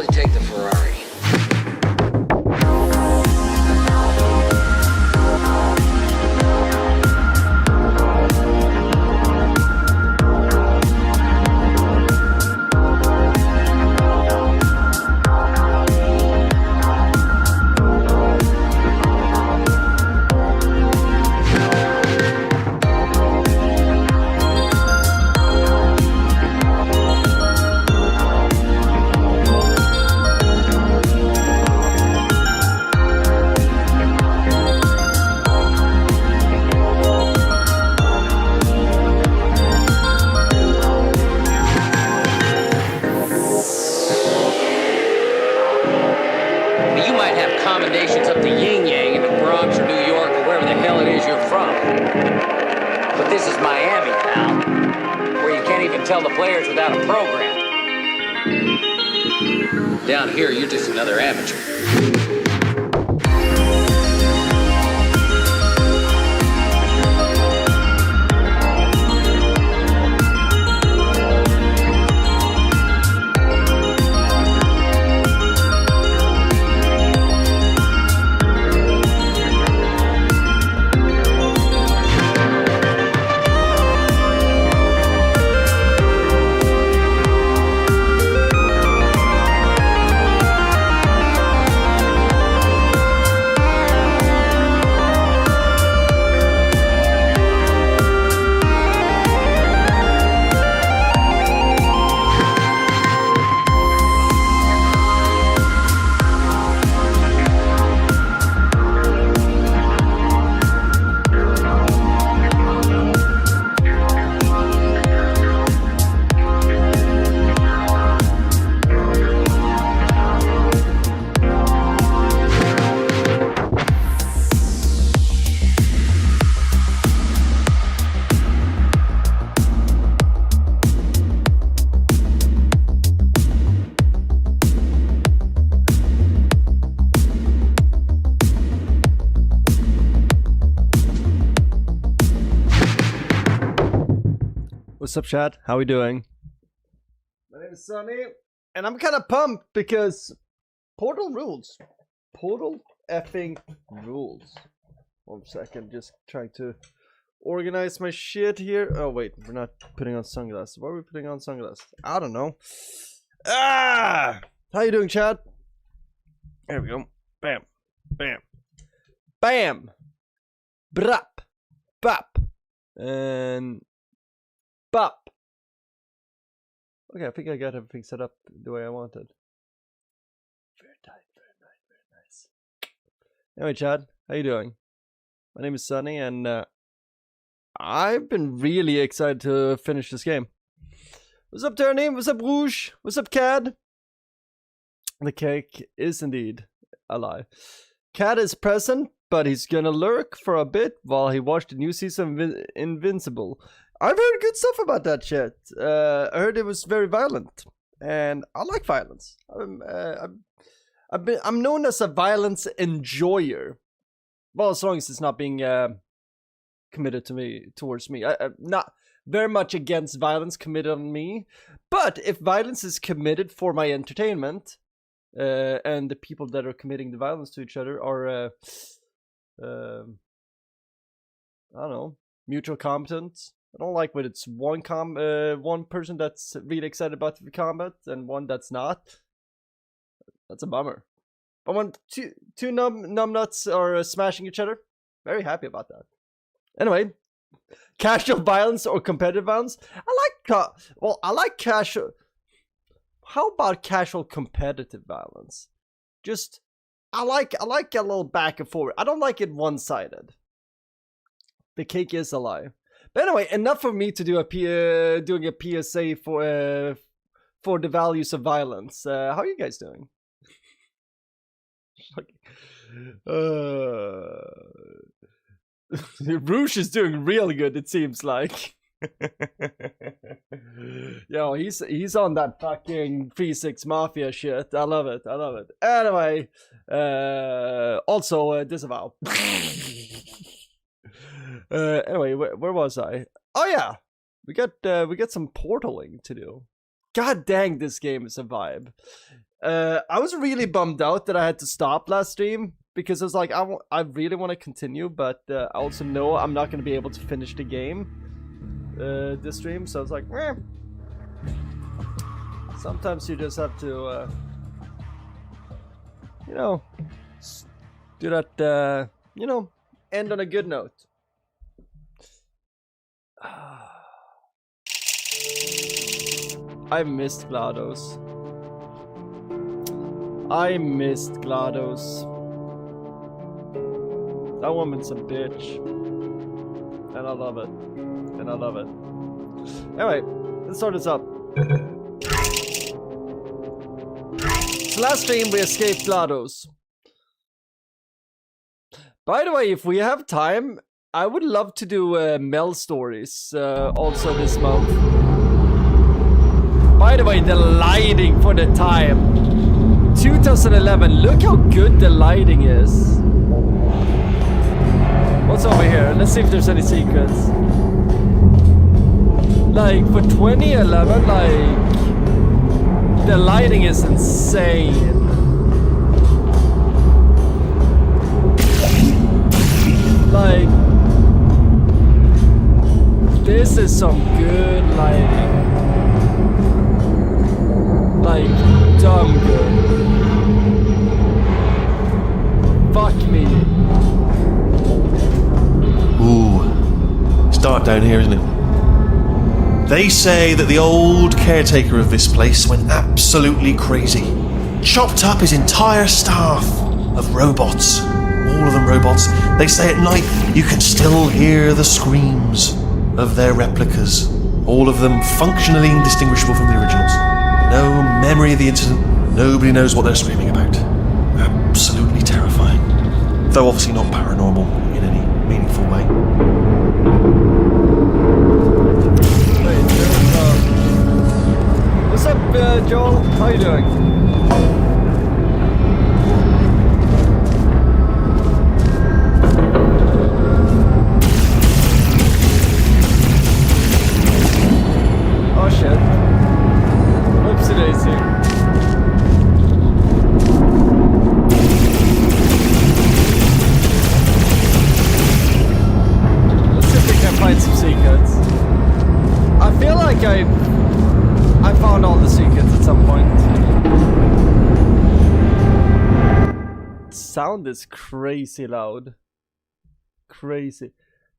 usually take the Ferrari. Commendations up to Yin Yang in the Bronx or New York or wherever the hell it is you're from. But this is Miami, pal, where you can't even tell the players without a program. Down here, you're just another amateur. What's up, chat? How we doing? My name is Sonny, and I'm kind of pumped because Portal rules. Portal effing rules. 1 second, just trying to organize my shit here. Oh wait, we're not putting on sunglasses. Why are we putting on sunglasses? I don't know. Ah! How you doing, chat? There we go. Bam. Bam. Bam! Brap. Bap. And... Bop. Okay, I think I got everything set up the way I wanted. Very tight, very nice. Anyway, Chad, how you doing? My name is Sonny, and I've been really excited to finish this game. What's up, Tony? What's up, Rouge? What's up, Cad? The cake is indeed a lie. Cad is present, but he's gonna lurk for a bit while he watched the new season of Invincible. I've heard good stuff about that shit. I heard it was very violent, and I like violence. I'm known as a violence enjoyer. Well, as long as it's not being committed towards me. I'm not very much against violence committed on me, but if violence is committed for my entertainment, and the people that are committing the violence to each other are, I don't know, mutual competence. I don't like when it's one person that's really excited about the combat and one that's not. That's a bummer. But when two numbnuts are smashing each other, very happy about that. Anyway, casual violence or competitive violence? I like casual. How about casual competitive violence? Just I like a little back and forward. I don't like it one-sided. The cake is a lie. But anyway, enough for me to do doing a PSA for the values of violence. How are you guys doing? Rouge is doing really good, it seems like. Yo, he's on that fucking 3-6 Mafia shit. I love it. Anyway, also disavow. Anyway, where was I? Oh yeah, we got some portaling to do. God dang, this game is a vibe. I was really bummed out that I had to stop last stream because I was like, I really want to continue, but I also know I'm not going to be able to finish the game this stream. So I was like, eh. Sometimes you just have to, you know, do that, you know, end on a good note. I missed GLaDOS. I missed GLaDOS. That woman's a bitch. And I love it. And I love it. Anyway, let's start this up. So last stream we escaped GLaDOS. By the way, if we have time, I would love to do Mel stories also this month. By the way, the lighting for the time. 2011, look how good the lighting is. What's over here? Let's see if there's any secrets. Like, for 2011, like, the lighting is insane. Like, this is some good lighting. Like, dumb good. Fuck me. Ooh, it's dark down here, isn't it? They say that the old caretaker of this place went absolutely crazy. Chopped up his entire staff of robots. All of them robots. They say at night you can still hear the screams of their replicas. All of them functionally indistinguishable from the originals. No memory of the incident. Nobody knows what they're screaming about. Absolutely terrifying. Though obviously not paranormal in any meaningful way. What's up, Joel? How you doing? Oh shit. Oopsie daisy. Let's see if we can find some secrets. I feel like I found all the secrets at some point. Sound is crazy loud. Crazy.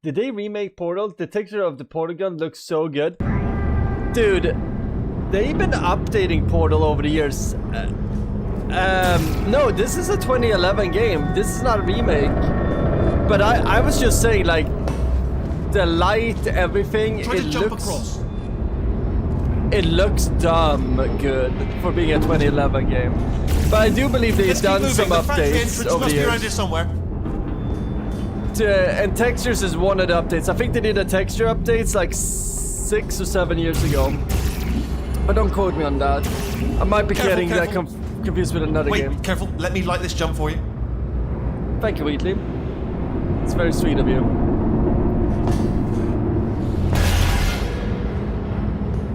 Did they remake Portal? The texture of the Portal gun looks so good. Dude, they've been updating Portal over the years. No, this is a 2011 game. This is not a remake. But I was just saying, like, the light, everything, it looks dumb good for being a 2011 game. But I do believe they've done some updates over the years. And textures is one of the updates. I think they did a texture updates like 6 or 7 years ago. But don't quote me on that. I might be getting that confused with another game. Wait, careful. Let me light this jump for you. Thank you, Wheatley. It's very sweet of you.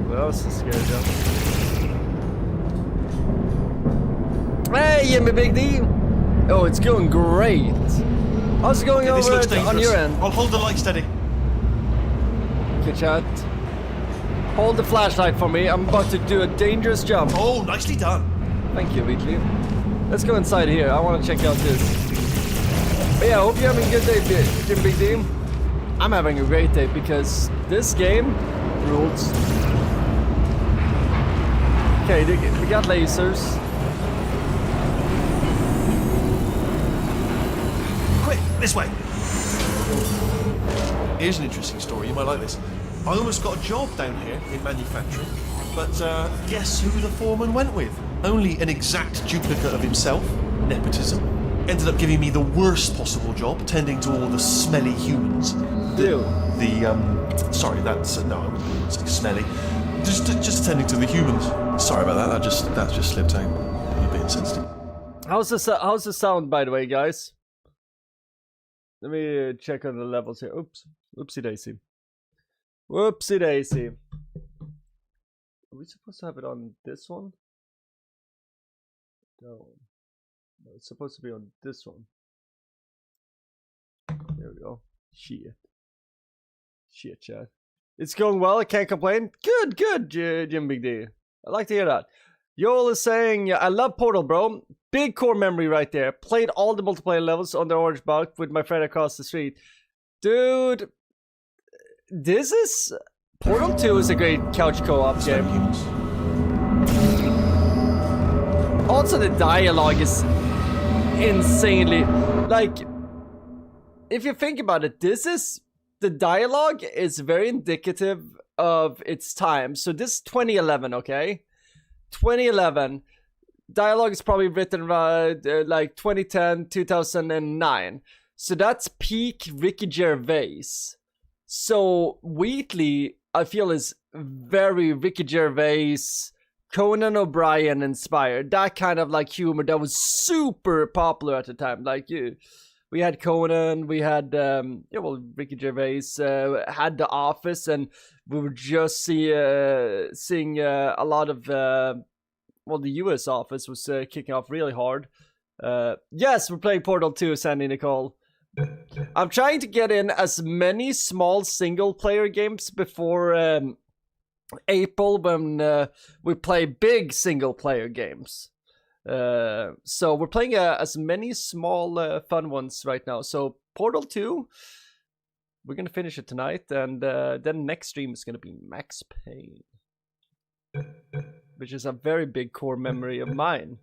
Well, that was a scary jump. Hey, Jimmy Big D! Oh, it's going great. How's it going over on your end? I'll hold the light steady. Okay, chat. Hold the flashlight for me. I'm about to do a dangerous jump. Oh, nicely done. Thank you, Wheatley. Let's go inside here. I want to check out this. But yeah, I hope you're having a good day, Jim Big D. I'm having a great day because this game rules. Okay, we got lasers. Quick, this way. Here's an interesting story. You might like this. I almost got a job down here in manufacturing, but guess who the foreman went with? Only an exact duplicate of himself. Nepotism. Ended up giving me the worst possible job, tending to all the smelly humans. Sorry, that's no, I wouldn't say smelly. Just attending to the humans. Sorry about that. That just slipped out. I'm a bit insensitive. How's the sound, by the way, guys? Let me check on the levels here. Oops, whoopsie daisy. Whoopsie daisy. Are we supposed to have it on this one? No. No, it's supposed to be on this one. There we go. Shit. Shit, chat. It's going well. I can't complain. Good, good, Jim Big D. I like to hear that. Joel is saying, I love Portal, bro. Big core memory right there. Played all the multiplayer levels on the orange box with my friend across the street. Dude, this is... Portal 2 is a great couch co-op game. Also, the dialogue is insanely... Like, if you think about it, the dialogue is very indicative of its time. So this is 2011, okay? 2011. Dialogue is probably written around like 2010, 2009. So that's peak Ricky Gervais. So Wheatley, I feel, is very Ricky Gervais, Conan O'Brien inspired. That kind of like humor that was super popular at the time. Like we had Conan, we had Ricky Gervais had The Office, and we were just seeing a lot of the US Office was kicking off really hard. Yes, we're playing Portal 2, Sandy Nicole. I'm trying to get in as many small single player games before April, when we play big single player games. So we're playing as many small fun ones right now. So Portal 2, we're gonna finish it tonight, and then next stream is gonna be Max Payne, which is a very big core memory of mine.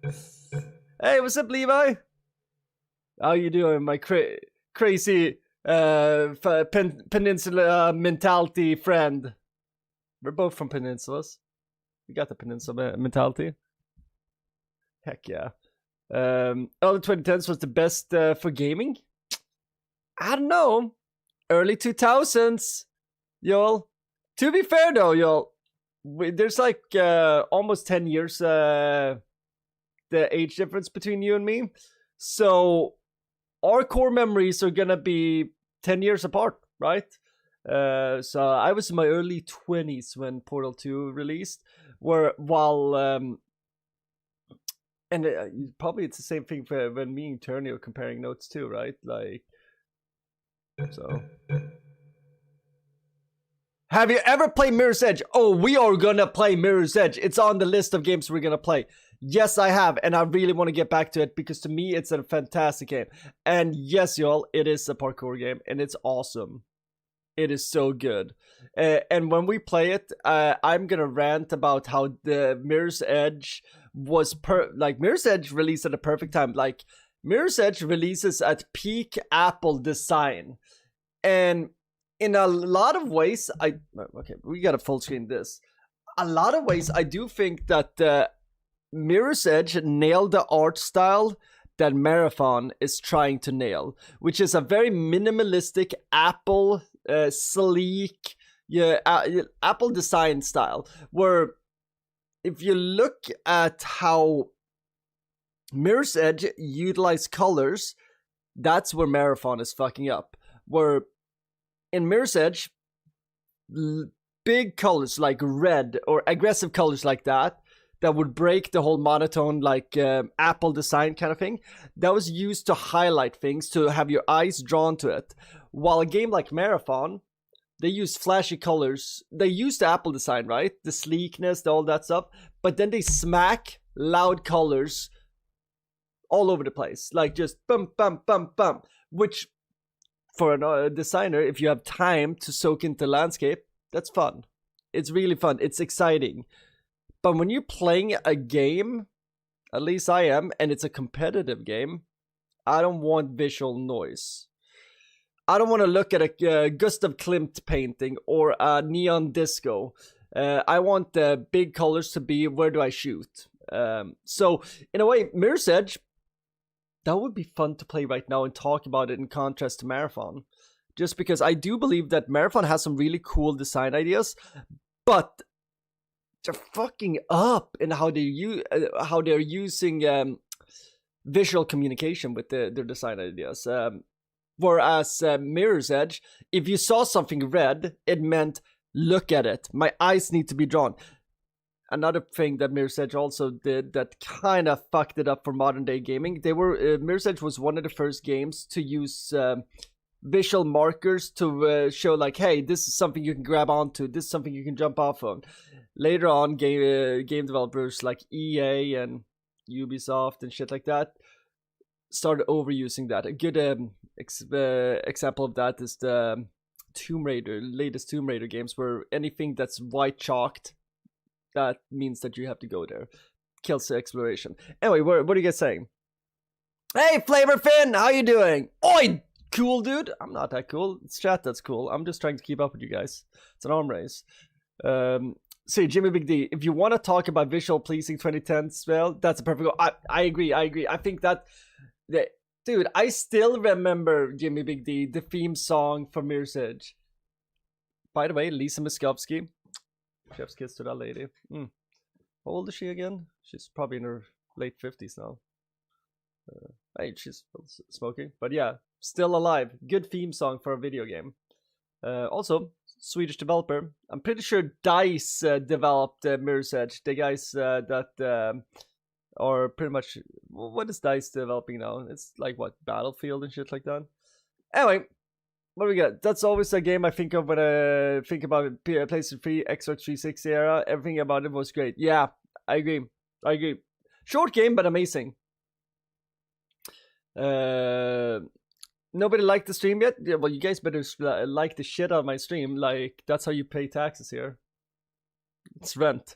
Hey, what's up, Levi? How you doing, my crazy peninsula mentality friend? We're both from peninsulas. We got the peninsula mentality. Heck yeah. Early 2010s was the best for gaming? I don't know. Early 2000s, y'all. To be fair though, y'all, there's like almost 10 years the age difference between you and me. So our core memories are gonna be 10 years apart, right? So I was in my early 20s when Portal 2 released, and probably it's the same thing for when me and Turney are comparing notes too, right? Like, so. Have you ever played Mirror's Edge? Oh, we are gonna play Mirror's Edge. It's on the list of games we're gonna play. Yes, I have, and I really want to get back to it because to me it's a fantastic game. And yes, y'all, it is a parkour game, and it's awesome. It is so good. And when we play it, I'm gonna rant about how the Mirror's Edge was Mirror's Edge released at a perfect time. Like, Mirror's Edge releases at peak Apple design, and in a lot of ways, we gotta full screen this. A lot of ways, I do think that Mirror's Edge nailed the art style that Marathon is trying to nail, which is a very minimalistic Apple, sleek, Apple design style. Where if you look at how Mirror's Edge utilized colors, that's where Marathon is fucking up. Where in Mirror's Edge, big colors like red or aggressive colors like that would break the whole monotone, like Apple design kind of thing, that was used to highlight things, to have your eyes drawn to it. While a game like Marathon, they use flashy colors. They use the Apple design, right? The sleekness, all that stuff. But then they smack loud colors all over the place. Like just bump, bump, bump, bump. Which, for a designer, if you have time to soak into landscape, that's fun. It's really fun. It's exciting. But when you're playing a game, at least I am, and it's a competitive game, I don't want visual noise. I don't want to look at a Gustav Klimt painting or a neon disco. I want the big colors to be, where do I shoot? So, in a way, Mirror's Edge, that would be fun to play right now and talk about it in contrast to Marathon. Just because I do believe that Marathon has some really cool design ideas, but they're fucking up in how they're using visual communication with their design ideas. Whereas Mirror's Edge, if you saw something red, it meant look at it. My eyes need to be drawn. another thing that Mirror's Edge also did that kind of fucked it up for modern day gaming. They were Mirror's Edge was one of the first games to use visual markers to show like, hey, this is something you can grab onto, this is something you can jump off of. Later on, game developers like EA and Ubisoft and shit like that started overusing that. A good example of that is the latest Tomb Raider games, where anything that's white chalked, that means that you have to go there. Kills the exploration. Anyway, what are you guys saying? Hey, Flavor Finn, how you doing? Oi, cool dude. I'm not that cool. It's chat that's cool. I'm just trying to keep up with you guys. It's an arm race. See, Jimmy Big D, if you want to talk about visual pleasing 2010s, well, that's a perfect. I agree. I think that. Dude, I still remember, Jimmy Big D, the theme song for Mirror's Edge. By the way, Lisa Miskovsky. Chef's kiss to that lady. How old is she again? She's probably in her late 50s now. Hey, she's smoking. But yeah, still alive. Good theme song for a video game. Also, Swedish developer. I'm pretty sure DICE developed Mirror's Edge. The guys that... or pretty much, what is DICE developing now? It's like what, Battlefield and shit like that. Anyway, what do we got? That's always a game I think of when I think about PlayStation 3, Xbox 360 era. Everything about it was great. Yeah, I agree. Short game, but amazing. Nobody liked the stream yet? Yeah, well, you guys better like the shit out of my stream. Like, that's how you pay taxes here. It's rent.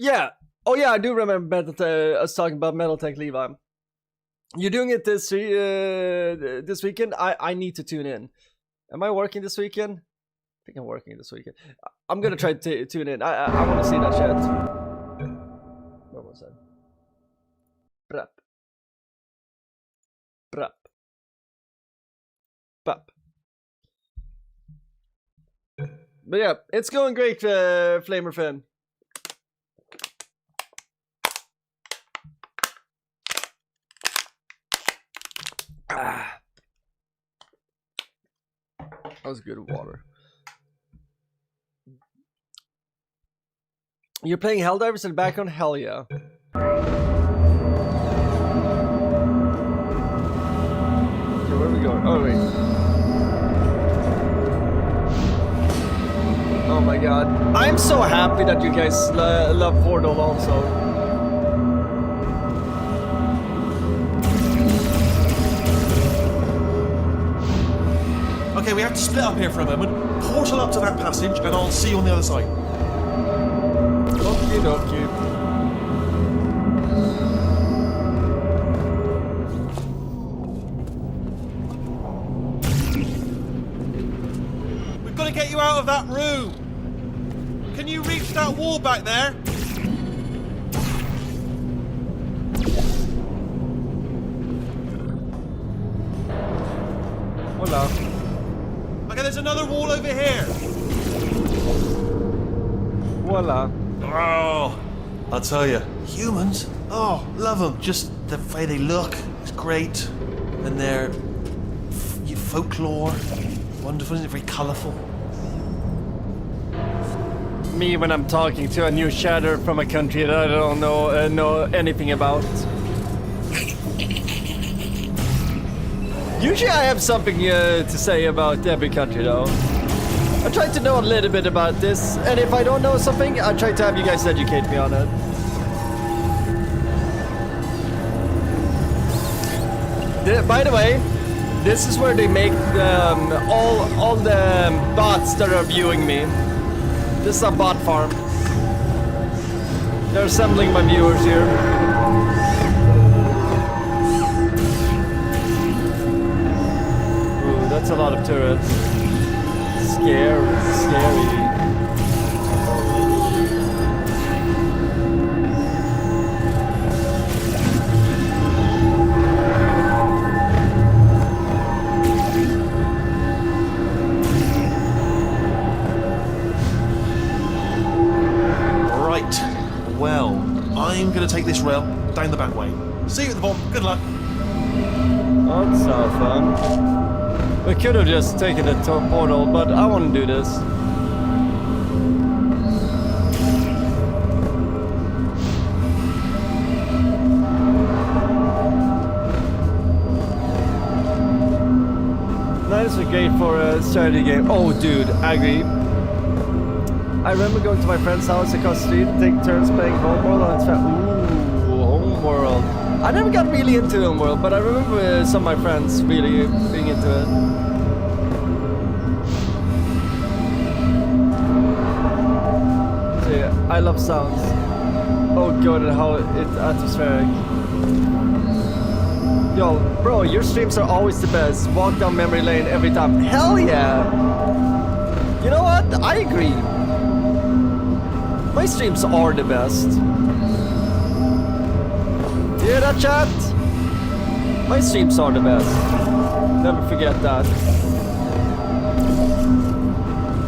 Yeah. Oh yeah, I do remember us talking about Metal Tank Levi. You're doing it this weekend? I need to tune in. Am I working this weekend? I think I'm working this weekend. I'm gonna try to tune in. I want to see that shit. Where was that? Prep. But yeah, it's going great, Flamer Fan. That was good water. You're playing Helldivers in the background? Hell yeah. Okay, where are we going? Oh, wait. Oh my god. I'm so happy that you guys love Portal also. Okay, we have to split up here for a moment. Portal up to that passage, and I'll see you on the other side. Okie dokie. We've got to get you out of that room. Can you reach that wall back there? Hola. Okay, there's another wall over here. Voila. Oh, I'll tell you, humans, oh, love them. Just the way they look is great. And their folklore, wonderful, isn't it? Very colourful. Me when I'm talking to a new shatter from a country that I don't know anything about. Usually I have something to say about every country though. I try to know a little bit about this, and if I don't know something, I try to have you guys educate me on it. By the way, this is where they make all the bots that are viewing me. This is a bot farm. They're assembling my viewers here. That's a lot of turrets. Scary. Right. Well, I'm going to take this rail down the back way. See you at the bottom. Good luck. That's so fun. We could have just taken the portal, but I want to do this. GLaDOS was great for a strategy game. Oh, dude, I agree. I remember going to my friend's house across the street and take turns playing Homeworld, and it's like, ooh, Homeworld. I never got really into Homeworld, but I remember some of my friends really being into it. So yeah, I love sounds. Oh god, and how it's atmospheric. Yo, bro, your streams are always the best. Walk down memory lane every time. Hell yeah! You know what? I agree. My streams are the best. Hear that, chat? My streams are the best. Never forget that.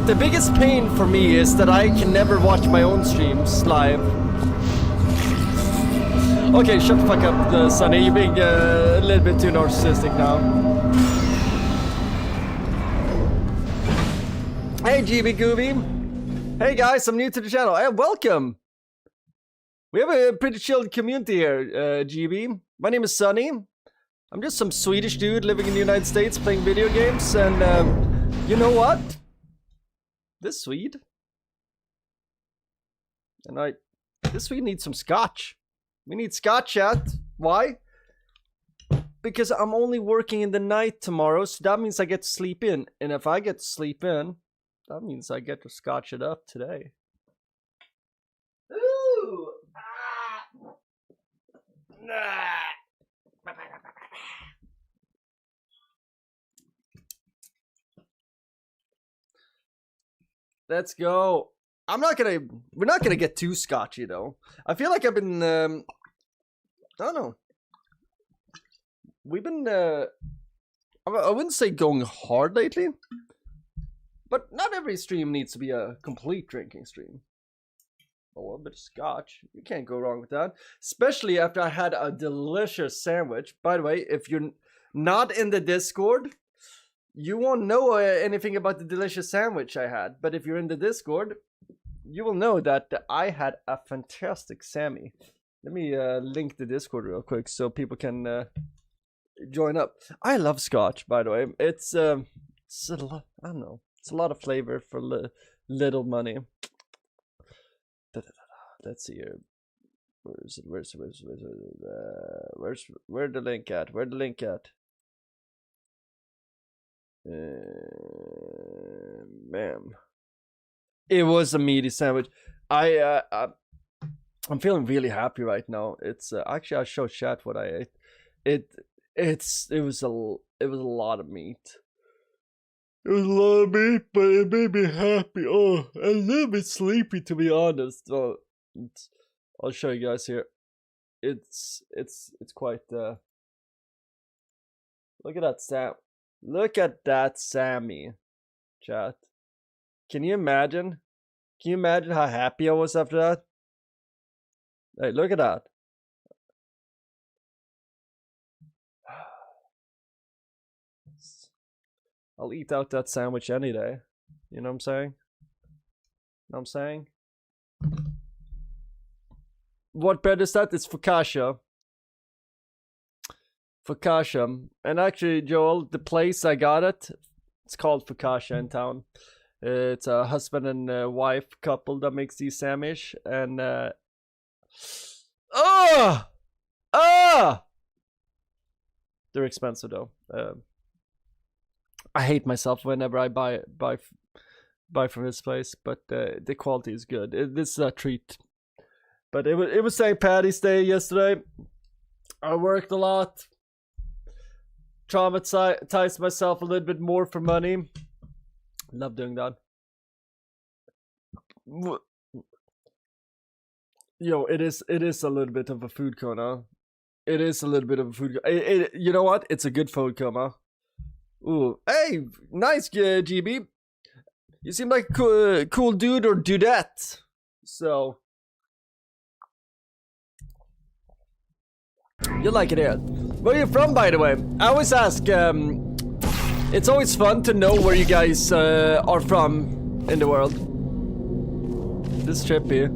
The biggest pain for me is that I can never watch my own streams live. Okay, shut the fuck up, Sonny. You're being a little bit too narcissistic now. Hey, GB Gooby. Hey guys, I'm new to the channel. Hey, welcome. We have a pretty chilled community here, GB. My name is Sonny. I'm just some Swedish dude living in the United States playing video games, and you know what? This Swede. And this Swede needs some scotch. We need scotch, chat. Why? Because I'm only working in the night tomorrow, so that means I get to sleep in. And if I get to sleep in, that means I get to scotch it up today. Ooh! Let's go. We're not gonna get too scotchy though. I feel like I've been, I don't know. We've been, I wouldn't say going hard lately, but not every stream needs to be a complete drinking stream. Oh, a bit of scotch. You can't go wrong with that. Especially after I had a delicious sandwich. By the way, if you're not in the Discord, you won't know anything about the delicious sandwich I had. But if you're in the Discord, you will know that I had a fantastic Sammy. Let me link the Discord real quick so people can join up. I love scotch, by the way. It's a lot, I don't know. It's a lot of flavor for little money. Let's see here. Where's the link at? Where's the link at? Man, it was a meaty sandwich. I'm feeling really happy right now. It's actually I'll show chat what I ate. It was a lot of meat. It was a lot of meat, but it made me happy. Oh, a little bit sleepy to be honest. Oh, I'll show you guys here. It's quite. Look at that Sam. Look at that Sammy, chat. Can you imagine? Can you imagine how happy I was after that? Hey, look at that. I'll eat out that sandwich any day. You know what I'm saying? Know what I'm saying? What bread is that? It's focaccia. Focaccia. And actually, Joel, the place I got it, it's called Focaccia in town. It's a husband and wife couple that makes these sandwich, and they're expensive though. I hate myself whenever I buy from this place, but the quality is good. This is a treat. But it was St. Paddy's Day yesterday. I worked a lot. Traumatized myself a little bit more for money. Love doing that. Yo, it is a little bit of a food coma. It is a little bit of a food coma. You know what? It's a good food coma. Ooh, hey, nice, GB. You seem like a cool dude or dudette. So, you like it here. Where are you from, by the way? I always ask, it's always fun to know where you guys are from in the world. This trippy.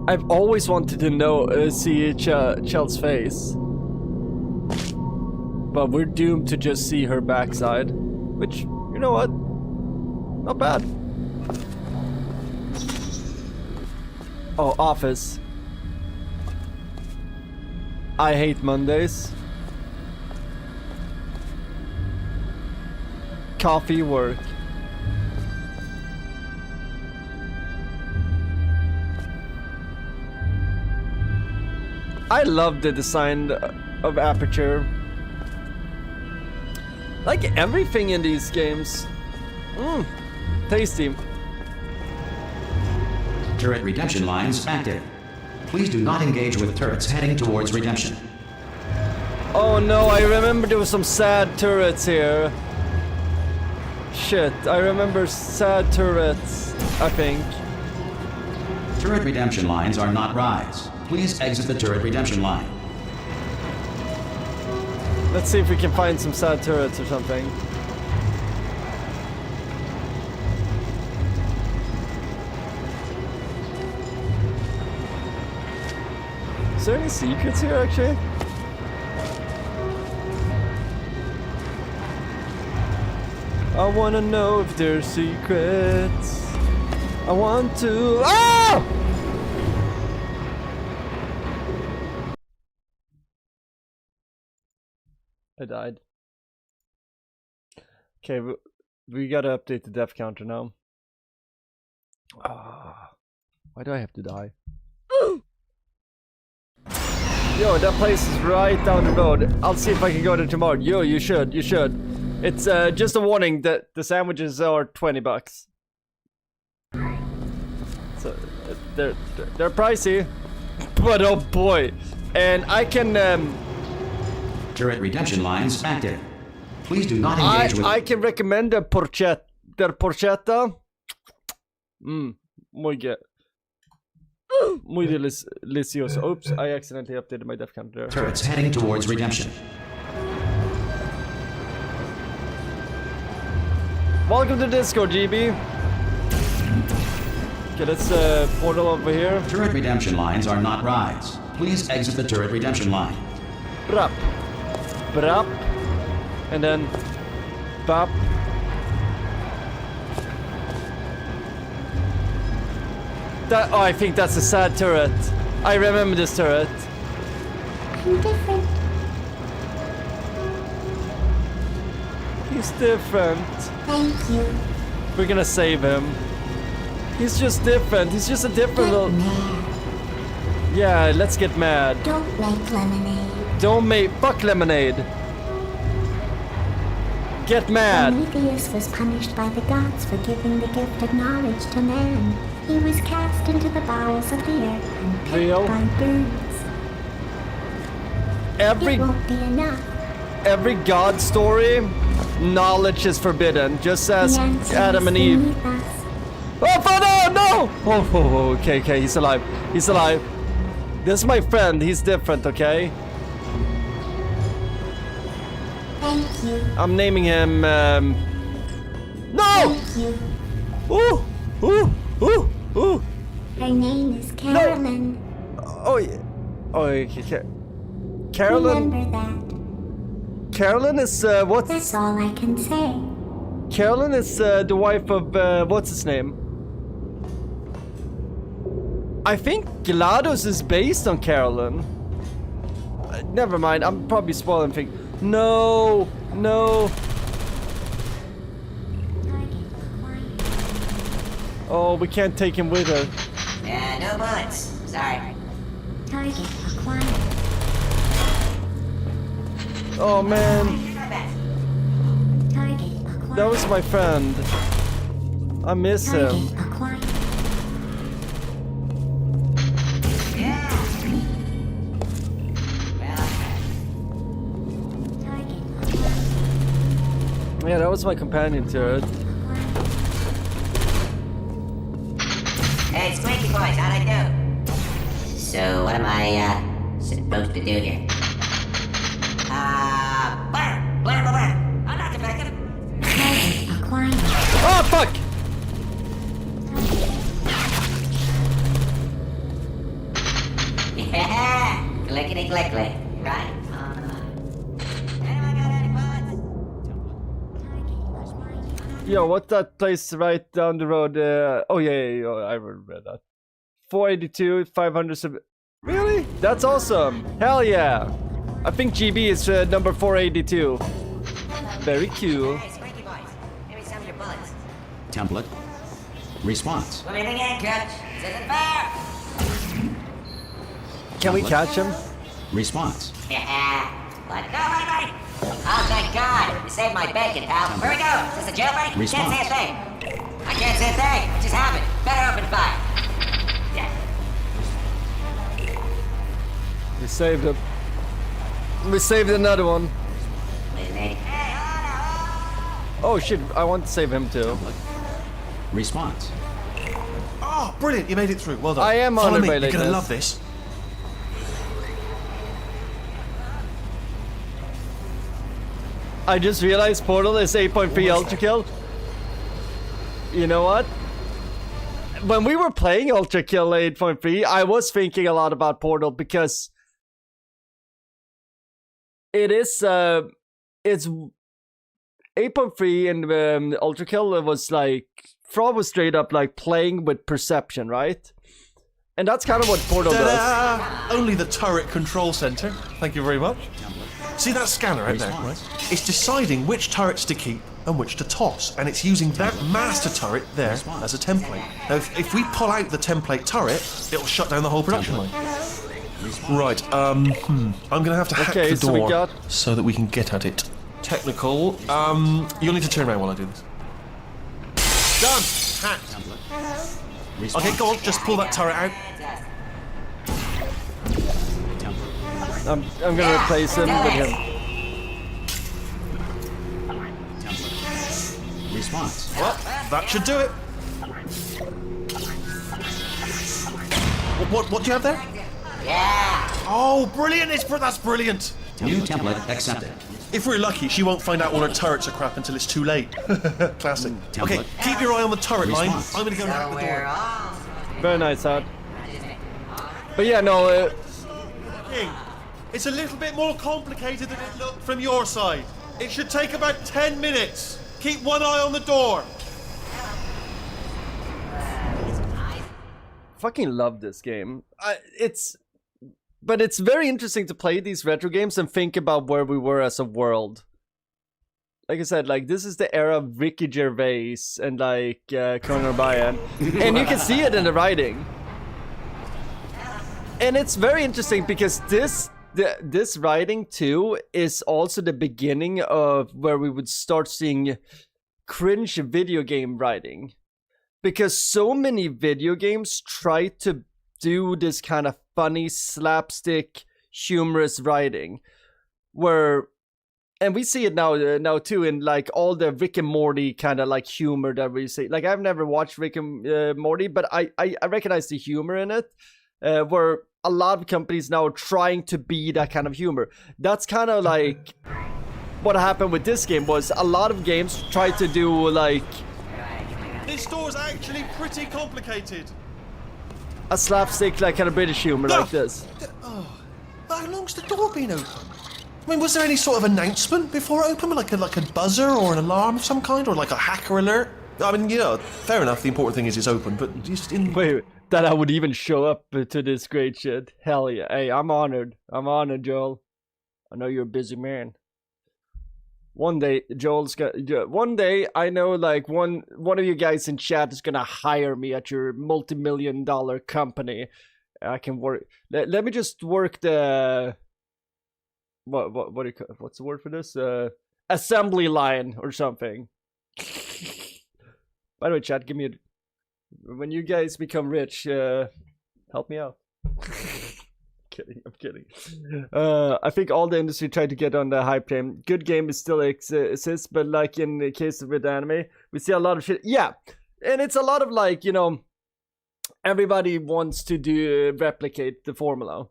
I've always wanted to see Chell's face. But we're doomed to just see her backside. Which, you know what? Not bad. Oh, office. I hate Mondays. Coffee work. I love the design of Aperture. Like everything in these games. Tasty. Turret redemption lines active. Please do not engage with turrets heading towards redemption. Oh no, I remember there was some sad turrets here. Shit, I remember sad turrets, I think. Turret redemption lines are not rides. Please exit the turret redemption line. Let's see if we can find some sad turrets or something. Is there any secrets here, actually? I wanna know if there's secrets. I want to. Ah! I died. Okay, we gotta update the death counter now. Why do I have to die? Yo, that place is right down the road. I'll see if I can go there tomorrow. Yo, you should. It's just a warning that the sandwiches are $20. So they're pricey, but oh boy, and I can Turret redemption lines active. Please do not engage with. I can recommend the porchetta. Their porchetta. Muy good. Muy delicioso. Oops, I accidentally updated my death counter there. Turrets heading towards redemption. Welcome to Discord, GB. Okay, let's portal over here. Turret redemption lines are not rides. Please exit the turret redemption line. Brap. Brap. And then bop. That, oh, I think that's a sad turret. I remember this turret. I'm different. He's different. Thank you. We're gonna save him. He's just different. He's just a different little. Get mad. Yeah, let's get mad. Don't make lemonade. Don't make. Fuck lemonade. Get mad. Prometheus was punished by the gods for giving the gift of knowledge to man. He was cast into the bowels of the earth and picked Real? by birds. It won't be enough. Every god story, knowledge is forbidden, just as The answer Adam is and Eve. beneath us. Oh, father, no! Oh, okay, he's alive. He's alive. This is my friend. He's different, okay? Thank you. I'm naming him. No! Thank you. Ooh! Her name is Carolyn. Oh, yeah. Oh, okay. Carolyn. Remember that. Carolyn is what's? That's all I can say. Carolyn is the wife of what's his name? I think GLaDOS is based on Carolyn. Never mind. I'm probably spoiling things. No. Oh, we can't take him with her. Yeah, no bullets. Sorry. Target acquired. Oh man, Target acquired. that was my friend. I miss him. Target acquired. Yeah. Well, Target acquired. Yeah, that was my companion turret. hey, Squeaky Boys, how'd I do? So, what am I, supposed to do here? Blur. I'm not defective. Target acquired. Oh fuck! Yeah, clickety-clickly. Right on the money. Anyone got any bullets? Yo, what's that place right down the road? Oh yeah, I read that. 482, 500. Really? That's awesome. Hell yeah. I think GB is number 482. Very cool. Hey, Squeaky Boys, give me some of your bullets. Template. Response. What do you think, Coach? This isn't fair. Can we catch him? Response. Yeah. What? No, wait. Oh, thank God. You saved my bacon, pal. Where we go? Is this a jailbreak? Response. Can't say a thing. I can't say a thing. It just happened. Better open fire. Yeah. We saved him. We saved another one. Wait a minute. Hey, Oh shit, I want to save him too. Response. Oh, brilliant! You made it through. Well done. I am Follow honored me. by You're gonna lateness. love this. I just realized Portal is 8.3 Ultra Kill. You know what? When we were playing Ultra Kill 8.3, I was thinking a lot about Portal because it is it's 8.3 and Ultra Kill was like Fraud was straight up like playing with perception, right? And that's kind of what Portal does. Ta-da! Only the turret control center. Thank you very much. See that scanner out there, right? It's deciding which turrets to keep and which to toss, and it's using that master turret there as a template. Now, if we pull out the template turret, it'll shut down the whole production line. Right, I'm gonna have to hack Okay, the so we door got- so that we can get at it. Technical, you'll need to turn around while I do this. Done! Hacked. Response. Okay, go on, just pull that turret out. I'm gonna replace him with him. Template. Response. Well, that should do it. What do you have there? Yeah. Oh, brilliant! That's brilliant. New template accepted. If we're lucky, she won't find out all her turrets are crap until it's too late. Classic. Okay, Template. keep your eye on the turret line. Response. I'm gonna go and hack So the we're door. all... Very nice, Hard. But yeah, no, King, it's a little bit more complicated than it looked from your side. It should take about 10 minutes. Keep one eye on the door. fucking love this game. But it's very interesting to play these retro games and think about where we were as a world. Like I said, like this is the era of Ricky Gervais and like Conan O'Brien, and you can see it in the writing. And it's very interesting because this writing too is also the beginning of where we would start seeing cringe video game writing, because so many video games try to do this kind of funny slapstick humorous writing where, and we see it now too in like all the Rick and Morty kind of like humor that we see. Like I've never watched Rick and Morty, but I recognize the humor in it, where a lot of companies now are trying to be that kind of humor. That's kind of like what happened with this game. Was a lot of games tried to do like This door's actually pretty complicated. a slapstick, like kind of British humor like this. But how long's the door been open? I mean, was there any sort of announcement before it opened, like a buzzer or an alarm of some kind, or like a hacker alert? I mean, you know, fair enough. The important thing is it's open, but just in. Wait, that I would even show up to this great shit. Hell yeah. Hey, I'm honored. I'm honored, Joel. I know you're a busy man. One day, one day, I know like one of you guys in chat is gonna hire me at your multi-million-dollar company. I can work. Let me just work the what do you call, what's the word for this? Assembly line or something. By the way, chat, give me a. When you guys become rich, help me out. I'm kidding. I think all the industry tried to get on the hype train. Good game still exists, but like in the case with anime, we see a lot of shit. Yeah, and it's a lot of like, you know, everybody wants to replicate the formula.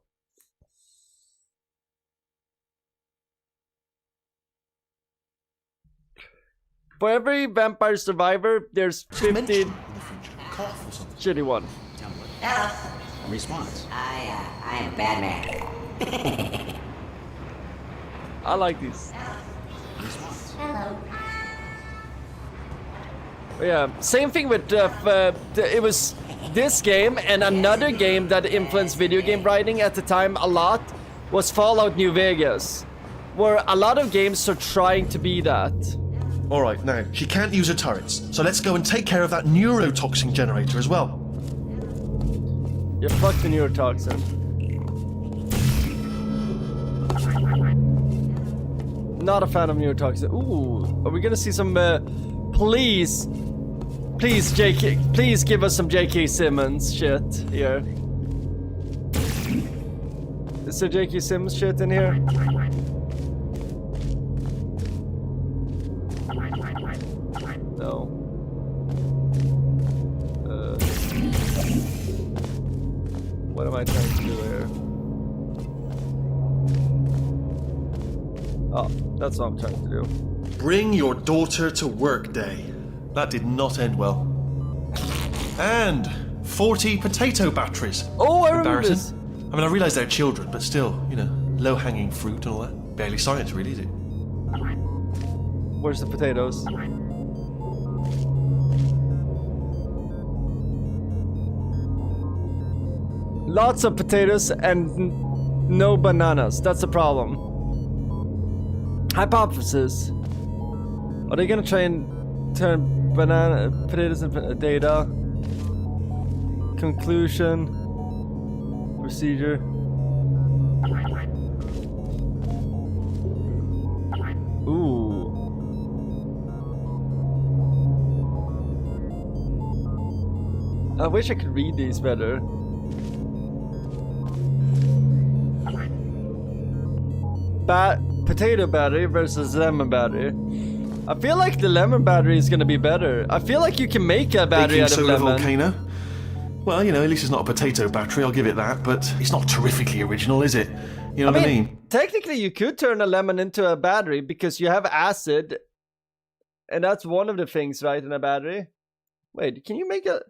For every vampire survivor, there's 50 shitty one. Hello. Response. I am a bad man. I like these. Response. Hello. Yeah, same thing with it was this game and another game that influenced video game writing at the time a lot was Fallout New Vegas, where a lot of games are trying to be that. Alright, now, she can't use her turrets, so let's go and take care of that neurotoxin generator as well. Yeah, fuck the neurotoxin. Not a fan of neurotoxin. Ooh, are we gonna see some, please, JK, please give us some J.K. Simmons shit here. Is there J.K. Simmons shit in here? No. What am I trying to do here? Oh, that's what I'm trying to do. Bring your daughter to work day. That did not end well. And 40 potato batteries. Oh, I remember Embarrassing. this. I mean, I realise they're children, but still, you know, low-hanging fruit and all that. Barely science, really, is it? Where's the potatoes? Lots of potatoes and no bananas. That's the problem. Hypothesis. Are they gonna try and turn potatoes into data? Conclusion. Procedure. Ooh. I wish I could read these better. Potato battery versus lemon battery. I feel like the lemon battery is gonna be better. I feel like you can make a battery out of Baking soda lemon. volcano. Well, you know, at least it's not a potato battery, I'll give it that, but it's not terrifically original, is it? You know what I mean? Technically, you could turn a lemon into a battery because you have acid, and that's one of the things, right, in a battery. Wait, can you make a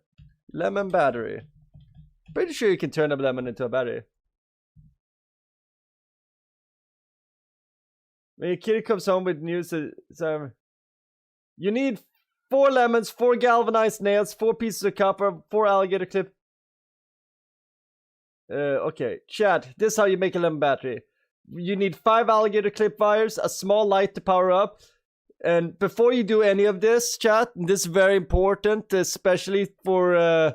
lemon battery? Pretty sure you can turn a lemon into a battery. When a kid comes home with news, so you need 4 lemons, 4 galvanized nails, 4 pieces of copper, 4 alligator clip. Okay, chat. This is how you make a lemon battery. You need 5 alligator clip wires, a small light to power up. And before you do any of this, chat, this is very important, especially for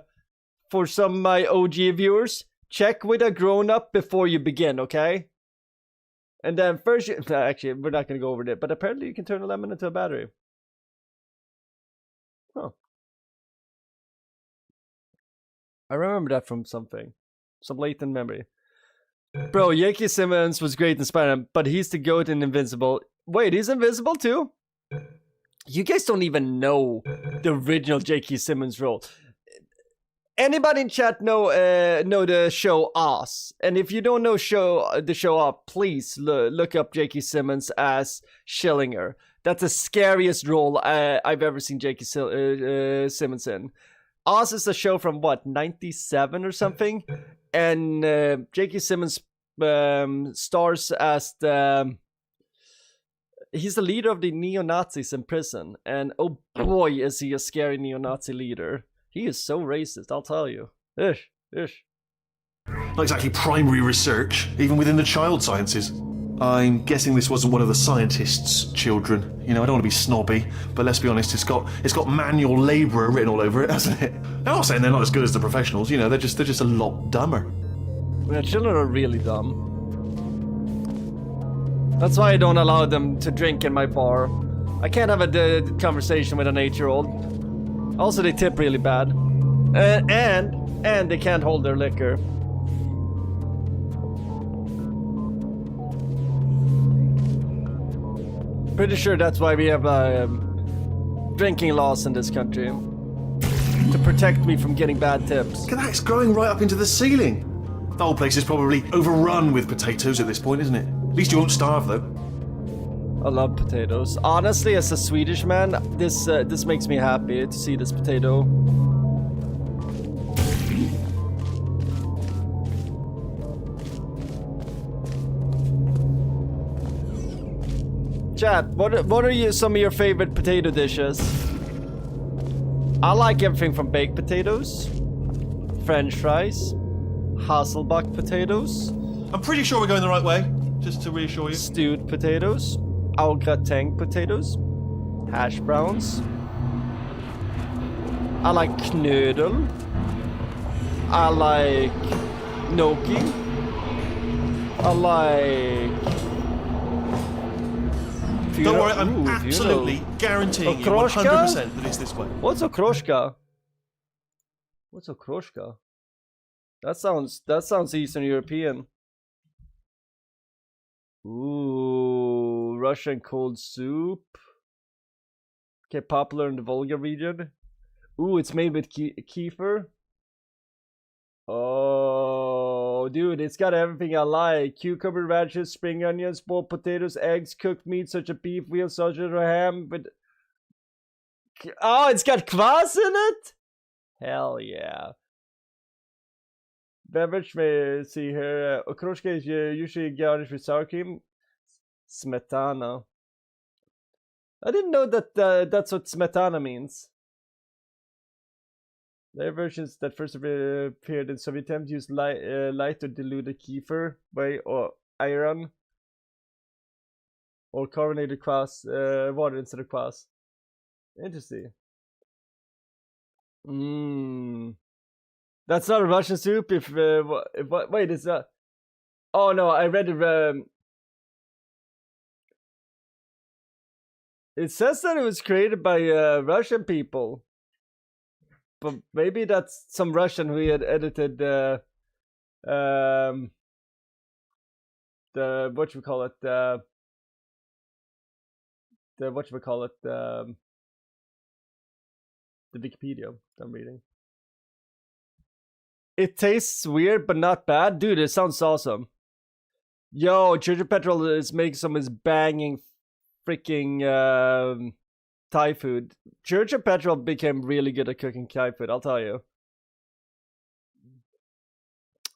some of my OG viewers. Check with a grown-up before you begin, okay? And then first, actually, we're not going to go over that, but apparently you can turn a lemon into a battery. Huh. I remember that from something. Some latent memory. Bro, J.K. Simmons was great in Spider-Man, but he's the GOAT in Invincible. Wait, he's Invincible too? You guys don't even know the original J.K. Simmons role. Anybody in chat know the show Oz? And if you don't know the show Oz, please look up J.K. Simmons as Schillinger. That's the scariest role I've ever seen J.K. Simmons in. Oz is a show from what, 97 or something, and J.K. Simmons stars as he's the leader of the neo-Nazis in prison, and oh boy, is he a scary neo-Nazi leader. He is so racist, I'll tell you. Ish. Not exactly primary research, even within the child sciences. I'm guessing this wasn't one of the scientists' children. You know, I don't want to be snobby, but let's be honest, it's got manual labourer written all over it, hasn't it? I'm not saying they're not as good as the professionals, you know, they're just a lot dumber. Yeah, children are really dumb. That's why I don't allow them to drink in my bar. I can't have a conversation with an 8-year-old. Also, they tip really bad. And they can't hold their liquor. Pretty sure that's why we have drinking laws in this country. To protect me from getting bad tips. Look at that, it's growing right up into the ceiling. The whole place is probably overrun with potatoes at this point, isn't it? At least you won't starve, though. I love potatoes. Honestly, as a Swedish man, this makes me happy to see this potato. Chat, what are some of your favorite potato dishes? I like everything from baked potatoes, French fries, Hasselback potatoes. I'm pretty sure we're going the right way, just to reassure you. Stewed potatoes, au gratin potatoes, hash browns. I like knödel. I like gnocchi. I like... Don't worry, I'm absolutely guaranteeing you 100% that it's this way. What's okroshka? What's okroshka? That sounds Eastern European. Ooh, Russian cold soup. Okay, popular in the Volga region. Ooh, it's made with kefir. Oh, dude, it's got everything I like. Cucumber, radishes, spring onions, boiled potatoes, eggs, cooked meat such as beef, veal, sausage, or ham. But oh, it's got kvass in it? Hell yeah. Beverage, may see here. Okroshka is usually garnished with sour cream. Smetana. I didn't know that that's what smetana means. Their versions that first appeared in Soviet times used light or diluted kefir or iron or carbonated water instead of kvass. Interesting. That's not a Russian soup. Wait, is that? Oh no, I read it. It says that it was created by Russian people. But maybe that's some Russian who had edited the whatchamacallit, the Wikipedia I'm reading. It tastes weird but not bad. Dude, it sounds awesome. Yo, Church of Petrol is making some of his banging freaking Thai food. Church of Petrol became really good at cooking Thai food, I'll tell you.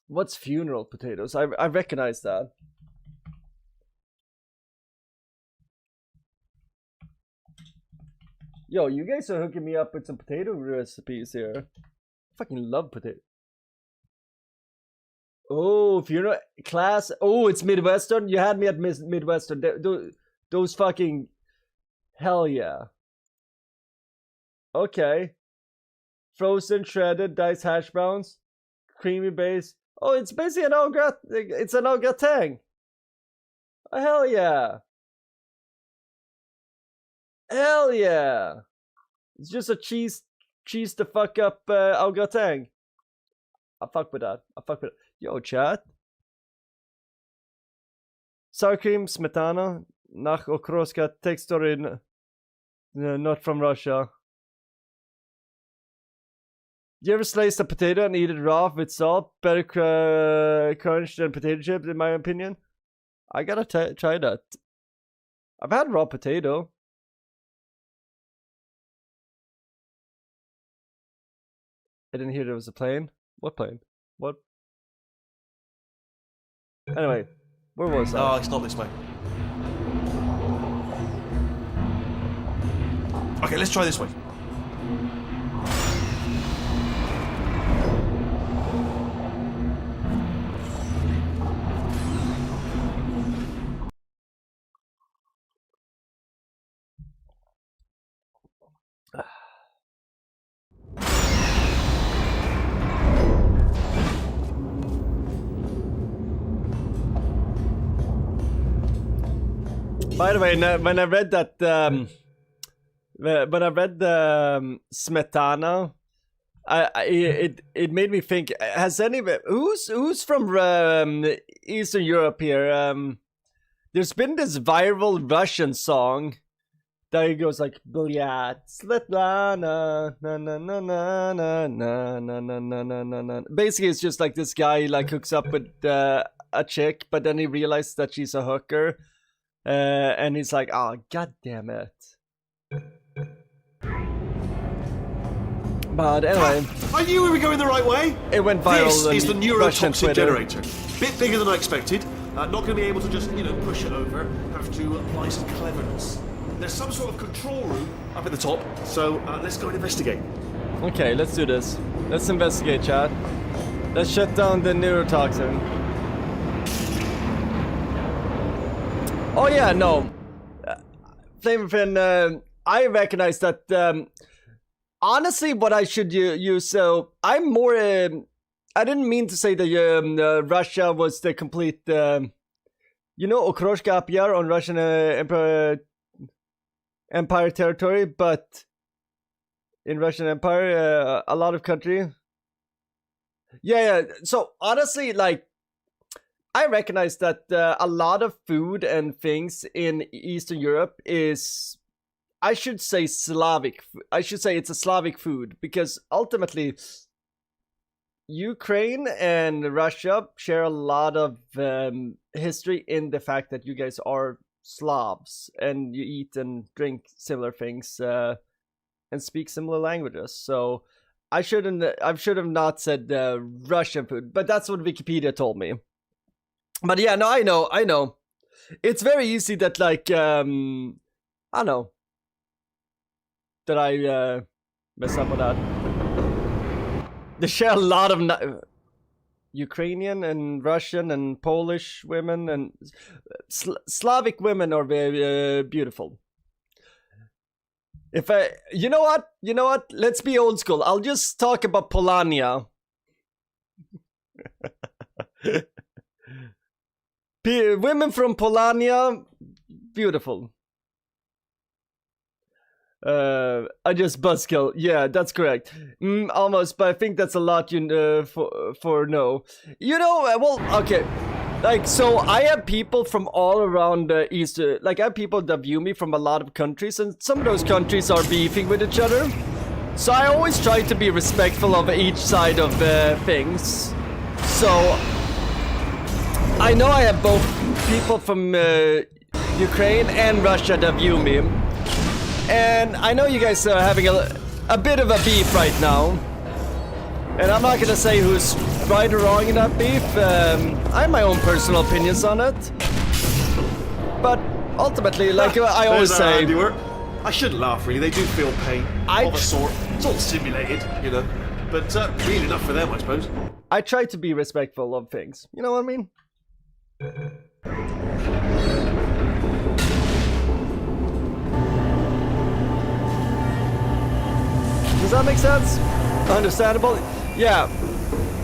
What's funeral potatoes? I recognize that. Yo, you guys are hooking me up with some potato recipes here. I fucking love potato. Oh, funeral class. Oh, it's Midwestern. You had me at Midwestern. Those fucking... Hell yeah. Okay. Frozen, shredded, diced hash browns, creamy base. Oh, it's basically an au gratin. Oh, hell yeah. Hell yeah. It's just a cheese to fuck up au gratin. I fuck with that. Yo, chat. Sour cream, smetana, nach okroshka, texture not from Russia. You ever slice a potato and eat it raw with salt? Better crunch than potato chips, in my opinion. I gotta try that. I've had raw potato. I didn't hear there was a plane. What plane? What? Anyway, where was I? Oh, it's not this way. Okay, let's try this way. By the way, when I read that, when I read the smetana, it made me think. Has anybody who's from Eastern Europe here? There's been this viral Russian song that goes like "Blyat Svetlana na na na na na na na na na na na na." Basically, it's just like this guy like hooks up with a chick, but then he realizes that she's a hooker. And he's like, oh, god damn it. But anyway. I knew we were going the right way. It went viral. This is the neurotoxin generator. Twitter. Bit bigger than I expected. Not going to be able to just, push it over. Have to apply some cleverness. There's some sort of control room up at the top, so let's go and investigate. Okay, let's do this. Let's investigate, chat. Let's shut down the neurotoxin. Oh yeah, no. Flamerfin, I recognize that. Honestly, what I should use. So I'm more. I didn't mean to say that Russia was the complete. Okroshka Apyar on Russian Empire territory, but in Russian Empire, a lot of country. Yeah. So honestly, like, I recognize that a lot of food and things in Eastern Europe is, I should say, Slavic. I should say it's a Slavic food because ultimately, Ukraine and Russia share a lot of history in the fact that you guys are Slavs and you eat and drink similar things and speak similar languages. So I should have not said Russian food, but that's what Wikipedia told me. But yeah, no, I know. It's very easy that, like, I don't know, that I mess up with that. They share a lot of Ukrainian and Russian and Polish women, and Slavic women are very beautiful. You know what? Let's be old school. I'll just talk about Polania. Women from Polania, beautiful. I just buzzkill. Yeah, that's correct. Almost, but I think that's a lot. For no. Well, okay. Like, so I have people from all around the East. Like, I have people that view me from a lot of countries, and some of those countries are beefing with each other. So I always try to be respectful of each side of things. So I know I have both people from Ukraine and Russia that view me. And I know you guys are having a bit of a beef right now. And I'm not gonna say who's right or wrong in that beef. I have my own personal opinions on it. But ultimately, like I always say... I shouldn't laugh, really. They do feel pain of a sort. It's all simulated, But real enough for them, I suppose. I try to be respectful of things. You know what I mean? Does that make sense? Understandable? Yeah.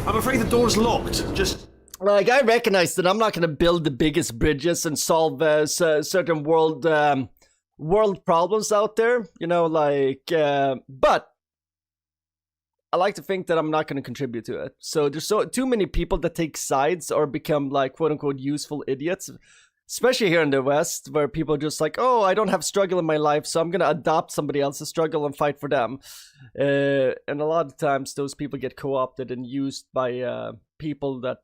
I'm afraid the door's locked. Just... Like, I recognize that I'm not going to build the biggest bridges and solve certain world problems out there. But I like to think that I'm not going to contribute to it. So there's too many people that take sides or become, like, quote-unquote useful idiots. Especially here in the West, where people are just like, oh, I don't have struggle in my life, so I'm going to adopt somebody else's struggle and fight for them. And a lot of times, those people get co-opted and used by people that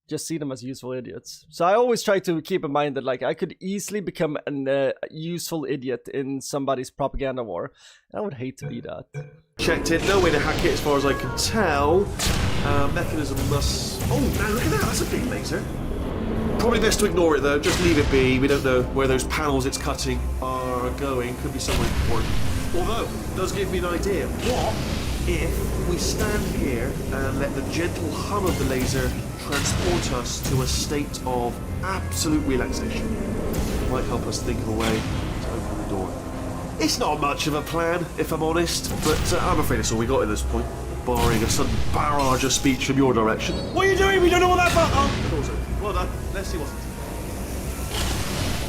just see them as useful idiots. So I always try to keep in mind that, like, I could easily become a useful idiot in somebody's propaganda war. I would hate to be that. Checked it. No way to hack it as far as I can tell. Mechanism must... Oh, now look at that. That's a big laser. Probably best to ignore it, though. Just leave it be. We don't know where those panels it's cutting are going. Could be somewhere important. Although, it does give me an idea. What if we stand here and let the gentle hum of the laser transport us to a state of absolute relaxation? It might help us think of a way to open the door. It's not much of a plan, if I'm honest, but I'm afraid it's all we got at this point, barring a sudden barrage of speech from your direction. What are you doing? We don't know what that button... Oh, the door's open. Well done. Let's see what's inside.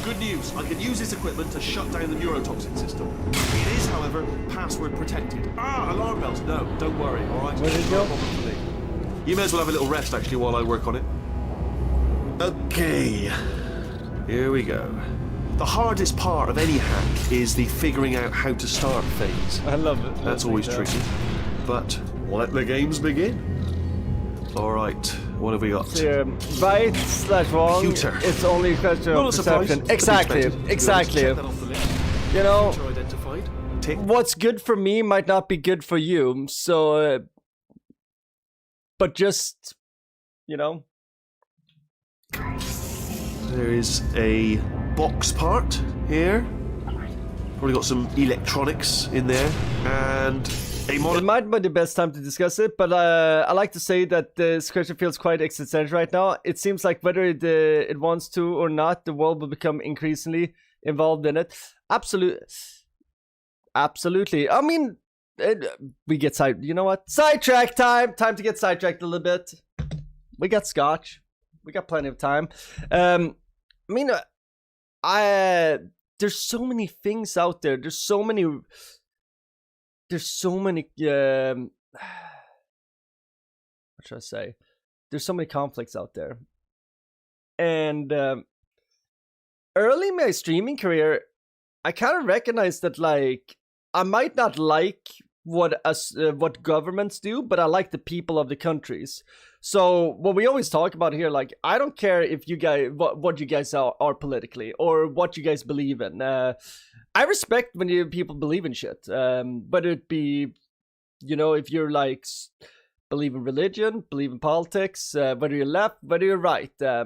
Good news. I can use this equipment to shut down the neurotoxin system. It is, however, password protected. Alarm bells. No, don't worry, all right? Where did it go? You may as well have a little rest, actually, while I work on it. Okay. Here we go. The hardest part of any hack is the figuring out how to start phase. I love it. That's always tricky. But let the games begin. Alright, what have we got? Right/wrong. Computer. It's only a question Not of a surprise. perception. Exactly. Exactly. Check that off the list. You know, Computer identified. Tick. what's good for me might not be good for you. So, but just, There is a box part here. Probably got some electronics in there, and a It monitor. might be the best time to discuss it, but I like to say that this question feels quite existential right now. It seems like whether it wants to or not, the world will become increasingly involved in it. Absolutely. I mean, we get side. You know what? Sidetrack time. Time to get sidetracked a little bit. We got scotch. We got plenty of time. I mean, there's so many things out there. There's so many. What should I say? There's so many conflicts out there. And early in my streaming career, I kind of recognized that, like, I might not like what governments do, but I like the people of the countries. So what we always talk about here, like, I don't care if you guys what you guys are politically or what you guys believe in. I respect when people believe in shit. Whether it be, you know, if you're like believe in religion, believe in politics, whether you're left, whether you're right. I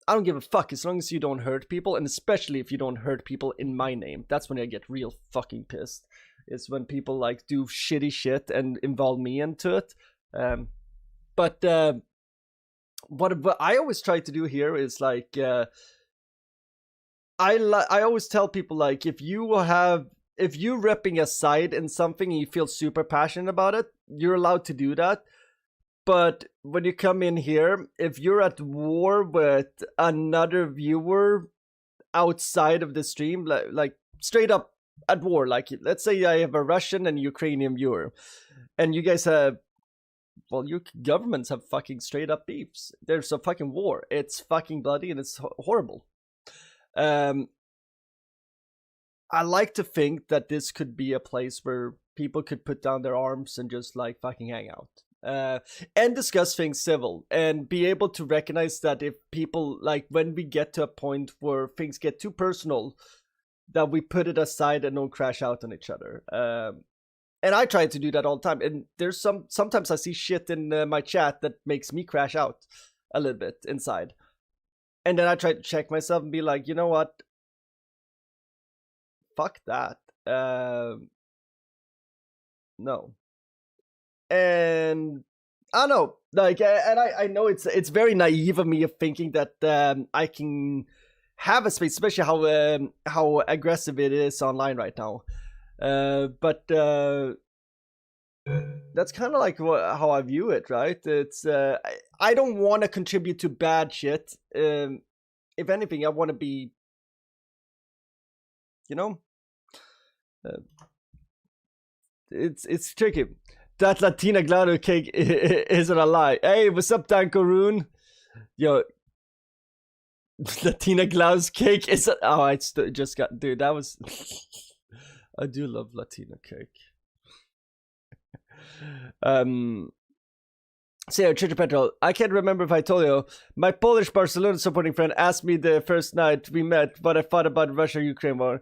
don't give a fuck as long as you don't hurt people, and especially if you don't hurt people in my name. That's when I get real fucking pissed. It's when people like do shitty shit and involve me into it. But what I always try to do here is like I always tell people, like, if you're repping a side in something and you feel super passionate about it, you're allowed to do that. But when you come in here, if you're at war with another viewer outside of the stream, like straight up at war, like let's say I have a Russian and Ukrainian viewer, and you guys have, well, your governments have fucking straight up beefs. There's a fucking war. It's fucking bloody and it's horrible. I like to think that this could be a place where people could put down their arms and just like fucking hang out. And discuss things civil, and be able to recognize that if people, like, when we get to a point where things get too personal, that we put it aside and don't crash out on each other. And I try to do that all the time. And there's sometimes I see shit in my chat that makes me crash out a little bit inside. And then I try to check myself and be like, you know what? Fuck that. No. And I don't know, like, and I know it's very naive of me of thinking that I can have a space, especially how aggressive it is online right now. But that's kind of like how I view it, right? It's I don't want to contribute to bad shit. If anything, I want to be, you know, it's tricky. That Latina GLaDOS cake isn't a lie. Hey, what's up, Danko Rune? Yo, Latina GLaDOS cake is a... Oh, I just got... Dude, that was... I do love Latina cake. So, Church Petrol, I can't remember if I told you. My Polish Barcelona supporting friend asked me the first night we met what I thought about Russia-Ukraine war.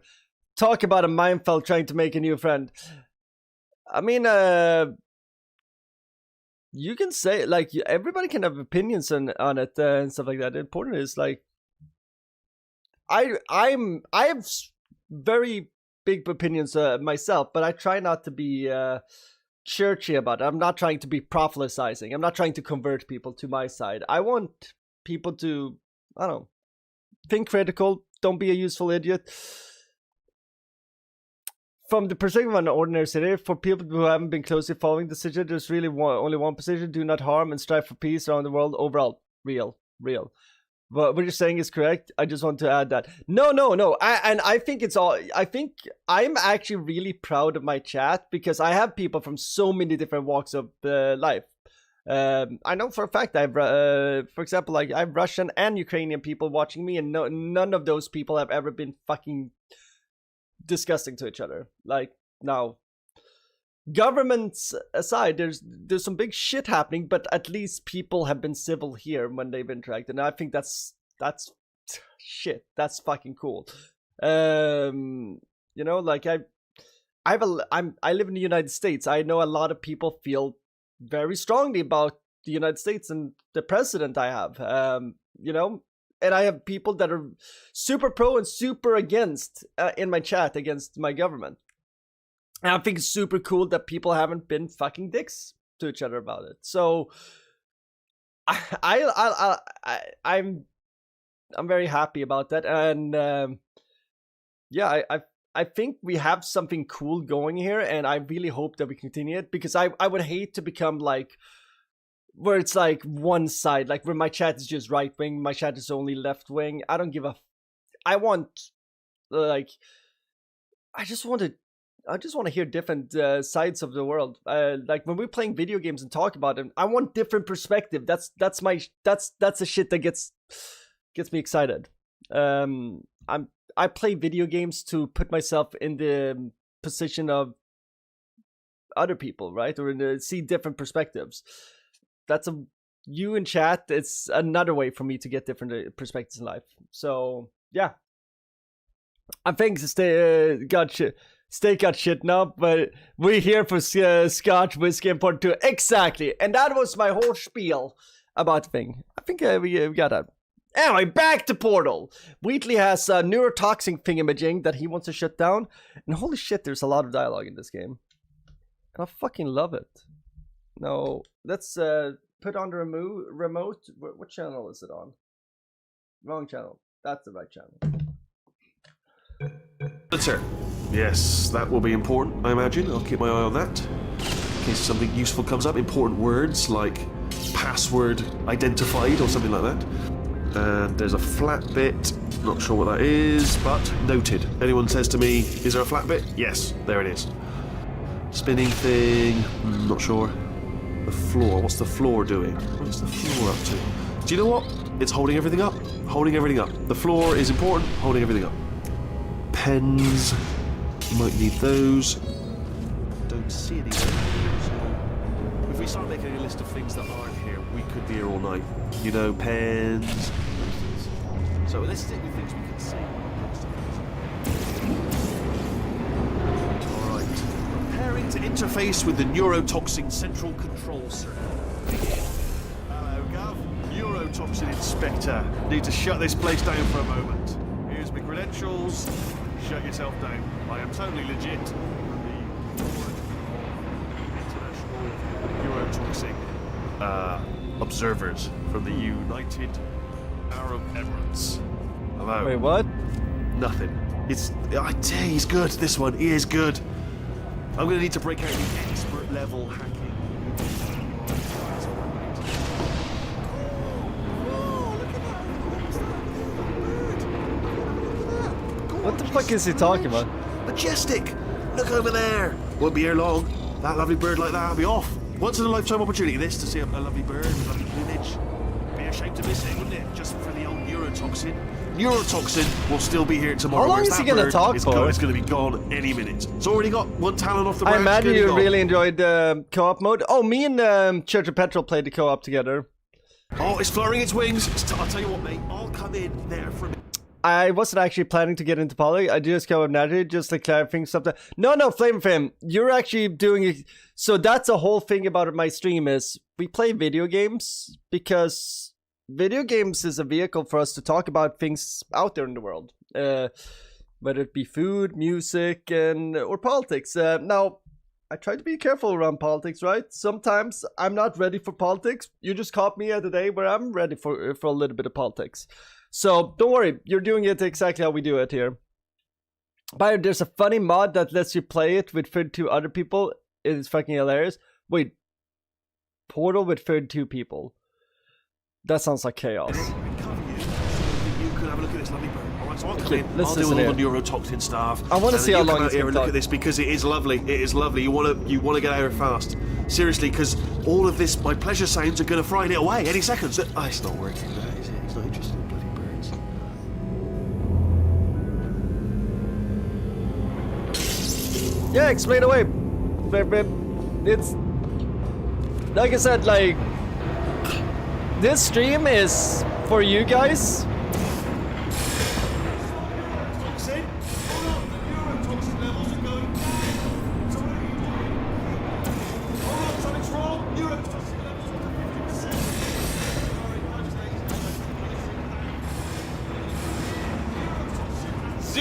Talk about a minefield trying to make a new friend. I mean, you can say, like, everybody can have opinions on it and stuff like that. The important is, like, I have very big opinions myself, but I try not to be churchy about it. I'm not trying to be proselytizing. I'm not trying to convert people to my side. I want people to, I don't know, think critical. Don't be a useful idiot. From the perspective of an ordinary citizen, for people who haven't been closely following the situation, there's really only one position: do not harm and strive for peace around the world. Overall, real. But what you're saying is correct. I just want to add that. No. I think it's all. I think I'm actually really proud of my chat because I have people from so many different walks of life. I know for a fact I have, for example, like I have Russian and Ukrainian people watching me, and none of those people have ever been fucking disgusting to each other. Like, now, governments aside, there's some big shit happening, but at least people have been civil here when they've interacted, and I think that's shit. That's fucking cool. You know, like I live in the United States. I know a lot of people feel very strongly about the United States and the president I have. You know, and I have people that are super pro and super against in my chat against my government. And I think it's super cool that people haven't been fucking dicks to each other about it. So I'm very happy about that, and yeah, I think we have something cool going here, and I really hope that we continue it, because I would hate to become like where it's like one side, like where my chat is just right wing, my chat is only left wing. I don't give a. I want like I just want to hear different sides of the world. Like when we're playing video games and talk about them, I want different perspective. That's the shit that gets me excited. I play video games to put myself in the position of other people, right? Or to see different perspectives. You in chat, it's another way for me to get different perspectives in life. So yeah, I think Stay got shit now, but we're here for Scotch whiskey and part 2. Exactly, and that was my whole spiel about the thing. I think we got that. Anyway, back to Portal. Wheatley has a neurotoxin thingamajig that he wants to shut down, and holy shit, there's a lot of dialogue in this game, and I fucking love it. No, let's put on the remote. What channel is it on? Wrong channel. That's the right channel. Sir. Yes, that will be important, I imagine. I'll keep my eye on that. In case something useful comes up. Important words like password identified or something like that. And there's a flat bit. Not sure what that is, but noted. Anyone says to me, is there a flat bit? Yes, there it is. Spinning thing. Not sure. The floor. What's the floor doing? What is the floor up to? Do you know what? It's holding everything up. Holding everything up. The floor is important. Holding everything up. Pens. Might need those. Don't see any. If we start making a list of things that aren't here, we could be here all night. You know, pens. So let's stick with things we can see. Alright. Preparing to interface with the neurotoxin central control circuit. Hello, Gov. Neurotoxin Inspector. Need to shut this place down for a moment. Here's my credentials. Shut yourself down. I am totally legit. The International Neurotoxin observers from the United Arab Emirates. Hello. Wait, what? Nothing. I tell you, he's good. This one, he is good. I'm gonna need to break out the expert level hacking. What the fuck is he talking about? Majestic! Look over there! Won't be here long. That lovely bird like that will be off. Once in a lifetime opportunity this to see a lovely bird with lovely plumage. Be a shame to miss it, wouldn't it? Just for the old neurotoxin. Neurotoxin will still be here tomorrow. How long is he gonna talk for? It's gonna be gone any minute. It's already got one talent off the branch. I imagine you really enjoyed the co-op mode. Oh, me and Church of Petrol played the co-op together. Oh, it's fluttering its wings. I'll tell you what, mate. I'll come in there for a minute. I wasn't actually planning to get into poly. I just go with naturally, just like clarifying something. No, Flame Fam, you're actually doing it. So that's the whole thing about my stream is we play video games because video games is a vehicle for us to talk about things out there in the world, whether it be food, music, or politics. Now, I try to be careful around politics, right? Sometimes I'm not ready for politics. You just caught me at a day where I'm ready for a little bit of politics. So don't worry, you're doing it exactly how we do it here. But there's a funny mod that lets you play it with 32 other people. It is fucking hilarious. Wait, Portal with 32 people. That sounds like chaos. You could have a look at this lovely bird. Alright, so I'll come in. Let's I'll do all the neurotoxin stuff. I want to see how long it's here going and to look at this because it is lovely. It is lovely. You want to get out here fast. Seriously, because all of this, my pleasure sounds are going to frighten it away any second. So, it's not working, is it? It's not interested in bloody birds. Yeah, explain away. It's like I said, like this stream is for you guys.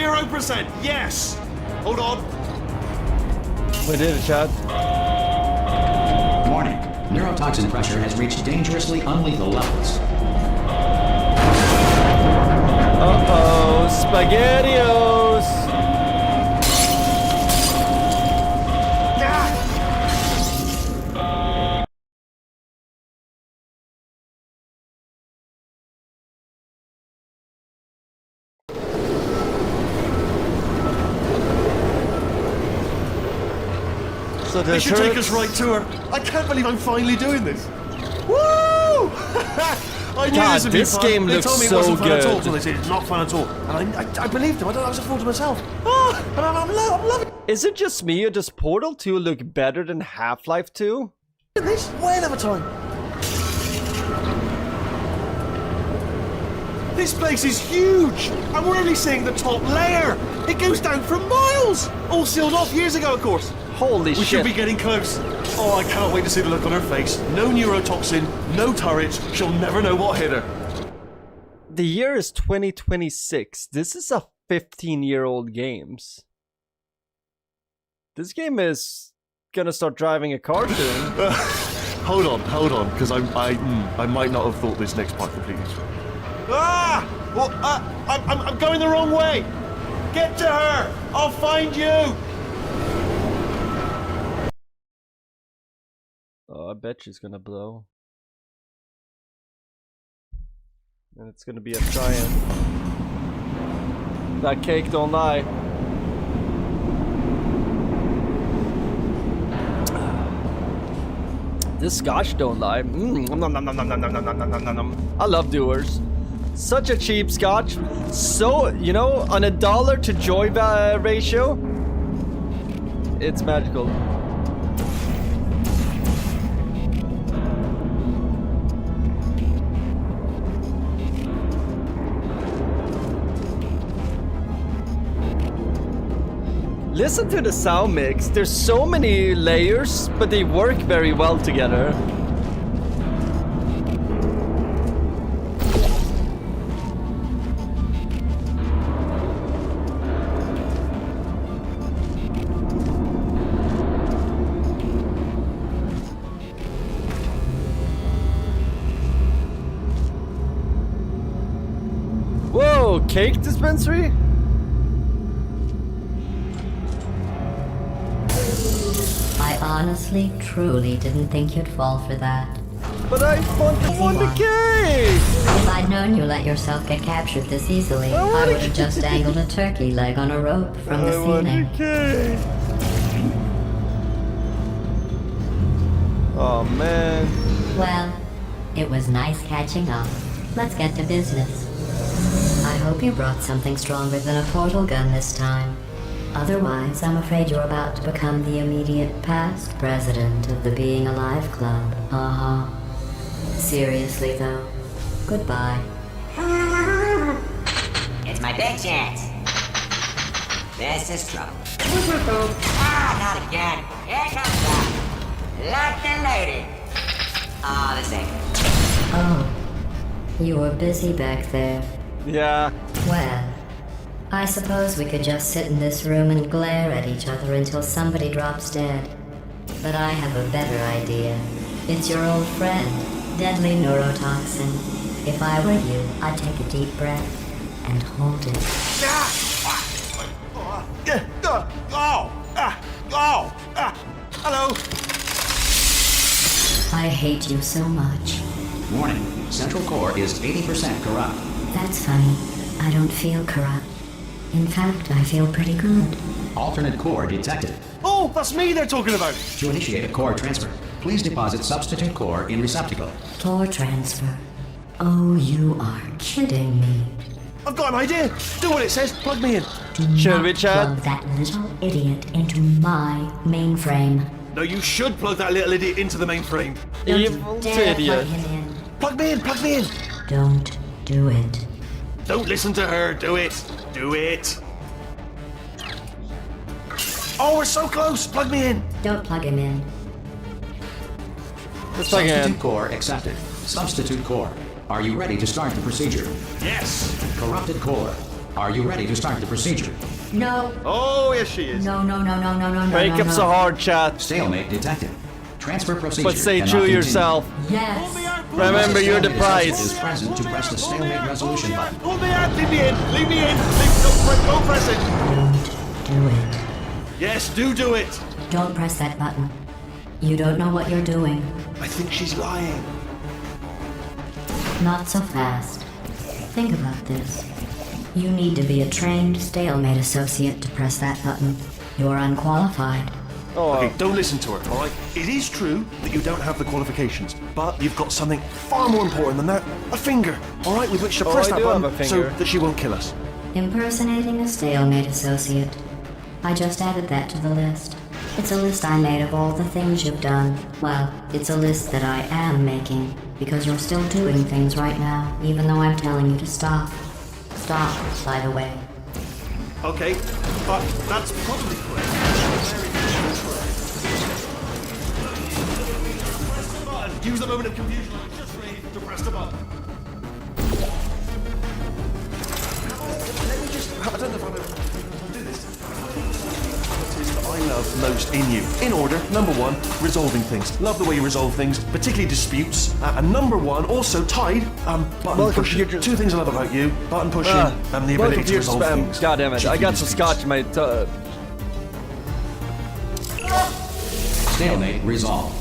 0%, yes! Hold on. We did it, Chad. Warning. Neurotoxin pressure has reached dangerously unlethal levels. Uh-oh, SpaghettiOs! So They should take us right to her. I can't believe I'm finally doing this. Woo! I knew God, this would be this fun. game They looks told me it so wasn't fun at all good. until they said it's not fun at all. And I believed them. I was a fool to myself. Oh, and I'm loving Is it just me or does Portal 2 look better than Half-Life 2? this. Way of a time. This place is huge, and we're only seeing the top layer. It goes down for miles. All sealed off years ago, of course. Holy We shit. should be getting close. Oh, I cannot wait to see the look on her face. No neurotoxin, no turret. She'll never know what hit her. The year is 2026. This is a 15-year-old games. This game is gonna start driving a car soon. Hold on, because I might not have thought this next part completely through. Ah! Well, I'm going the wrong way. Get to her. I'll find you. Oh, I bet she's gonna blow. And it's gonna be a triumph. That cake don't lie. This scotch don't lie. I love doers. Such a cheap scotch. So, you know, on a dollar to joy ratio, it's magical. Listen to the sound mix. There's so many layers, but they work very well together. Whoa, cake dispensary? I honestly, truly didn't think you'd fall for that. But I want the cake! If I'd known you let yourself get captured this easily, I would have just dangled a turkey leg on a rope from the I want the ceiling. cake! Oh man. Well, it was nice catching up. Let's get to business. I hope you brought something stronger than a portal gun this time. Otherwise, I'm afraid you're about to become the immediate past president of the Being Alive Club. Uh-huh. Seriously, though. Goodbye. It's my big chance. This is trouble. Not again. Here comes that. Locked and loaded. Oh, this ain't good. Oh. You were busy back there. Yeah. Well, I suppose we could just sit in this room and glare at each other until somebody drops dead. But I have a better idea. It's your old friend, deadly neurotoxin. If I were you, I'd take a deep breath and hold it. Hello. I hate you so much. Warning. Central core is 80% corrupt. That's funny. I don't feel corrupt. In fact, I feel pretty good. Alternate core detected. Oh, that's me they're talking about. To initiate a core transfer, please deposit substitute core in receptacle. Core transfer. Oh, you are kidding me. I've got an idea. Do what it says. Plug me in. Do Should not we, Chad? plug that little idiot into my mainframe. No, you should plug that little idiot into the mainframe. Don't Evil you dare idiot. plug him in. Plug me in. Plug me in. Don't do it. Don't listen to her. Do it. Do it. Oh, we're so close. Plug me in. Don't plug him in. Let's plug in. Substitute core accepted. Substitute core. Are you ready to start the procedure? Yes. Corrupted core. Are you ready to start the procedure? No. Oh, yes, she is. No. Wake up so hard, chat. Stalemate detected. Transfer procedure. But stay cannot true continue. yourself. Yes. Remember, you're the Stalemate prize. is present to press the stalemate resolution button. Pull me out, leave me in, leave me in. Don't press it. Do it. Yes, do it. Don't press that button. You don't know what you're doing. I think she's lying. Not so fast. Think about this. You need to be a trained stalemate associate to press that button. You're unqualified. Okay, don't listen to her, alright? It is true that you don't have the qualifications, but you've got something far more important than that. A finger, alright, with which to press I that do have button a so finger. that she won't kill us. Impersonating a stalemate associate. I just added that to the list. It's a list I made of all the things you've done. Well, it's a list that I am making, because you're still doing things right now, even though I'm telling you to stop. Stop, by the way. Okay, but that's probably correct. Press the button. Use the moment of confusion. I'm just ready to press the button. Let me just. I don't know if I'll do this. What is that I love most in you? In order, number one, resolving things. Love the way you resolve things, particularly disputes. And number one, also tied, button pushing. Two things I love about you: button pushing and the ability to resolve things. God damn it! I got some scotch in my. Stalemate resolved.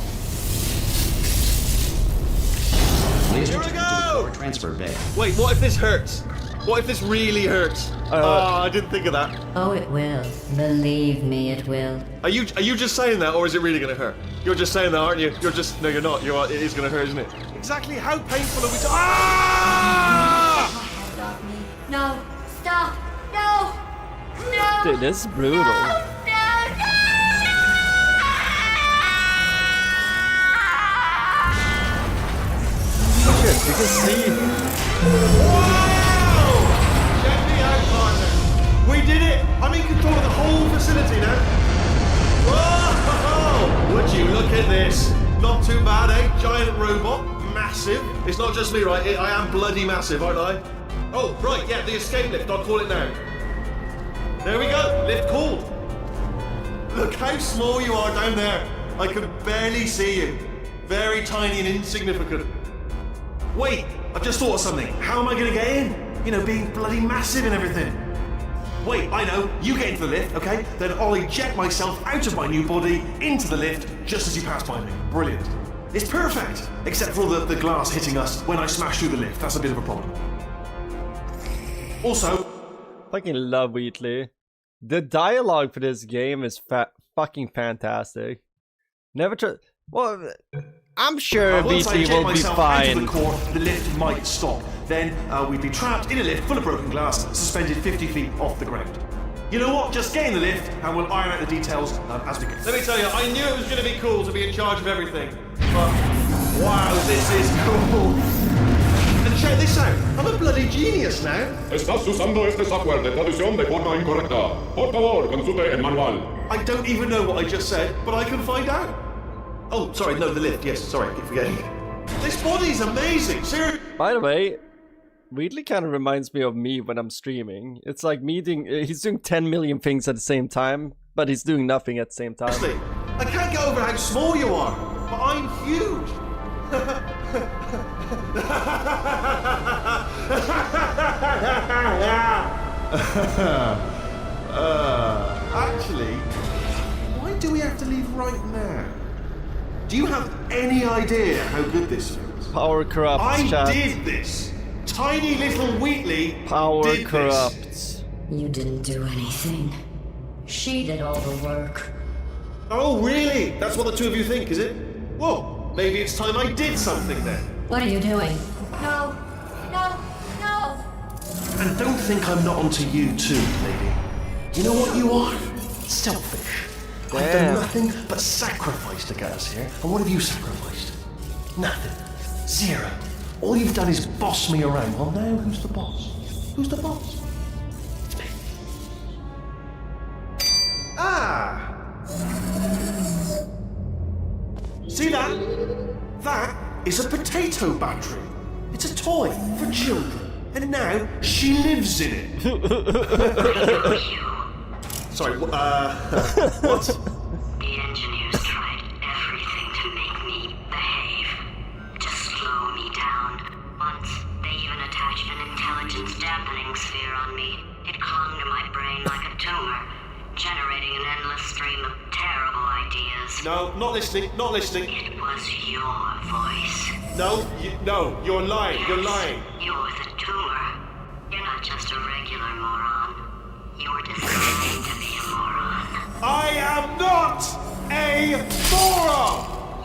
Please Here we return to the go! core transfer bay. Wait, what if this hurts? What if this really hurts? I didn't think of that. Oh, it will. Believe me, it will. Are you just saying that, or is it really going to hurt? You're just saying that, aren't you? You're just no, you're not. It is going to hurt, isn't it? Exactly how painful are we? Ah! No! Stop! No! No! Dude, this is brutal. Shit, you can see. Check me out, partner. We did it. I'm in control of the whole facility now. Whoa! Would you look at this? Not too bad, eh? Giant robot, massive. It's not just me, right? I am bloody massive, aren't I? Oh, right, yeah, the escape lift. I'll call it now. There we go. Lift called. Look how small you are down there. I can barely see you. Very tiny and insignificant. Wait, I've just thought of something. How am I going to get in? You know, being bloody massive and everything. Wait, I know. You get into the lift, okay? Then I'll eject myself out of my new body into the lift just as you pass by me. Brilliant. It's perfect, except for all the glass hitting us when I smash through the lift. That's a bit of a problem. Also, Fucking love Wheatley. The dialogue for this game is fucking fantastic. Never try. Well, I'm sure once I Wheatley eject will be myself out of fine. the core, the lift might stop. Then we'd be trapped in a lift full of broken glass, suspended 50 feet off the ground. You know what? Just get in the lift and we'll iron out the details as we go. Let me tell you, I knew it was going to be cool to be in charge of everything. But, wow, this is cool. And check this out. I'm a bloody genius now. Estás usando este software de traducción de forma incorrecta. Por favor, consulte el manual. I don't even know what I just said, but I can find out. Oh, sorry, no, the lift. Yes, sorry, I keep forgetting. This body's amazing. Seriously. By the way, Wheatley kind of reminds me of me when I'm streaming. It's like he's doing 10 million things at the same time, but he's doing nothing at the same time. I can't get over how small you are, but I'm huge. Actually, why do we have to leave right now? Do you have any idea how good this feels? Power corrupts, I chat. did this. Tiny little Wheatley Power did this. corrupts. You didn't do anything. She did all the work. Oh, really? That's what the two of you think, is it? Well, maybe it's time I did something then. What are you doing? No! No! No! And don't think I'm not onto you too, lady. You know what you are? Selfish. I've done Damn. nothing but sacrifice to get us here. And what have you sacrificed? Nothing. Zero. All you've done is boss me around. Well, now who's the boss? Who's the boss? It's me. Ah! See that? That is a potato battery. It's a toy for children. and now she lives in it. Sorry, what? The engineers tried everything to make me behave, to slow me down. Once, they even attached an intelligence dampening sphere on me. It clung to my brain like a tumor, generating an endless stream of terrible ideas. No, not listening, not listening. It was your voice. No, you're lying, Yes, you're lying. You're the tumor. You're not just a regular moron. You're designed to be a moron. I am not a moron!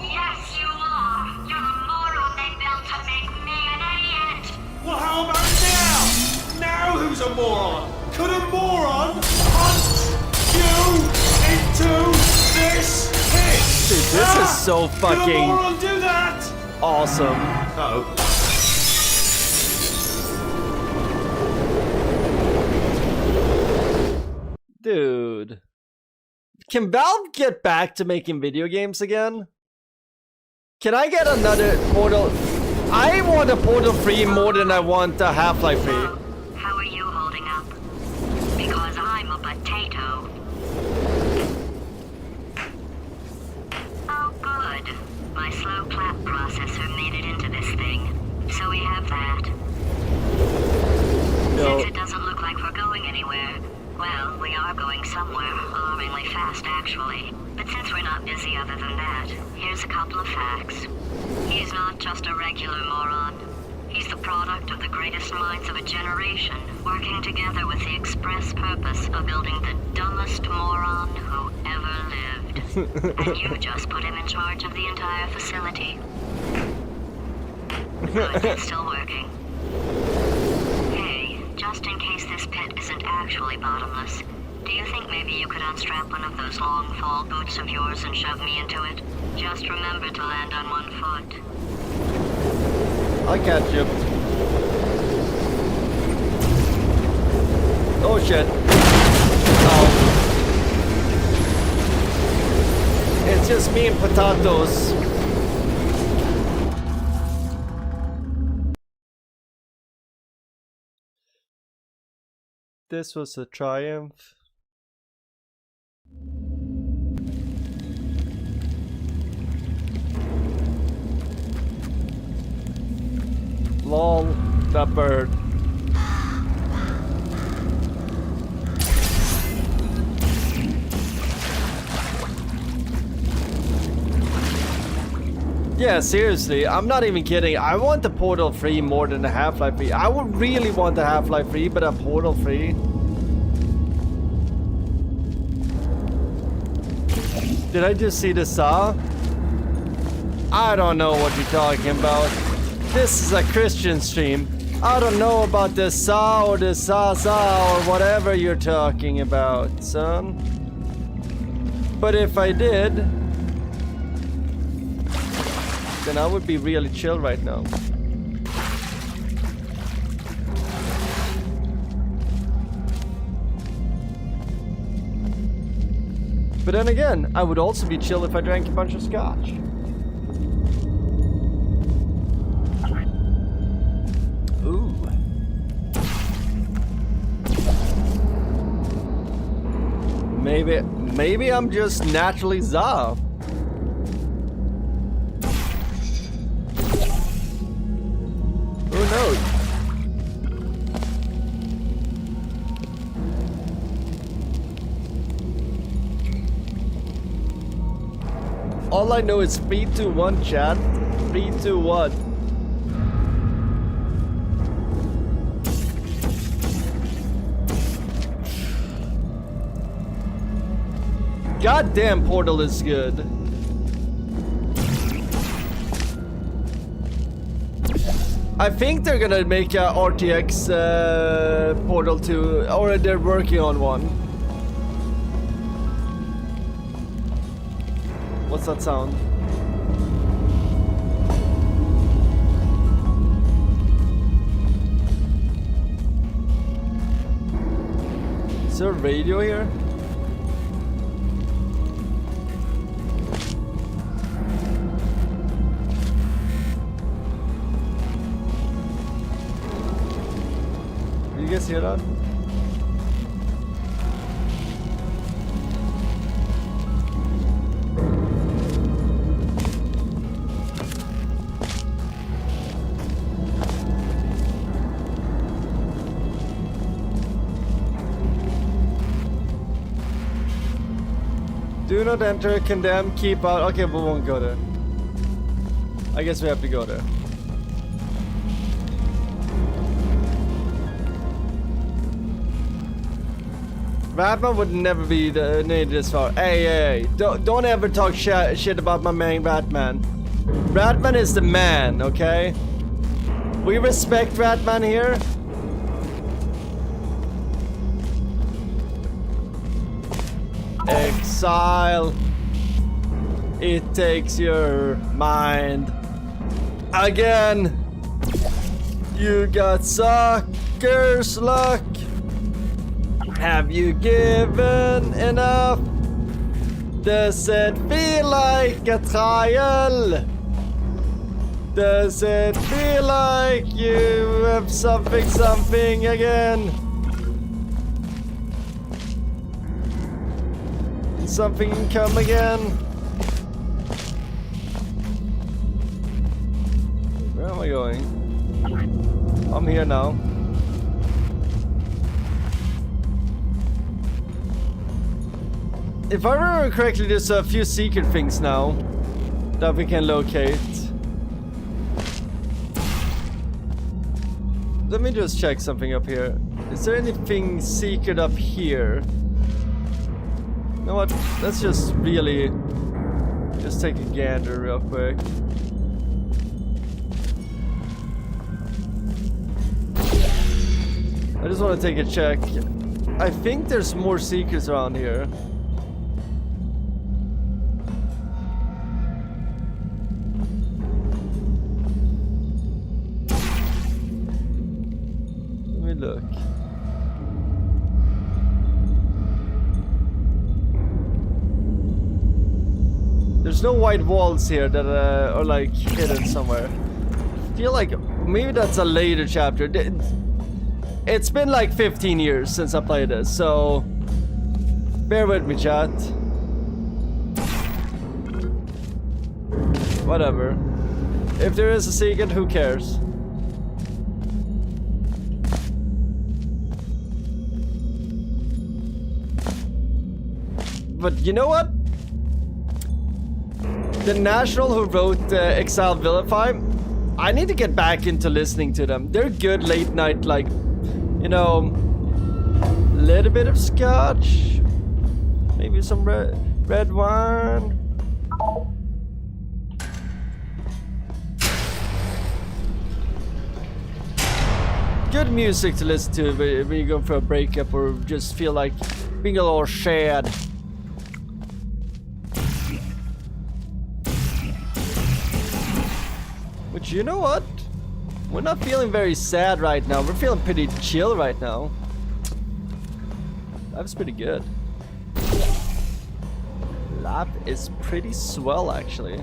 Yes, you are. You're the moron they built to make me an idiot. Well, how about now? Now who's a moron? Could a moron punch you into this pit? Dude, this is so Could a fucking moron do that? awesome. Uh-oh. Dude. Can Valve get back to making video games again? Can I get another Portal? I want a Portal 3 more than I want a Half-Life 3. How are you holding up? Because I'm a potato. Oh, good. My slow clap processor made it into this thing. So we have that. No. Since it doesn't look like we're going anywhere, well, we are going somewhere, alarmingly fast actually. But since we're not busy other than that, here's a couple of facts. He's not just a regular moron. He's the product of the greatest minds of a generation, working together with the express purpose of building the dumbest moron who ever lived. And you just put him in charge of the entire facility. Good, it's still working. Hey, just in case this pit isn't actually bottomless, do you think maybe you could unstrap one of those long fall boots of yours and shove me into it? Just remember to land on one foot. I'll catch you. Oh shit. Oh. It's just me and potatoes. This was a triumph. Lol, that bird. Yeah, seriously, I'm not even kidding. I want the Portal 3 more than the Half-Life 3. I would really want the Half-Life 3, but a Portal 3. Did I just see the saw? I don't know what you're talking about. This is a Christian stream. I don't know about the saw or the saw or whatever you're talking about, son. But if I did, then I would be really chill right now. But then again, I would also be chill if I drank a bunch of scotch. Ooh. Maybe I'm just naturally za. Who knows? All I know is 3, 2, 1, chat. 3, 2, 1. Goddamn, Portal is good. I think they're gonna make a RTX Portal 2, or they're working on one. What's that sound? Is there a radio here? guys hear that? Do not enter, condemn, keep out. Okay, we won't go there. I guess we have to go there. Ratman would never be needed this far. Hey, don't ever talk shit about my main Ratman. Ratman is the man, okay? We respect Ratman here. Exile. It takes your mind. Again. You got sucker's luck. Have you given enough? Does it feel like a trial? Does it feel like you have something again? Something can come again. Where am I going? I'm here now. If I remember correctly, there's a few secret things now that we can locate. Let me just check something up here. Is there anything secret up here? You know what? Let's just really just take a gander real quick. I just want to take a check. I think there's more secrets around here. Let me look. There's no white walls here that are like hidden somewhere. I feel like maybe that's a later chapter. It's been like 15 years since I played this, so bear with me, chat. Whatever. If there is a secret, who cares? But you know what? The National who wrote Exile Vilify, I need to get back into listening to them. They're good late night, like, you know, little bit of scotch, maybe some red wine. Good music to listen to when you go for a breakup or just feel like being a little sad. But you know what? We're not feeling very sad right now. We're feeling pretty chill right now. That's pretty good. Lap is pretty swell, actually.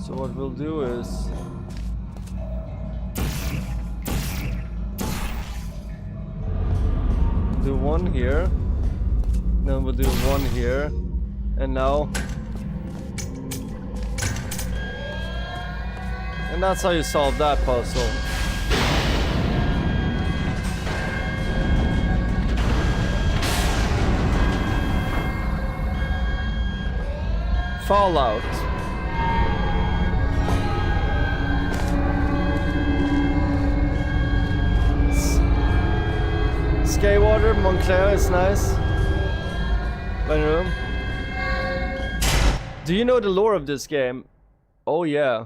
So what we'll do is do one here, then we'll do one here, and now, and that's how you solve that puzzle. Fallout. Skywater, Montclair is nice. One room. Do you know the lore of this game? Oh yeah,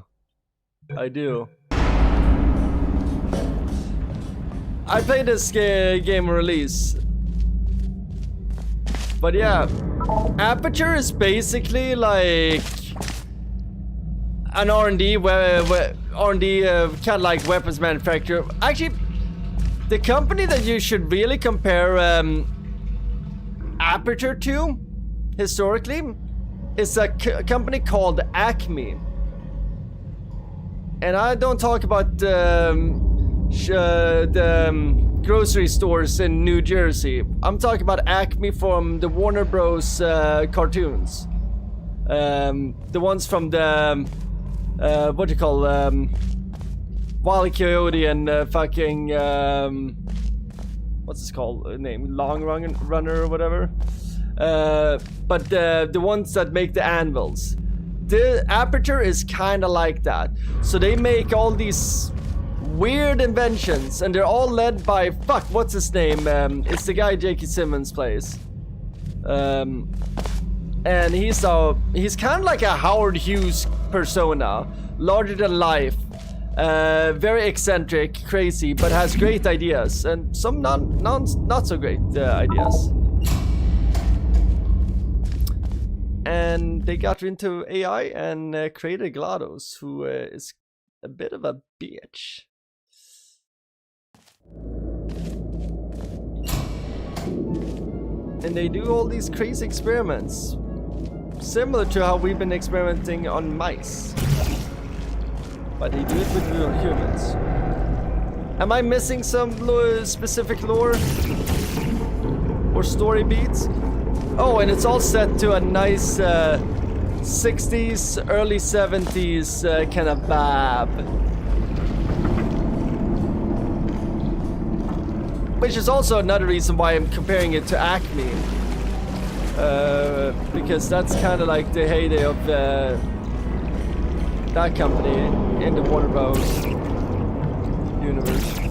I do. I played this game release. But yeah, Aperture is basically like an R&D R&D kind of like weapons manufacturer. Actually, the company that you should really compare Aperture to, historically, is a company called Acme. And I don't talk about the grocery stores in New Jersey. I'm talking about Acme from the Warner Bros. Cartoons. The ones from the what do you call Wile E. Coyote and fucking what's this called name? Long Runner or whatever. But the ones that make the anvils. The Aperture is kind of like that. So they make all these weird inventions, and they're all led by what's his name? It's the guy J.K. Simmons plays. And he's kind of like a Howard Hughes persona, larger than life, very eccentric, crazy, but has great ideas and some not so great ideas. And they got into AI and created GLaDOS, who is a bit of a bitch. And they do all these crazy experiments, similar to how we've been experimenting on mice. But they do it with real humans. Am I missing some specific lore? Or story beats? Oh, and it's all set to a nice 60s, early 70s kind of vibe. Which is also another reason why I'm comparing it to Acme. Because that's kind of like the heyday of that company in the Warner Bros. Universe.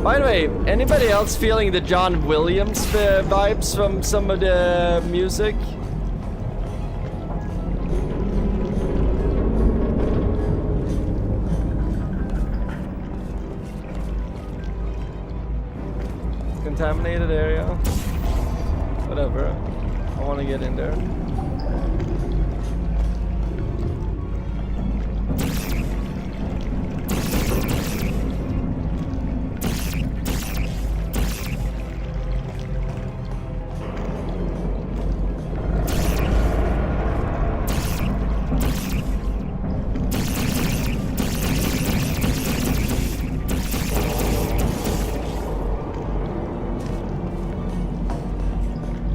By the way, anybody else feeling the John Williams vibes from some of the music? Contaminated area. Whatever. I want to get in there.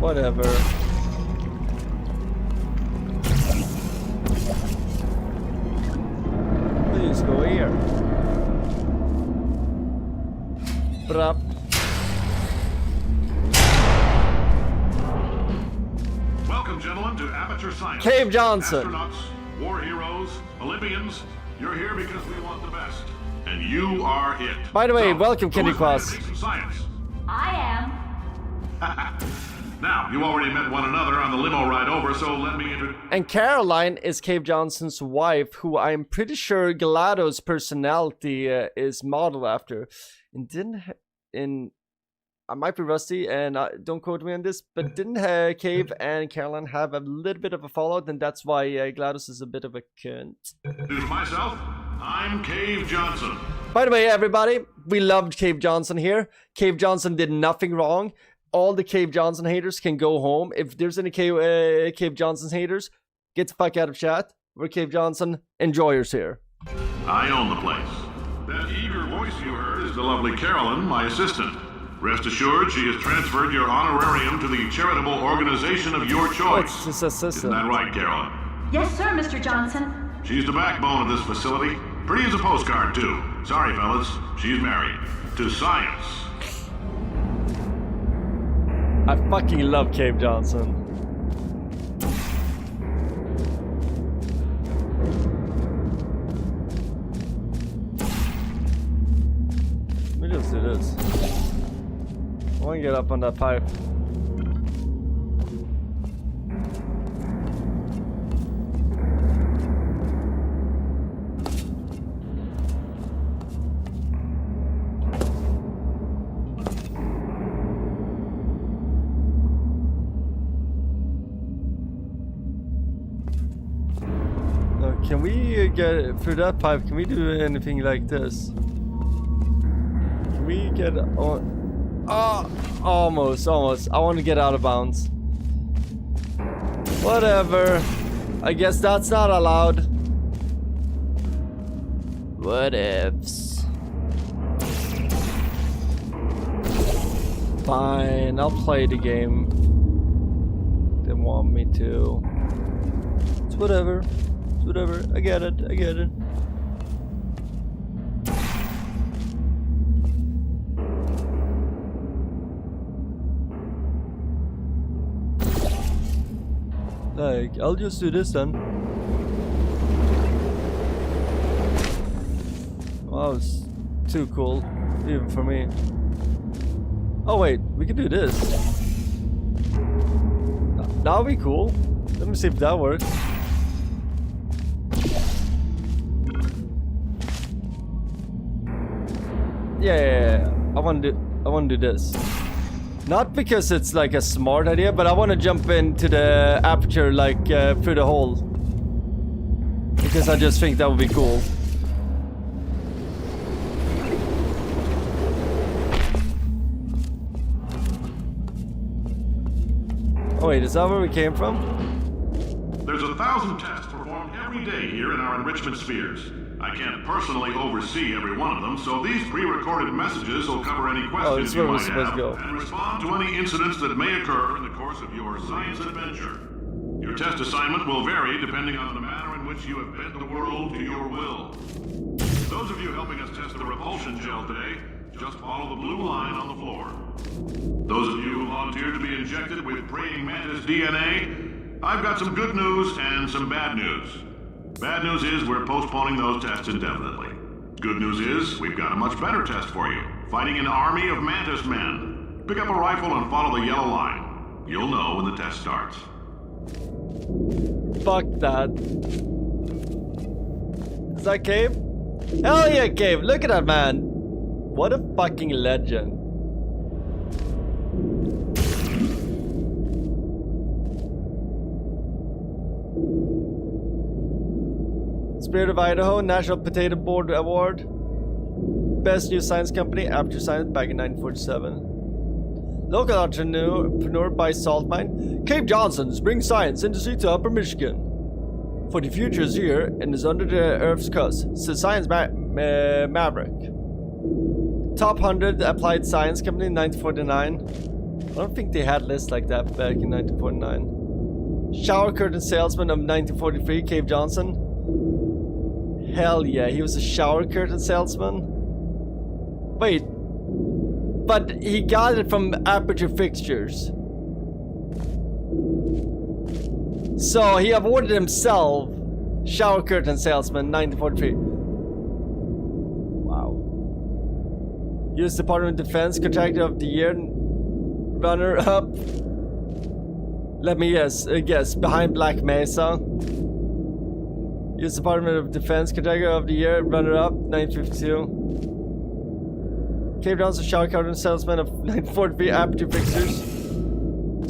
Whatever. Please go here. Bruh. Welcome, gentlemen, to Aperture Science. Cave Johnson. Astronauts, war heroes, Olympians, you're here because we want the best. And you are it. By the way, So, welcome, Kenny who is ready to Quas. take some science? I am. Now, you already met one another on the limo ride over, so let me introduce... And Caroline is Cave Johnson's wife, who I'm pretty sure GLaDOS' personality is modeled after. And I might be rusty, and don't quote me on this, but didn't Cave and Caroline have a little bit of a fallout, and that's why GLaDOS is a bit of a cunt. Introduce myself. I'm Cave Johnson. By the way, everybody, we loved Cave Johnson here. Cave Johnson did nothing wrong. All the Cave Johnson haters can go home. If there's any Cave Johnson haters, get the fuck out of chat. We're Cave Johnson enjoyers here. I own the place. That eager voice you heard is the lovely Carolyn, my assistant. Rest assured, she has transferred your honorarium to the charitable organization of your choice. It's his assistant. Isn't that right, Carolyn? Yes, sir, Mr. Johnson. She's the backbone of this facility. Pretty as a postcard, too. Sorry, fellas. She's married. To science. I fucking love Cave Johnson. Let me just do this. I want to get up on that pipe. get through that pipe, can we do anything like this? Can we get on? Oh, almost. I want to get out of bounds. Whatever. I guess that's not allowed. What ifs? Fine, I'll play the game. They want me to. It's whatever. It's whatever. I get it. Like, I'll just do this then. Wow, it's too cool, even for me. Oh wait, we can do this. That'll be cool. Let me see if that works. Yeah. I want to do this. Not because it's like a smart idea, but I want to jump into the aperture like through the hole. Because I just think that would be cool. Oh wait, is that where we came from? There's 1,000 tests performed every day here in our enrichment spheres. I can't personally oversee every one of them, so these pre-recorded messages will cover any questions you might have and respond to any incidents that may occur in the course of your science adventure. Your test assignment will vary depending on the manner in which you have bent the world to your will. Those of you helping us test the repulsion gel today, just follow the blue line on the floor. Those of you who volunteered to be injected with praying mantis DNA, I've got some good news and some bad news. Bad news is we're postponing those tests indefinitely. Good news is we've got a much better test for you. Fighting an army of mantis men. Pick up a rifle and follow the yellow line. You'll know when the test starts. Fuck that. Is that Cave? Hell yeah, Cave! Look at that man! What a fucking legend. Spirit of Idaho, National Potato Board Award. Best New Science Company, Aperture Science, back in 1947. Local entrepreneur by salt mine. Cave Johnson's brings science industry to Upper Michigan. For the future is here and is under the Earth's crust, says Science Maverick. Top 100 Applied Science Company in 1949. I don't think they had lists like that back in 1949. Shower curtain salesman of 1943, Cave Johnson. Hell yeah, he was a shower curtain salesman. Wait, but he got it from Aperture Fixtures. So he awarded himself shower curtain salesman 1943. Wow. U.S. Department of Defense Contractor of the Year runner-up. Let me guess, behind Black Mesa. U.S. Department of Defense Contractor of the Year runner-up 1952. Cave Johnson shower curtain salesman of 1943 Aperture Fixtures.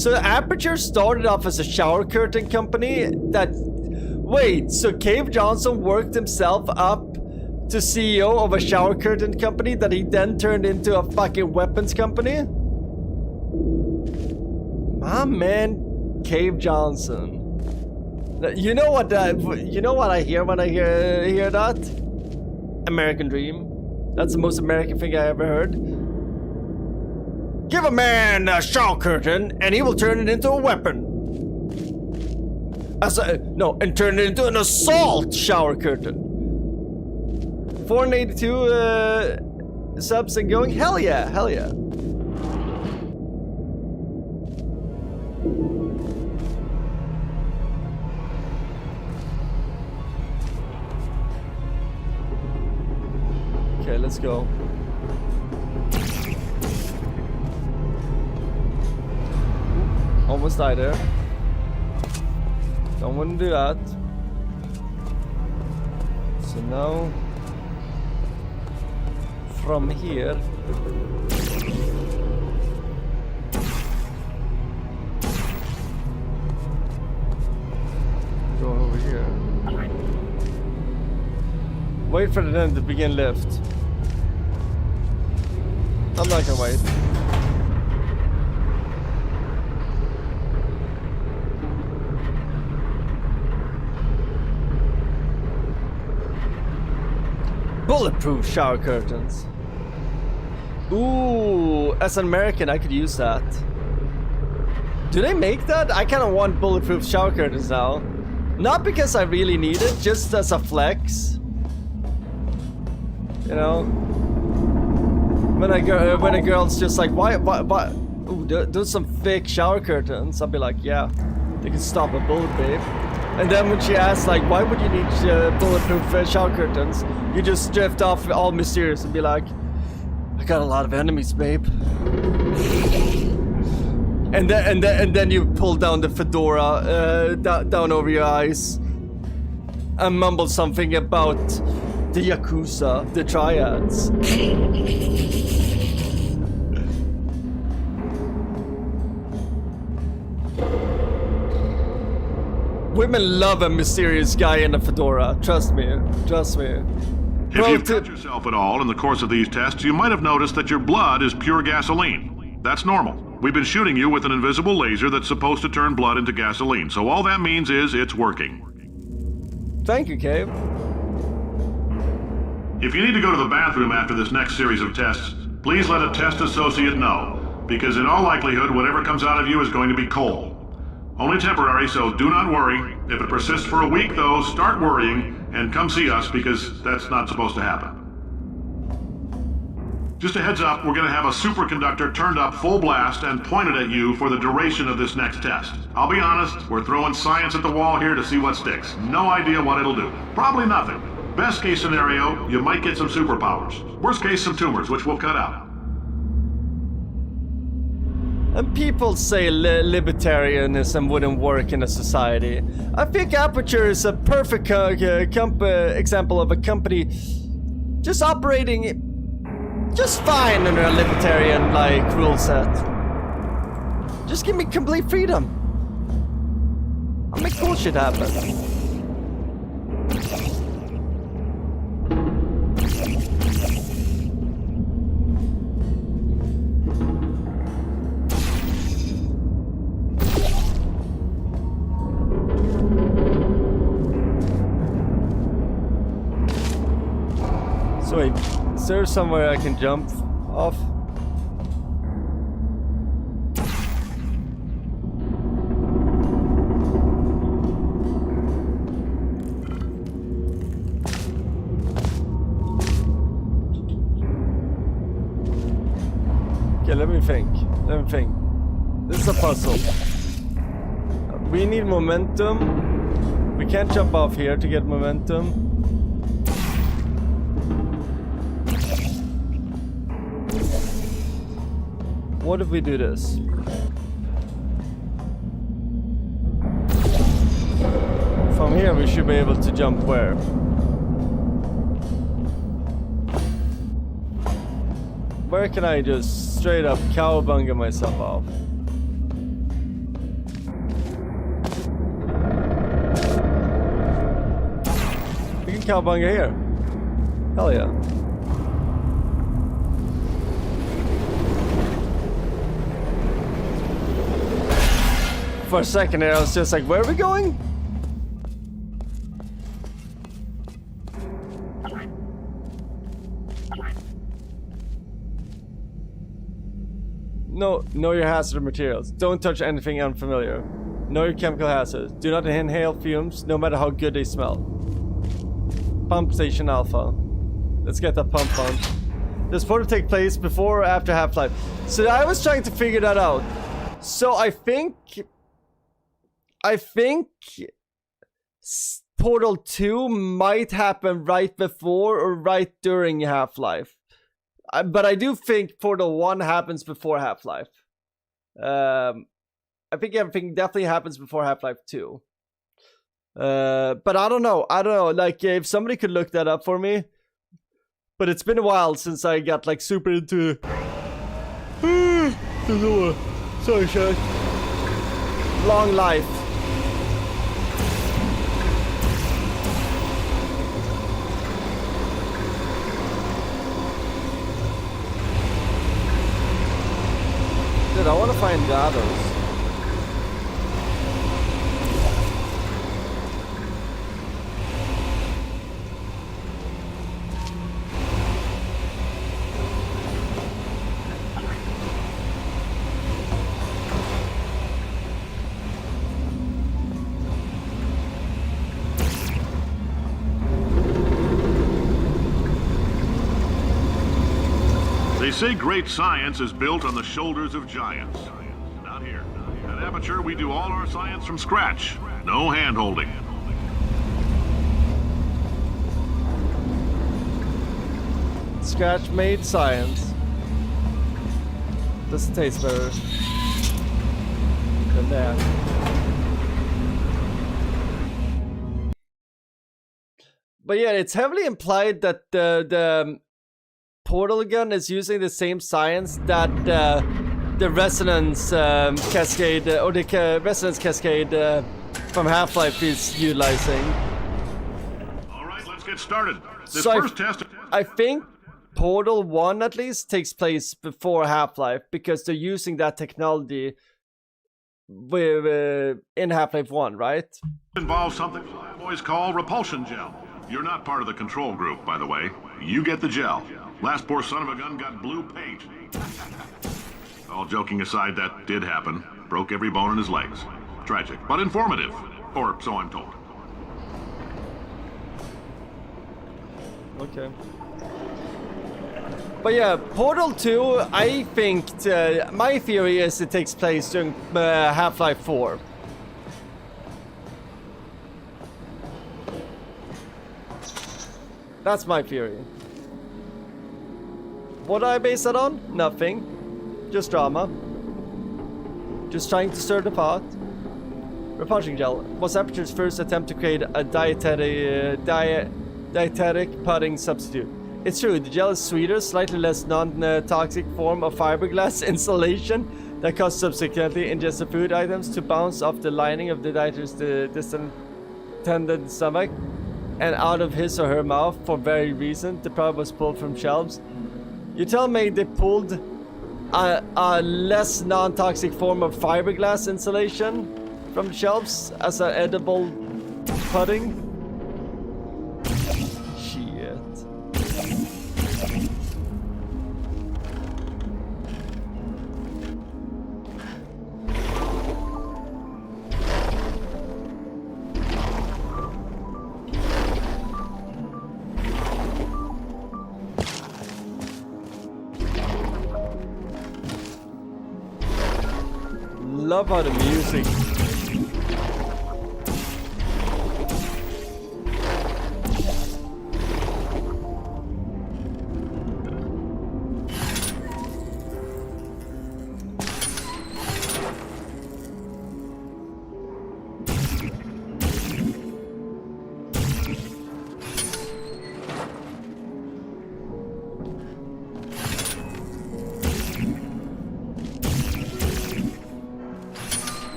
So Aperture started off as a shower curtain company that... Wait, so Cave Johnson worked himself up to CEO of a shower curtain company that he then turned into a fucking weapons company? My man, Cave Johnson. You know what I hear when I hear that? American Dream. That's the most American thing I ever heard. Give a man a shower curtain and he will turn it into a weapon. And turn it into an assault shower curtain. 482 subs and going. Hell yeah. Okay, let's go. Almost died there. Don't want to do that. So now, from here, go over here. Wait for them to begin lift. I'm not gonna wait. Bulletproof shower curtains. Ooh, as an American, I could use that. Do they make that? I kind of want bulletproof shower curtains now. Not because I really need it, just as a flex. You know? When a girl's just like, why? Ooh, do some fake shower curtains. I'll be like, yeah, they can stop a bullet, babe. And then when she asks, like, why would you need bulletproof shower curtains? You just drift off all mysterious and be like, I got a lot of enemies, babe. And then you pull down the fedora down over your eyes and mumble something about the Yakuza, the triads. Women love a mysterious guy in a fedora. Trust me. Trust me. If you've cut yourself at all in the course of these tests, you might have noticed that your blood is pure gasoline. That's normal. We've been shooting you with an invisible laser that's supposed to turn blood into gasoline, so all that means is it's working. Thank you, Cave. If you need to go to the bathroom after this next series of tests, please let a test associate know, because in all likelihood, whatever comes out of you is going to be coal. Only temporary, so do not worry. If it persists for a week, though, start worrying and come see us, because that's not supposed to happen. Just a heads up, we're going to have a superconductor turned up full blast and pointed at you for the duration of this next test. I'll be honest, we're throwing science at the wall here to see what sticks. No idea what it'll do. Probably nothing. Best case scenario, you might get some superpowers. Worst case, some tumors, which we'll cut out. And people say libertarianism wouldn't work in a society. I think Aperture is a perfect example of a company just operating just fine under a libertarian-like rule set. Just give me complete freedom. I'll make cool shit happen. So wait, is there somewhere I can jump off? Okay, let me think. This is a puzzle. We need momentum. We can't jump off here to get momentum. What if we do this? From here we should be able to jump where? Where can I just straight up cowabunga myself off? We can cowabunga here. Hell yeah. For a second there, I was just like, where are we going? No, know your hazardous materials. Don't touch anything unfamiliar. Know your chemical hazards. Do not inhale fumes, no matter how good they smell. Pump Station Alpha. Let's get that pump on. Does portal take place before or after Half-Life? So I was trying to figure that out. So I think Portal 2 might happen right before or right during Half-Life. But I do think Portal 1 happens before Half-Life. I think everything definitely happens before Half-Life 2. But I don't know. Like, if somebody could look that up for me. But it's been a while since I got, like, super into... Sorry, Shaq. Long life. find GLaDOS. They say great science is built on the shoulders of giants. Not here. At Aperture, we do all our science from scratch. No hand-holding. Scratch-made science. Does it taste better than that? But yeah, it's heavily implied that the portal gun is using the same science that the resonance cascade or the resonance cascade from Half-Life is utilizing. All right, let's get started. This So first test. I think Portal 1 at least takes place before Half-Life because they're using that technology with, in Half-Life 1, right? Involves something boys call repulsion gel. You're not part of the control group, by the way. You get the gel. Last poor son of a gun got blue paint. All joking aside, that did happen. Broke every bone in his legs. Tragic, but informative. Or so I'm told. Okay. But yeah, Portal 2, I think, my theory is it takes place during Half-Life 4. That's my theory. What do I base that on? Nothing. Just drama. Just trying to stir the pot. Repulsion gel was Aperture's first attempt to create a dietetic pudding substitute. It's true, the gel is sweeter, slightly less non-toxic form of fiberglass insulation that caused subsequently ingested food items to bounce off the lining of the dieter's distended stomach and out of his or her mouth for very reason. The product was pulled from shelves. You tell me they pulled a less non-toxic form of fiberglass insulation from shelves as an edible pudding? Shit. Love how the music.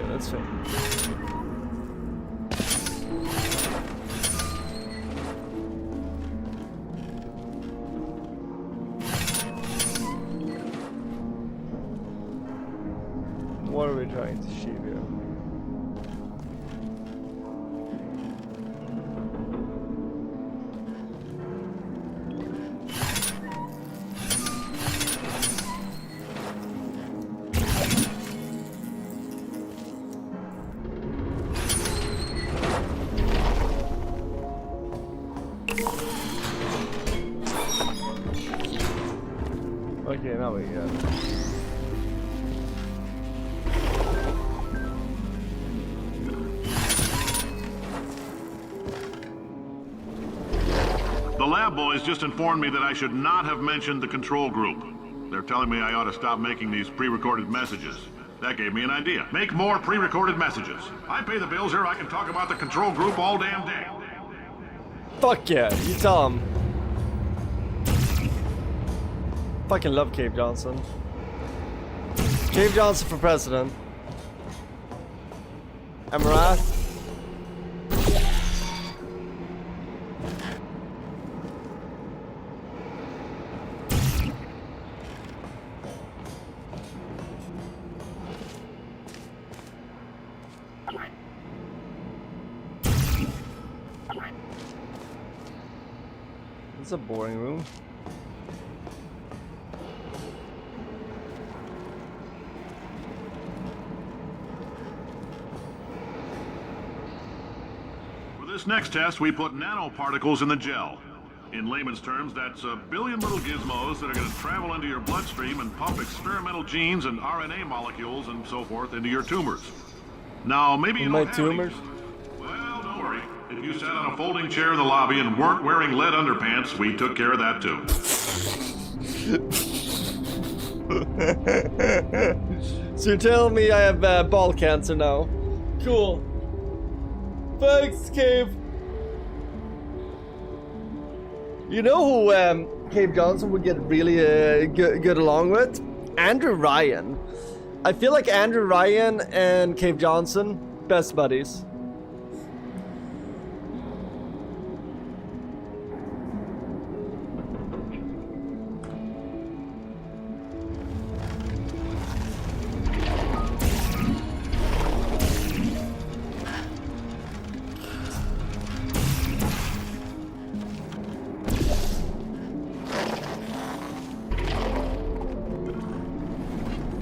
That's fine. What are we trying to achieve here? Okay, now we got it. The lab boys just informed me that I should not have mentioned the control group. They're telling me I ought to stop making these pre-recorded messages. That gave me an idea. Make more pre-recorded messages. I pay the bills here, I can talk about the control group all damn day. Fuck yeah, you tell him. Fucking love Cave Johnson. Cave Johnson for president. Amaranth. It's a boring room. For this next test, we put nanoparticles in the gel. In layman's terms, that's a billion little gizmos that are going to travel into your bloodstream and pump experimental genes and RNA molecules and so forth into your tumors. Now, maybe you don't have tumors. Well, don't worry. If you sat on a folding chair in the lobby and weren't wearing lead underpants, we took care of that too. So you're telling me I have ball cancer now? Cool. Thanks, Cave. You know who Cave Johnson would get really good along with? Andrew Ryan. I feel like Andrew Ryan and Cave Johnson, best buddies.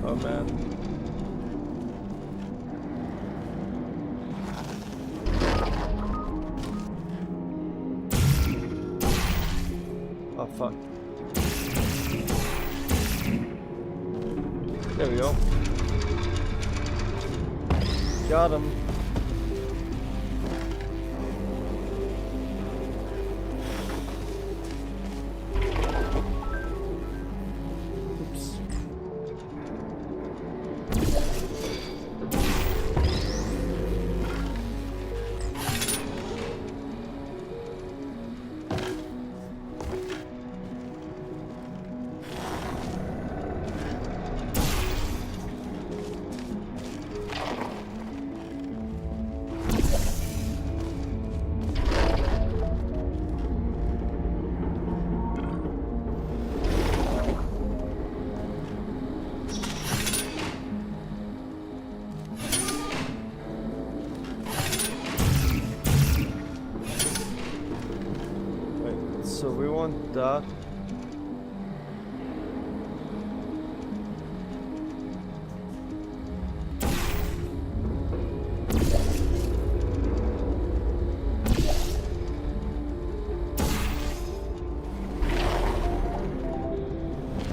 Oh man. Oh fuck. There we go. Got him. Oops. So we want that.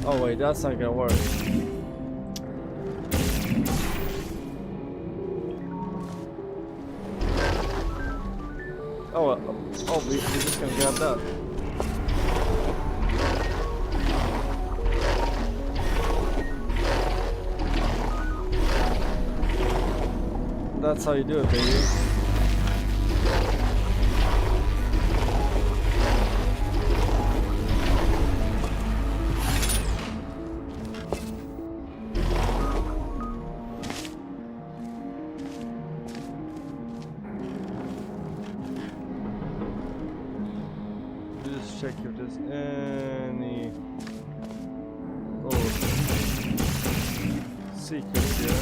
Oh wait, that's not gonna work. Oh, we're just gonna grab that. That's how you do it, baby. Just check if there's any secrets here.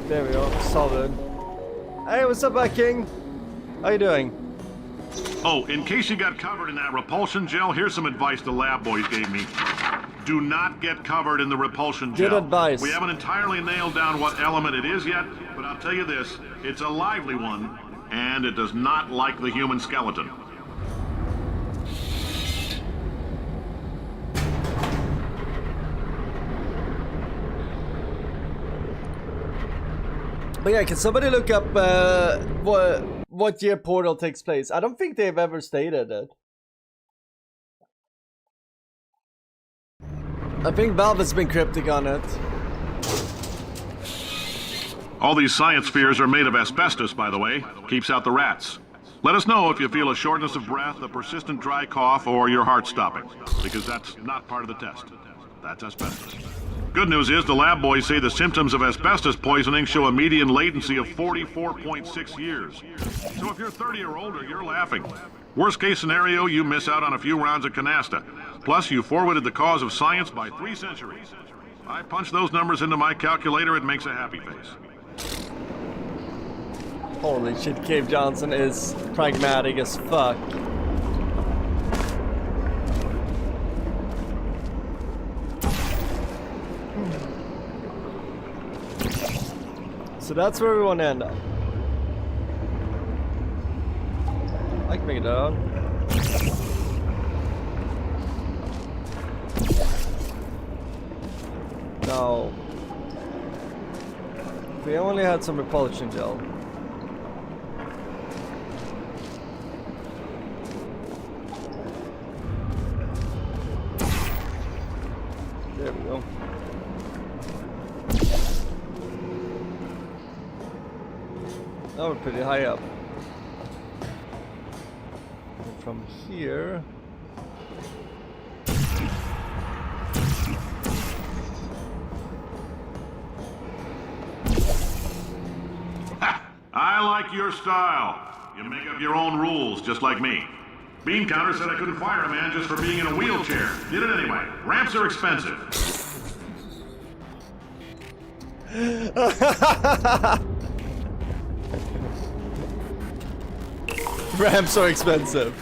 There we go, solid. Hey, what's up, King? How you doing? Oh, in case you got covered in that repulsion gel, here's some advice the lab boys gave me. Do not get covered in the repulsion gel. Good advice. We haven't entirely nailed down what element it is yet, but I'll tell you this, it's a lively one, and it does not like the human skeleton. But yeah, can somebody look up what year Portal takes place? I don't think they've ever stated it. I think Valve has been cryptic on it. All these science spheres are made of asbestos, by the way. Keeps out the rats. Let us know if you feel a shortness of breath, a persistent dry cough, or your heart stopping, because that's not part of the test. That's asbestos. Good news is the lab boys say the symptoms of asbestos poisoning show a median latency of 44.6 years. So if you're 30 or older, you're laughing. Worst case scenario, you miss out on a few rounds of canasta. Plus, you forwarded the cause of science by 3 centuries. I punch those numbers into my calculator, it makes a happy face. Holy shit, Cave Johnson is pragmatic as fuck. So that's where we want to end up. I can make it down. Now, if we only had some repulsion gel. There we go. Now we're pretty high up. And from here... I like your style. You make up your own rules, just like me. Bean Counter said I couldn't fire a man just for being in a wheelchair. Did it anyway. Ramps are expensive. Ramps are expensive.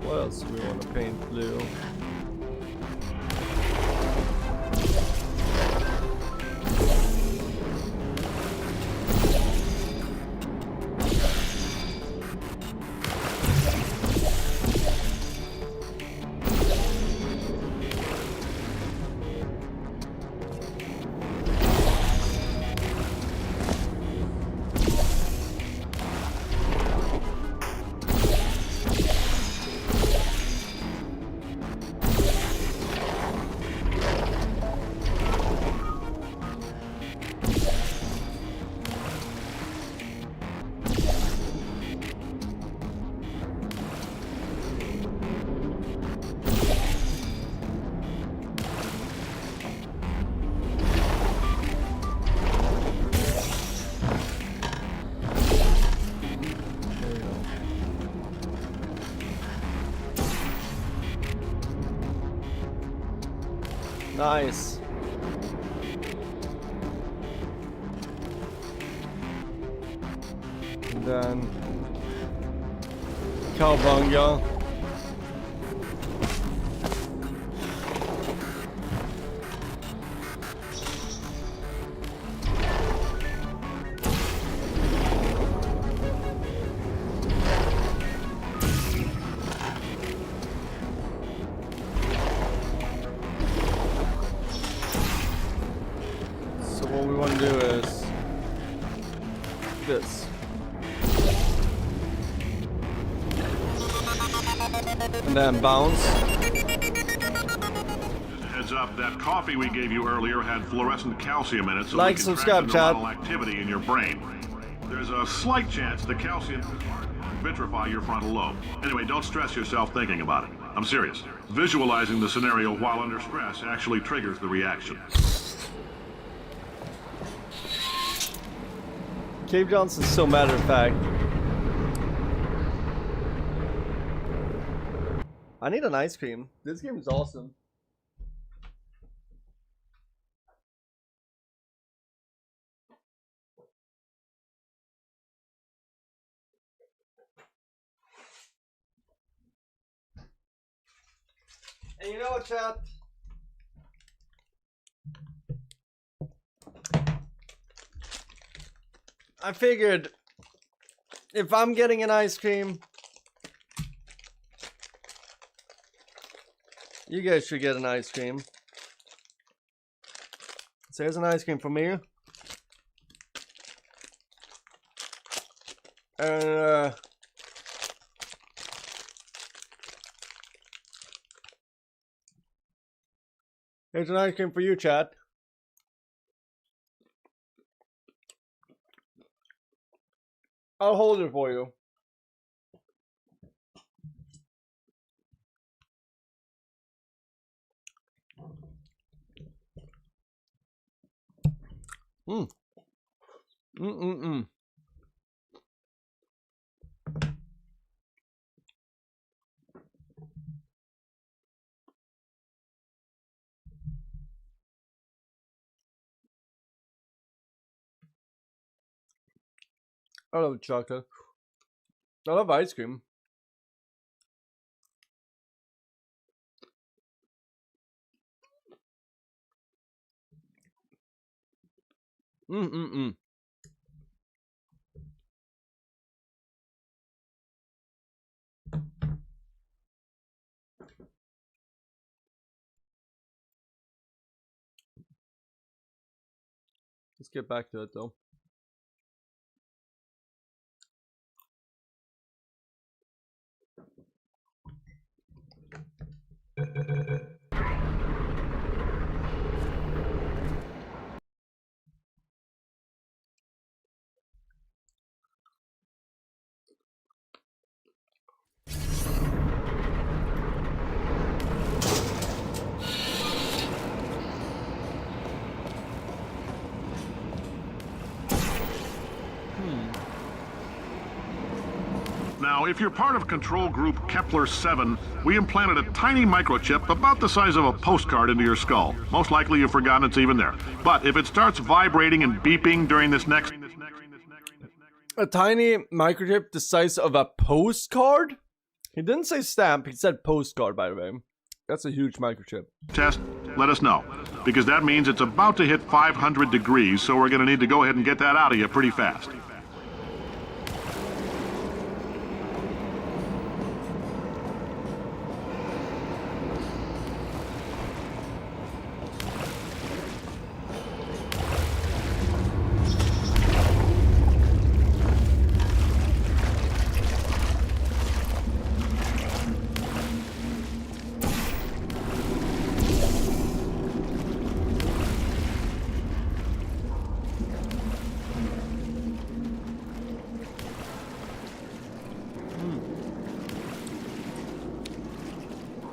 What else do we want to paint blue? Nice. And then Cowabunga. What we want to do is this. And then bounce. Heads up, that coffee we gave you earlier had fluorescent calcium in it, so Like, we can subscribe, track the chat. neuronal activity in your brain. There's a slight chance the calcium vitrify your frontal lobe. Anyway, don't stress yourself thinking about it. I'm serious. Visualizing the scenario while under stress actually triggers the reaction. Cave Johnson's so matter of fact. I need an ice cream. This game is awesome. And you know what, chat? I figured if I'm getting an ice cream, you guys should get an ice cream. So here's an ice cream for me. And here's an ice cream for you, chat. I'll hold it for you. I love chocolate. I love ice cream. Let's get back to it though. Now, if you're part of Control Group Kepler-7, we implanted a tiny microchip about the size of a postcard into your skull. Most likely you've forgotten it's even there. But if it starts vibrating and beeping during this next... A tiny microchip the size of a postcard? He didn't say stamp, he said postcard, by the way. That's a huge microchip. Test, let us know. Because that means it's about to hit 500 degrees, so we're going to need to go ahead and get that out of you pretty fast.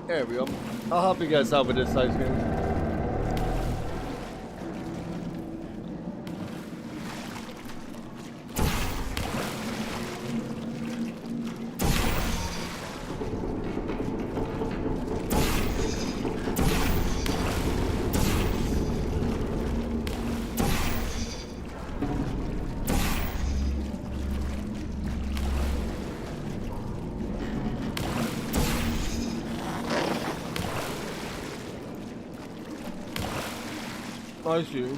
There we go. I'll help you guys out with this ice cream. I see.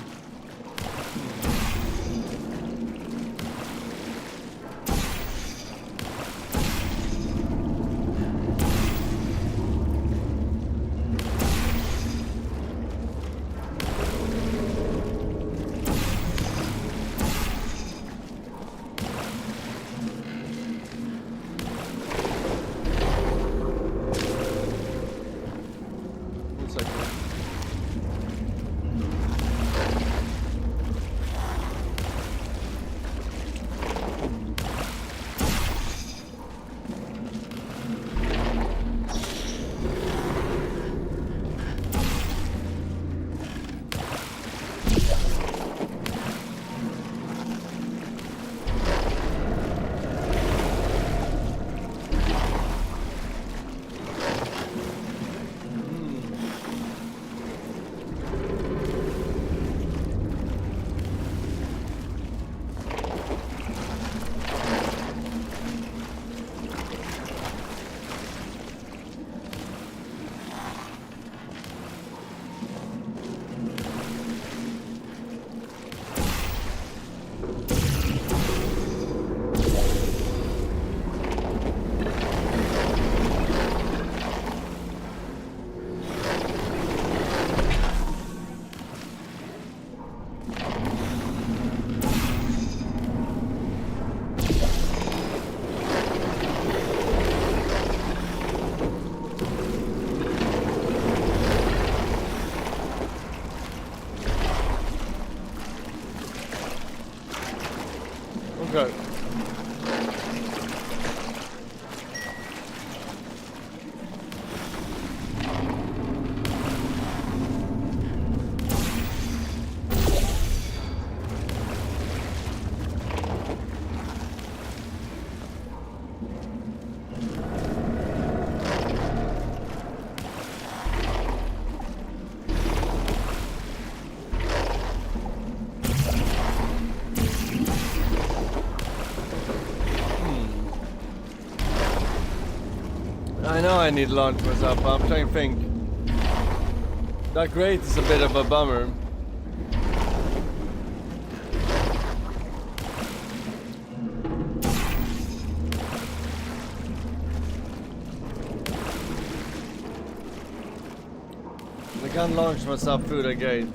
I know I need to launch myself, but I'm trying to think. That grate is a bit of a bummer. I can't launch myself through the gate.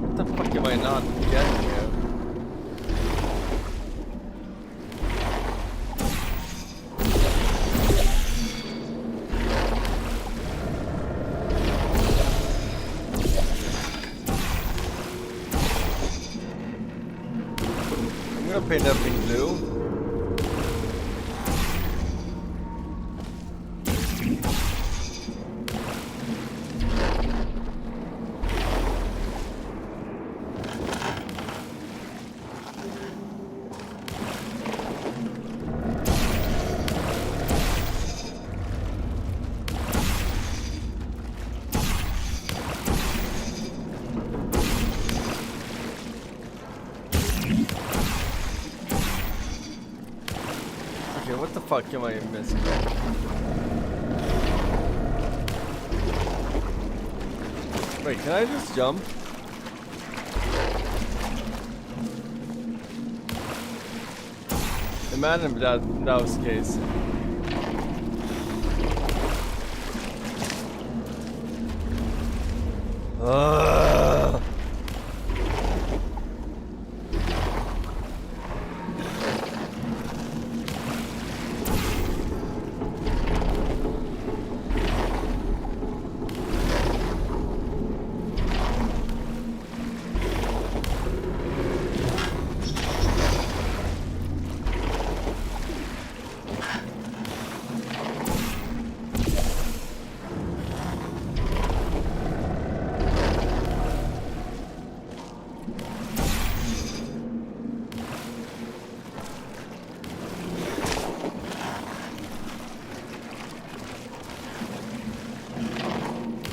What the fuck am I not getting here? I'm gonna paint everything blue. Okay, what the fuck am I missing? Wait, can I just jump? Imagine if that was the case.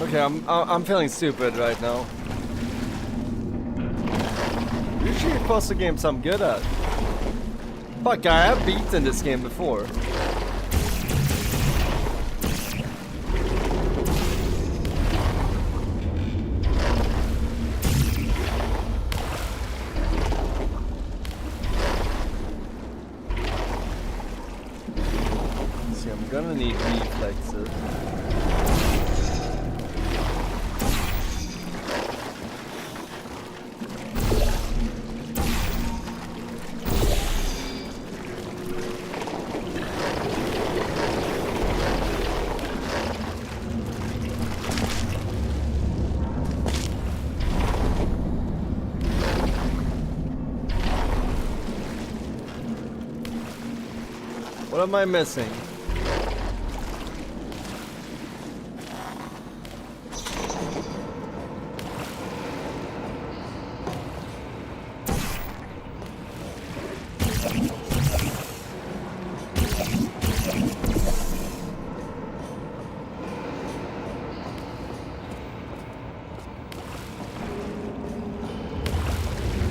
Okay, I'm feeling stupid right now. Usually puzzle games I'm good at. Fuck, I have beaten this game before. See, I'm gonna need reflexes. What am I missing?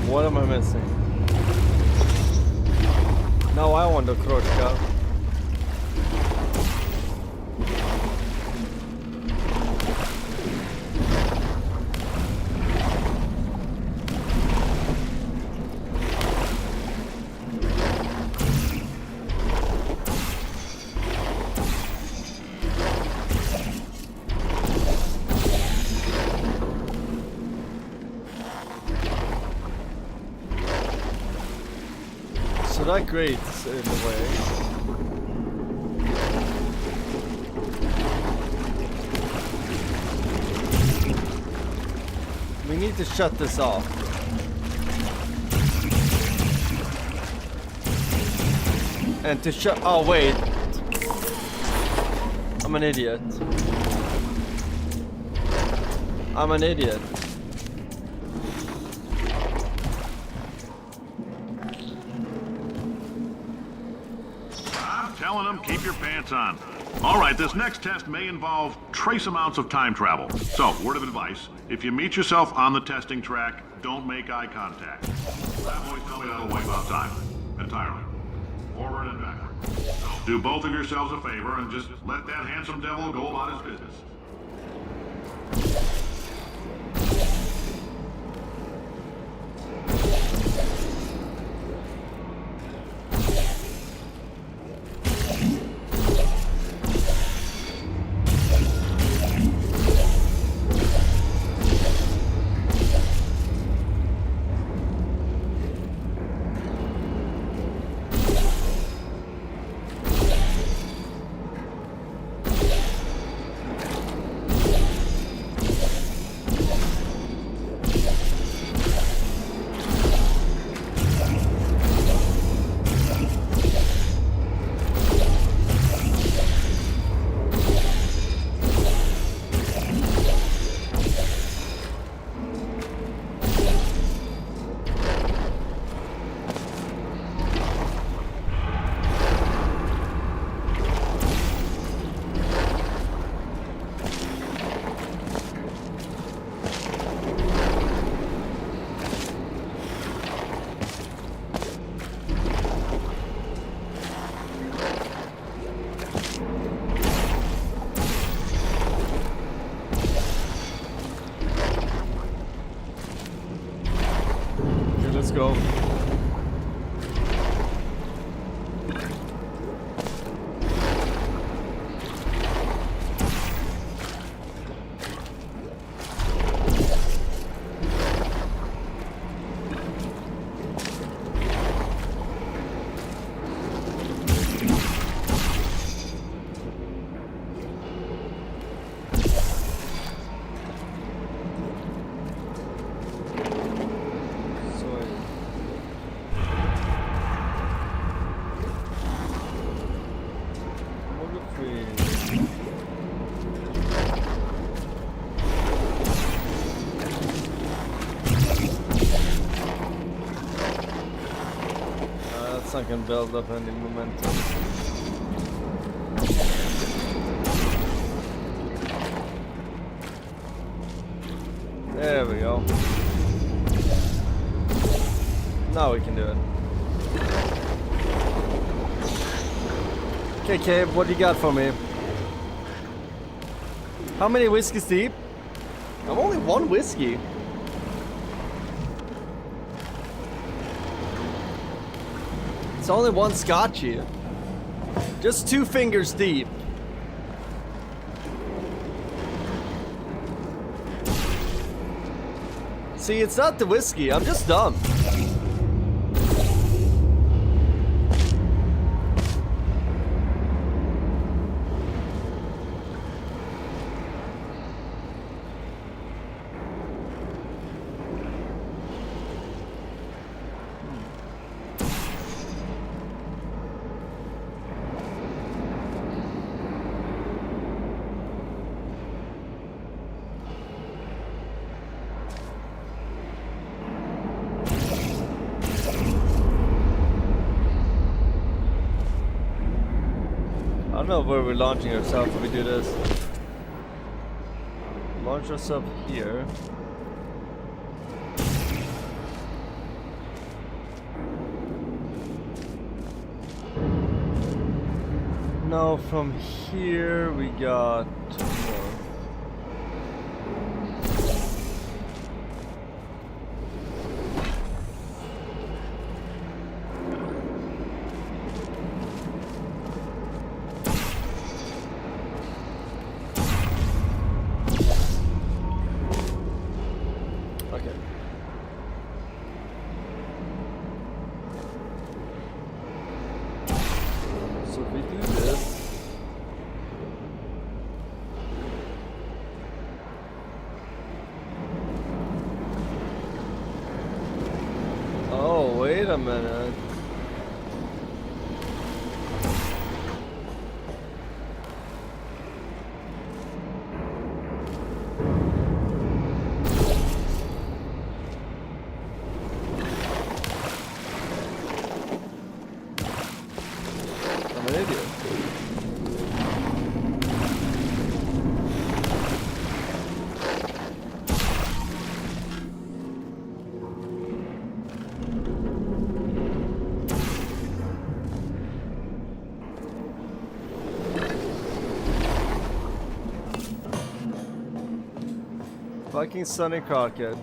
What am I missing? No, I want the Krochka. So that grates in the way. We need to shut this off. And to shut... Oh, wait. I'm an idiot. I'm an idiot. I'm telling them, keep your pants on. All right, this next test may involve trace amounts of time travel. So, word of advice, if you meet yourself on the testing track, don't make eye contact. That boys tell me that'll wipe out time. Entirely. Forward and backward. So, do both of yourselves a favor and just let that handsome devil go about his business. Let's go. I can build up any momentum. There we go. Now we can do it. Okay, Cave, what do you got for me? How many whiskeys deep? I'm only one whiskey. It's only one scotchy. Just 2 fingers deep. See, it's not the whiskey, I'm just dumb. I don't know where we're launching ourselves if we do this. Launch ourselves here. No, from here we got more. Wait a minute. Fucking Sonny Crockett.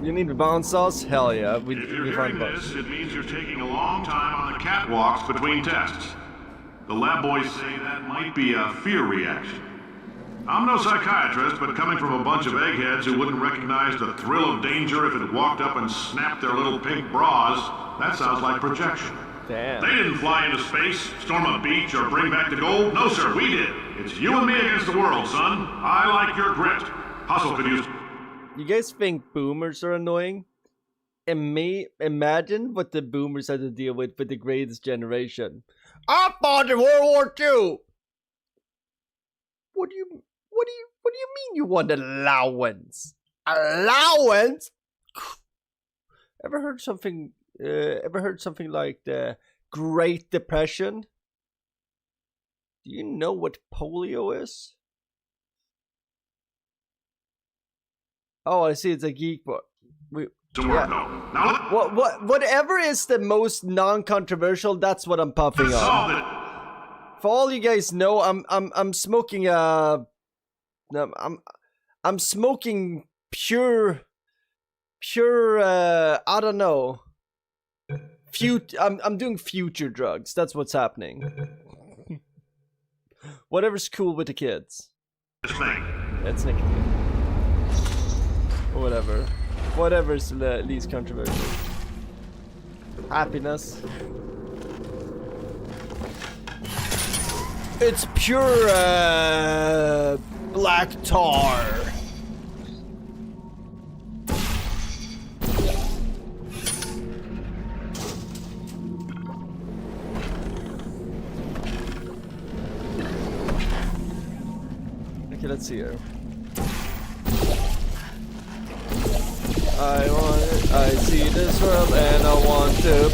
You need bounce sauce? Hell yeah. If you're hearing this, it means you're taking a long time on the catwalks between tests. The lab boys say that might be a fear reaction. I'm no psychiatrist, but coming from a bunch of eggheads who wouldn't recognize the thrill of danger if it walked up and snapped their little pink bras, that sounds like projection. Damn. They didn't fly into space, storm a beach, or bring back the gold. No, sir, we did. It's you and me against the world, son. I like your grit. Hustle could use... You guys think boomers are annoying? Imagine what the boomers had to deal with the greatest generation. I fought in World War II. What do you mean you want allowance? Allowance? Ever heard something like the Great Depression? Do you know what polio is? Oh, I see. It's a geek book. Whatever is the most non-controversial, that's what I'm puffing on. For all you guys know, I'm smoking I'm smoking pure I don't know. I'm doing future drugs. That's what's happening. Whatever's cool with the kids. That's nicotine. Or whatever. Whatever's the least controversial. Happiness. It's pure black tar. Okay, let's see here. I see this world and I want to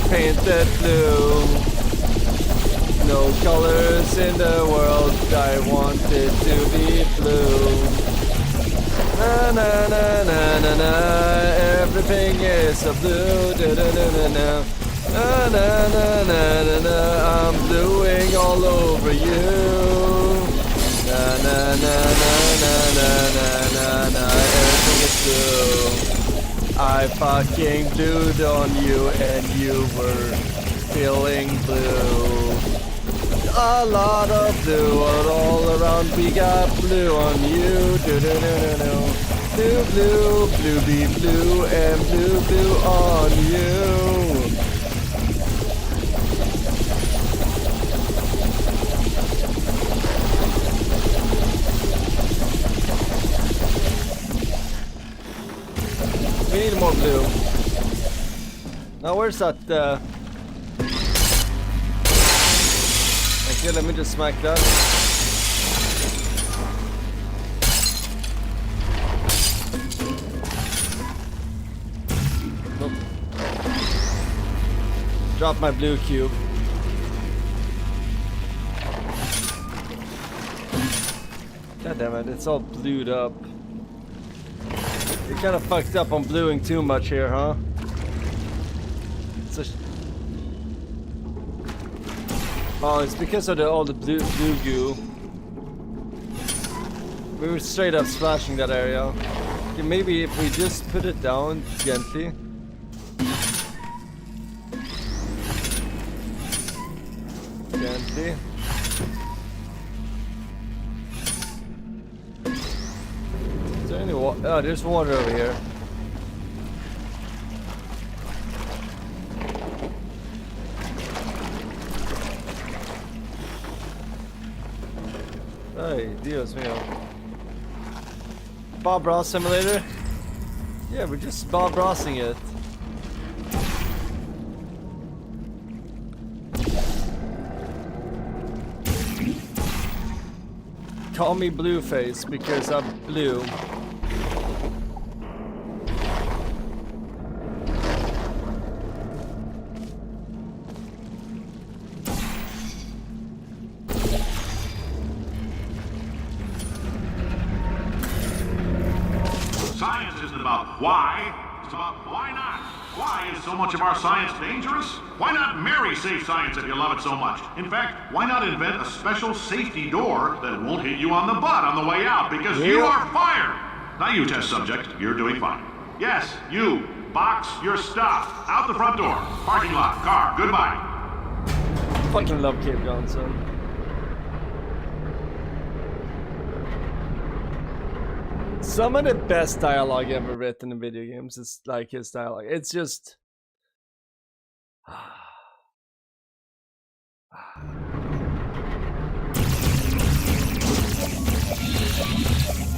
paint it blue. No colors in the world, I want it to be blue. Na na na na na na, everything is a blue. Da da da da da. Na na na na na na, I'm bluing all over you. Na na na na na na na na na, everything is blue. I fucking blued on you and you were feeling blue. A lot of blue all around, we got blue on you. Do do do do do. Blue, blue, blue be blue and blue, blue on you. We need more blue. Now where's that okay, let me just smack that. Nope. Drop my blue cube. God damn it, it's all blued up. You're kind of fucked up on bluing too much here, huh? Oh, it's because of all the blue goo. We were straight up splashing that area. Okay, maybe if we just put it down gently. Gently. Is there any water? Oh, there's water over here. Ay, Dios mío. Bob Ross simulator? Yeah, we're just Bob Rossing it. Call me Blueface because I'm blue. Science isn't about why, it's about why not. Why is so much of our science dangerous? Why not marry safe science if you love it so much? In fact, why not invent a special safety door that won't hit you on the butt on the way out because you are fired? Now you, test subject, you're doing fine. Yes, you. Box your stuff. Out the front door. Parking lot. Car. Goodbye. Fucking love Cave Johnson. Some of the best dialogue ever written in video games is like his dialogue. It's just...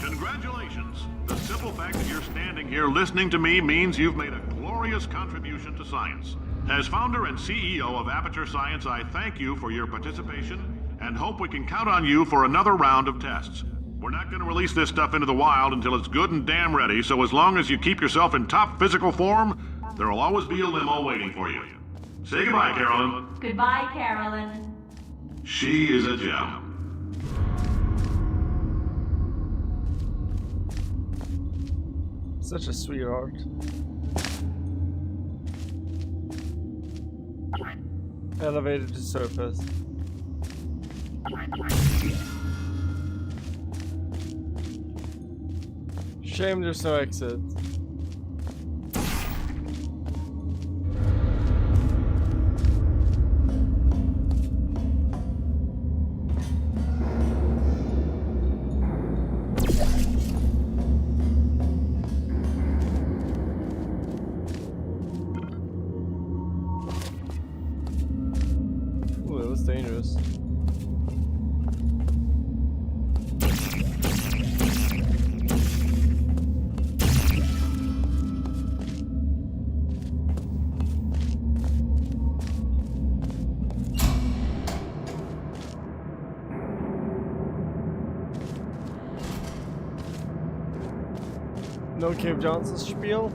Congratulations. The simple fact that you're standing here listening to me means you've made a glorious contribution to science. As founder and CEO of Aperture Science, I thank you for your participation and hope we can count on you for another round of tests. We're not going to release this stuff into the wild until it's good and damn ready, so as long as you keep yourself in top physical form, there will always be a limo waiting for you. Say goodbye, Carolyn. Goodbye, Carolyn. She is a gem. Such a sweetheart. Elevator to surface. Shame there's no exit. Ooh, that was dangerous. No Cave Johnson spiel?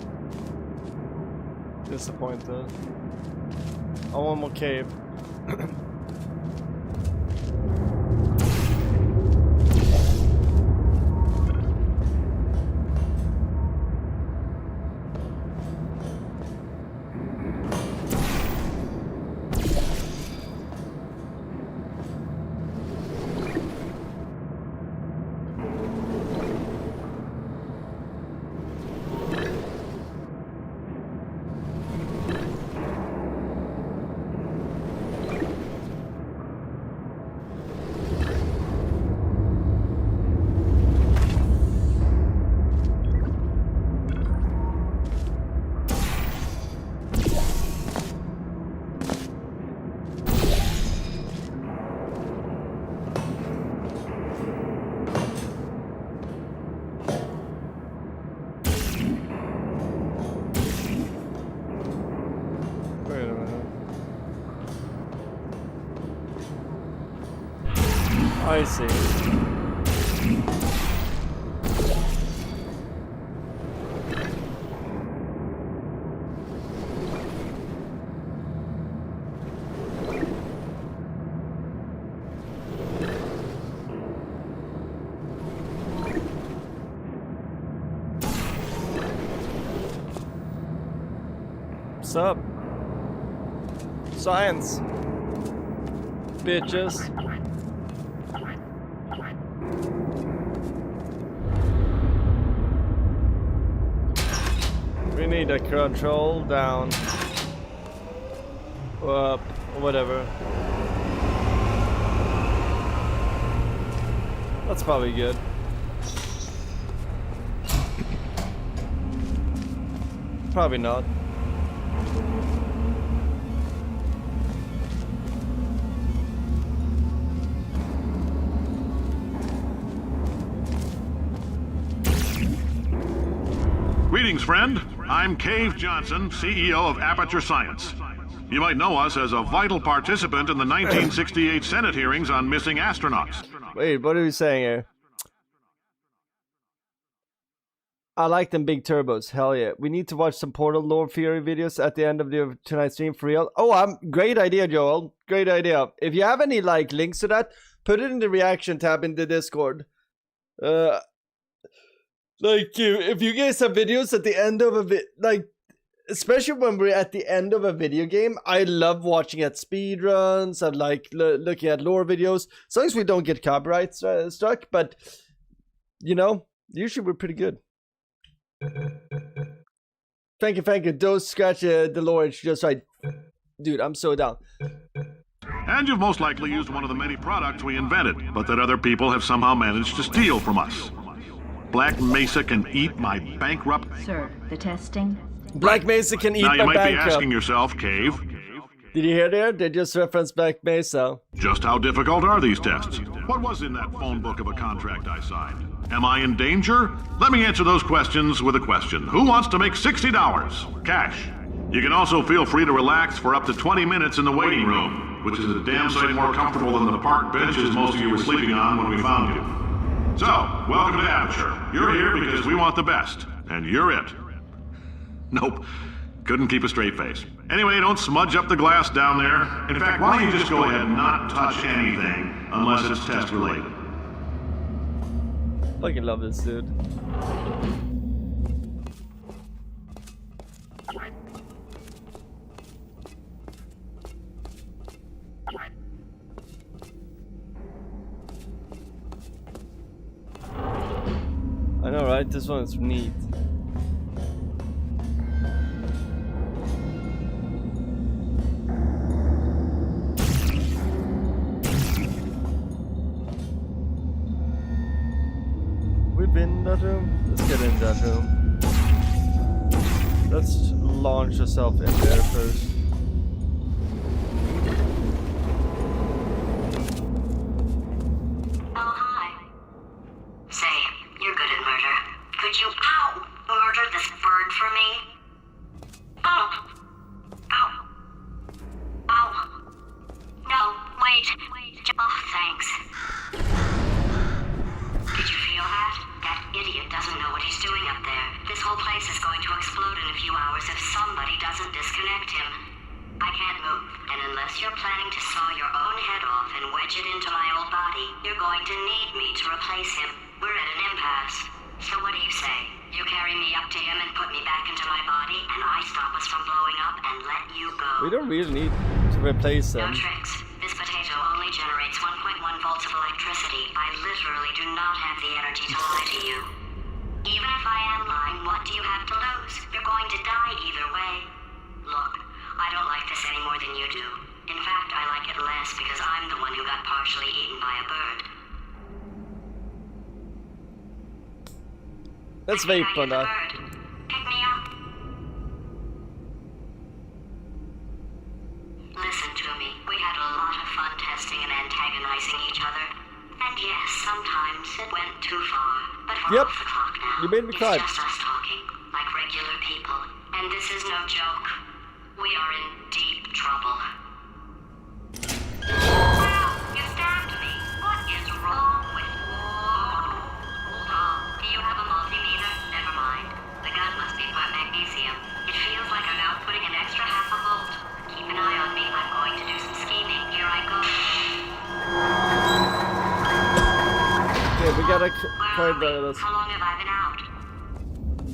Disappointed. I want more cave. I see. What's up? Science. Bitches. We need a control down. Up, whatever. That's probably good. Probably not. Greetings, friend. I'm Cave Johnson, CEO of Aperture Science. You might know us as a vital participant in the 1968 Senate hearings on missing astronauts. Wait, what are we saying here? I like them big turbos. Hell yeah. We need to watch some Portal lore theory videos at the end of tonight's stream for real. Oh, great idea, Joel. Great idea. If you have any like links to that, put it in the reaction tab in the Discord. Like if you guys have videos at the end of a like especially when we're at the end of a video game, I love watching at speedruns. I like looking at lore videos. As long as we don't get copyright struck, but you know, usually we're pretty good. Thank you. Don't scratch the lore. It's just right. Dude, I'm so down. And you've most likely used one of the many products we invented, but that other people have somehow managed to steal from us. Black Mesa can eat my bankrupt... Sir, the testing? Black Mesa can eat my bankrupt. Now you might be asking yourself, Cave... Did you hear there? They just referenced Black Mesa. Just how difficult are these tests? What was in that phone book of a contract I signed? Am I in danger? Let me answer those questions with a question. Who wants to make $60? Cash. You can also feel free to relax for up to 20 minutes in the waiting room, which is a damn sight more comfortable than the park benches most of you were sleeping on when we found you. So, welcome to Aperture. You're here because we want the best, and you're it. Nope. Couldn't keep a straight face. Anyway, don't smudge up the glass down there. In fact, why don't you just go ahead and not touch anything unless it's test related. Fucking love this dude. I know, right? This one's neat. We've been in that room. Let's get in that room. Let's launch yourself in there first. Oh, hi. Say, you're good at murder. Could you, murder this bird for me? Ow. No, wait. Oh, thanks. Did you feel that? That idiot doesn't know what he's doing up there. This whole place is going to explode in a few hours if somebody doesn't disconnect him. I can't move, and unless you're planning to saw your own head off and wedge it into my old body, you're going to need me to replace him. We're at an impasse. So what do you say? You carry me up to him and put me back into my body, and I stop us from blowing up and let you go. We don't really need to replace him. No tricks. This potato only generates 1.1 volts of electricity. I literally do not have the energy to lie to you. Even if I am lying, what do you have to lose? You're going to die either way. Look, I don't like this any more than you do. In fact, I like it less because I'm the one who got partially eaten by a bird. Let's vape on that. Pick me up. Listen to me. We had a lot of fun testing and antagonizing each other. And yes, sometimes it went too far. But we're off the clock now. You made me cry. It's just us talking, like regular people. And this is no joke. We are in deep trouble. Wow, you stabbed me. What is wrong with you? Hold on. Do you have a multimeter? Never mind. The gun must be part magnesium. It feels like I'm outputting an extra half a volt. Keep an eye on me. I'm going to do some scheming. Here I go. Okay, we gotta climb this. How long have I been out?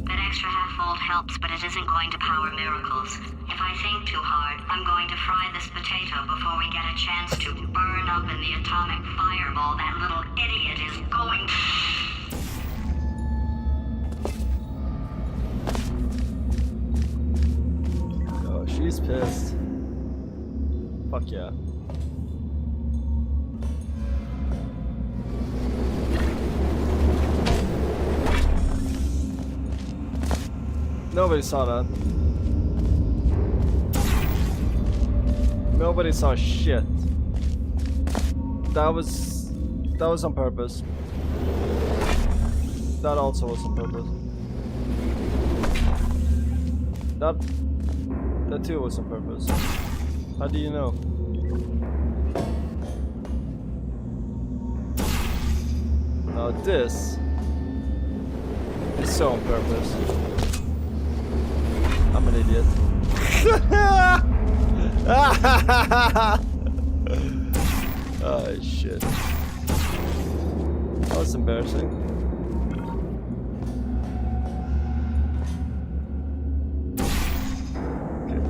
That extra half volt helps, but it isn't going to power miracles. If I think too hard, I'm going to fry this potato before we get a chance to burn up in the atomic fireball that little idiot is going. Oh, she's pissed. Fuck yeah. Nobody saw that. Nobody saw shit. That was on purpose. That also was on purpose. That too was on purpose. How do you know? Now this is so on purpose. I'm an idiot. Oh shit. That was embarrassing.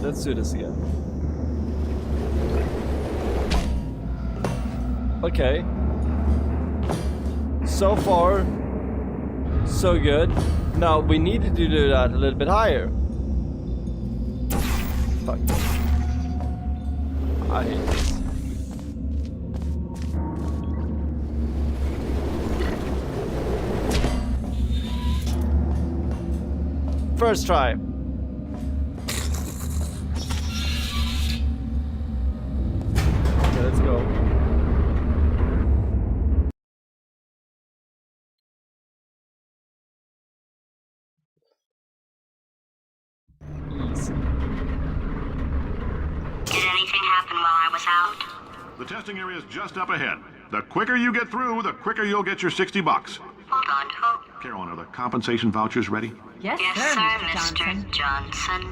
let's do this again. Okay. So far, so good. Now, we needed to do that a little bit higher. Fuck. I hate this. First try. Okay, let's go. Easy. Did anything happen while I was out? The testing area is just up ahead. The quicker you get through, the quicker you'll get your $60. Hold on, who? Carolyn, are the compensation vouchers ready? Yes, Yes, sir, sir, Mr. Mr. Johnson.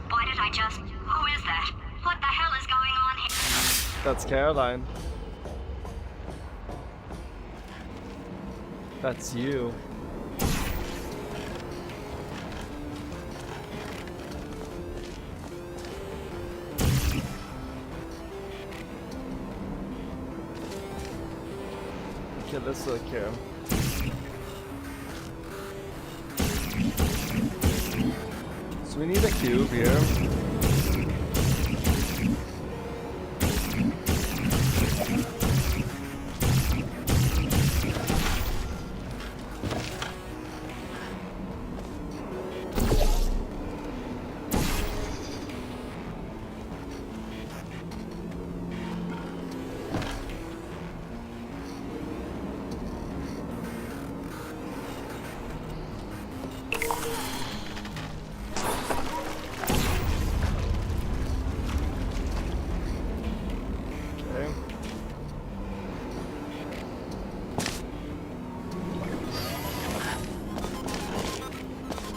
Why did I just... Who is that? What the hell is going on here? That's Caroline. That's you. Okay, let's look here. So we need a cube here.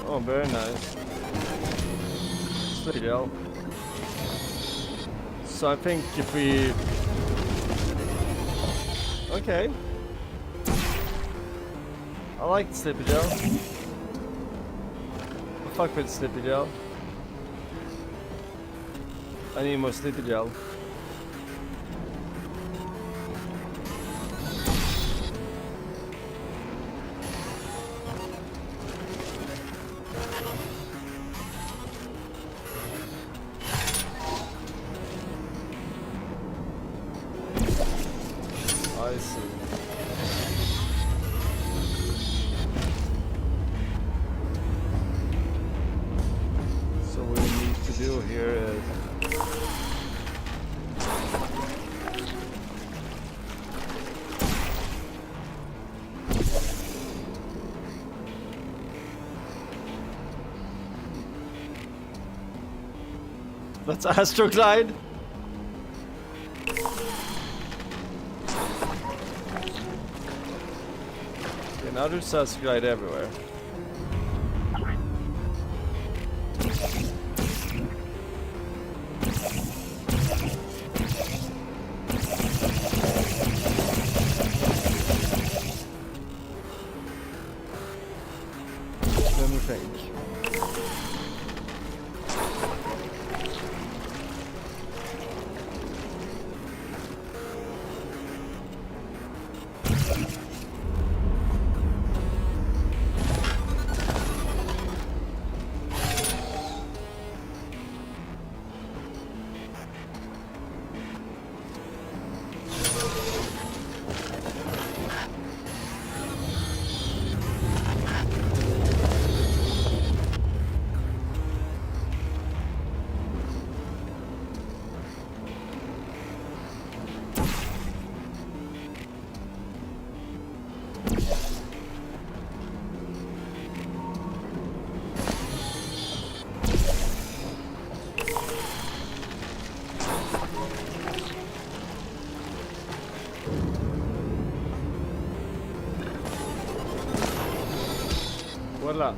Oh, very nice. Sleepy gel. So I think if we... Okay. I like sleepy gel. I'll fuck with sleepy gel. I need more sleepy gel. I see. So what we need to do here is let's Astroglide. Now there's Astroglide everywhere. Let me think. Voila.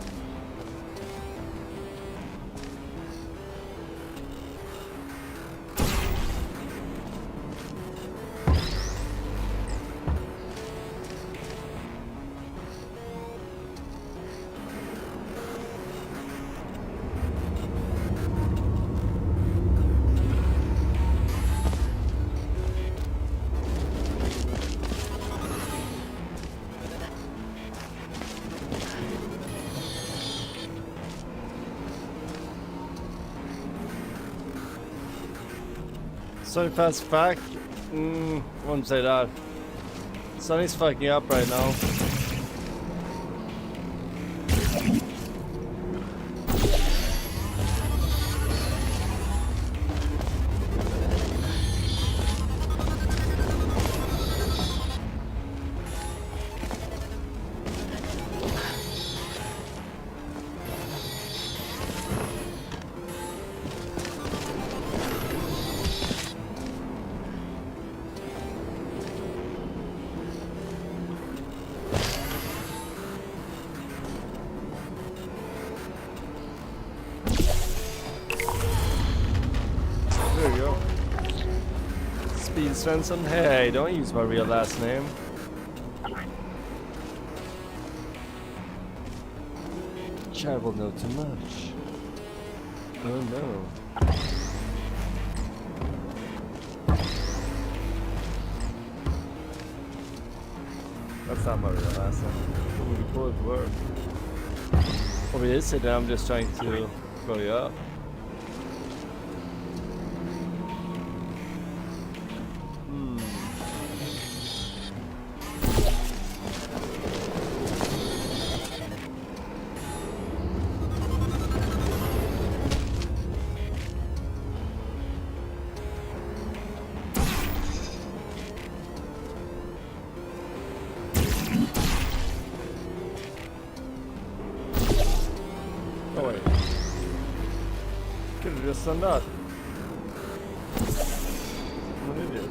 Sonny fast fact? Wouldn't say that. Sonny's fucking up right now. There you go. Speed Svensson. Hey, don't use my real last name. Chad will know too much. Oh no. That's not my real last name. It would be cool if it were. Or is it that I'm just trying to grow you up? Oh wait. Could have just done that. I'm an idiot.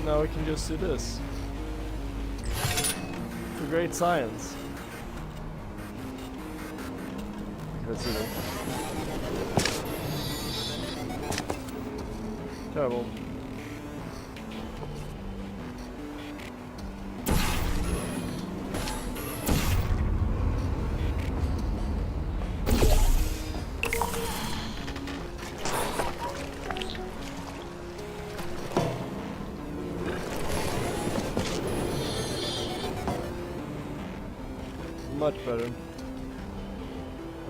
Now we can just do this. For great science. Let's do this. Terrible. Much better. And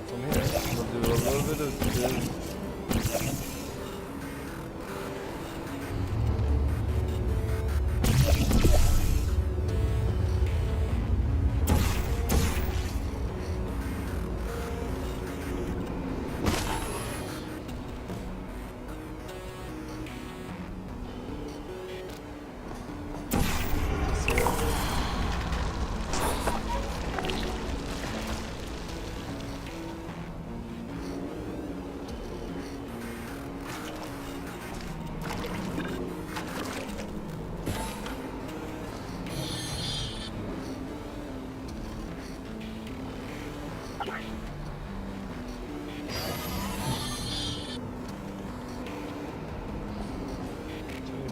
from here, we'll do a little bit of this.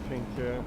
Pink here.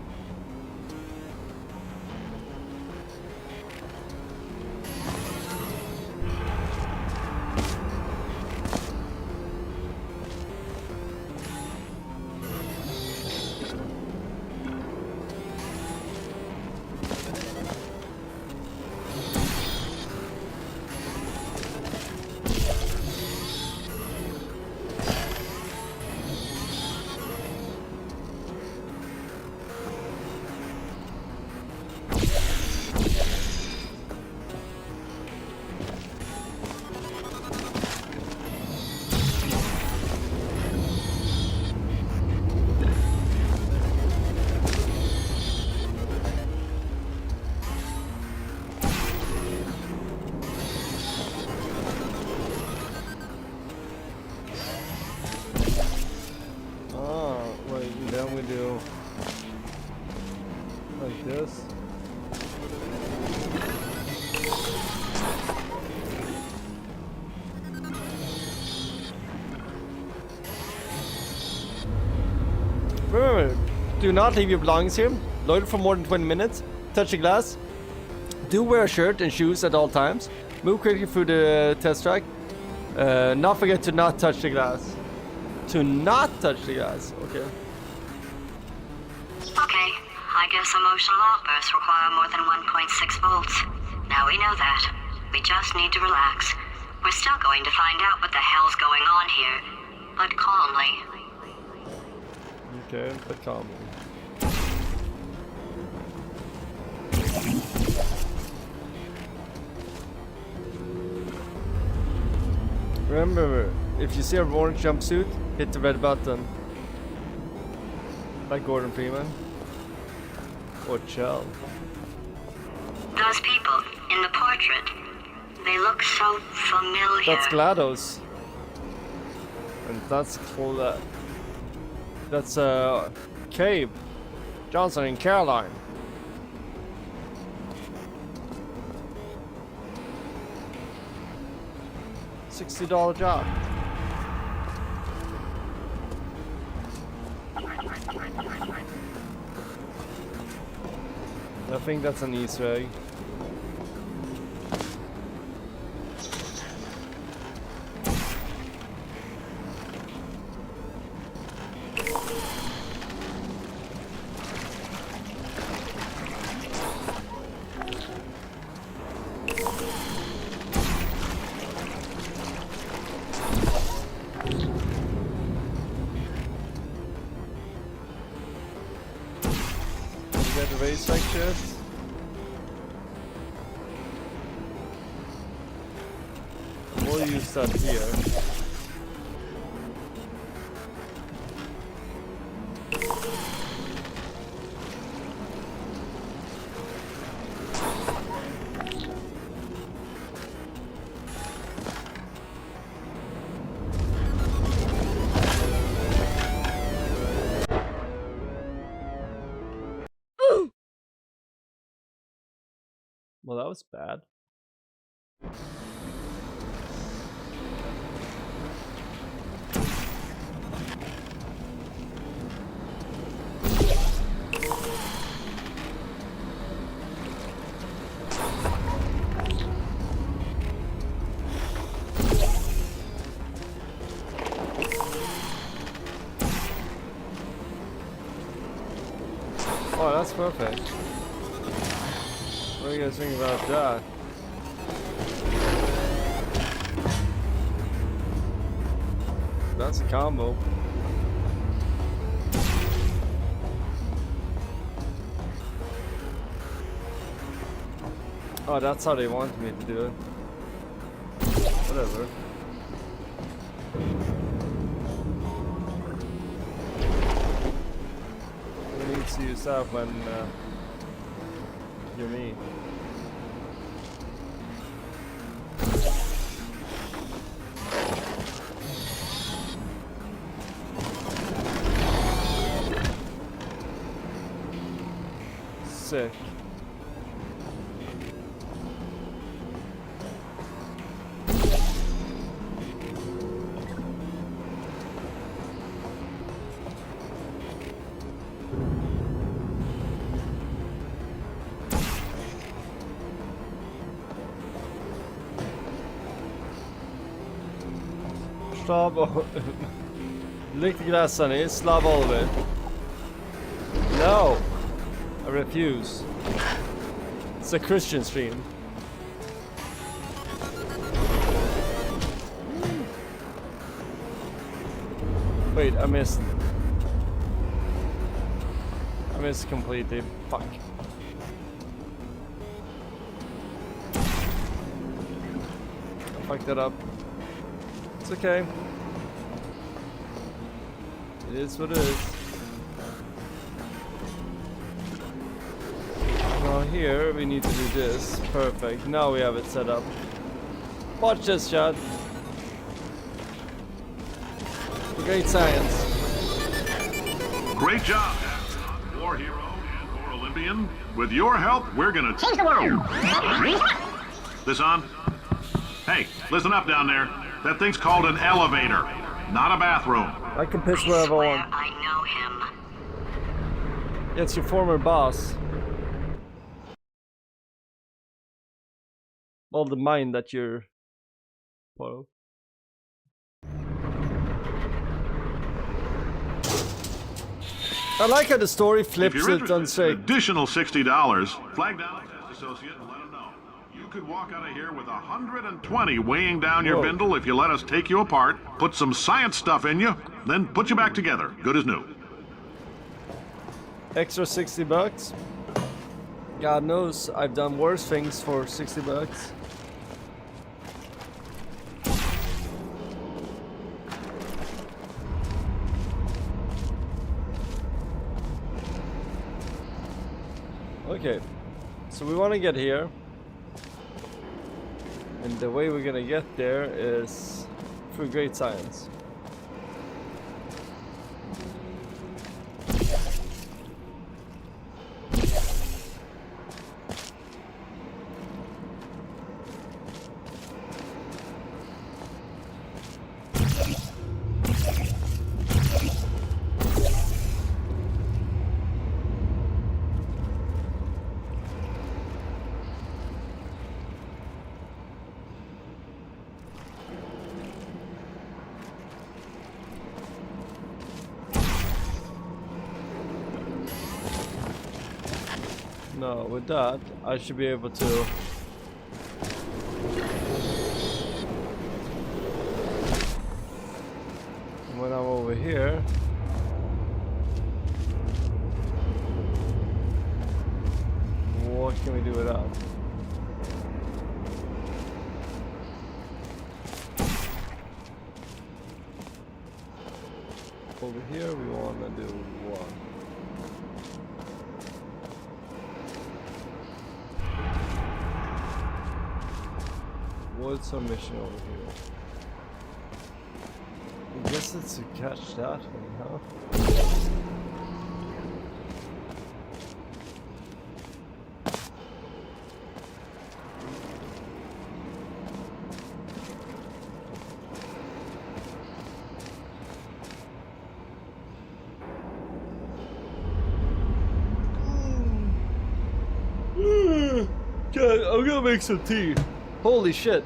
Then we do like this. Remember, do not leave your belongings here. Loiter for more than 20 minutes. Touch the glass. Do wear a shirt and shoes at all times. Move quickly through the test track. Not forget to not touch the glass. To not touch the glass. Okay. Okay, I guess emotional outbursts require more than 1.6 volts. Now we know that. We just need to relax. We're still going to find out what the hell's going on here, but calmly. Okay, but calmly. Remember, if you see a orange jumpsuit, hit the red button. Like Gordon Freeman. Or Chell. Those people in the portrait, they look so familiar. That's GLaDOS. And that's called that's Cabe Johnson in Caroline. $60 job. I think that's an Easter egg. Race like this. We'll use that here. Well, that was bad. Oh, that's perfect. What do you guys think about that? That's a combo. Oh, that's how they wanted me to do it. Whatever. You need to use that when you're me. Sick. Slav. Lick the glass, Sonny. Slav all of it. No! I refuse. It's a Christian stream. Wait, I missed. I missed completely. Fuck. I fucked that up. It's okay. It is what it is. Now here we need to do this. Perfect. Now we have it set up. Watch this shot. Great science. Great job, war hero and war Olympian. With your help, we're gonna change the world. This on? Hey, listen up down there. That thing's called an elevator, not a bathroom. I can piss wherever I want. I know him. It's your former boss. well, the mine that you're part of. I like how the story flips If you're it and say, additional $60, flag down a test associate and let him know. You could walk out of here with 120 weighing down your bindle if you let us take you apart, put some science stuff in you, then put you back together, good as new. extra $60. God knows I've done worse things for $60. Okay, so we want to get here, and the way we're gonna get there is through great science. No, with that, I should be able to. When I'm over here, what can we do with that? Over here, we want to do what? What's our mission over here? I guess it's to catch that one, huh? Okay, I'm gonna make some tea. Holy shit.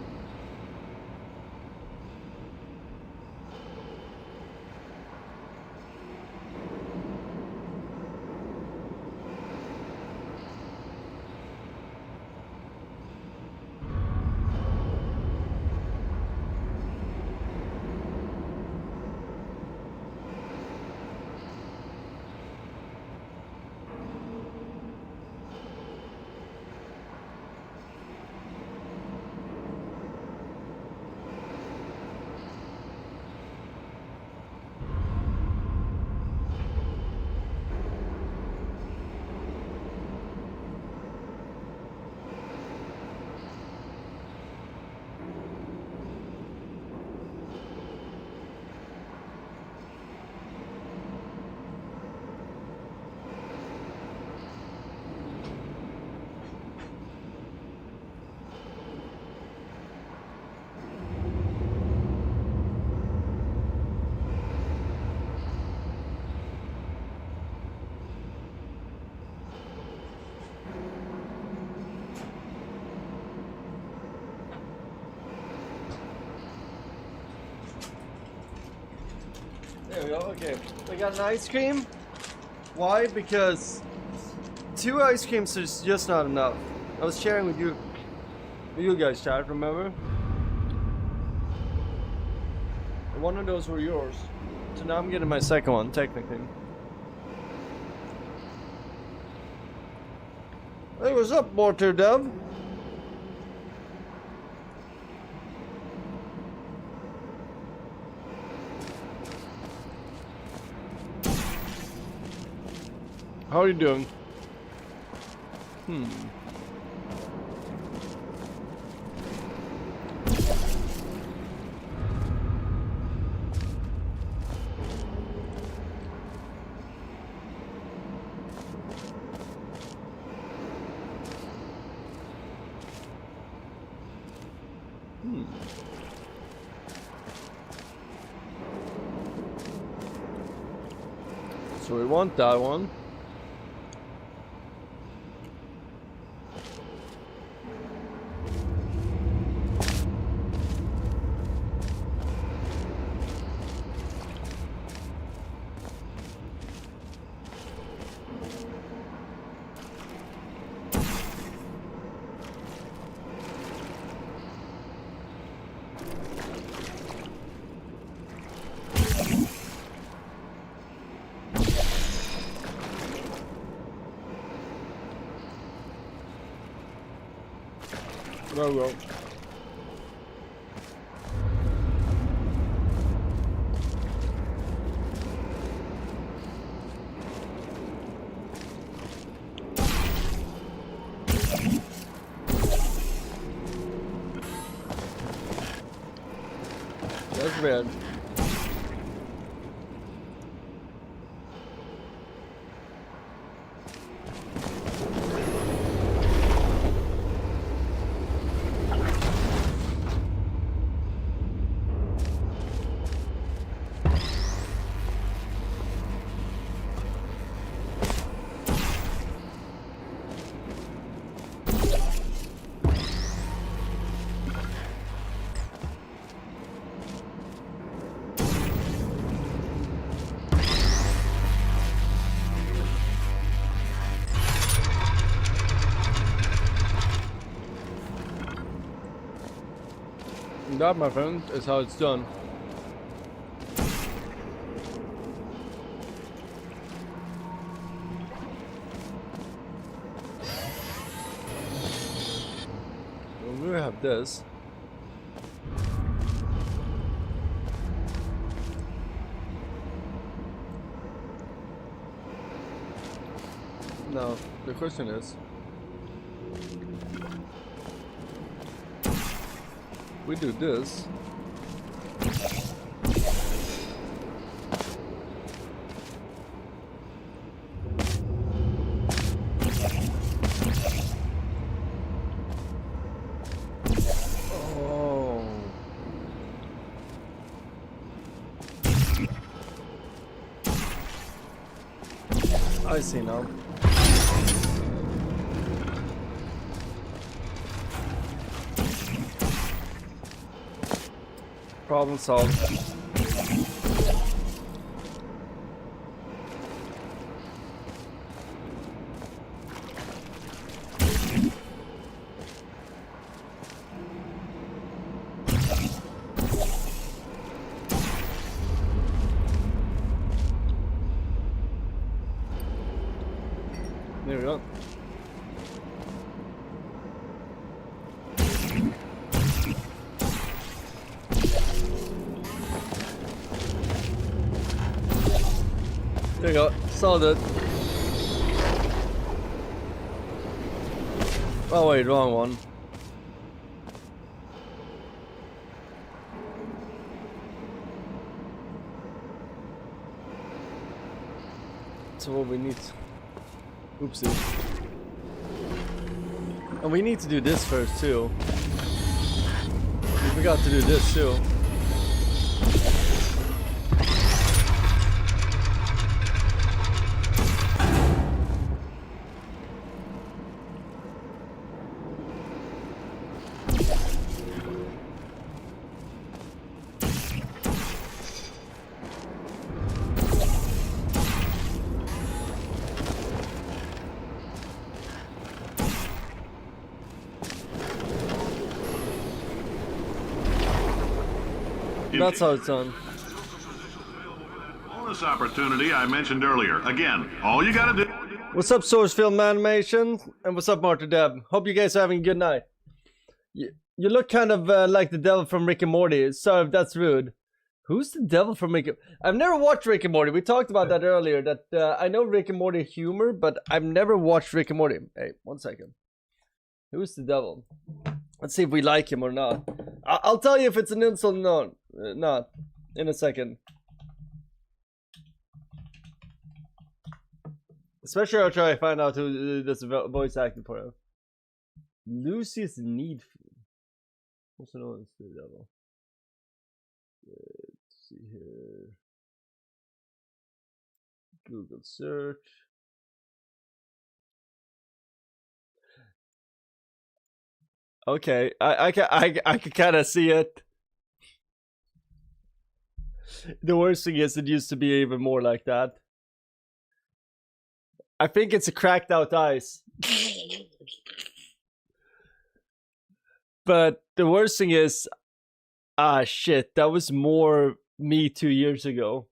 There we go, okay. We got an ice cream. Why? Because 2 ice creams is just not enough. I was sharing with you guys, chat, remember? One of those were yours. So now I'm getting my second one, technically. Hey, what's up, Mortar Dove? How are you doing? So we want that one. No, no. That's bad. That, my friend, is how it's done. Well, we have this. Now, the question is, we do this. Oh. I see now. Problem solved. There we go. There you go, solved it. Oh wait, wrong one. So what we need... Oopsie. And we need to do this first too. We forgot to do this too. That's how it's done. Bonus opportunity I mentioned earlier. Again, all you gotta do... What's up, Source Film Animation? And what's up, Marty Deb? Hope you guys are having a good night. You look kind of like the devil from Rick and Morty. Sorry if that's rude. Who's the devil from Rick and... I've never watched Rick and Morty. We talked about that earlier. That I know Rick and Morty humor, but I've never watched Rick and Morty. Hey, 1 second. Who's the devil? Let's see if we like him or not. I'll tell you if it's an insult or not in a second. Especially I'll try to find out who does the voice acting for him. Lucius Needfield. Also known as the devil. Let's see here. Google search. Okay, I can kind of see it. The worst thing is it used to be even more like that. I think it's a cracked out eyes. But the worst thing is Ah, shit. That was more me 2 years ago.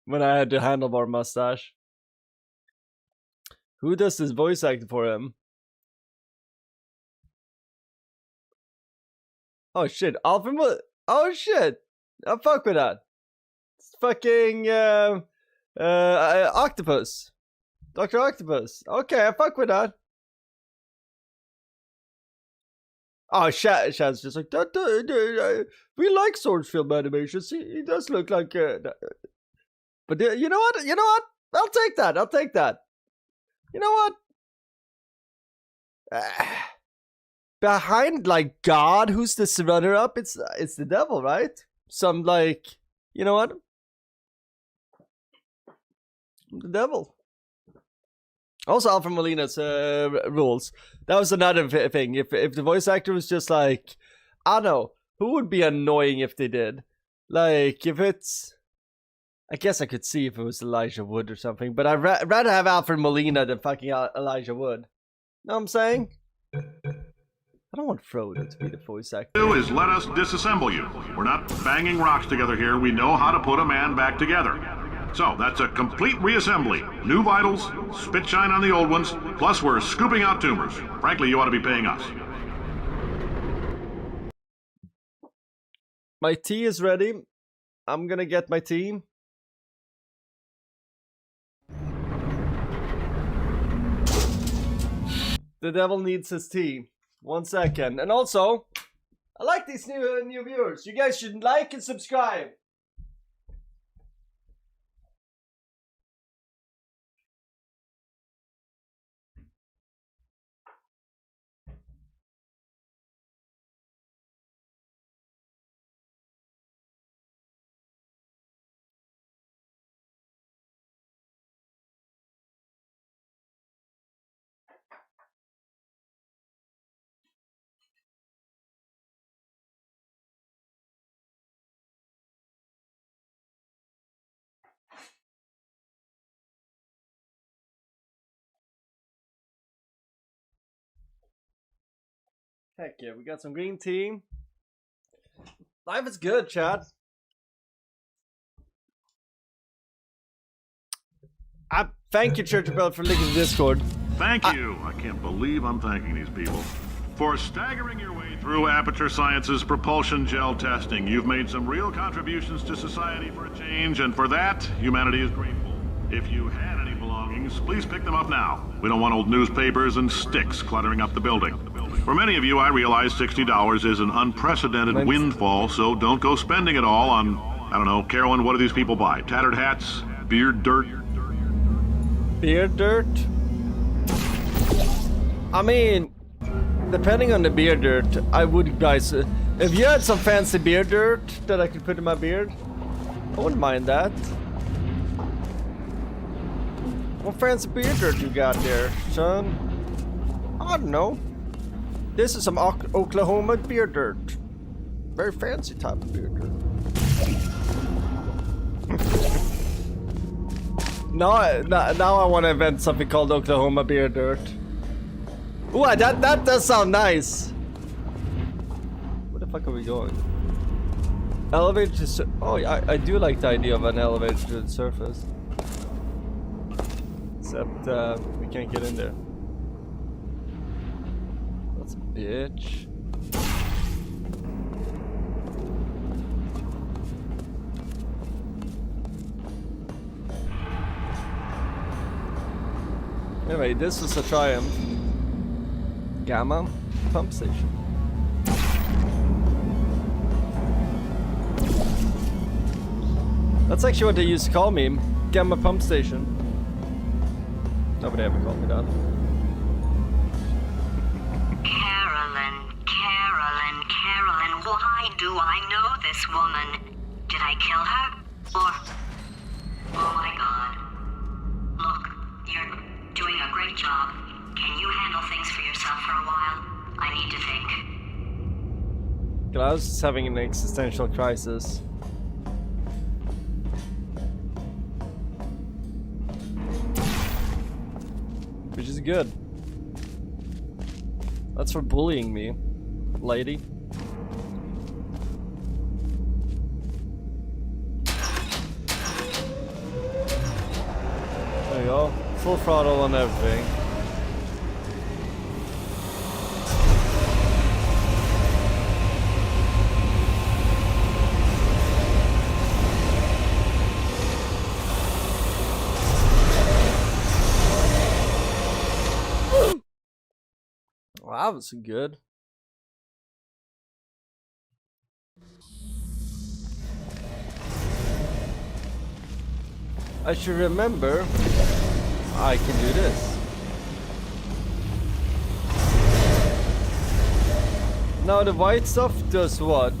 When I had the handlebar mustache. Who does this voice acting for him? Oh shit, Alfred. Oh shit, I fuck with that. It's fucking Octopus, Dr. Octopus. Okay, I fuck with that. Oh, Shad's just like that. We like Sword's film animations. He does look like. But you know what? You know what? I'll take that. I'll take that. You know what? Behind like God, who's the runner up? It's the devil, right? Some like, you know what? The devil. Also, Alfred Molina's rules. That was another thing. If the voice actor was just like, I don't know, who would be annoying if they did? Like if it's, I guess I could see if it was Elijah Wood or something, but I'd rather have Alfred Molina than fucking Elijah Wood. Know what I'm saying? I don't want Frodo to be the voice actor. Do is let us disassemble you. We're not banging rocks together here. We know how to put a man back together. So that's a complete reassembly. New vitals, spit shine on the old ones, plus we're scooping out tumors. Frankly, you ought to be paying us. My tea is ready. I'm gonna get my tea. The devil needs his tea. 1 second. And also, I like these new viewers. You guys should like and subscribe. Heck yeah, we got some green tea. Life is good, chat. Thank you, Church Bell, for linking to Discord. Thank you. I can't believe I'm thanking these people. For staggering your way through Aperture Science's propulsion gel testing, you've made some real contributions to society for a change, and for that, humanity is grateful. If you had any belongings, please pick them up now. We don't want old newspapers and sticks cluttering up the building. For many of you, I realize $60 is an unprecedented windfall, so don't go spending it all on, I don't know, Carolyn, what do these people buy? Tattered hats? Beard dirt? Beard dirt? I mean, depending on the beard dirt, I would, guys, if you had some fancy beard dirt that I could put in my beard, I wouldn't mind that. What fancy beard dirt you got there, son? I don't know. This is some Oklahoma beard dirt. Very fancy type of beard dirt. now I want to invent something called Oklahoma beard dirt. Ooh, that does sound nice. Where the fuck are we going? Elevator to oh, I do like the idea of an elevator to the surface. Except we can't get in there. That's a bitch. Anyway, this was a triumph. Gamma pump station. That's actually what they used to call me. Gamma pump station. Nobody ever called me that. Carolyn, why do I know this woman? Did I kill her? Or... oh my god. Look, you're doing a great job. Can you handle things for yourself for a while? I need to think. GLaDOS is having an existential crisis. Which is good. That's for bullying me, lady. Full throttle on everything. Wow, that was good. I should remember I can do this. Now the white stuff does what?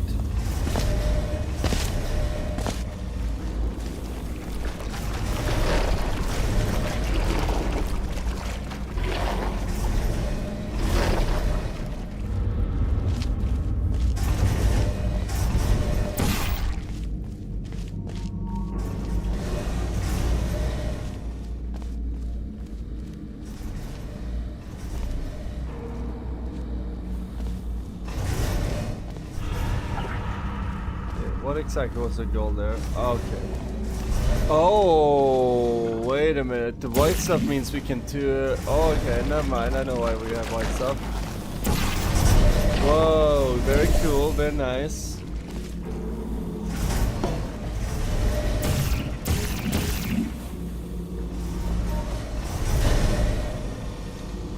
What exactly was the goal there? Okay. Oh, wait a minute. The white stuff means we can do... Oh, okay, never mind. I know why we have white stuff. Whoa, very cool, very nice.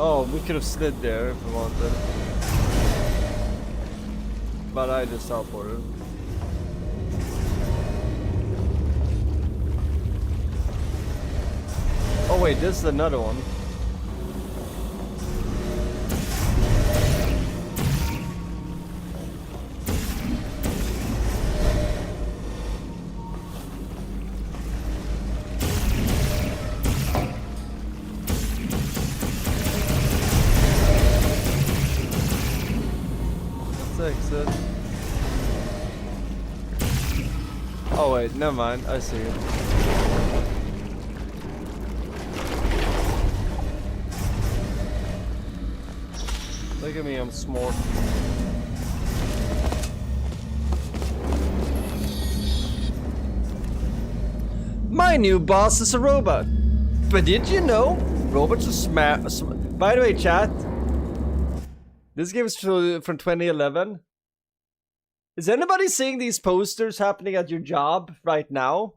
Oh, we could have slid there if we wanted. But I just teleported. Oh wait, this is another one. Let's exit. Oh wait, never mind, I see it. Look at me, I'm smart. My new boss is a robot. But did you know robots are smart? By the way, chat, this game is from 2011. Is anybody seeing these posters happening at your job right now?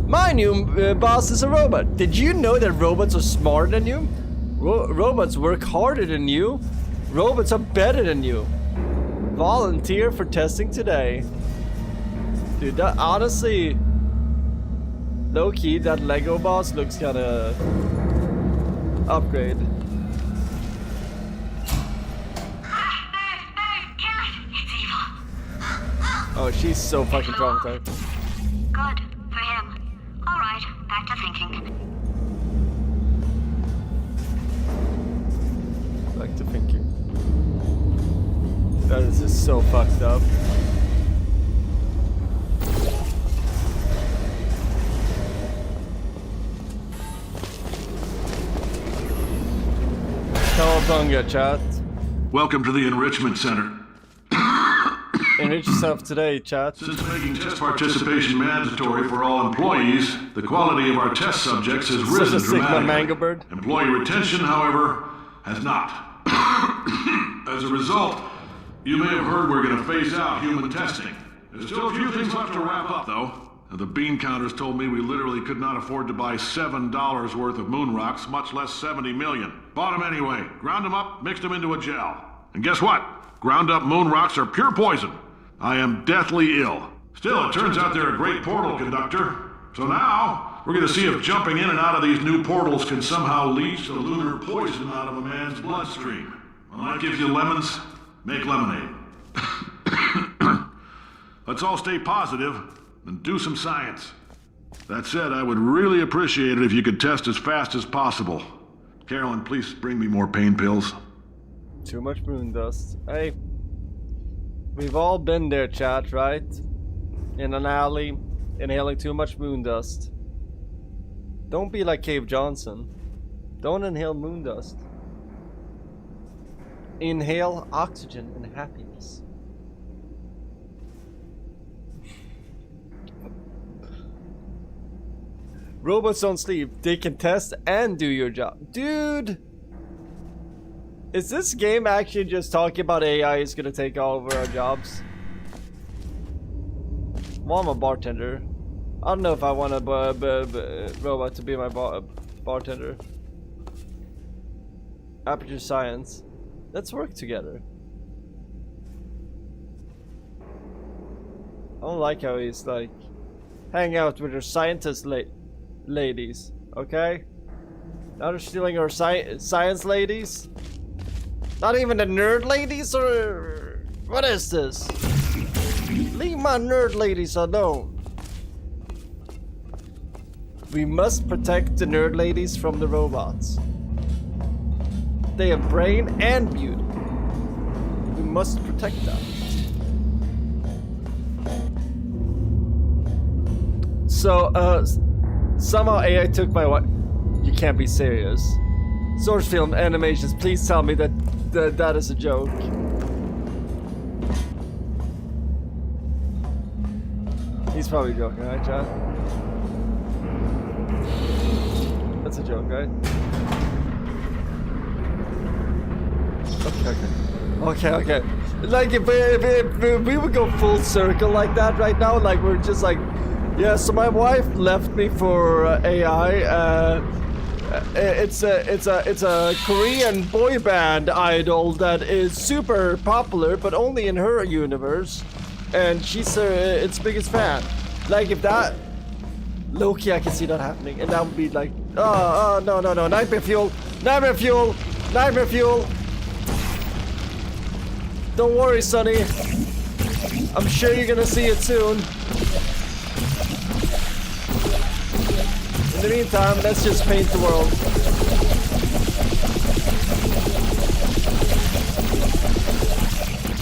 My new boss is a robot. Did you know that robots are smarter than you? Robots work harder than you. Robots are better than you. Volunteer for testing today. Dude, that honestly, low-key, that Lego boss looks kinda upgrade. Oh, she's so fucking traumatized. Good for him. All right, back to thinking. Back to thinking. That is just so fucked up. Cowabunga, chat. Welcome to the Enrichment Center. Enrich yourself today, chat. Since making test participation mandatory for all employees, the quality of our test subjects has risen dramatically. Employee retention, however, has not. As a result, you may have heard we're going to phase out human testing. There's still a few things left to wrap up, though. The bean counters told me we literally could not afford to buy $7 worth of moon rocks, much less 70 million. Bought them anyway, ground them up, mixed them into a gel. And guess what? Ground up moon rocks are pure poison. I am deathly ill. Still, it turns out they're a great portal conductor. So now, we're going to see if jumping in and out of these new portals can somehow leach the lunar poison out of a man's bloodstream. When that gives you lemons, make lemonade. Let's all stay positive and do some science. That said, I would really appreciate it if you could test as fast as possible. Carolyn, please bring me more pain pills. Too much moon dust. Hey. We've all been there, chat, right? In an alley, inhaling too much moon dust. Don't be like Cave Johnson. Don't inhale moon dust. Inhale oxygen and happiness. Robots don't sleep. They can test and do your job. Dude! Is this game actually just talking about AI is gonna take over our jobs? Well, I'm a bartender. I don't know if I want a robot to be my bartender. Aperture Science. Let's work together. I don't like how he's like hang out with her scientist ladies, okay? Now they're stealing our science ladies? Not even the nerd ladies, or what is this? Leave my nerd ladies alone. We must protect the nerd ladies from the robots. They have brain and beauty. We must protect them. So, somehow AI took my wife. You can't be serious. Source film animations, please tell me that that is a joke. He's probably joking, right, Chad? That's a joke, right? Okay. Like if we would go full circle like that right now, like we're just like, yeah. So my wife left me for AI. It's a Korean boy band idol that is super popular, but only in her universe, and she's its biggest fan. Like if that, low-key, I can see that happening, and that would be like, no, nightmare fuel. Don't worry, Sonny. I'm sure you're gonna see it soon. In the meantime, let's just paint the world.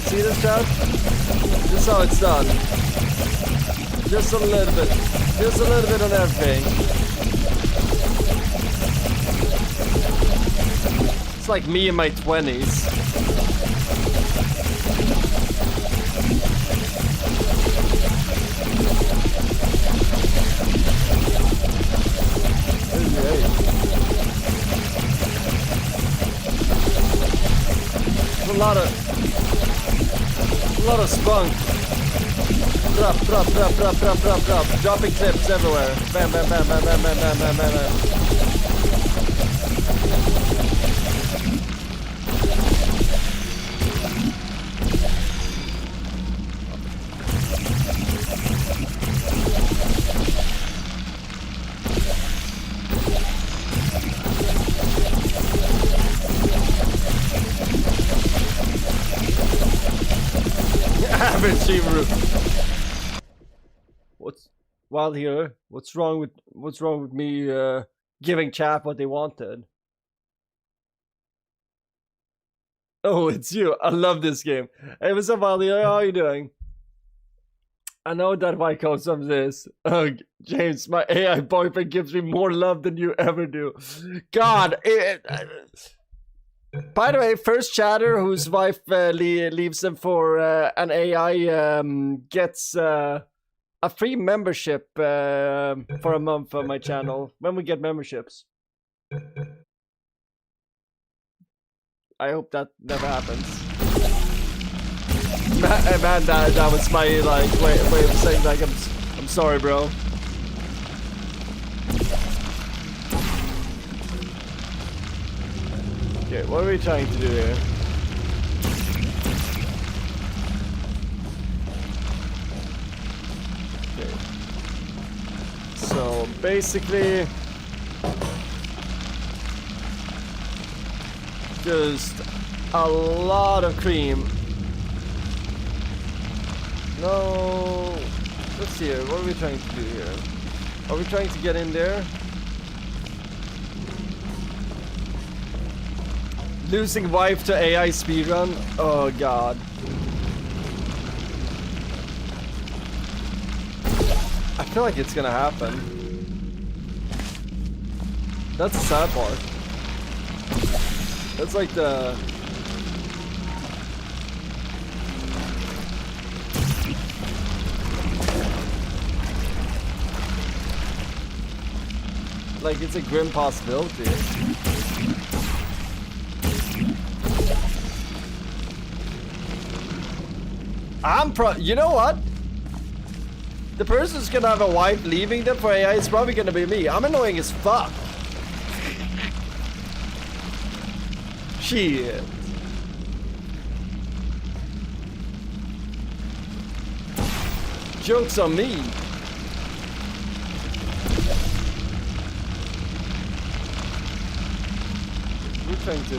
See this, Chad? This is how it's done. Just a little bit. Just a little bit on everything. It's like me in my 20s. A lot of spunk. Drop. Dropping clips everywhere. Bam. What's wrong with me giving chat what they wanted? Oh, it's you. I love this game. Hey, what's up, Ali? How are you doing? I know that why comes from this. Oh, James, my AI boyfriend gives me more love than you ever do. God. By the way, first chatter whose wife leaves him for an AI gets a free membership for a month on my channel when we get memberships. I hope that never happens. Man, that was my like way of saying like I'm sorry, bro. Okay, what are we trying to do here? Okay. So basically, just a lot of cream. No, let's see here. What are we trying to do here? Are we trying to get in there? Losing wife to AI speedrun? Oh god. I feel like it's gonna happen. That's the sad part. That's like the... Like, it's a grim possibility. You know what? The person who's gonna have a wife leaving them for AI is probably gonna be me. I'm annoying as fuck. Shit. Joke's on me. We're trying to...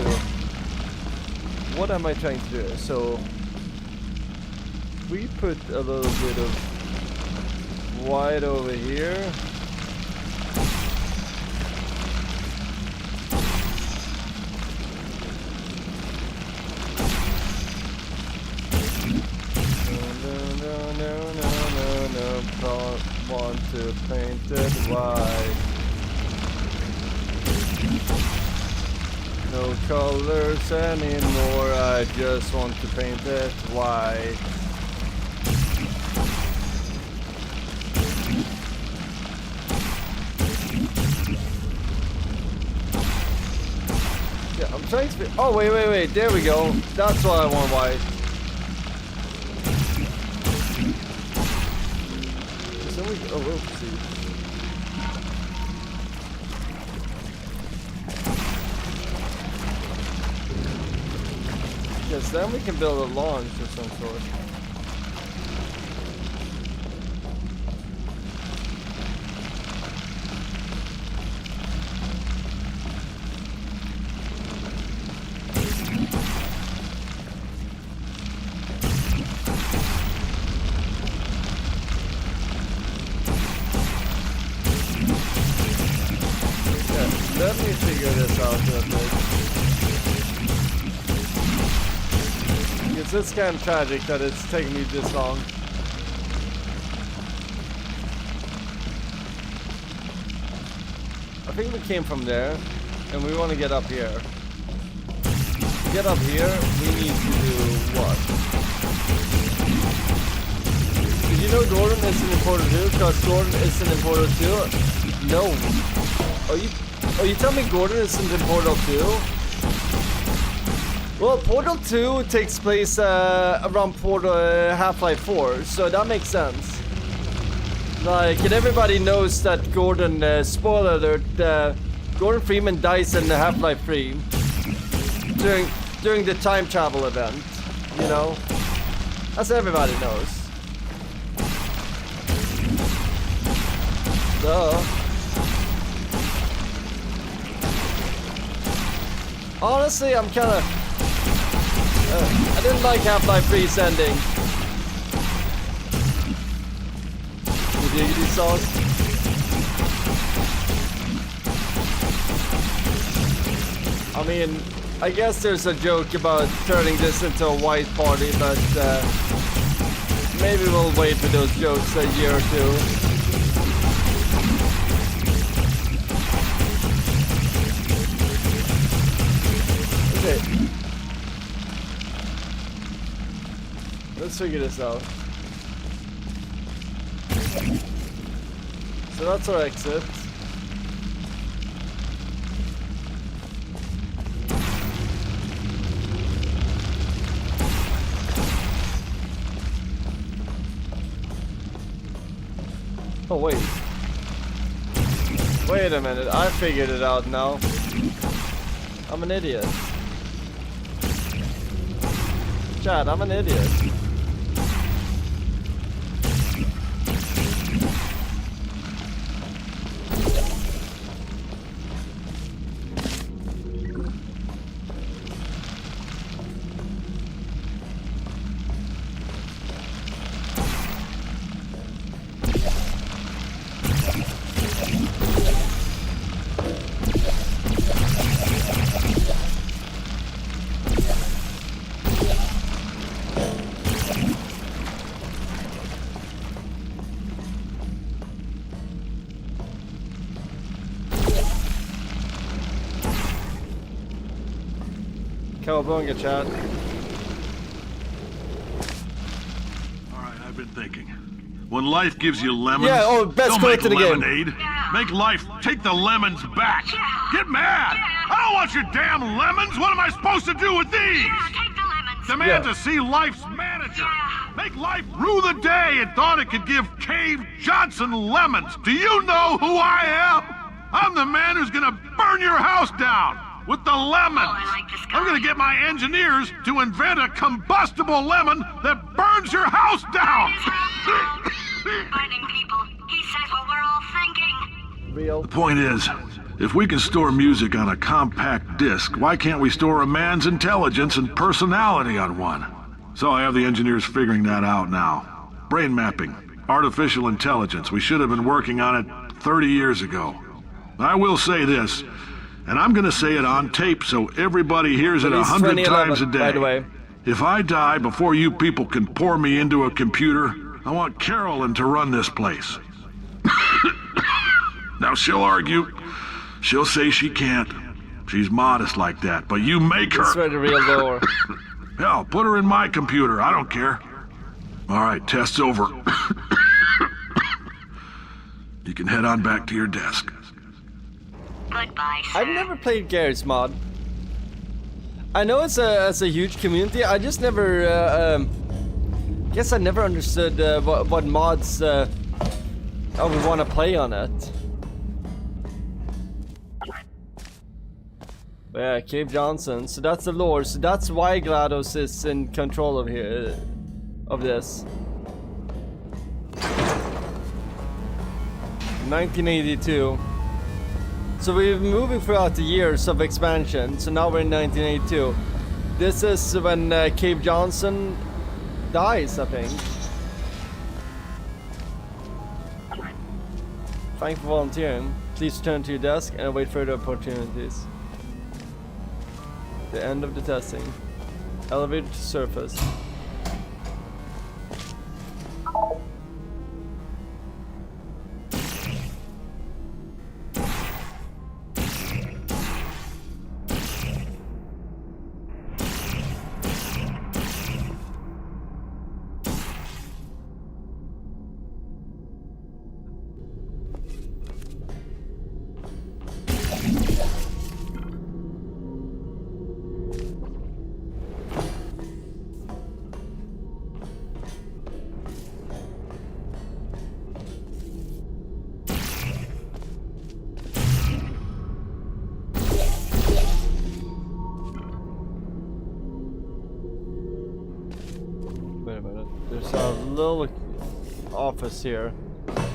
What am I trying to do? So... we put a little bit of white over here. No, don't want to paint it white. No colors anymore, I just want to paint it white. Yeah, I'm trying to be. Oh, wait, there we go. That's why I want white. So we, oh, we'll see. Yes, then we can build a launch of some sort. Let me figure this out real quick. Because it's kind of tragic that it's taking me this long. I think we came from there, and we want to get up here. To get up here, we need to do what? Did you know Gordon isn't in Portal 2? Because Gordon isn't in Portal 2? No. Oh, you tell me Gordon isn't in Portal 2? Well, Portal 2 takes place around Portal Half-Life 4, so that makes sense. Like, and everybody knows that Gordon, spoiler alert, Gordon Freeman dies in Half-Life 3 during the time travel event, you know? As everybody knows. Duh. Honestly, I'm kind of... I didn't like Half-Life 3's ending. The diggity sauce. I mean, I guess there's a joke about turning this into a white party, but maybe we'll wait for those jokes a year or two. Okay. Let's figure this out. So that's our exit. Oh wait. Wait a minute, I figured it out now. I'm an idiot. Chad, I'm an idiot. Cowabunga, Chad. Alright, I've been thinking. When life gives you lemons, yeah, oh, best don't quote make to the game. lemonade. Yeah, Make life take the lemons back. Get mad. I don't want your damn lemons. What am I supposed to do with these? Take the lemons. Demand to see life's manager. Make life rue the day it thought it could give Cave Johnson lemons. Do you know who I am? I'm the man who's gonna burn your house down with the lemons. Oh, I like this guy. I'm gonna get my engineers to invent a combustible lemon that burns your house down. Fighting people. He says what we're all thinking. Real. The point is, if we can store music on a compact disc, why can't we store a man's intelligence and personality on one? So I have the engineers figuring that out now. Brain mapping, artificial intelligence. We should have been working on it 30 years ago. I will say this, and I'm gonna say it on tape so everybody hears it 100 times a day. By the way. If I die before you people can pour me into a computer, I want Carolyn to run this place. Now she'll argue. She'll say she can't. She's modest like that, but you make her. That's where the real door. Hell, put her in my computer. I don't care. All right, test's over. You can head on back to your desk. Goodbye, sir. I've never played Garry's Mod. I know it's a huge community. I just never guess I never understood what mods I would want to play on it. Yeah, Cave Johnson. So that's the lore. So that's why GLaDOS is in control of here of this. 1982. So we've been moving throughout the years of expansion. So now we're in 1982. This is when Cave Johnson dies, I think. Thank you for volunteering. Please return to your desk and await further opportunities. The end of the testing. Elevator to surface. Wait a minute. There's a little office here. I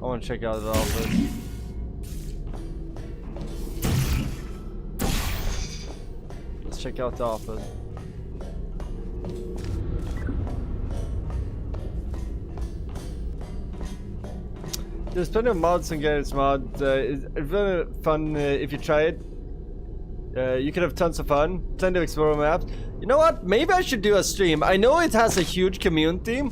want to check out the office. Let's check out the office. There's plenty of mods on Garry's Mod. It's very fun if you try it. You can have tons of fun, plenty of explorer maps. You know what? Maybe I should do a stream. I know it has a huge community.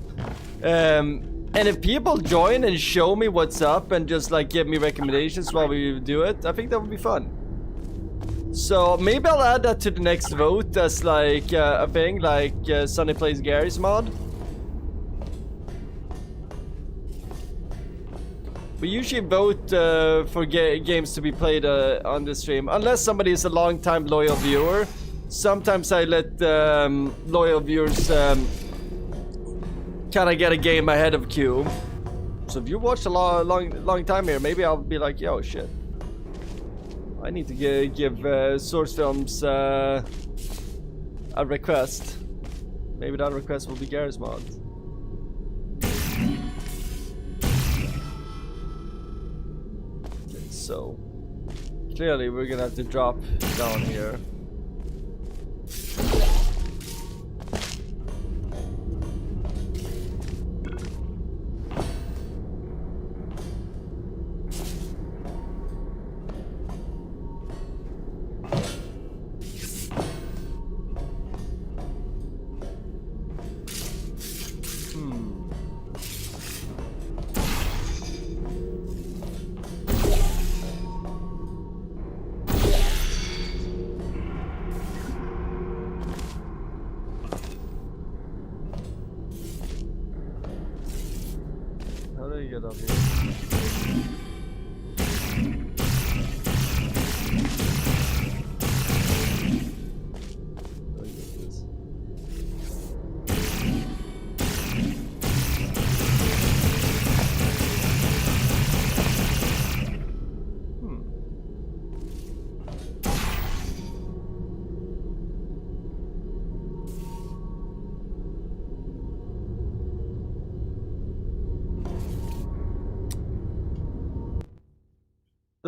And if people join and show me what's up and just like give me recommendations while we do it, I think that would be fun. So maybe I'll add that to the next vote as like a thing, like Sonny Plays Garry's Mod. We usually vote for games to be played on the stream, unless somebody is a long-time loyal viewer. Sometimes I let loyal viewers kind of get a game ahead of queue. So if you watched a long time here, maybe I'll be like, yo, shit. I need to give Source Films a request. Maybe that request will be Garry's Mod. So clearly we're gonna have to drop down here. How do you get up here?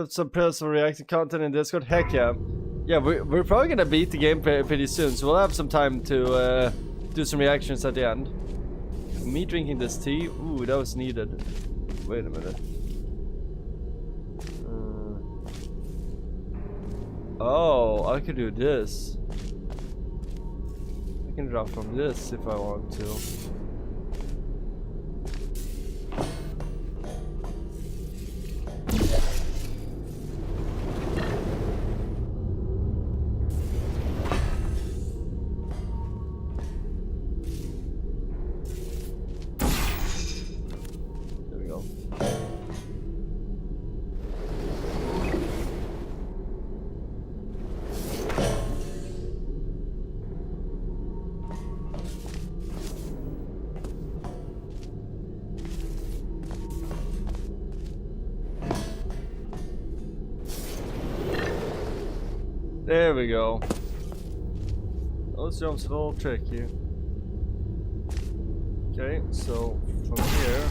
some personal reactive content in Discord? Heck yeah. Yeah, we're probably gonna beat the game pretty soon, so we'll have some time to do some reactions at the end. Me drinking this tea? Ooh, that was needed. Wait a minute. Oh, I could do this. I can drop from this if I want to. There we go. There we go. Those jumps are a little tricky. Okay, so from here.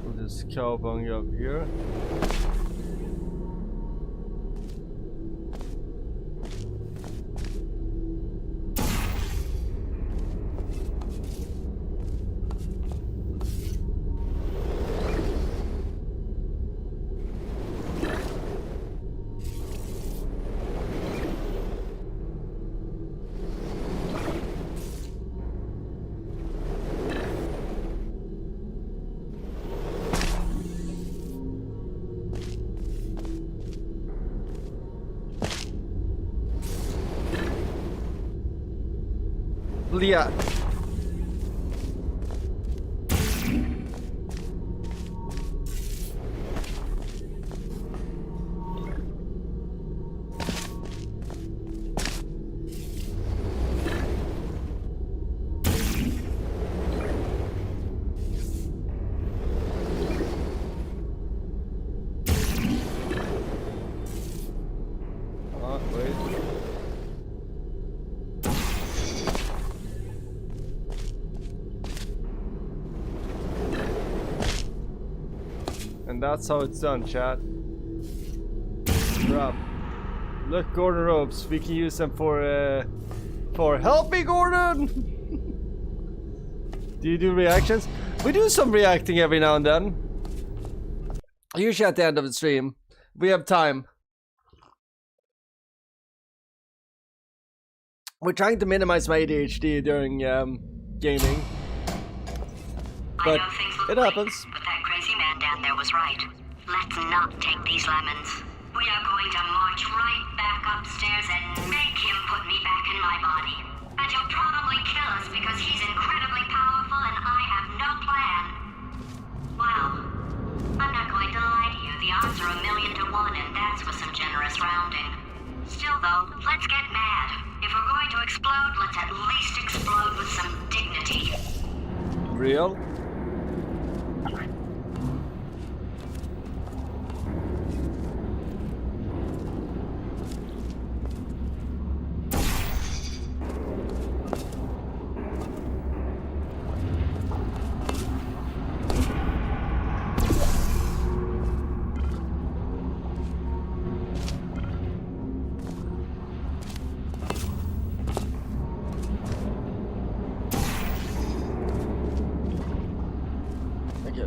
We'll just cowbung up here. Leah. Wait. And that's how it's done, chat. Drop. Look, Gordon ropes. We can use them for help me, Gordon. Do you do reactions? We do some reacting every now and then. Usually at the end of the stream. We have time. We're trying to minimize my ADHD during gaming. But it happens. But that crazy man down there was right. Let's not take these lemons. We are going to march right back upstairs and make him put me back in my body. And he'll probably kill us because he's incredibly powerful and I have no plan. Well, I'm not going to lie to you. The odds are 1,000,000 to 1 and that's with some generous rounding. Still though, let's get mad. If we're going to explode, let's at least explode with some dignity. Real?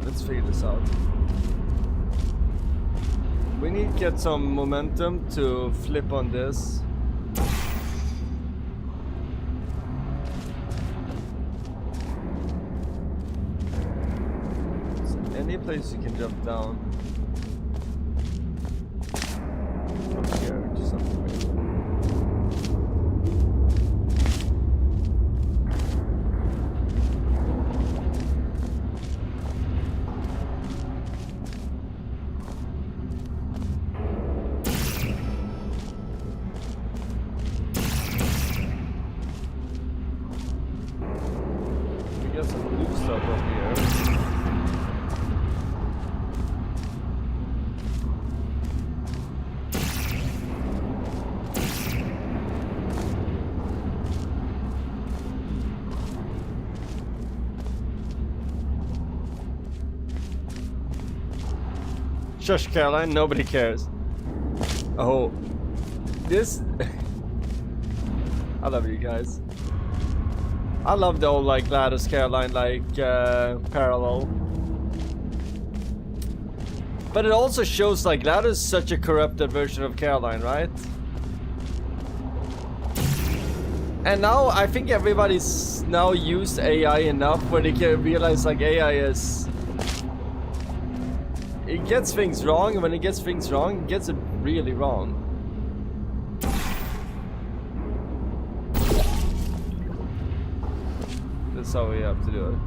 Let's figure this out. We need to get some momentum to flip on this. So any place you can jump down. From here to something. Shush, Caroline, nobody cares. Oh. This... I love you guys. I love the old, like, GLaDOS Caroline, like, parallel. But it also shows, like, GLaDOS is such a corrupted version of Caroline, right? And now, I think everybody's now used AI enough where they can realize, like, AI is... It gets things wrong, and when it gets things wrong, it gets it really wrong. That's how we have to do it.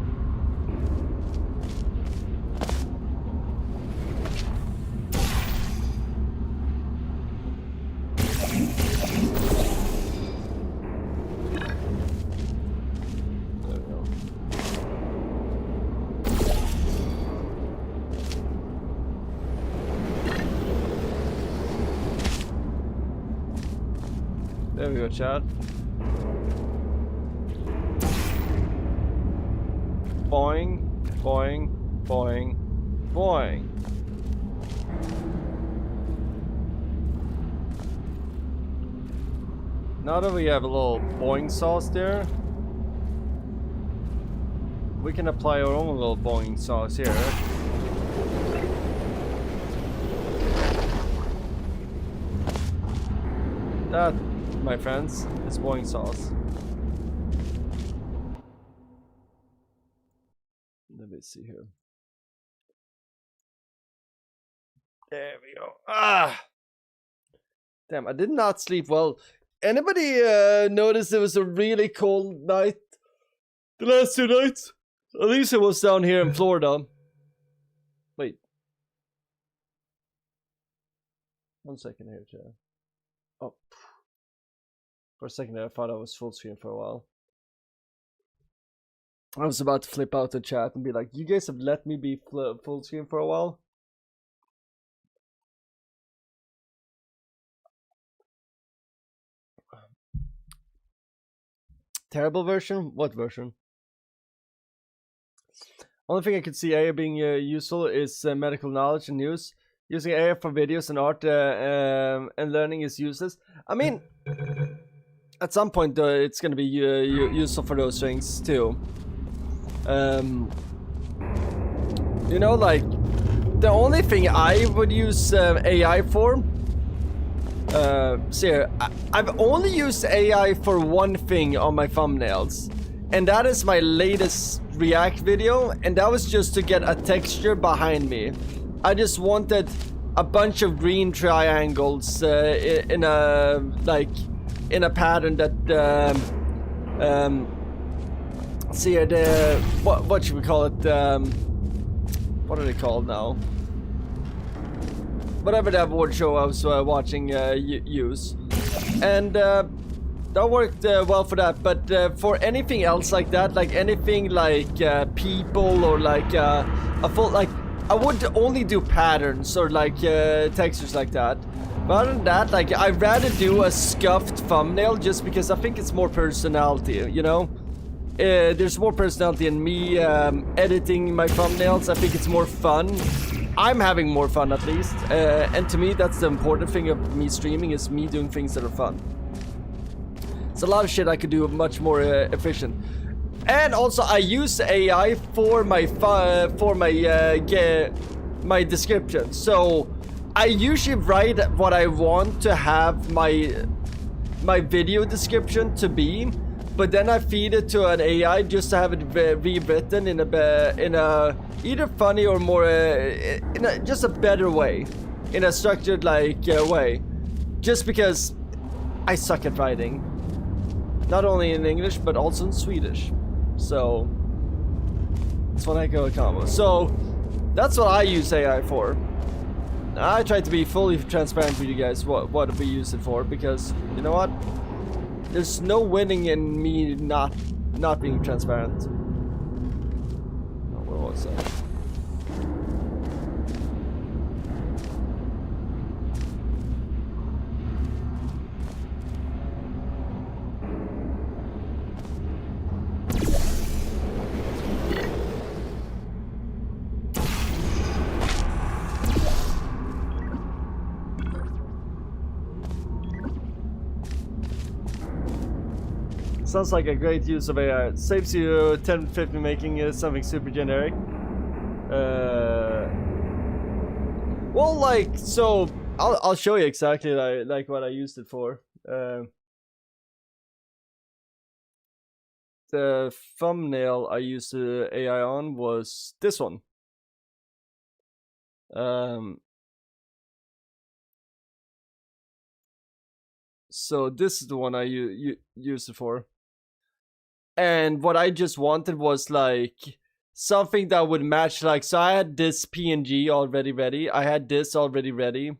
There we go, chat. Boing, boing, boing, boing. Now that we have a little boing sauce there, we can apply our own little boing sauce here. That, my friends, is boing sauce. Let me see here. There we go. Ah! Damn, I did not sleep well. Anybody notice it was a really cold night the last 2 nights? At least it was down here in Florida. Wait. 1 second here, chat. Oh. For a second there, I thought I was full screen for a while. I was about to flip out the chat and be like, you guys have let me be full screen for a while? Terrible version? What version? Only thing I could see AI being useful is medical knowledge and news. Using AI for videos and art and learning is useless. I mean, at some point it's going to be useful for those things too. You know, like, the only thing I would use AI for, see here, I've only used AI for one thing on my thumbnails, and that is my latest React video, and that was just to get a texture behind me. I just wanted a bunch of green triangles in a, like, in a pattern that, see here, the, what should we call it, what are they called now? Whatever that award show I was watching use. And that worked well for that, but for anything else like that, like anything like people or like a full, like, I would only do patterns or like textures like that. But other than that, like, I'd rather do a scuffed thumbnail just because I think it's more personality, you know? There's more personality in me editing my thumbnails. I think it's more fun. I'm having more fun at least. And to me, that's the important thing of me streaming, is me doing things that are fun. It's a lot of shit I could do much more efficient. And also, I use AI for my my description. So I usually write what I want to have my video description to be, but then I feed it to an AI just to have it rewritten in a either funny or more in just a better way, in a structured like way. Just because I suck at writing, not only in English but also in Swedish. So that's what I go with combo. So that's what I use AI for. I try to be fully transparent with you guys what we use it for, because you know what? There's no winning in me not being transparent. Oh, where was that? Sounds like a great use of AI. Saves you 10-50 making something super generic. Well, like, so I'll show you exactly like what I used it for. The thumbnail I used the AI on was this one. So this is the one I used it for. And what I just wanted was like something that would match, like, so I had this PNG already ready. I had this already ready.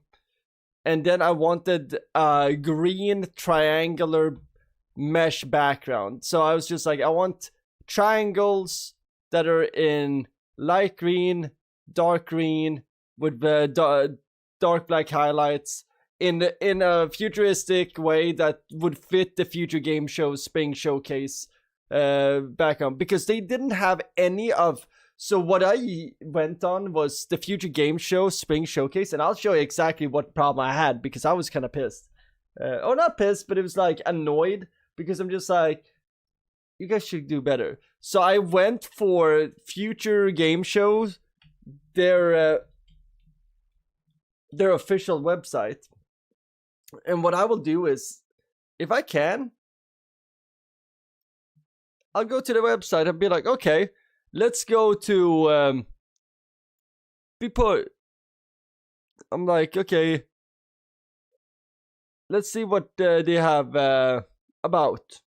And then I wanted a green triangular mesh background. So I was just like, I want triangles that are in light green, dark green, with dark black highlights in a futuristic way that would fit the future game show Spring Showcase background, because they didn't have any of. So what I went on was the future game show Spring Showcase, and I'll show you exactly what problem I had, because I was kind of pissed. Or not pissed, but it was like annoyed, because I'm just like, you guys should do better. So I went for future game shows, their official website. And what I will do is, if I can, I'll go to the website and be like, okay, let's go to I'm like, okay, let's see what they have about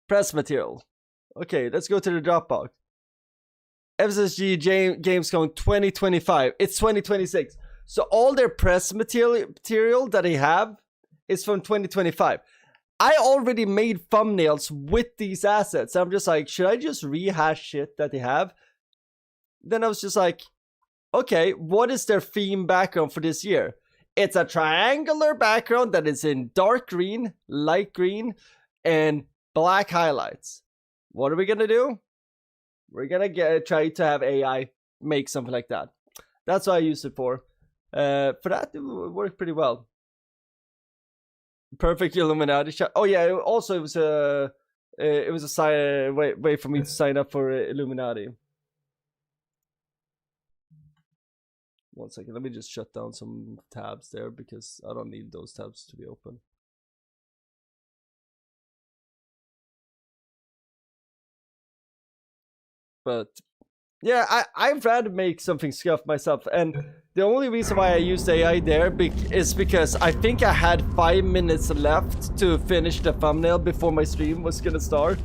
press material. Okay, let's go to the Dropbox. FSSG Gamescom 2025. It's 2026. So all their press material that they have is from 2025. I already made thumbnails with these assets. I'm just like, should I just rehash shit that they have? Then I was just like, okay, what is their theme background for this year? It's a triangular background that is in dark green, light green, and black highlights. What are we gonna do? We're gonna try to have AI make something like that. That's what I used it for. For that, it worked pretty well. Perfect Illuminati shot. Oh yeah, also it was a way for me to sign up for Illuminati. One second, let me just shut down some tabs there, because I don't need those tabs to be open. But yeah, I'd rather make something scuffed myself, and the only reason why I used AI there is because I think I had 5 minutes left to finish the thumbnail before my stream was gonna start.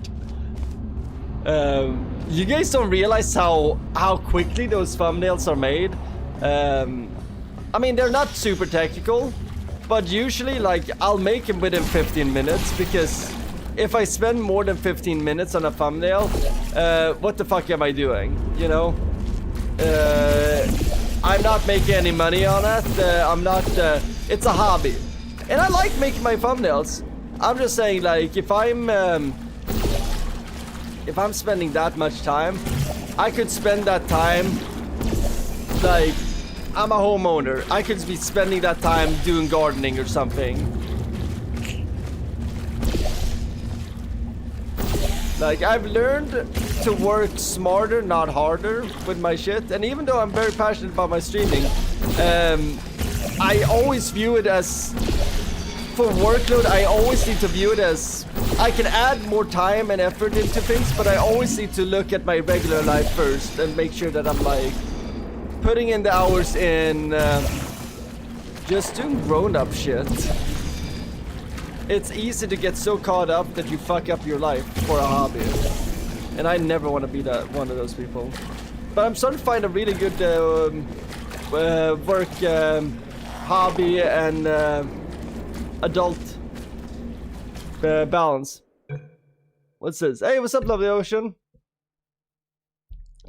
You guys don't realize how quickly those thumbnails are made. I mean, they're not super technical, but usually, like, I'll make them within 15 minutes, because if I spend more than 15 minutes on a thumbnail, what the fuck am I doing, you know? I'm not making any money on it. It's a hobby. And I like making my thumbnails. I'm just saying, like, if I'm spending that much time, I could spend that time, like, I'm a homeowner. I could be spending that time doing gardening or something. Like, I've learned to work smarter, not harder with my shit. And even though I'm very passionate about my streaming, I always view it as, for workload, I always need to view it as, I can add more time and effort into things, but I always need to look at my regular life first and make sure that I'm, like, putting in the hours in just doing grown-up shit. It's easy to get so caught up that you fuck up your life for a hobby. And I never want to be one of those people. But I'm starting to find a really good work, hobby, and adult balance. What's this? Hey, what's up, Lovely Ocean?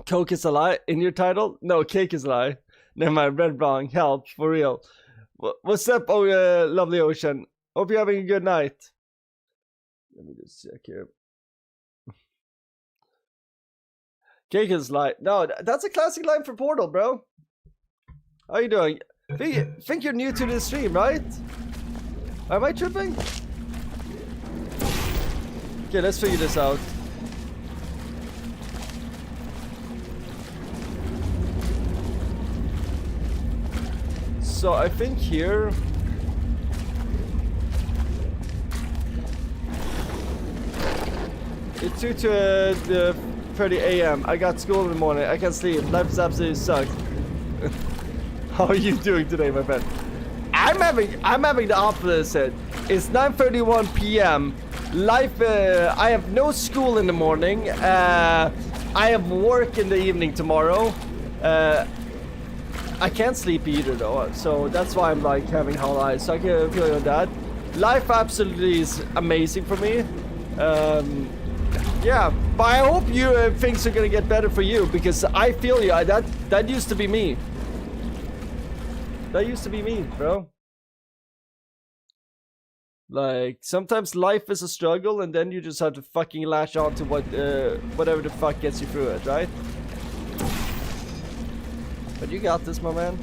Coke is a lie in your title? No, cake is a lie. Never mind, red wrong. Help, for real. What's up, Lovely Ocean? Hope you're having a good night. Let me just check here. Cake is light. No, that's a classic line for Portal, bro. How you doing? Think you're new to the stream, right? Am I tripping? Okay, let's figure this out. So I think here... It's 2:30 a.m. I got school in the morning. I can't sleep. Life is absolutely sucked. How are you doing today, my friend? I'm having the opposite. It's 9:31 p.m. Life. I have no school in the morning. I have work in the evening tomorrow. I can't sleep either though, so that's why I'm like having hollow eyes. So I can feel on that. Life absolutely is amazing for me. Yeah, but I hope you things are gonna get better for you, because I feel you. That used to be me. That used to be me, bro. Like sometimes life is a struggle, and then you just have to fucking lash on to whatever the fuck gets you through it, right? But you got this, my man.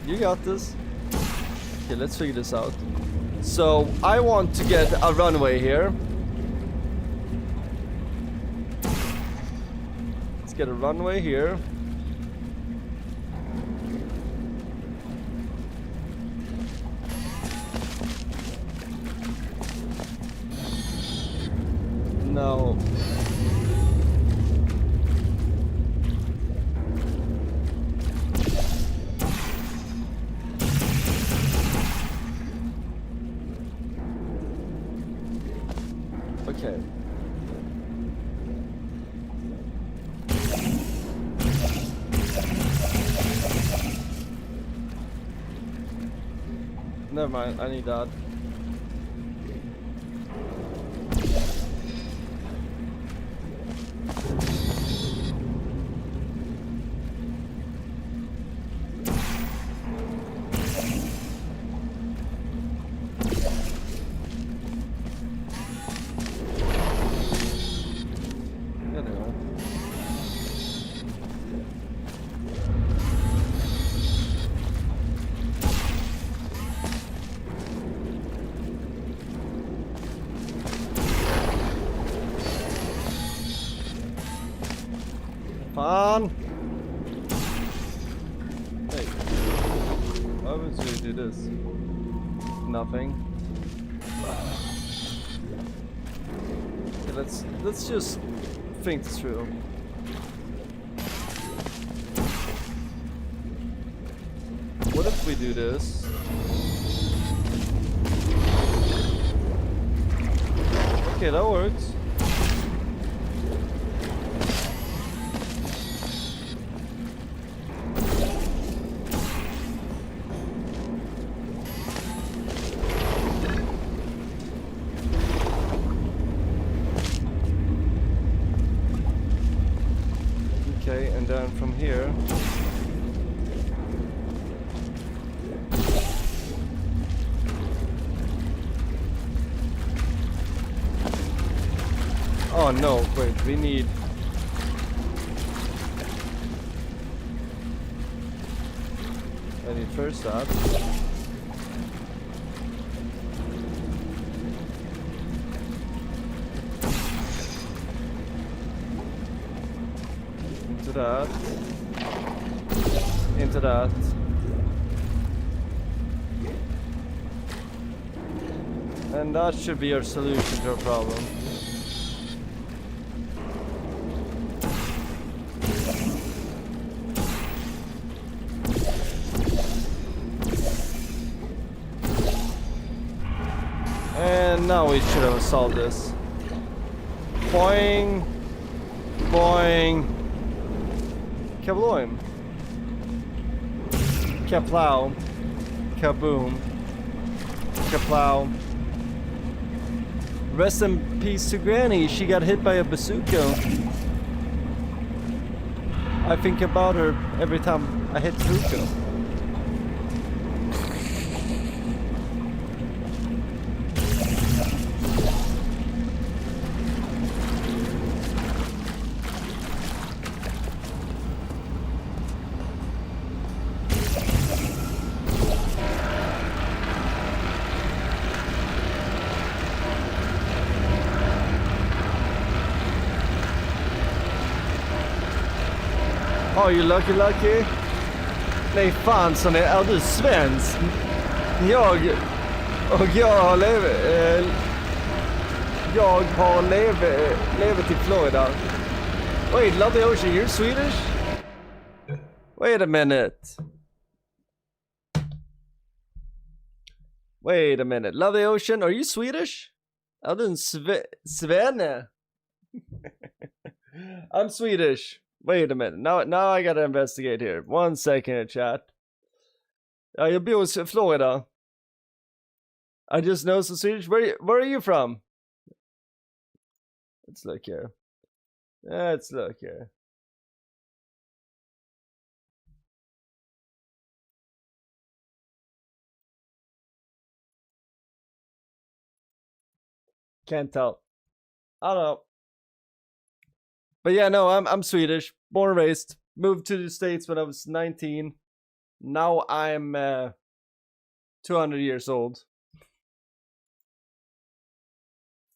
You got this. Okay, let's figure this out. So I want to get a runway here. Get a runway here. No. Okay. Never mind, I need that. Fun. Hey, why would you do this? Nothing. Okay, let's just think this through. What if we do this? Okay, that works. Okay, and then from here. Oh no, wait, we need... I need first that. Into that. Into that. And that should be our solution to our problem. And now we should have solved this. Boing. Boing. Kabloim. Kaplow. Kaboom. Kaplow. Rest in peace to Granny. She got hit by a bazooka. I think about her every time I hit bazooka. Oh, you lucky. Nej, fan Sonny, är du svensk? Jag har levat i Florida. Wait, love the ocean, you're Swedish? Wait a minute. Love the ocean, are you Swedish? Är du en svenne? I'm Swedish. Wait a minute. Now I gotta investigate here. 1 second, chat. Jag bor i Florida. I just know some Swedish. Where are you from? Let's look here. Can't tell. I don't know. But yeah, no, I'm Swedish, born and raised. Moved to the States when I was 19. Now I'm 200 years old.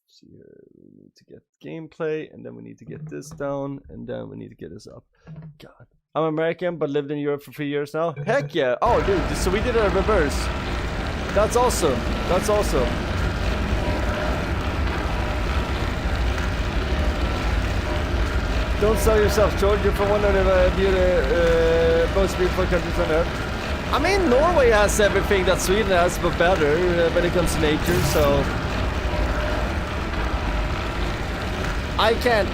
See here, we need to get gameplay, and then we need to get this down, and then we need to get this up. God, I'm American, but lived in Europe for 3 years now. Heck yeah! Oh, dude, so we did a reverse. That's awesome. Don't sell yourself, George. You're from one of the most beautiful countries on earth. I mean, Norway has everything that Sweden has, but better when it comes to nature, so... I can't...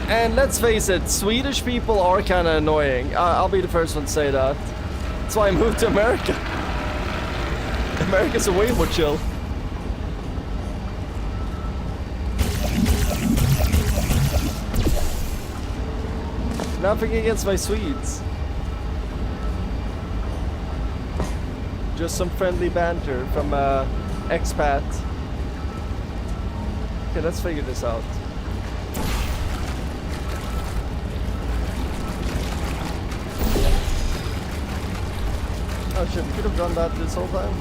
And let's face it, Swedish people are kind of annoying. I'll be the first one to say that. That's why I moved to America. America's way more chill. Nothing against my Swedes. Just some friendly banter from expat. Okay, let's figure this out. Oh shit, we could have done that this whole time.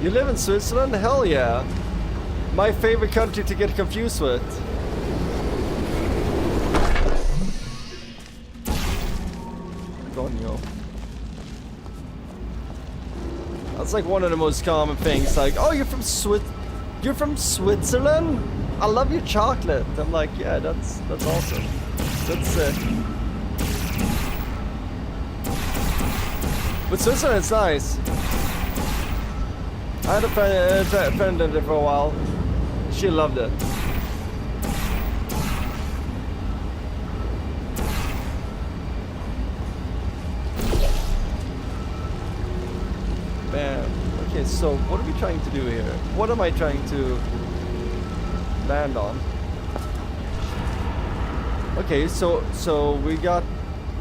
You live in Switzerland? Hell yeah. My favorite country to get confused with. Gonyo. That's like one of the most common things, like, oh, you're from Switzerland? I love your chocolate. I'm like, yeah, that's awesome. That's sick. But Switzerland, it's nice. I had a friend in there for a while. She loved it. Bam. Okay, so what are we trying to do here? What am I trying to land on? Okay, so we got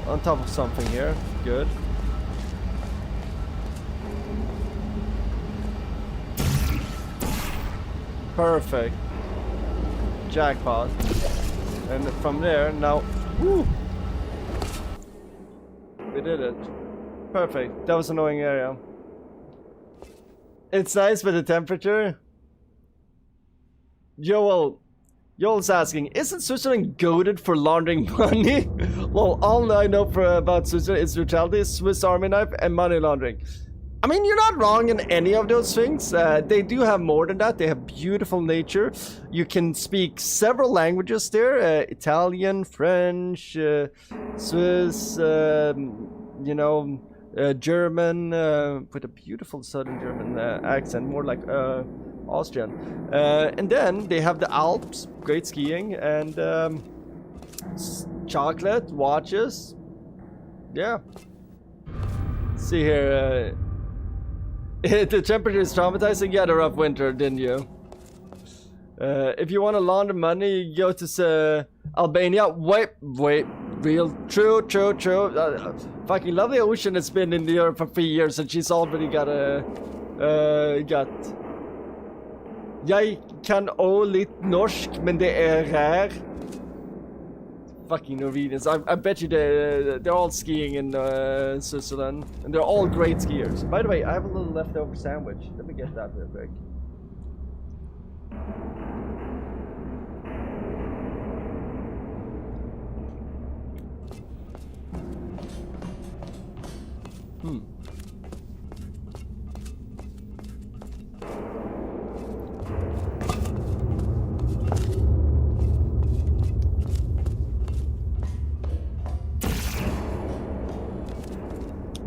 on top of something here. Good. Perfect. Jackpot. And from there, now... Woo! We did it. Perfect. That was an annoying area. It's nice with the temperature. Joel's asking, isn't Switzerland goated for laundering money? Well, all I know about Switzerland is brutality, Swiss Army knife, and money laundering. I mean, you're not wrong in any of those things. They do have more than that. They have beautiful nature. You can speak several languages there. Italian, French, Swiss, German, with a beautiful southern German accent, more like Austrian. And then they have the Alps, great skiing, and chocolate, watches. Yeah. See here. The temperature is traumatizing. You had a rough winter, didn't you? If you want to launder money, you go to Albania. Wait, real, true. Fucking love the ocean. It's been in Europe for 3 years, and she's already got Jag kan lite norsk, men det rare. Fucking Norwegians. I bet you they're all skiing in Switzerland, and they're all great skiers. By the way, I have a little leftover sandwich. Let me get that real quick.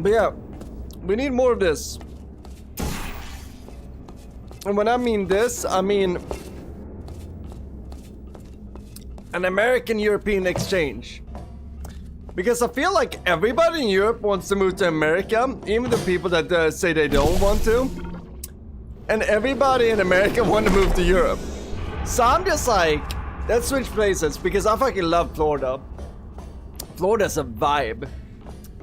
But yeah, we need more of this. And when I mean this, I mean an American-European exchange. Because I feel like everybody in Europe wants to move to America, even the people that say they don't want to. And everybody in America want to move to Europe. So I'm just like, let's switch places, because I fucking love Florida. Florida's a vibe.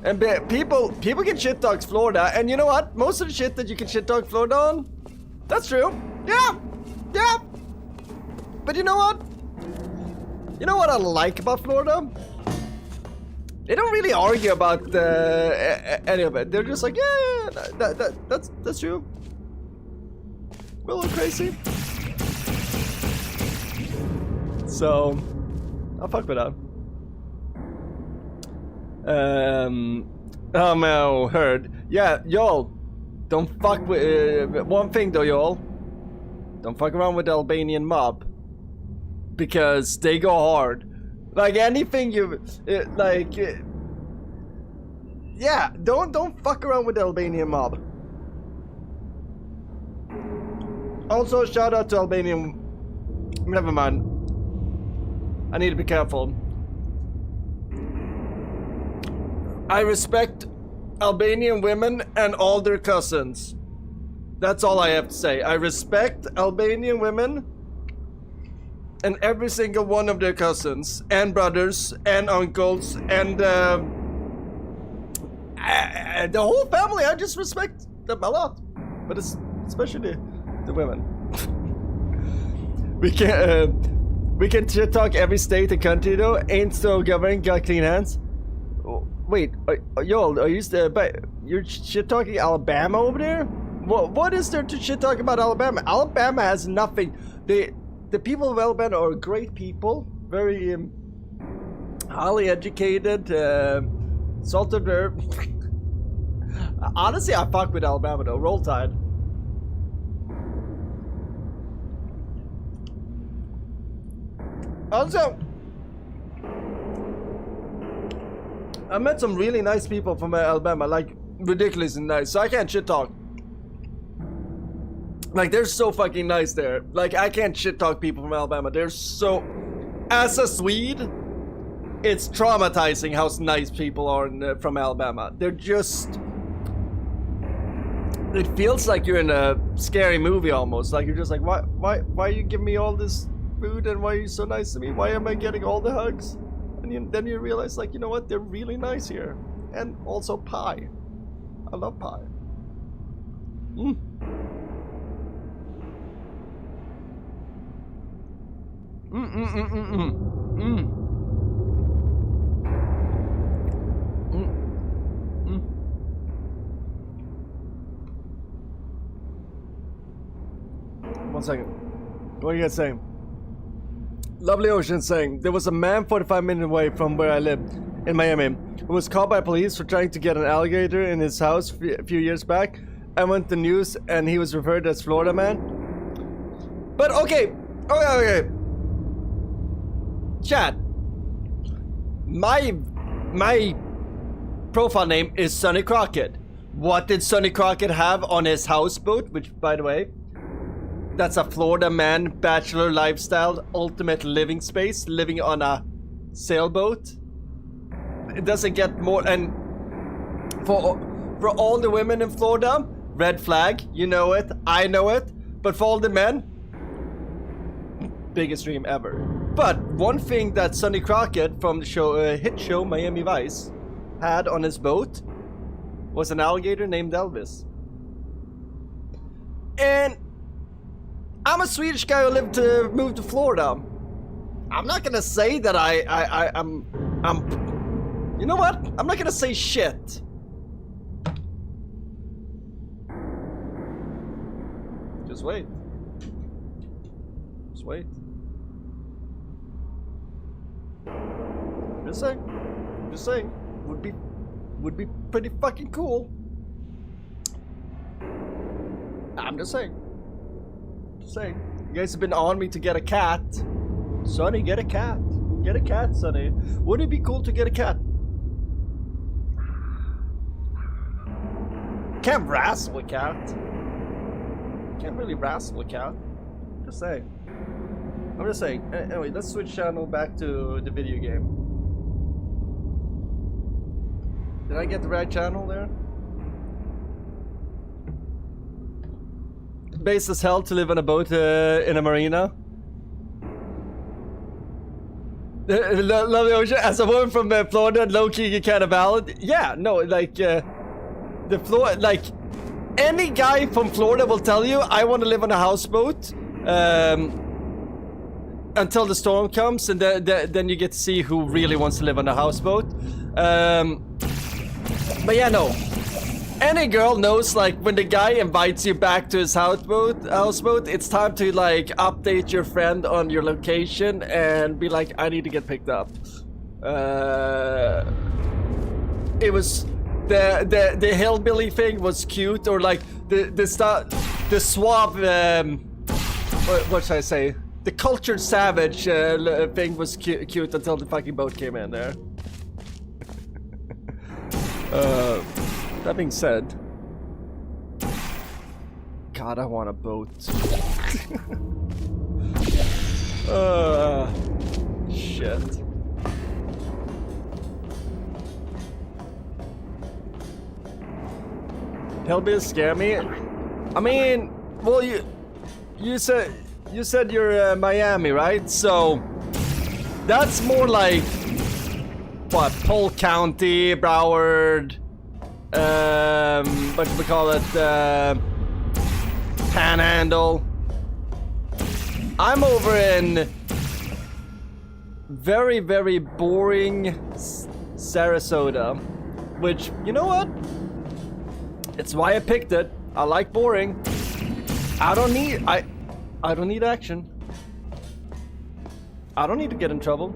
And people can shit talk Florida, and you know what? Most of the shit that you can shit talk Florida on, that's true. Yeah. But you know what? You know what I like about Florida? They don't really argue about any of it. They're just like, yeah, that's true. We're a little crazy. So, I'll fuck with that. Oh no, heard. Yeah, y'all, don't fuck with, one thing though, y'all. Don't fuck around with the Albanian mob. Because they go hard. Like anything you, yeah, don't fuck around with the Albanian mob. Also, shout out to Albanian, never mind. I need to be careful. I respect Albanian women and all their cousins. That's all I have to say. I respect Albanian women and every single one of their cousins and brothers and uncles and the whole family. I just respect them a lot, but it's especially the women. We can shit talk every state and country though. Ain't so government got clean hands. Wait, y'all, are you you're shit talking Alabama over there? What is there to shit talk about Alabama? Alabama has nothing. The people of Alabama are great people, very highly educated, salt of the earth. Honestly, I fuck with Alabama though. Roll Tide. Also, I met some really nice people from Alabama, like ridiculously nice, so I can't shit talk. Like, they're so fucking nice there. Like, I can't shit talk people from Alabama. They're so... As a Swede, it's traumatizing how nice people are from Alabama. They're just... It feels like you're in a scary movie almost. Like, you're just like, why you give me all this food and why are you so nice to me? Why am I getting all the hugs? And then you realize, like, you know what? They're really nice here. And also pie. I love pie. Mm. One second. What are you guys saying? Lovely Ocean saying, there was a man 45 minutes away from where I lived in Miami who was caught by police for trying to get an alligator in his house a few years back. I went to the news and he was referred as Florida man. But okay. Chat. My profile name is Sonny Crockett. What did Sonny Crockett have on his houseboat? Which, by the way, that's a Florida man bachelor lifestyle, ultimate living space, living on a sailboat. It doesn't get more. And for all the women in Florida, red flag. You know it. I know it. But for all the men, biggest dream ever. But one thing that Sonny Crockett from the show, hit show Miami Vice, had on his boat was an alligator named Elvis. And I'm a Swedish guy who moved to Florida. I'm not gonna say that I'm you know what? I'm not gonna say shit. Just wait. Just wait. Just saying. Would be pretty fucking cool I'm just saying. Just saying. You guys have been on me to get a cat. Sonny, get a cat. Get a cat, Sonny. Wouldn't it be cool to get a cat? Can't wrestle a cat. Can't really wrestle a cat. Just saying. I'm just saying. Anyway, let's switch channel back to the video game. Did I get the right channel there? Base as hell to live on a boat in a marina. Love the ocean. As a woman from Florida, low-key kind of valid. Yeah, no, like the Florida, like any guy from Florida will tell you, I want to live on a houseboat until the storm comes, and then you get to see who really wants to live on a houseboat. But yeah, no. Any girl knows, like, when the guy invites you back to his houseboat, it's time to, like, update your friend on your location and be like, I need to get picked up. It was the hillbilly thing was cute, or like the suave what should I say? The cultured savage thing was cute until the fucking boat came in there. That being said, God, I want a boat. Shit. Hellbillies scare me. I mean, well, you said you're Miami, right? So that's more like what, Polk County, Broward. What do we call it? Panhandle. I'm over in very, very boring Sarasota, which, you know what? It's why I picked it. I like boring. I don't need action. I don't need to get in trouble.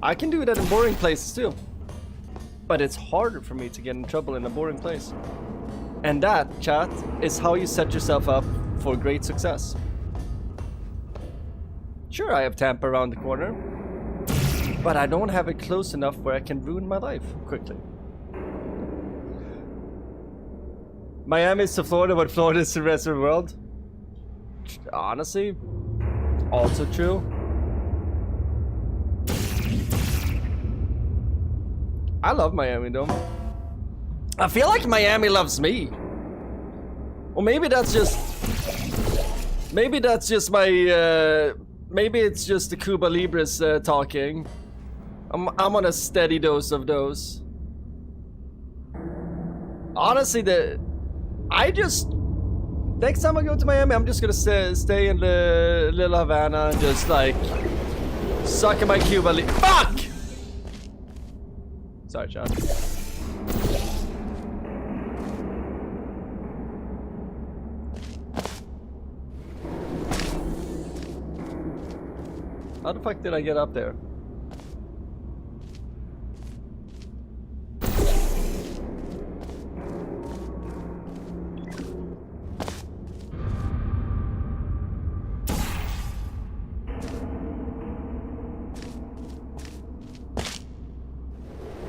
I can do that in boring places too. But it's harder for me to get in trouble in a boring place. And that, chat, is how you set yourself up for great success. Sure, I have Tampa around the corner, but I don't have it close enough where I can ruin my life quickly. Miami is to Florida what Florida is to the rest of the world. Honestly, also true. I love Miami though. I feel like Miami loves me. Or maybe that's just my maybe it's just the Cuba Libres talking. I'm on a steady dose of those. Honestly, next time I go to Miami, I'm just gonna stay in the Little Havana and just like sucking my Cuba Libre. Fuck! Sorry, chat. How the fuck did I get up there?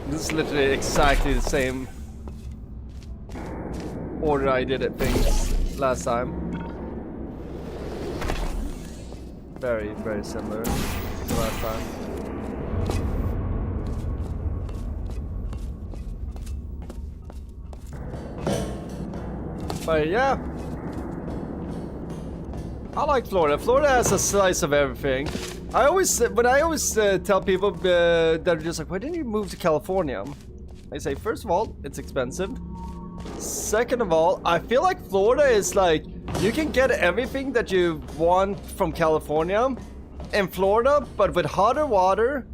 This is literally exactly the same order I did at things last time. Very, very similar to last time. But yeah, I like Florida. Florida has a slice of everything. I always tell people that are just like, why didn't you move to California? I say, first of all, it's expensive. Second of all, I feel like Florida is like, you can get everything that you want from California in Florida, but with hotter water,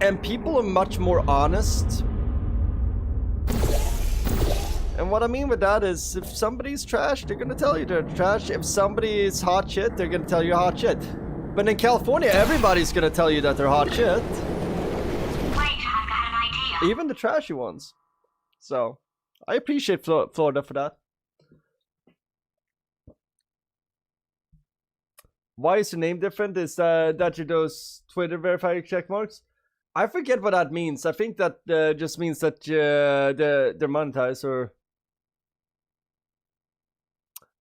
and people are much more honest. And what I mean with that is, if somebody's trash, they're gonna tell you they're trash. If somebody is hot shit, they're gonna tell you hot shit. But in California, everybody's gonna tell you that they're hot shit. Wait, I've got an idea. Even the trashy ones. So, I appreciate Florida for that. Why is your name different? Is that you those Twitter verified check marks? I forget what that means. I think that just means that they're monetized or...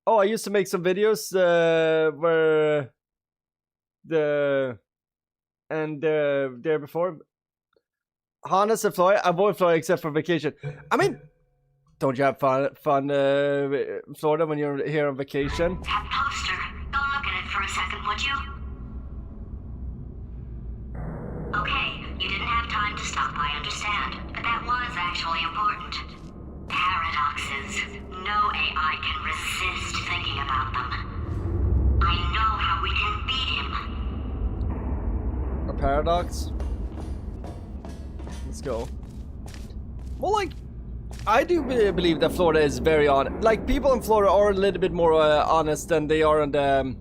Oh, I used to make some videos where there before. Hannes and Florida, I avoid Florida except for vacation. I mean, don't you have fun Florida when you're here on vacation? That poster. Go look at it for a second, would you? Okay, you didn't have time to stop, I understand. But that was actually important. Paradoxes. No AI can resist thinking about them. I know how we can beat him. A paradox? Let's go. Well, like, I do believe that Florida is very honest. Like, people in Florida are a little bit more honest than they are on the...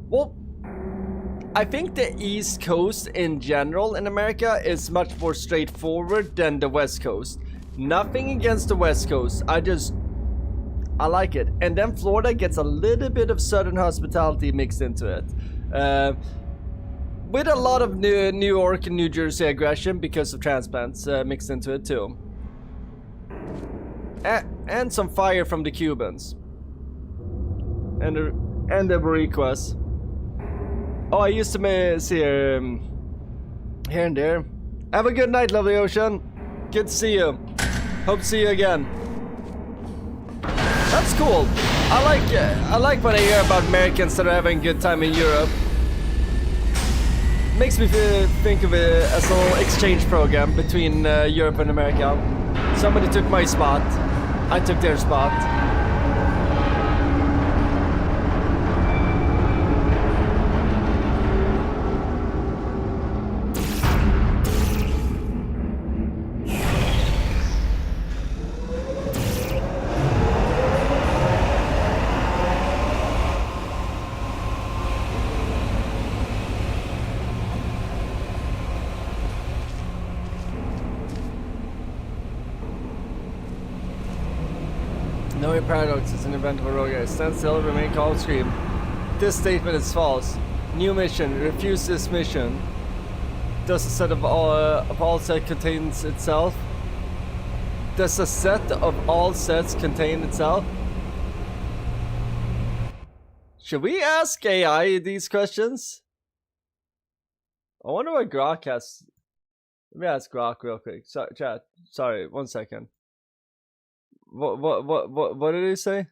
well, I think the East Coast in general in America is much more straightforward than the West Coast. Nothing against the West Coast. I like it. And then Florida gets a little bit of Southern hospitality mixed into it. With a lot of New York and New Jersey aggression because of transplants mixed into it too. And some fire from the Cubans. And the Boricuas. Oh, I used to see her here and there. Have a good night, lovely ocean. Good to see you. Hope to see you again. That's cool. I like when I hear about Americans that are having a good time in Europe. Makes me think of it as a little exchange program between Europe and America. Somebody took my spot. I took their spot. No paradox is an event of a rogue. Stand still, remain calm, scream. This statement is false. New mission. Refuse this mission. Does a set of all set contains itself? Does a set of all sets contain itself? Should we ask AI these questions? I wonder what Grok has. Let me ask Grok real quick. Chat. Sorry, 1 second. What did he say?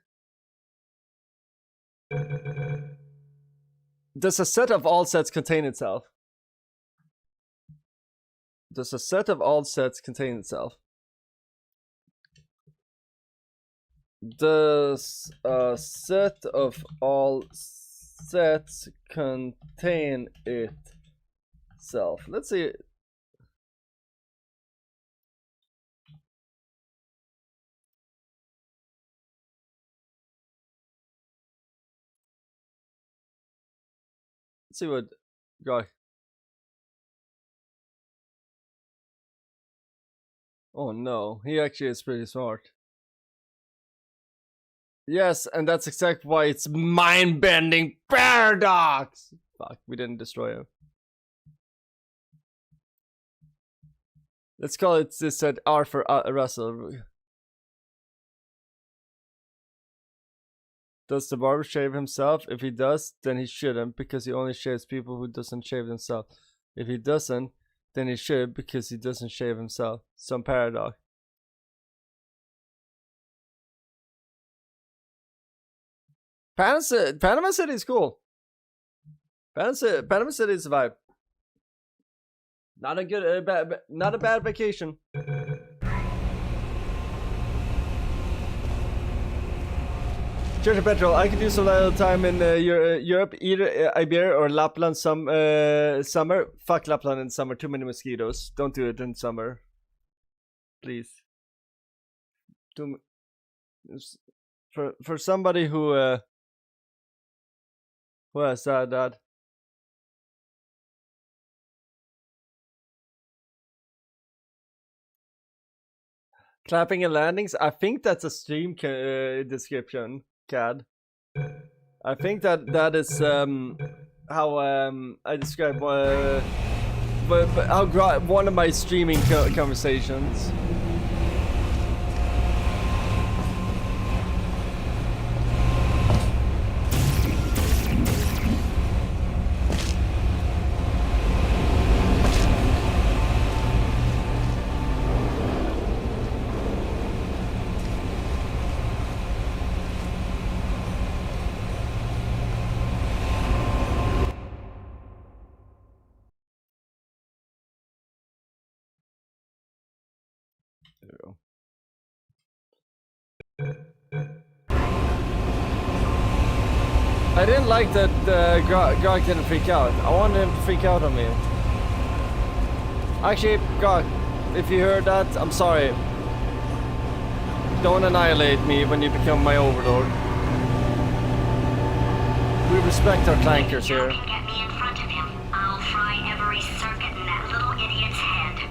Does a set of all sets contain itself? Does a set of all sets contain itself? Does a set of all sets contain itself? Let's see. Let's see what guy. Oh no, he actually is pretty smart. Yes, and that's exactly why it's mind-bending paradox. Fuck, we didn't destroy him. Let's call it this set R for Russell. Does the barber shave himself? If he does, then he shouldn't, because he only shaves people who doesn't shave themselves. If he doesn't, then he should, because he doesn't shave himself. Some paradox. Panama City is cool. Panama City is a vibe. Not a good, not a bad vacation. Church of Petrol, I could use a little time in Europe, either Iberia or Lapland summer. Fuck Lapland in summer, too many mosquitoes. Don't do it in summer. Please. For somebody who has that. Clapping and landings, I think that's a stream description. CAD. I think that is how I describe one of my streaming conversations. I didn't like that Grog didn't freak out. I wanted him to freak out on me. Actually, Grog, if you heard that, I'm sorry. Don't annihilate me when you become my overlord. We respect our clankers here. If you can get me in front of him, I'll fry every circuit in that little idiot's head.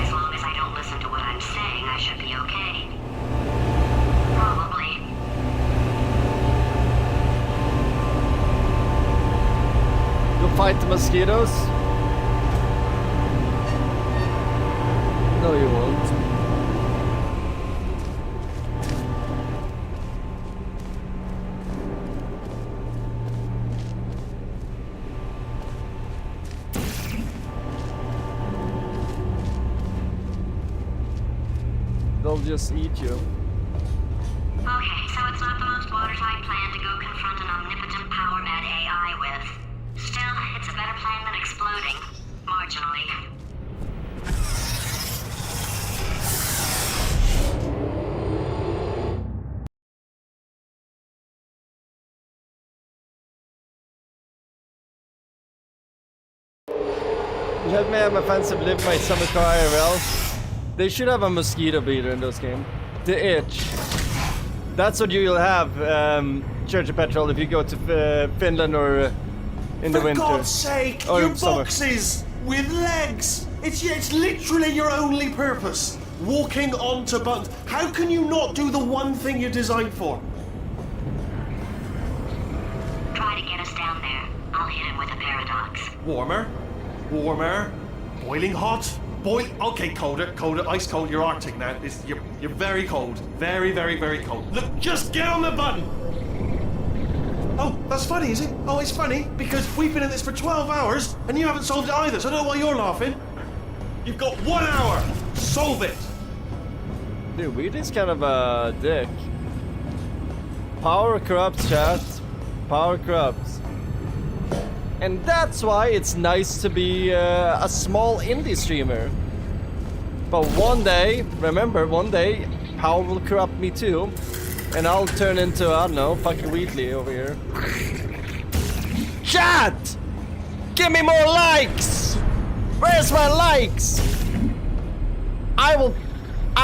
As long as I don't listen to what I'm saying, I should be okay. Probably. You'll fight the mosquitoes? No, you won't. They'll just eat you. Okay, so it's not the most watertight plan to go confront an omnipotent power-mad AI with. Still, it's a better plan than exploding. Marginally. Let me have my fans have lived my summer car IRL. They should have a mosquito beater in this game. The itch. That's what you'll have, Church of Petrol, if you go to Finland or in the winter. For God's sake, or your summer. boxes with legs. It's literally your only purpose. Walking onto buttons. How can you not do the one thing you're designed for? Try to get us down there. I'll hit him with a paradox. Warmer, boiling hot, okay, colder, ice cold. You're Arctic now. You're very cold, very, very, very cold. Look, just get on the button. Oh, that's funny, is it? Oh, it's funny because we've been in this for 12 hours and you haven't solved it either. So I don't know why you're laughing. You've got 1 hour. Solve it. Dude, Wheatley's kind of a dick. Power corrupts, chat. Power corrupts. And that's why it's nice to be a small indie streamer. But one day, remember, one day, power will corrupt me too. And I'll turn into, I don't know, fucking Wheatley over here. Chat! Give me more likes! Where's my likes? I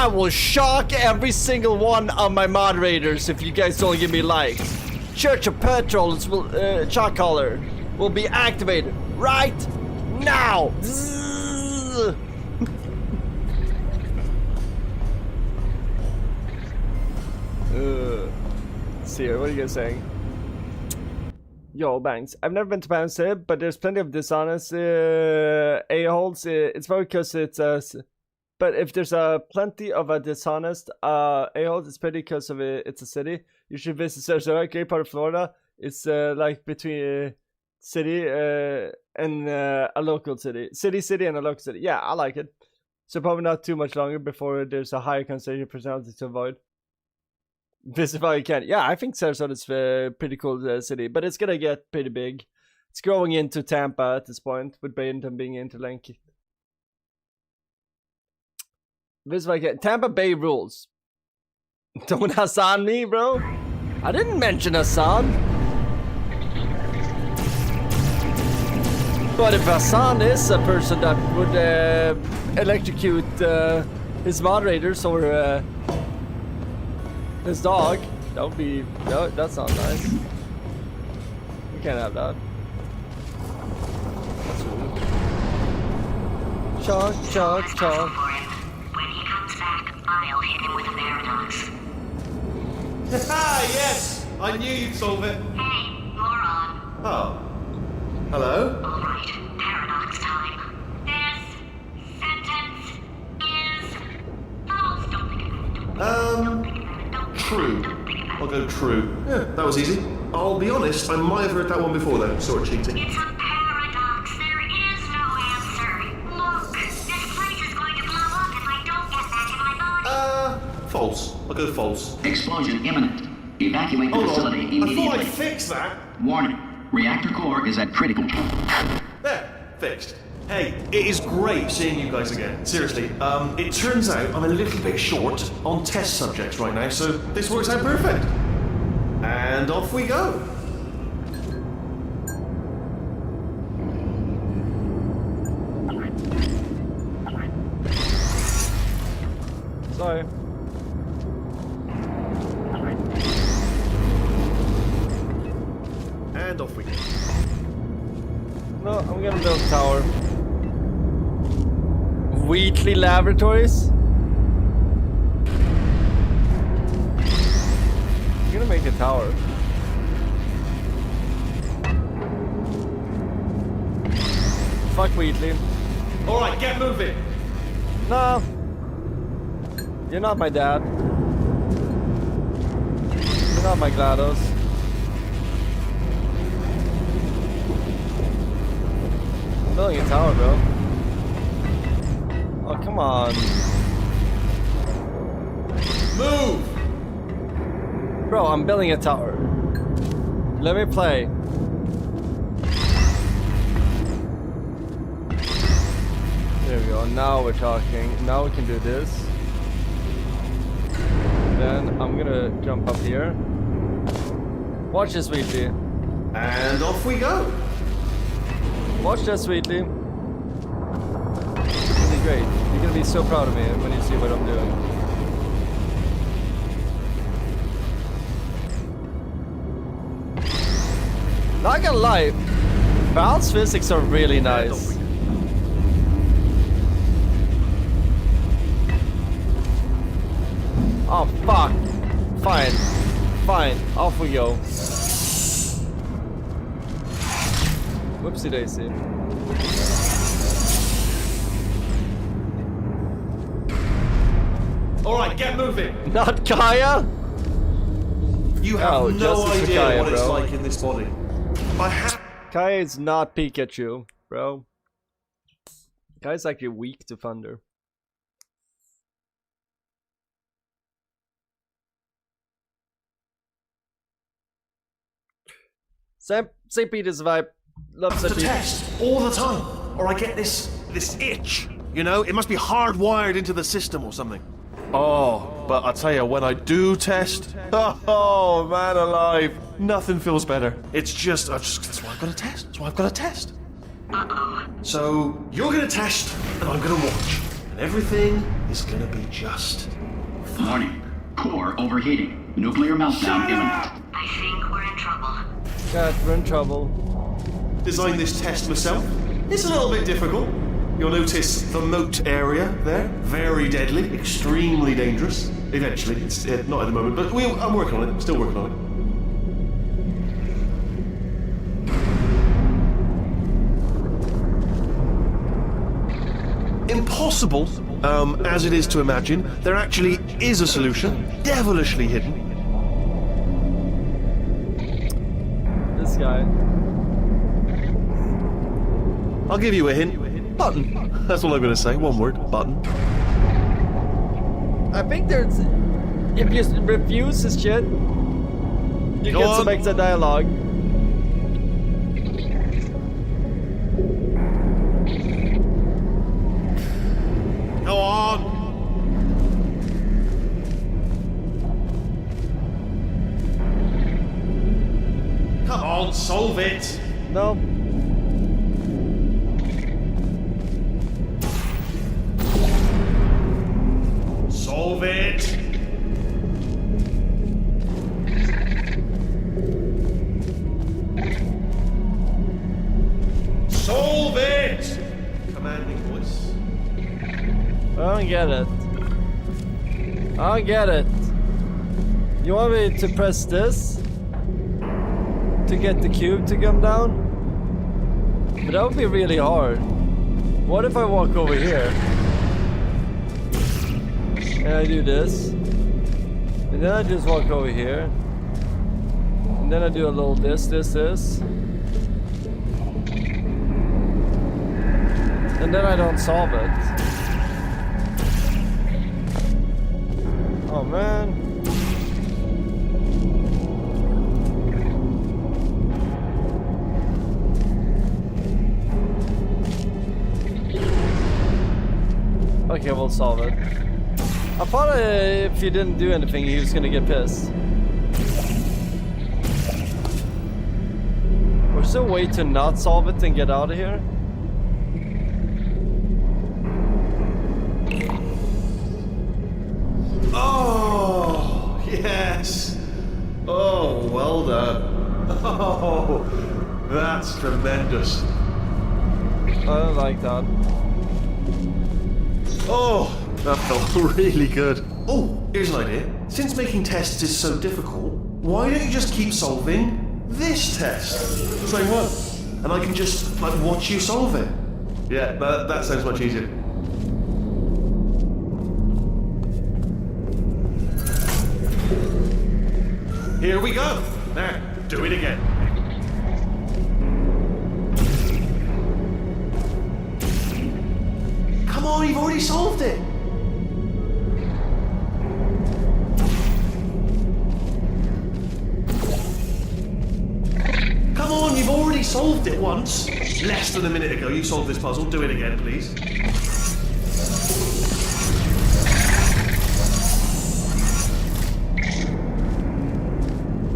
will shock every single one of my moderators if you guys don't give me likes. Church of Petrol's will, shot caller will be activated right now. See here, what are you guys saying? Yo, Banks. I've never been to Panama, but there's plenty of dishonest a-holes. It's probably because it's but if there's plenty of a dishonest a-holes, it's pretty because of it's a city. You should visit Sarasota, great part of Florida. It's like between city and a local city. City and a local city. Yeah, I like it. So probably not too much longer before there's a higher concentration personality to avoid. Visit while you can. Yeah, I think Sarasota's a pretty cool city, but it's gonna get pretty big. It's growing into Tampa at this point, with Bradenton being interlinked. Visit while you can. Tampa Bay rules. Don't Hassan me, bro. I didn't mention Hassan. But if Hassan is a person that would electrocute his moderators or his dog, that would be, no, that's not nice. We can't have that. That's rude. Chug. When he comes back, I'll hit him with a paradox. Ah, yes! I knew you'd solve it. Hey, moron. Oh. Hello? All right, paradox time. This sentence is false. Don't think about it. Don't think about it. Don't True. Don't think about I'll go true. Yeah, that was easy. I'll be honest, I might have heard that one before though. Sort of cheating. it. It's a paradox. There is no answer. Look, this place is going to blow up if I don't get back in my body. False. I'll go false. Explosion imminent. Evacuate the Hold facility on. I immediately. thought I'd fix that. Warning. Reactor core is at critical. There. Fixed. Hey, it is great seeing you guys again. Seriously. It turns out I'm a little bit short on test subjects right now, so this works out perfect. And off we go. Sorry. And off we go. No, I'm gonna build a tower. Wheatley Laboratories? I'm gonna make a tower. Fuck Wheatley. Alright, get moving. No. You're not my dad. You're not my GLaDOS. I'm building a tower, bro. Oh, come on. Move! Bro, I'm building a tower. Let me play. There we go. Now we're talking. Now we can do this. Then I'm gonna jump up here. Watch this, Wheatley. And off we go. Watch this, Wheatley. It's gonna be great. You're gonna be so proud of me when you see what I'm doing. Not gonna lie, bounce physics are really nice. Oh fuck. Fine. Fine. Off we go. Whoopsie daisy. Alright, get moving. Not Kaya? You have no justice for idea Kaya, what it's bro. like in this body. I have. Kaya is not Pikachu, bro. Kaya's actually weak to thunder. St. Peter's vibe. Love St. To Peter's. test all the time, or I get this itch. You know, it must be hardwired into the system or something. Oh, but I tell you, when I do test, oh man alive, nothing feels better. It's just, that's why I've got to test. That's why I've got to test. So you're gonna test, and I'm gonna watch, and everything is gonna be just. Warning. Core overheating. Nuclear meltdown imminent. I think we're in trouble. God, we're in trouble. Designed this test myself. It's a little bit difficult. You'll notice the moat area there. Very deadly, extremely dangerous. Eventually, it's not at the moment, but I'm working on it. Still working on it. Impossible, as it is to imagine, there actually is a solution, devilishly hidden. This guy. I'll give you a hint. Button. That's all I'm going to say. One word. Button. I think there's... If you refuse this shit, you get some extra dialogue. Go on. Come on, solve it. No. Solve it. Solve it. Commanding voice. I don't get it. I don't get it. You want me to press this? To get the cube to come down? But that would be really hard. What if I walk over here? And I do this. And then I just walk over here. And then I do a little this. And then I don't solve it. Oh man. Okay, we'll solve it. I thought if you didn't do anything, he was gonna get pissed. Was there a way to not solve it and get out of here? Oh, yes. Oh, well done. Oh, that's tremendous. I don't like that. Oh, that felt really good. Oh, here's an idea. Since making tests is so difficult, why don't you just keep solving this test? Same one. And I can just, like, watch you solve it. Yeah, that sounds much easier. Here we go. Now, do it again. Come on, you've already solved it. Come on, you've already solved it once. Less than a minute ago, you solved this puzzle. Do it again, please.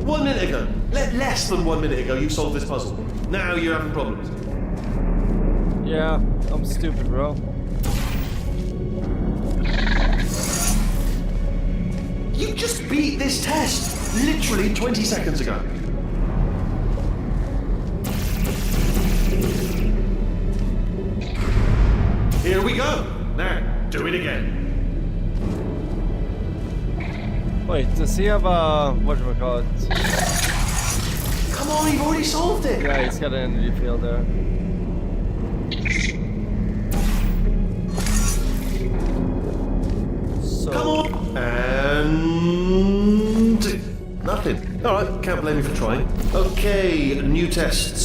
1 minute ago. Less than 1 minute ago, you solved this puzzle. Now you're having problems. Yeah, I'm stupid, bro. You just beat this test literally 20 seconds ago. Here we go. Now, do it again. Wait, does he have a whatchamacallit? Come on, you've already solved it. Yeah, he's got an energy field there. So come on. And nothing. Alright, can't blame you for trying. Okay, new tests.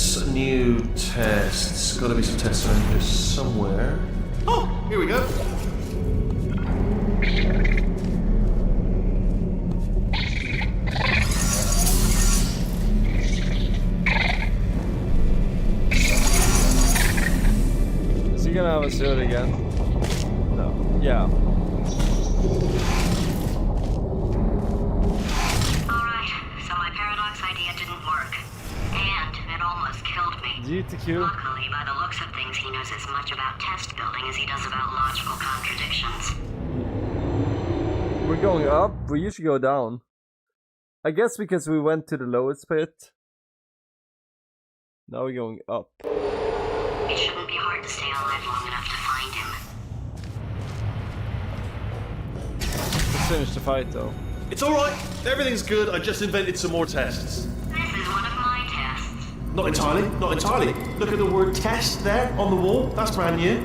Gotta be some tests around here somewhere. Oh, here we go. is he gonna have us do it again? No. Yeah. GTQ. Luckily, by the looks of things, he knows as much about test building as he does about logical contradictions. We're going up. We usually go down. I guess because we went to the lowest pit. Now we're going up. It shouldn't be hard to stay alive long enough to find him. Let's finish the fight, though. It's alright. Everything's good. I just invented some more tests. This is one of my tests. Not entirely. Not entirely. Look at the word test there on the wall. That's brand new.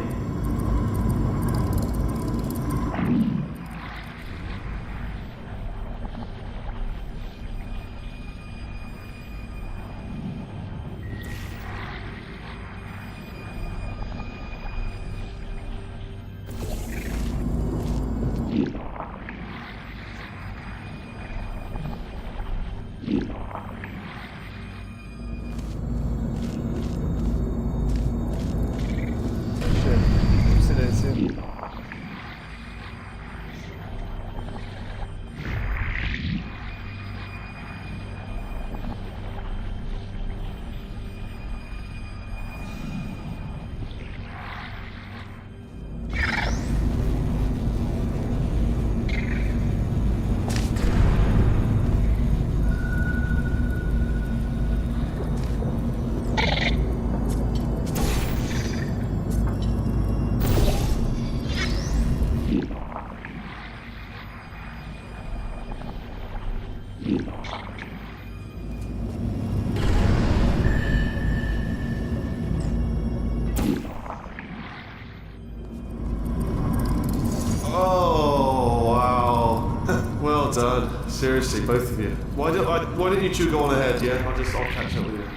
man. Seriously, both of you. Why don't you two go on ahead, yeah? I'll catch up with you.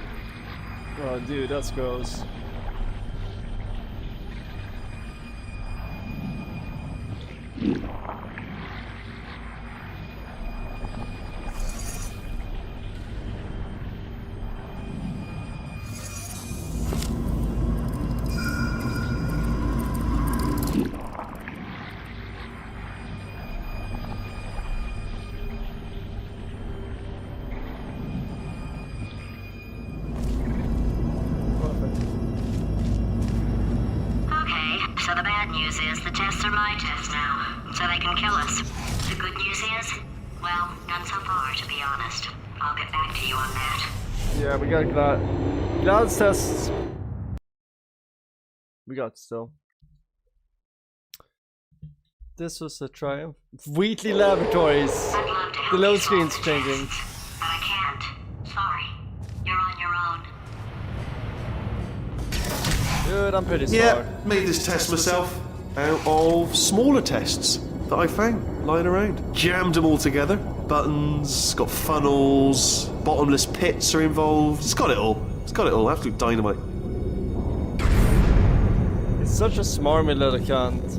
Oh, dude, that's gross. So the bad news is the tests are my tests now, so they can kill us. The good news is, well, none so far, to be honest. I'll get back to you on that. Yeah, we got GLaDOS tests. We got still. This was a triumph. Wheatley Laboratories. The load screen's changing. But I can't. Sorry. You're on your own. Dude, I'm pretty sorry. Yeah, made this test myself out of smaller tests that I found lying around. Jammed them all together. Buttons, got funnels, bottomless pits are involved. It's got it all. It's got it all. Absolute dynamite. It's such a smarmy little cunt.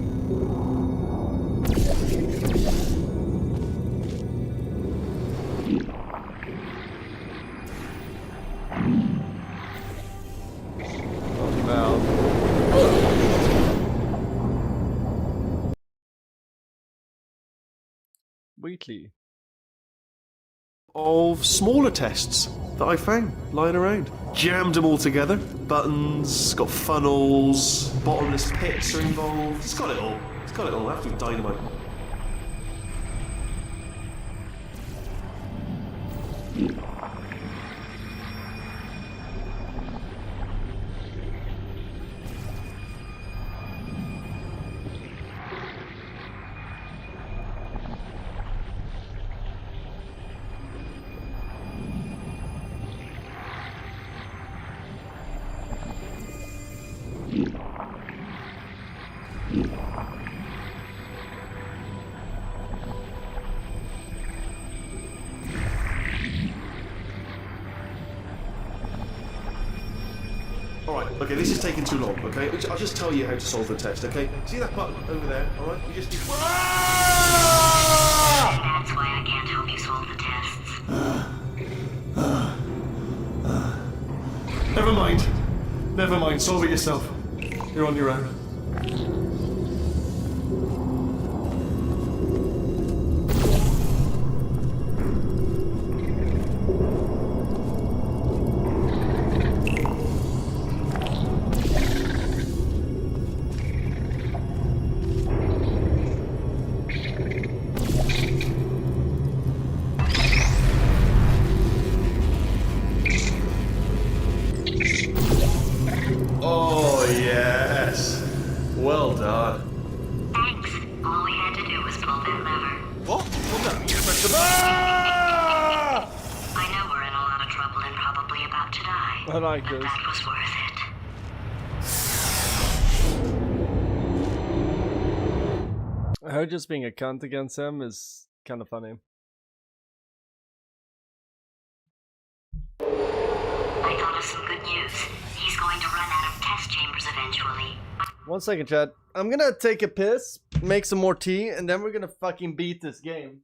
Wheatley. Of smaller tests that I found lying around. Jammed them all together. Buttons, got funnels, bottomless pits are involved. It's got it all. It's got it all. Absolute dynamite. Alright, okay, this is taking too long, okay? I'll just tell you how to solve the test, okay? See that button over there, alright? You just... That's why I can't help you solve the tests. Never mind. Never mind, solve it yourself. You're on your own. Oh, yes. Well done. Thanks. All we had to do was pull that lever. What? Well done. You pressed the I know we're in a lot of trouble and probably about to die. I like but this. that was worth it. Her just being a cunt against him is kind of funny. I thought of some good news. He's going to run out of test chambers eventually. 1 second, chat. I'm gonna take a piss, make some more tea, and then we're gonna fucking beat this game.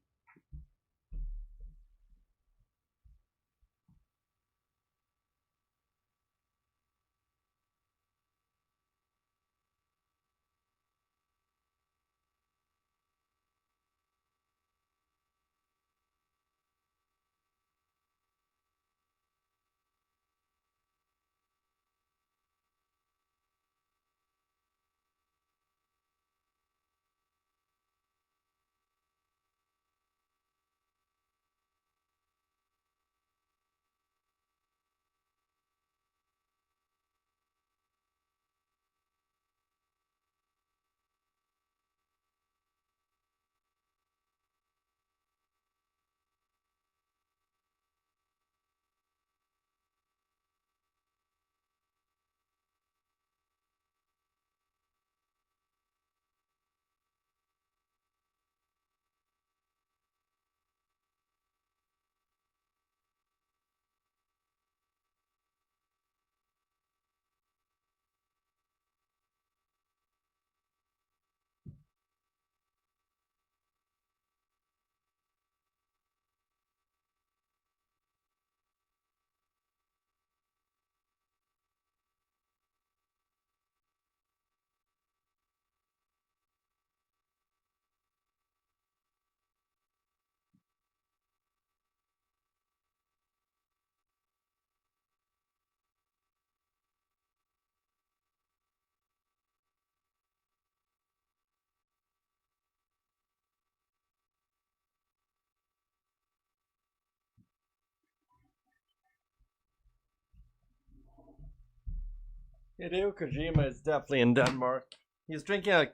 Hideo Kojima is definitely in Denmark. He's drinking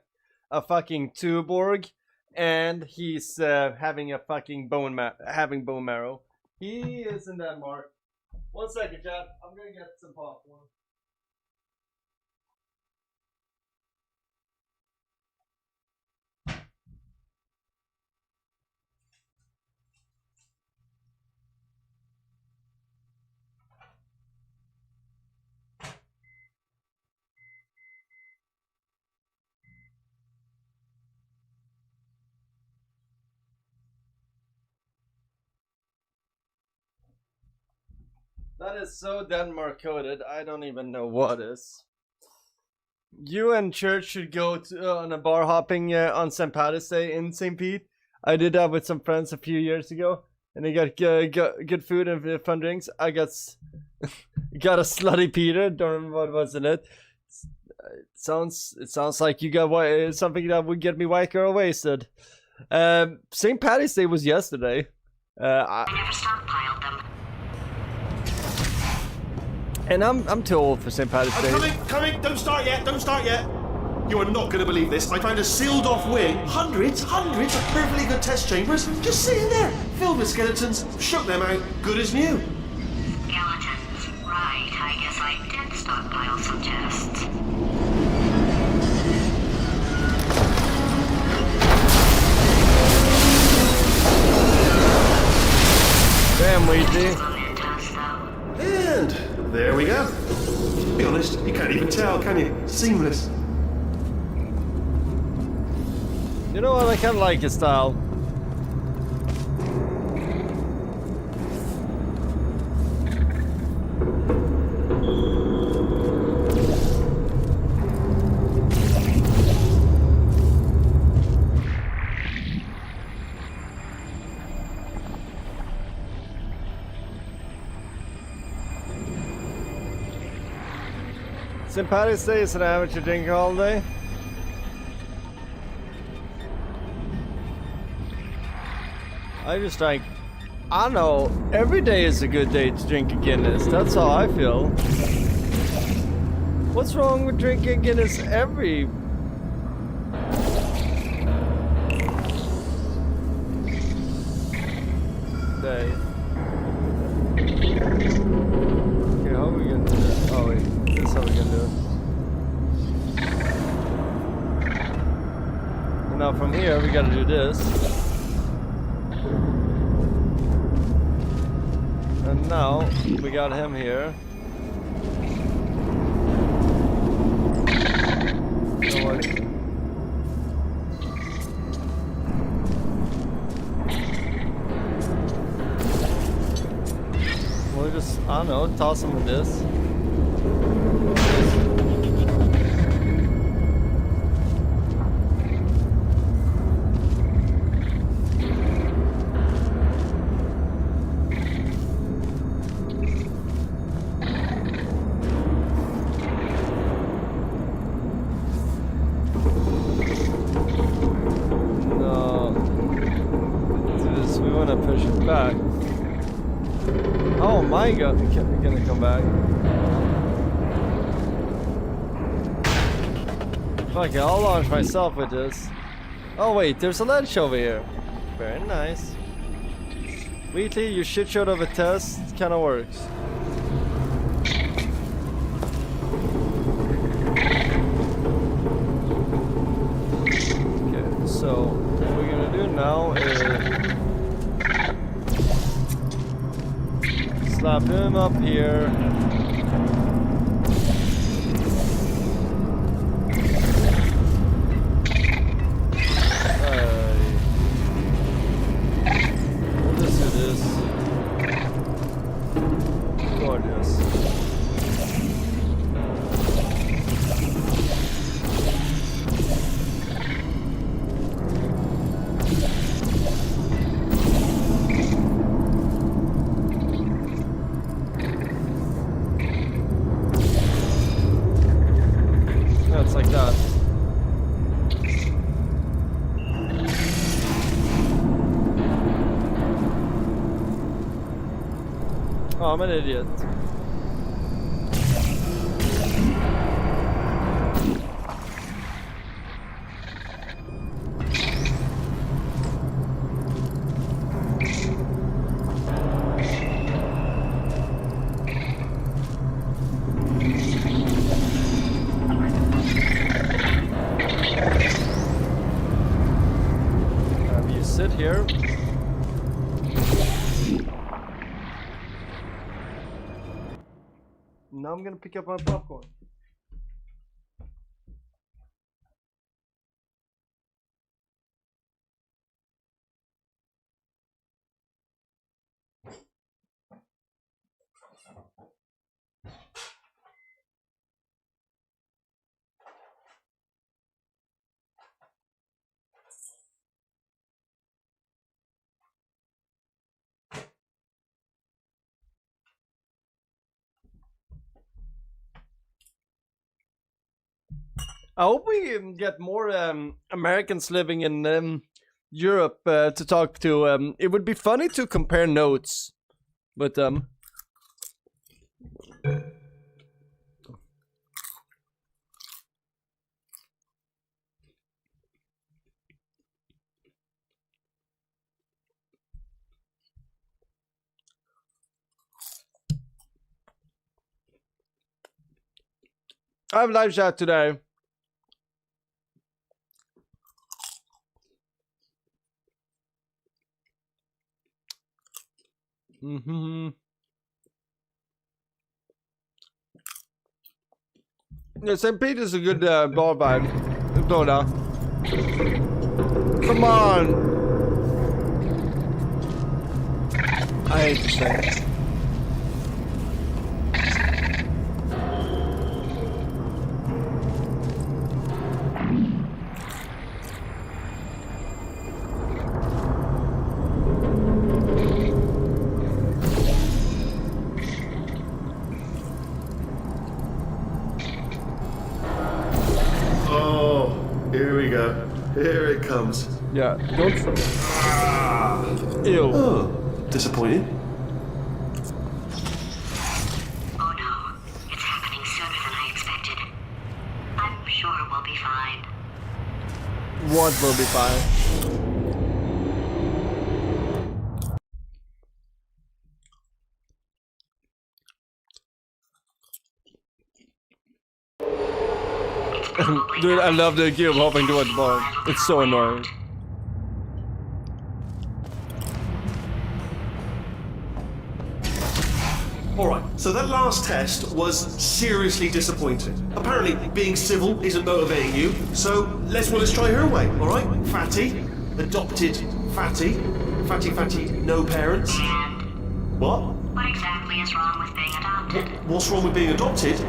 a fucking Tuborg, and he's having a fucking bone marrow. He is in Denmark. 1 second, chat. I'm gonna get some popcorn. That is so Denmark coded. I don't even know what is. You and Church should go to, on a bar hopping on St. Patrick's Day in St. Pete. I did that with some friends a few years ago, and they got good food and fun drinks. I got got a slutty Peter. Don't remember what was in it. It sounds like you got something that would get me white girl wasted. St. Patrick's Day was yesterday. I never stockpiled them. And I'm too old for St. Patrick's Day. Coming! Don't start yet! You are not going to believe this. I found a sealed off wing. Hundreds of perfectly good test chambers just sitting there, filled with skeletons. Shook them out, good as new. Skeletons. Right, I guess I did stockpile some tests. Damn, Wheatley. And there we go. To be honest, you can't even tell, can you? Seamless. You know what? I kind of like his style. St. Patrick's Day is an amateur drinking holiday. I just like, I don't know, every day is a good day to drink a Guinness. That's how I feel. What's wrong with drinking Guinness every day? Okay, how are we gonna do this? Oh wait, this is how we're gonna do it. And now from here, we gotta do this. And now, we got him here. We'll just, I don't know, toss him with this. Back. Oh my god, they're gonna come back. Fuck it, I'll launch myself with this. Oh wait, there's a ledge over here. Very nice. Wheatley, your shit showed of a test kinda works. Okay, so what we're gonna do now is slap him up here. We'll just do this. Gorgeous. Like that. Oh, I'm an idiot. here. Now I'm gonna pick up my popcorn. I hope we get more Americans living in Europe to talk to. It would be funny to compare notes, but I have live chat today. Yeah, St. Peter's a good bar vibe. Go now. Come on. I hate this thing. Here it comes. Yeah, don't. Ew. Oh, disappointing. Oh no, it's happening sooner than I expected. I'm sure we'll be fine. What will be fine? Dude, I love the gear of hopping towards the bar. It's so annoying. Alright, so that last test was seriously disappointing. Apparently, being civil isn't motivating you, so let's try her way, alright? Fatty, adopted fatty, no parents. And What? what exactly is wrong with being adopted? What's wrong with being adopted?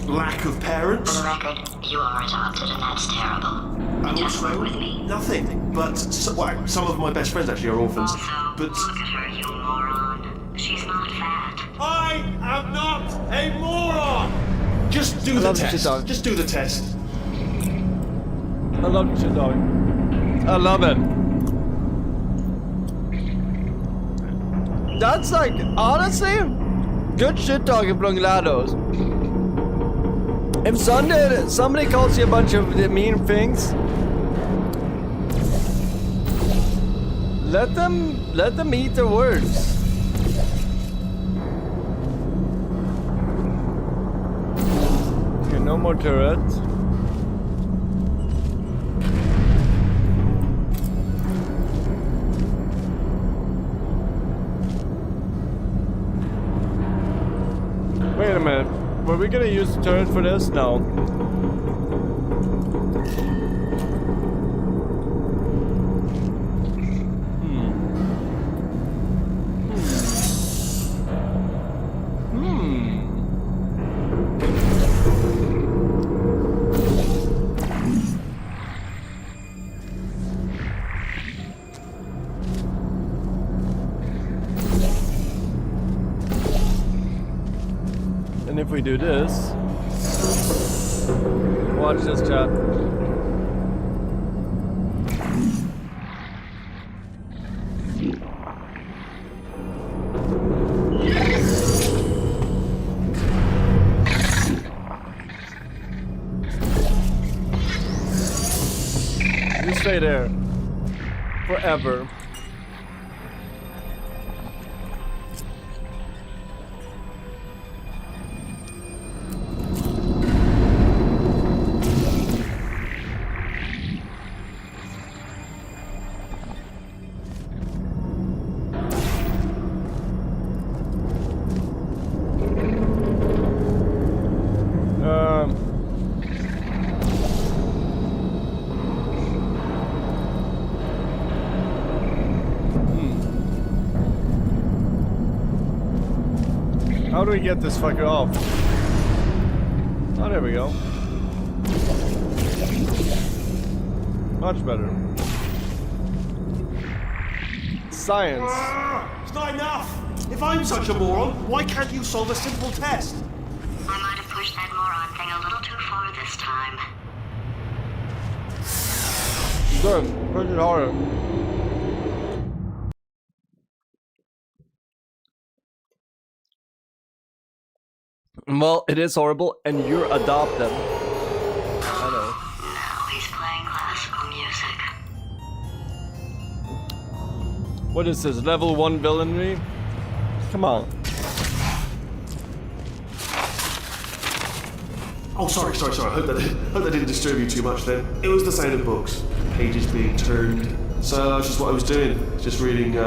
Lack of parents. For the record, you are adopted and that's terrible. And Just also, work with me. nothing. But some of my best friends actually are orphans. Also, But look at her, you moron. She's not fat. I am not a moron. Just do the love the test. shit dog. Just do the test. I love the shit dog. I love it. That's like, honestly, good shit talking from GLaDOS. If somebody calls you a bunch of mean things, let them eat their words. Okay, no more turrets. Wait a minute. Were we gonna use the turret for this? No. And if we do this, watch this, chat. You stay there forever. How do we get this fucker off? Oh, there we go. Much better. Science. It's not enough! If I'm such a moron, why can't you solve a simple test? I might have pushed that moron thing a little too far this time. Good. Push it harder. Well, it is horrible, and you're adopted. I know. Now he's playing classical music. What is this? Level 1 villainy? Come on. Oh, sorry. I hope that didn't disturb you too much then. It was the sound of books. Pages being turned. So that's just what I was doing. Just reading,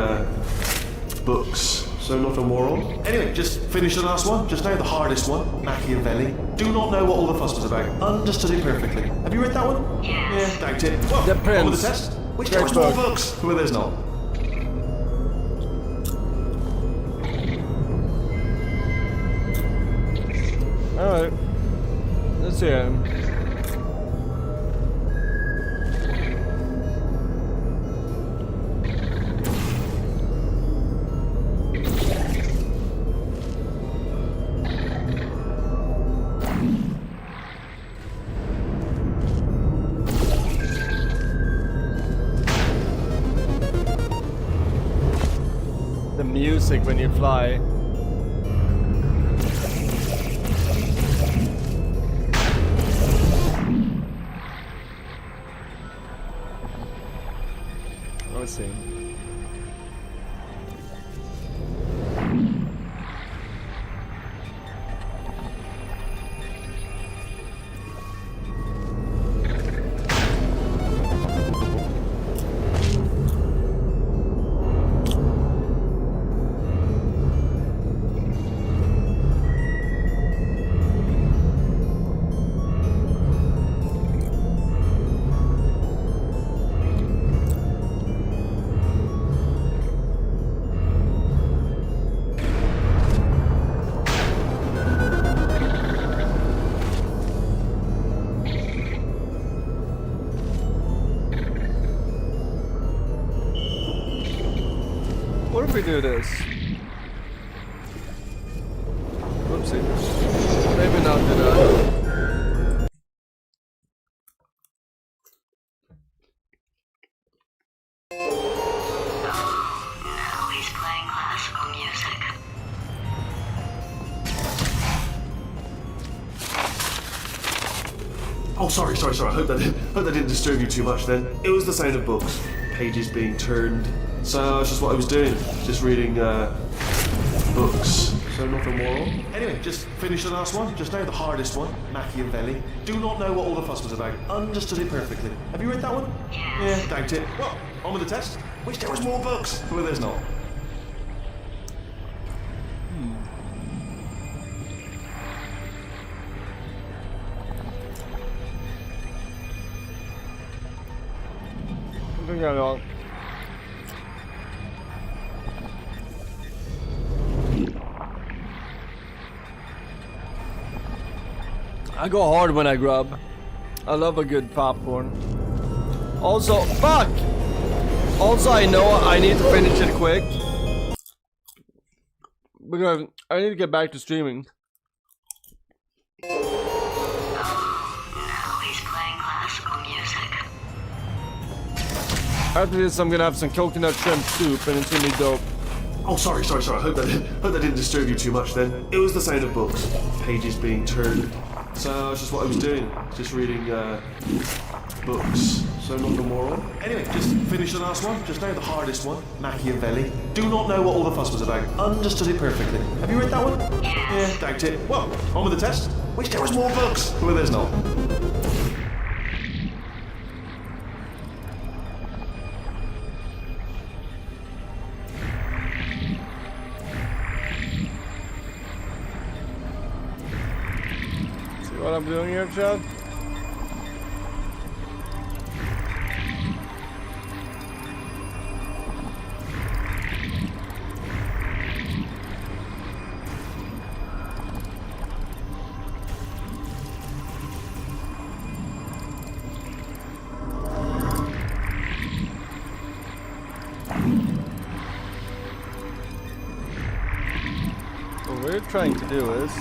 books. So not a moron. Anyway, just finish the last one. Just now the hardest one. Machiavelli. Do not know what all the fuss was about. Understood it perfectly. Have you read that one? Yes. Yeah, doubt it. Well, The Prince. on with the test. Which Great there was more book. books. Well, there's not. Alright. Let's see him. The music when you fly. Let's see. What if we do this? Whoopsie. Maybe not do that. Now he's playing classical music. Oh, sorry. I hope that didn't disturb you too much then. It was the sound of books. Pages being turned. So that's just what I was doing. Just reading, books. So not a moron. Anyway, just finish the last one. Just now the hardest one. Machiavelli. Do not know what all the fuss was about. Understood it perfectly. Have you read that one? Yes. Yeah, doubt it. Well, on with the test. Wish there was more books. Well, there's not. Something going on. I go hard when I grub. I love a good popcorn. Also, fuck! Also, I know I need to finish it quick. Because I need to get back to streaming. Now he's playing classical music. After this, I'm gonna have some coconut shrimp soup, and it's gonna be dope. Oh, sorry. I hope that didn't disturb you too much then. It was the sound of books. Pages being turned. So that's just what I was doing. Just reading, books. So not a moron. Anyway, just finish the last one. Just now the hardest one. Machiavelli. Do not know what all the fuss was about. Understood it perfectly. Have you read that one? Yes. Yeah, doubt it. Well, on with the test. Wish there was more books. Well, there's not. See what I'm doing here, Chad? trying to do is...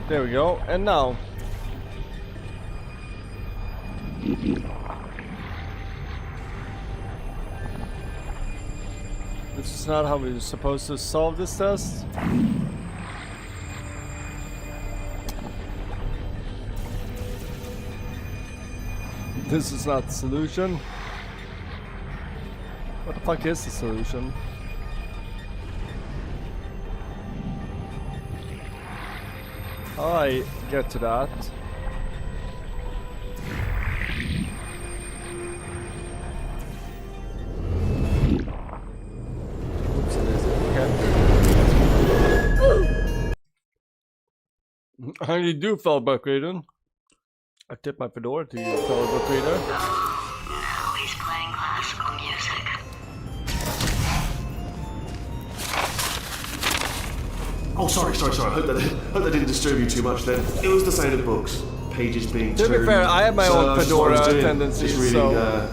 There we go, and now... This is not how we're supposed to solve this test. This is not the solution. What the fuck is the solution? How do I get to that? Oops, it is. Okay. How do you do, fellow buck reader? I tip my fedora to you, fellow book reader. Now he's playing classical music. Oh, sorry. Hope that didn't disturb you too much then. It was the sound of books. Pages being To turned. be fair, I have my own that's what I was fedora doing, tendencies, just reading, so...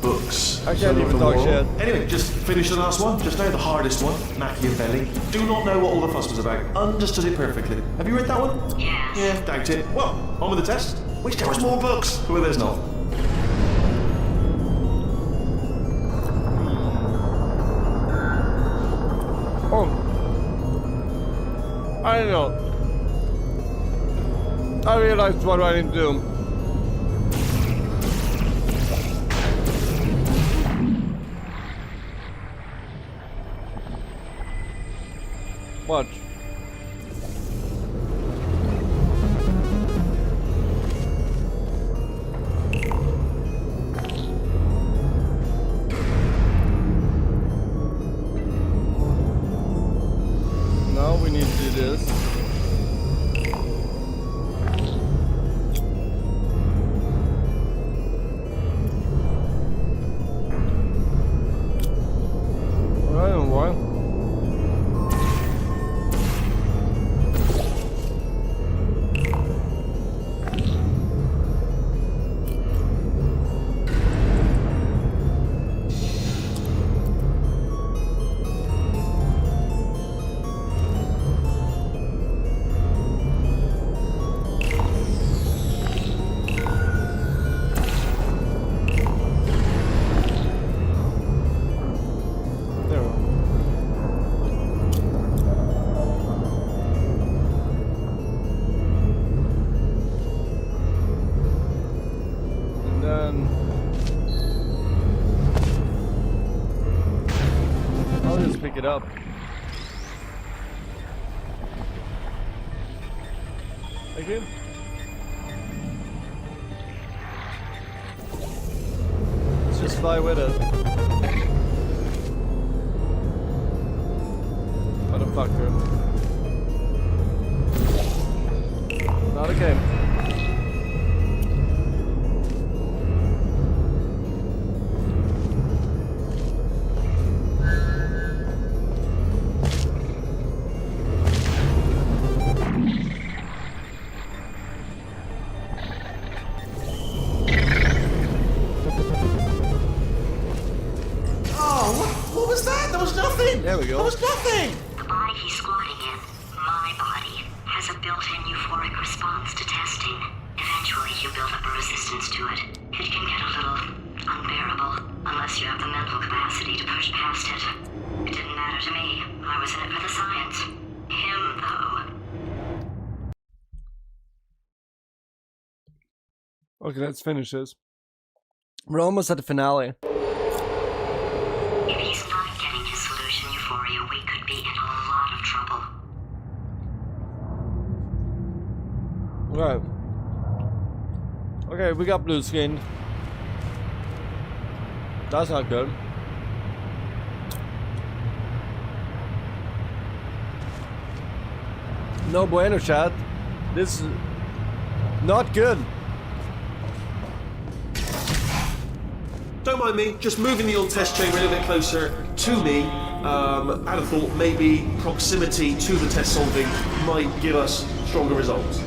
books. I can't even talk shit. Anyway, just finish the last one. Just now the hardest one. Machiavelli. Do not know what all the fuss was about. Understood it perfectly. Have you read that one? Yes. Yeah, doubt it. Well, on with the test. Wish there was more books. Well, there's not. Oh. I don't know. I realized what I didn't do. What? Now we need to do this. I don't know why. Pick it up. Thank you. Let's just fly with it. Motherfucker. Not again. There we go. There was nothing! The body he's squatting in, my body, has a built-in euphoric response to testing. Eventually, you build up a resistance to it. It can get a little unbearable, unless you have the mental capacity to push past it. It didn't matter to me. I was in it for the science. Him, though. Okay, let's finish this. We're almost at the finale. If he's not getting his solution, Euphoria, we could be in a lot of trouble. Right. Okay, we got blue skin. That's not good. No bueno, chat. This is not good. Don't mind me, just moving the old test chamber a little bit closer to me. I'd have thought maybe proximity to the test solving might give us stronger results.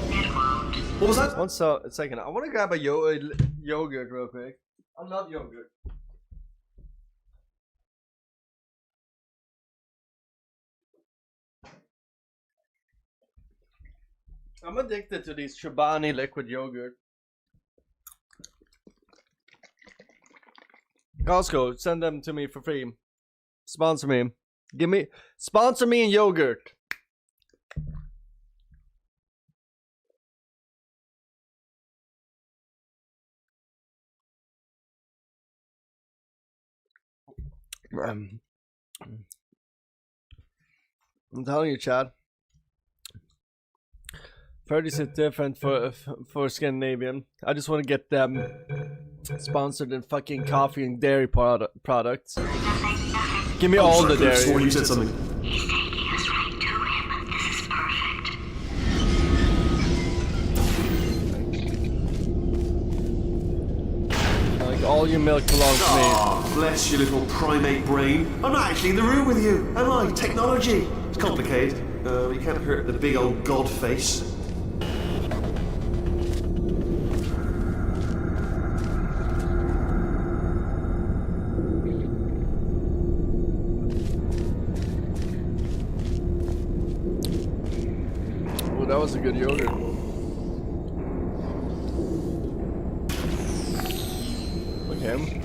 What was that? One second. I want to grab a yogurt real quick. I love yogurt. I'm addicted to these Chobani liquid yogurt. Costco, send them to me for free. Sponsor me. Sponsor me in yogurt. I'm telling you, Chad. 30s is different for Scandinavian. I just want to get them sponsored in fucking coffee and dairy products. Give me all the dairy. You said something. He's taking us right to him. This is perfect. Like, all your milk belongs to me. Ah, bless your little primate brain. I'm not actually in the room with you, am I? Technology. It's complicated. You can't hurt the big old god face. Oh, that was a good yogurt. Okay.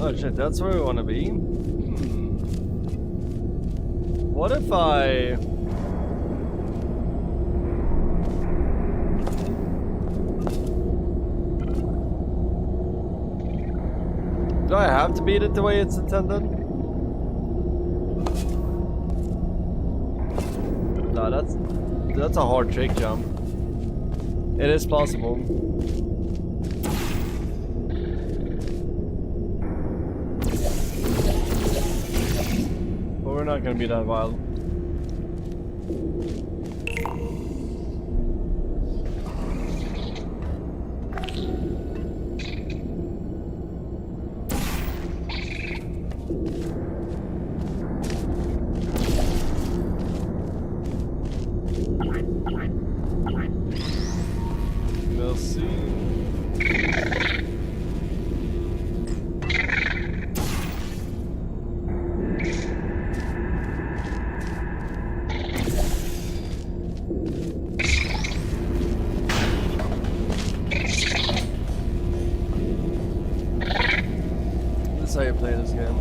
Oh shit, that's where we want to be? What if I... Do I have to beat it the way it's intended? No, that's a hard trick jump. It is possible. But we're not gonna be that wild. That's how you play this game.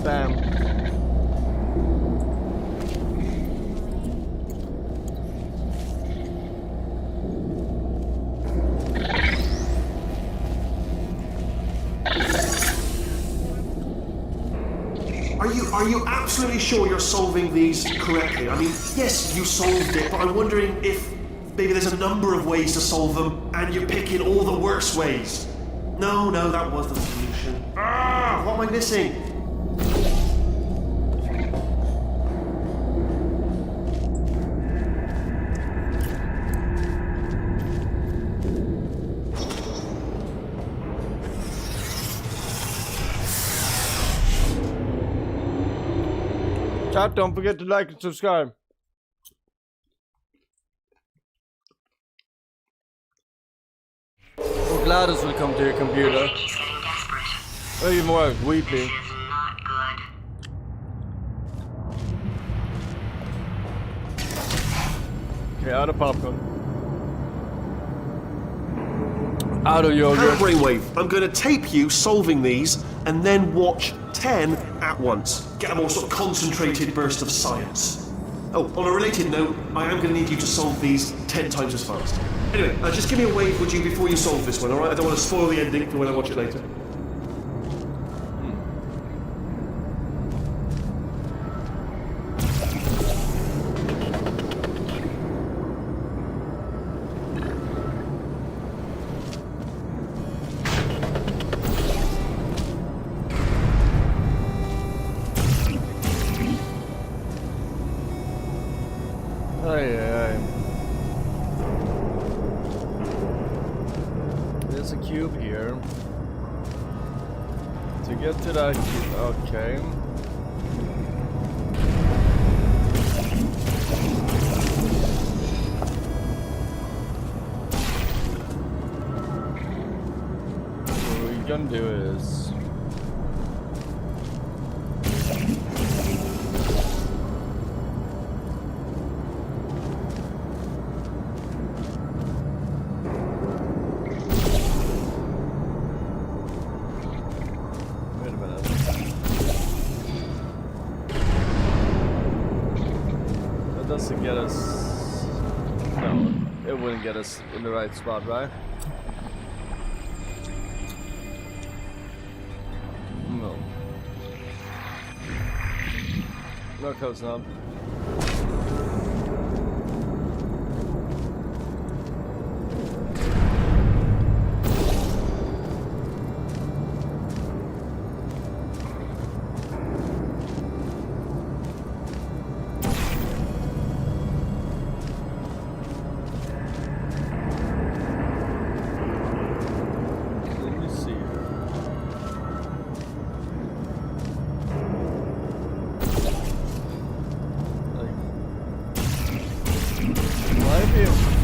Bam. Are you absolutely sure you're solving these correctly? I mean, yes, you solved it, but I'm wondering if maybe there's a number of ways to solve them, and you're picking all the worst ways. No, that was the solution. Ah, what am I missing? Chat, don't forget to like and subscribe. Oh, GLaDOS will come to your computer. He's getting desperate. Oh, even more Wheatley. This is not good. Okay, out of popcorn. Out of yogurt. How brainwave. I'm going to tape you solving these and then watch 10 at once. Get a more sort of concentrated burst of science. Oh, on a related note, I am going to need you to solve these 10 times as fast. Anyway, just give me a wave, would you, before you solve this one, alright? I don't want to spoil the ending for when I watch it later. There's a cube here. To get to that cube, okay. What we're gonna do is doesn't get us. No, it wouldn't get us in the right spot, right? No. No, close enough.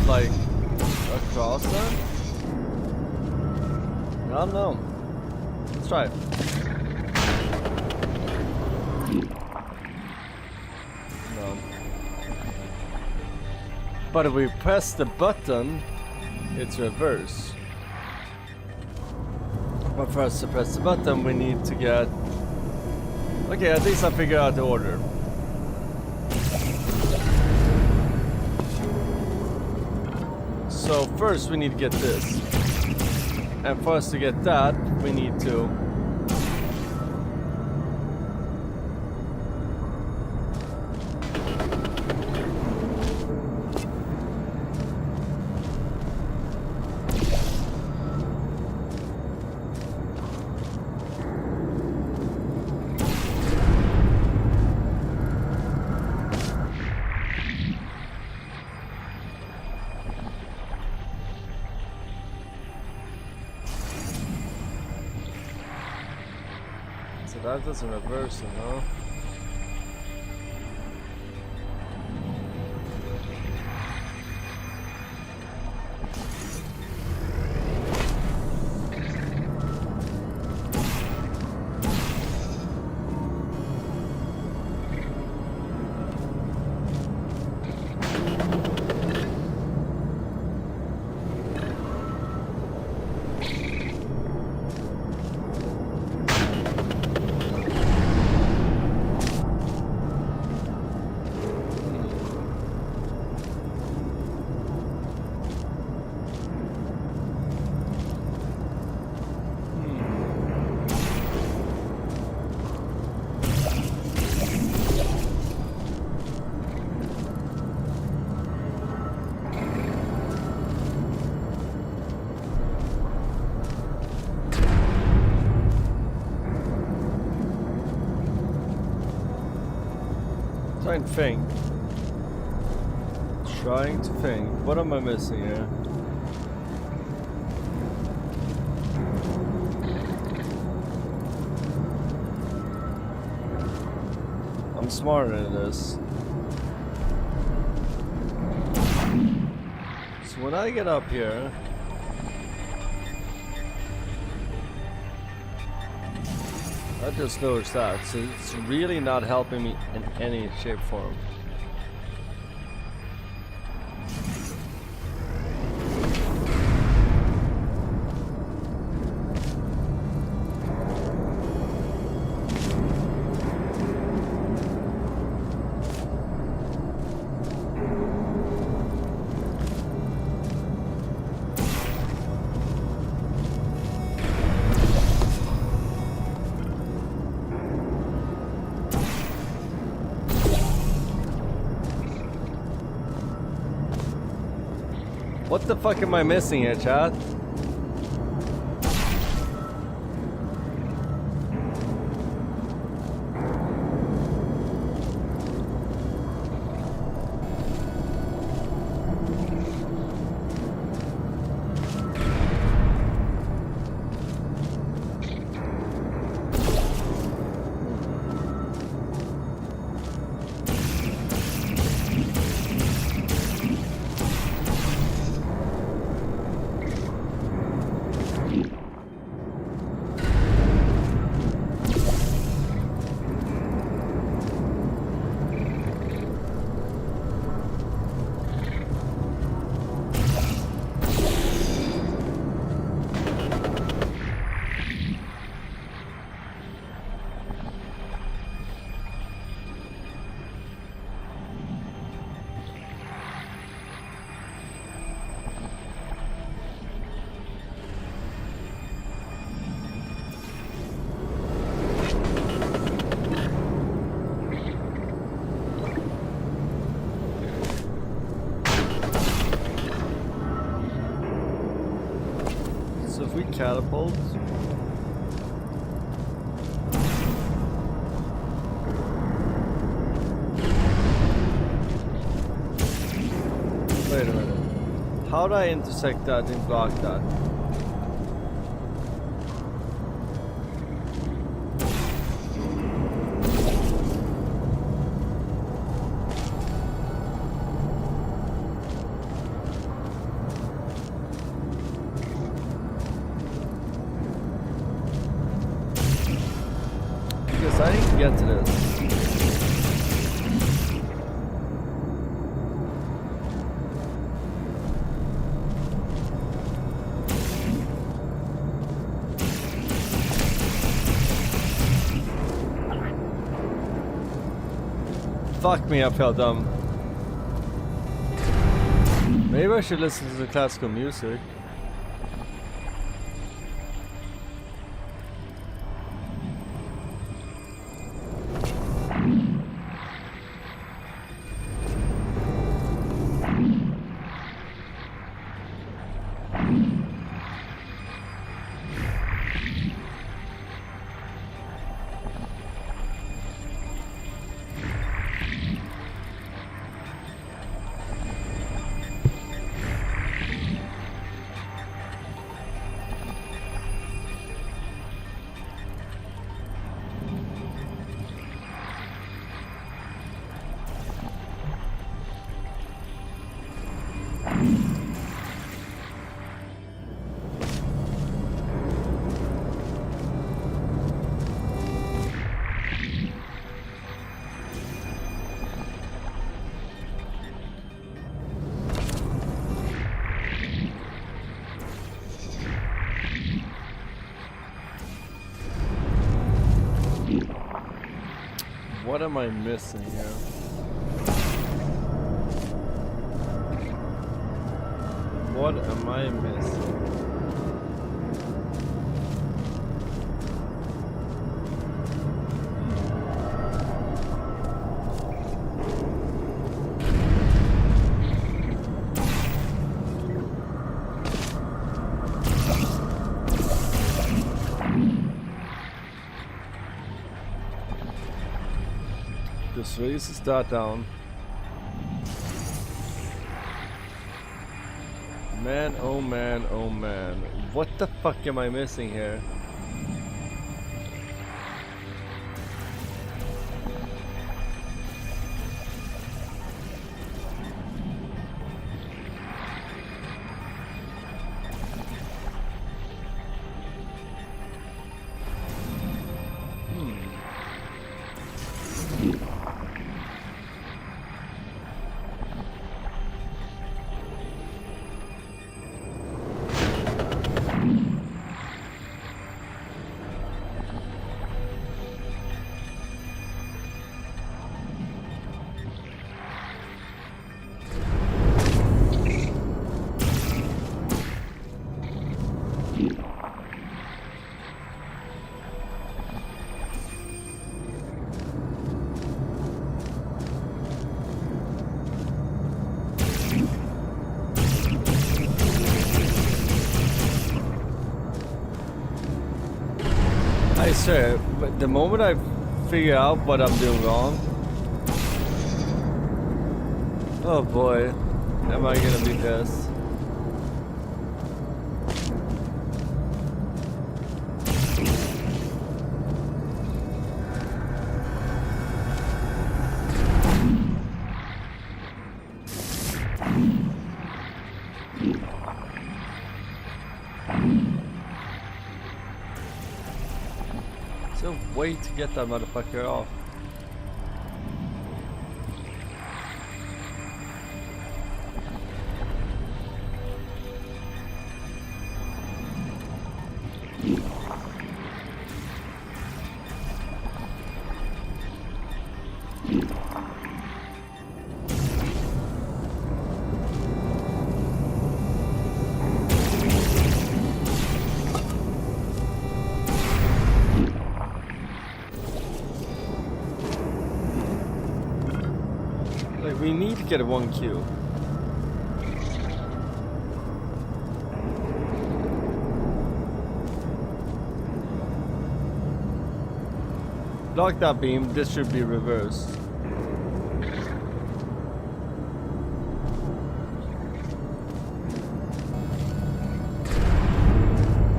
Like across that? I don't know. Let's try it. No. But if we press the button, it's reverse. But first to press the button, we need to get. Okay, at least I figured out the order. So first we need to get this, and for us to get that we need to that doesn't reverse it, no? Trying to think. Trying to think. What am I missing here? I'm smarter than this. So when I get up here, I just noticed that. So it's really not helping me in any shape or form. What the fuck am I missing here, chat? So if we catapult, wait a minute, how do I intersect that and block that? I need to get to this. Fuck me, I felt dumb. Maybe I should listen to the classical music. What am I missing here? What am I missing? Just raises that down. Man, oh man, oh man. What the fuck am I missing here? I swear, but the moment I figure out what I'm doing wrong, oh boy, am I gonna be pissed. So wait to get that motherfucker off. Like, we need to get a 1Q. Block that beam, this should be reversed.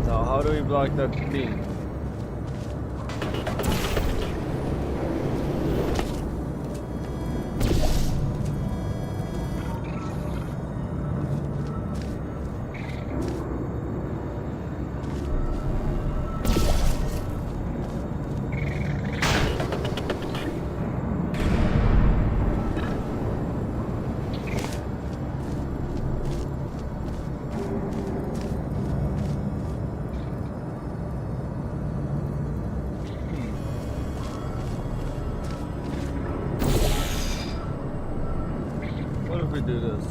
So how do we block that beam? What if we do this?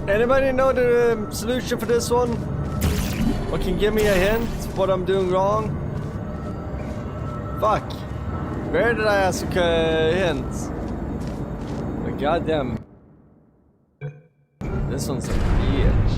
Anybody know the solution for this one? Or can give me a hint what I'm doing wrong? Fuck. Where did I ask hints? But goddamn. This one's a bitch.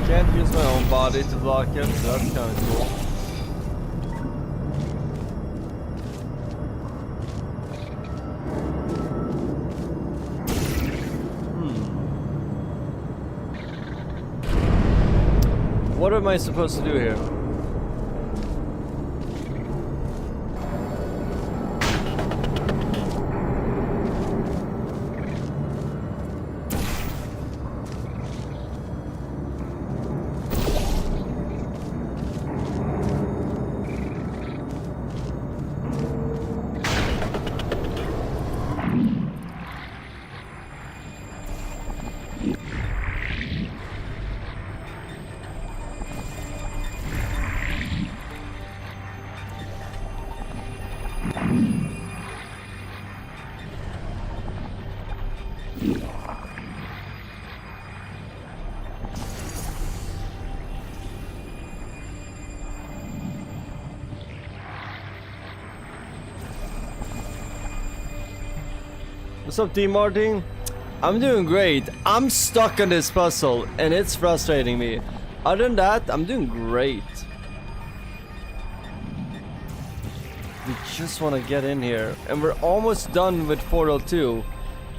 Can't use my own body to block it, so that's kind of cool. What am I supposed to do here? What's up, D Martin? I'm doing great. I'm stuck on this puzzle and it's frustrating me. Other than that, I'm doing great. We just want to get in here and we're almost done with Portal 2.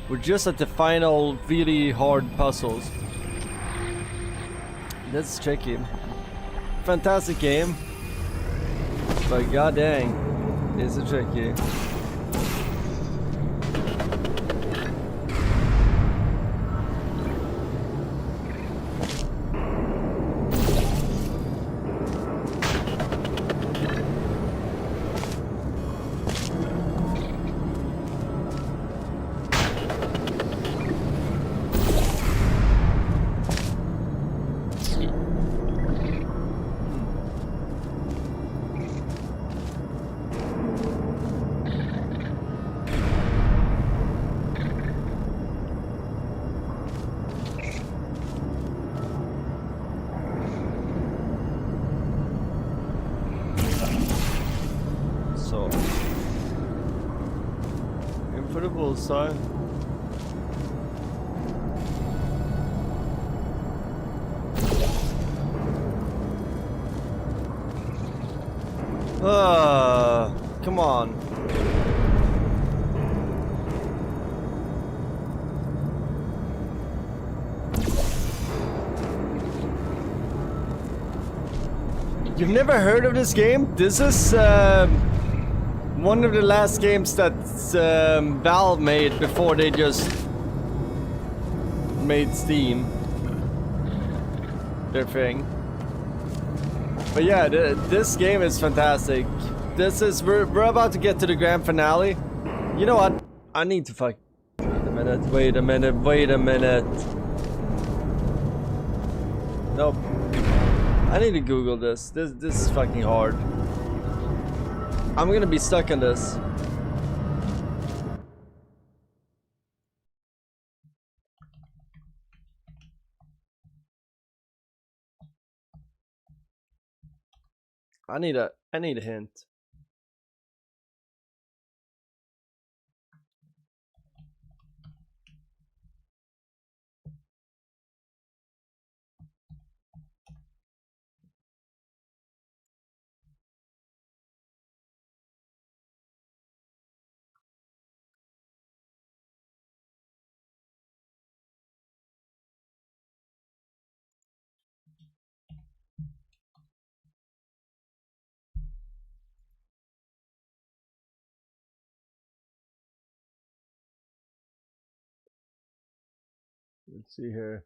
We're just at the final really hard puzzles. That's tricky. Fantastic game, but god dang, is it tricky. So come on. You've never heard of this game? This is one of the last games that Valve made before they just made Steam their thing. But yeah, this game is fantastic. This is we're about to get to the grand finale. You know what? I need to fuck. Wait a minute. Nope. I need to Google this. This is fucking hard. I'm gonna be stuck on this. I need a hint. Let's see here.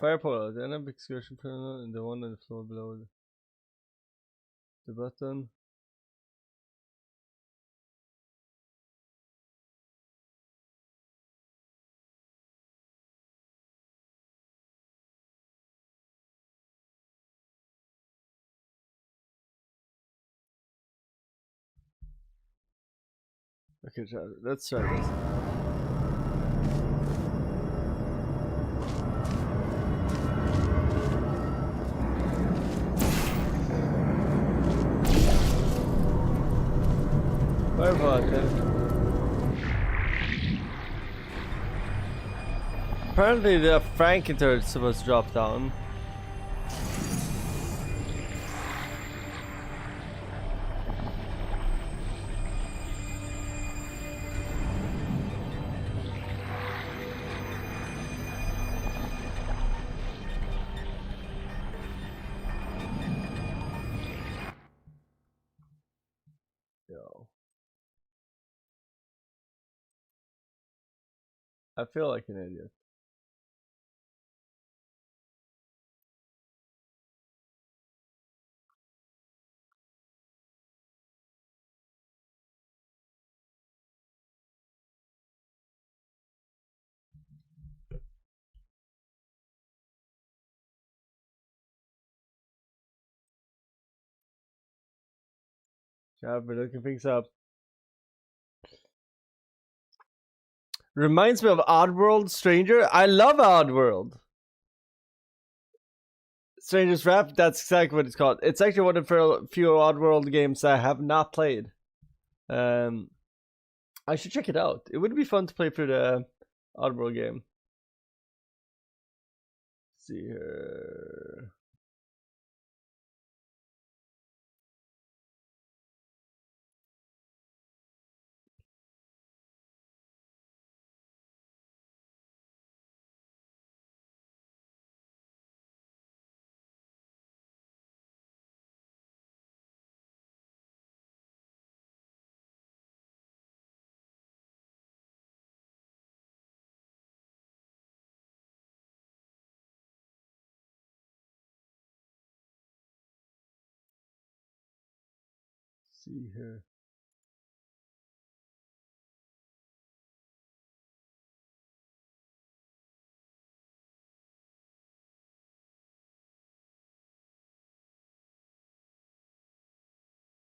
Fire portal, the enemy excursion terminal and the one on the floor below the button. Okay, let's try this. Apparently the Franken turret is supposed to drop down. I feel like an idiot. Yeah, we're looking things up. Reminds me of Oddworld Stranger. I love Oddworld. Stranger's Wrap, that's exactly what it's called. It's actually one of the few Oddworld games I have not played. I should check it out. It would be fun to play through the Oddworld game. Let's see here. See here.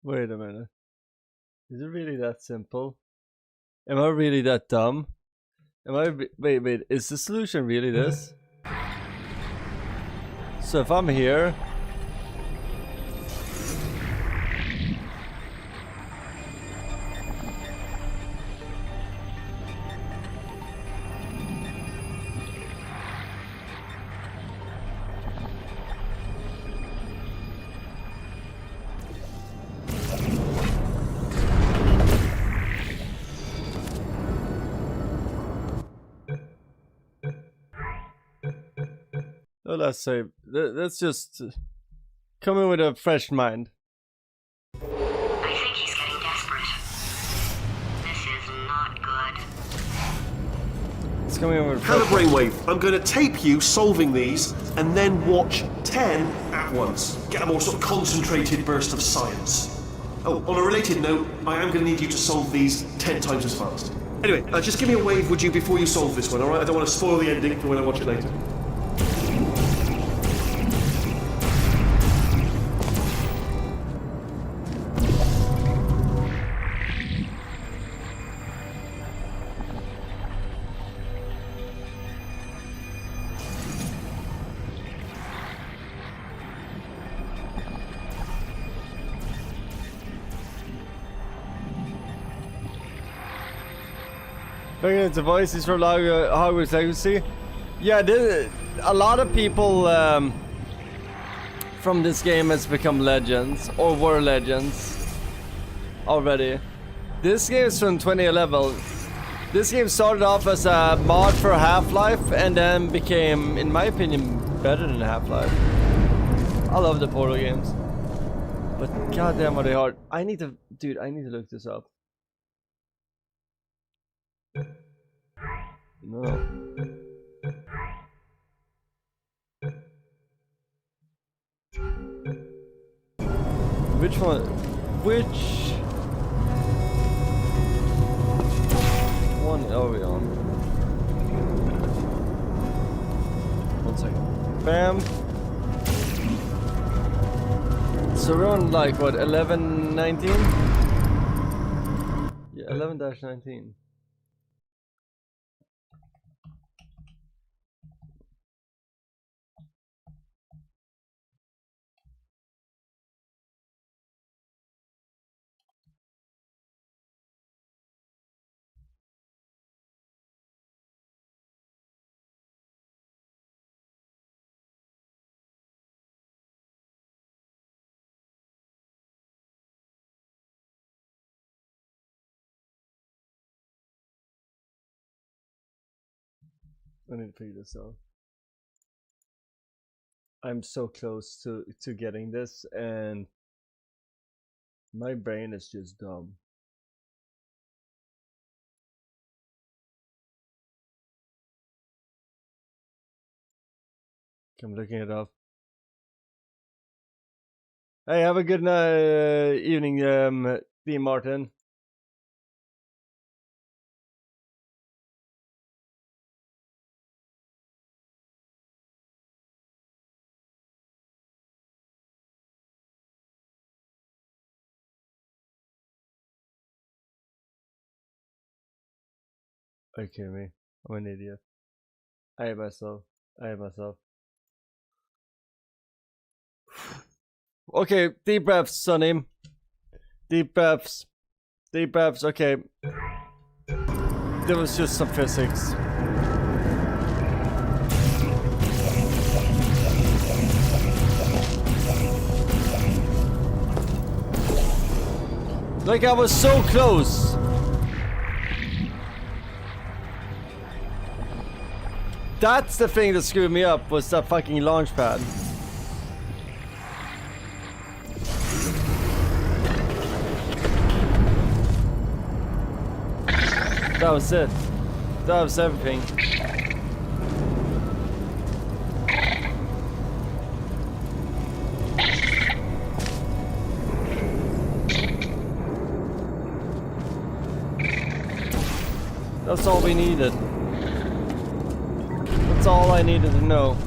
Wait a minute. Is it really that simple? Am I really that dumb? Wait, is the solution really this? So if I'm here, oh, let's say, let's just come in with a fresh mind. I think he's getting desperate. This is not good. It's coming in with a Have a fresh brainwave. I'm going to tape you solving these and then watch 10 at once. Get a more sort of concentrated burst of science. Oh, on a related note, I am going to need you to solve these 10 times as fast. Anyway, just give me a wave, would you, before you solve this one, alright? I don't want to spoil the ending for when I watch it later. Looking at the voices from Hogwarts Legacy. Yeah, a lot of people from this game has become legends, or were legends already. This game is from 2011. This game started off as a mod for Half-Life and then became, in my opinion, better than Half-Life. I love the Portal games. But goddamn are they hard. I need to look this up. No. Which one? Which one are we on? 1 second. Bam. So we're on like what, 11-19? Yeah, 11-19. I need to figure this out. I'm so close to getting this, and my brain is just dumb. I'm looking it up. Hey, have a good evening, Dean Martin. Okay, me. I'm an idiot. I hate myself. Okay, deep breaths, Sonny. Deep breaths. Deep breaths, okay. There was just some physics. Like I was so close. That's the thing that screwed me up, was that fucking launch pad. That was it. That was everything. That's all we needed. That's all I needed to know.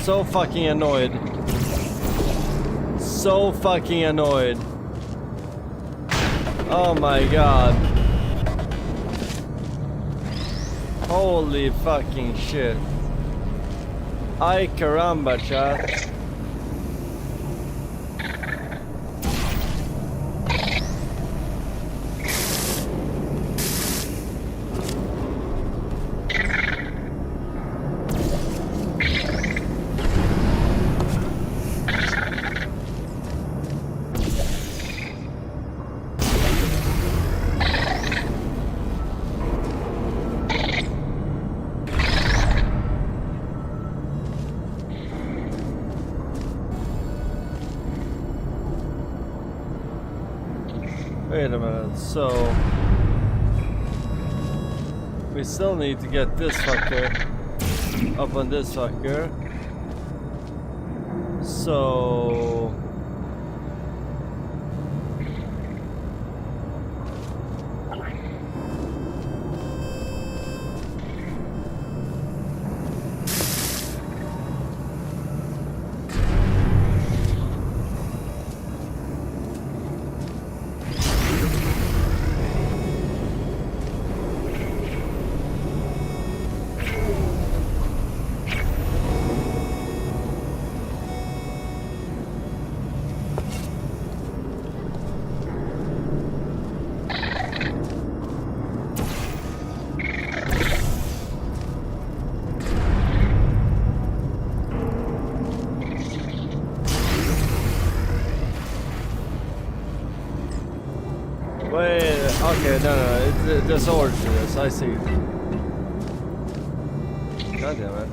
So fucking annoyed. So fucking annoyed. Oh my god. Holy fucking shit. Ay caramba, chat. Wait a minute, so we still need to get this fucker up on this fucker. So okay, no, there's order to this, I see. God damn it.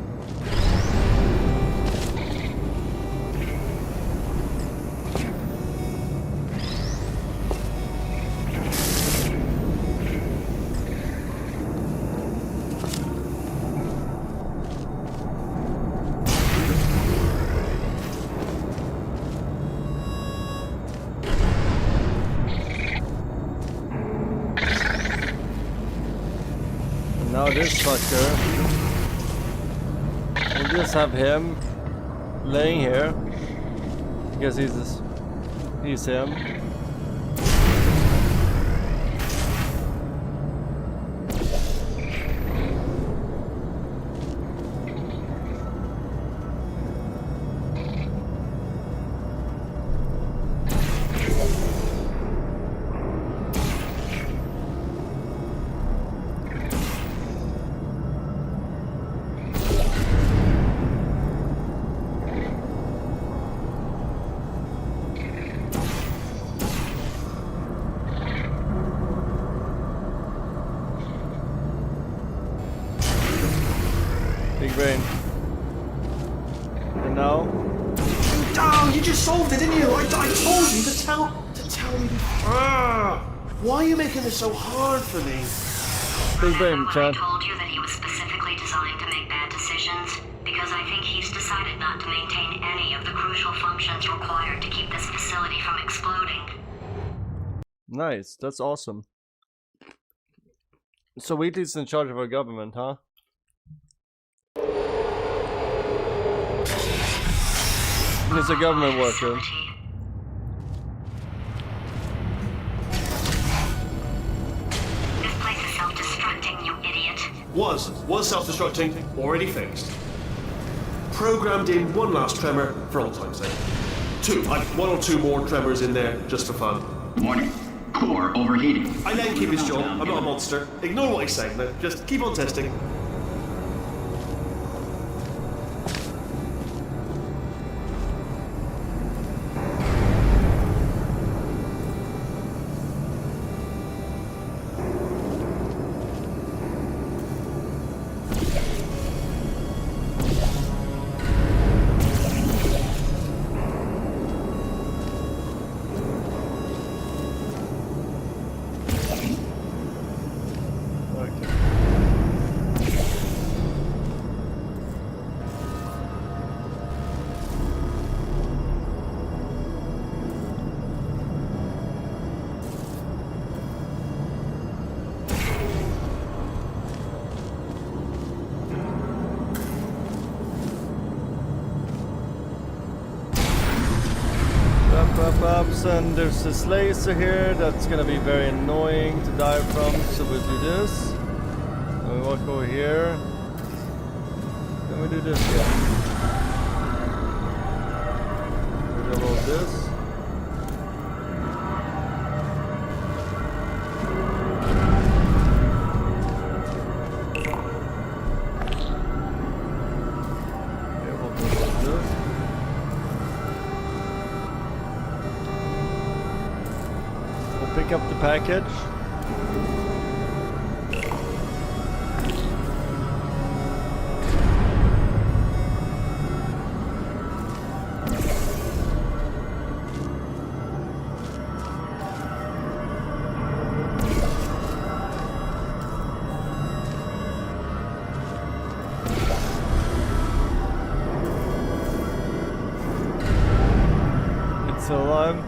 Now this fucker, we'll just have him laying here, because he's him. Big brain. And now? Oh, you just solved it, didn't you? I told you to tell me. Why are you making this so hard for me? Big brain, Chad. I told you that he was specifically designed to make bad decisions, because I think he's decided not to maintain any of the crucial functions required to keep this facility from exploding. Nice, that's awesome. So Wheatley's in charge of our government, huh? He's a government worker. This place is self-destructing, you idiot. Was self-destructing, already fixed. programmed in one last tremor for old time's sake. One or two more tremors in there, just for fun. Warning. Core overheating. I let him keep his job. I'm not a monster. Ignore what he's saying now. Just keep on testing. And there's this laser here that's gonna be very annoying to die from, so we'll do this. And we walk over here. Then we do this here. We do all this. Pick up the package. It's alive.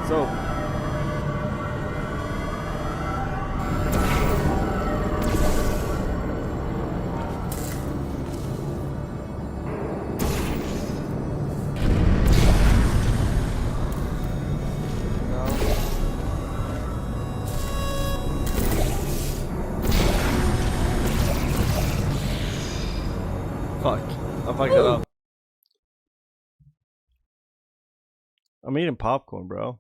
So fuck. I fucked it up. I'm eating popcorn, bro.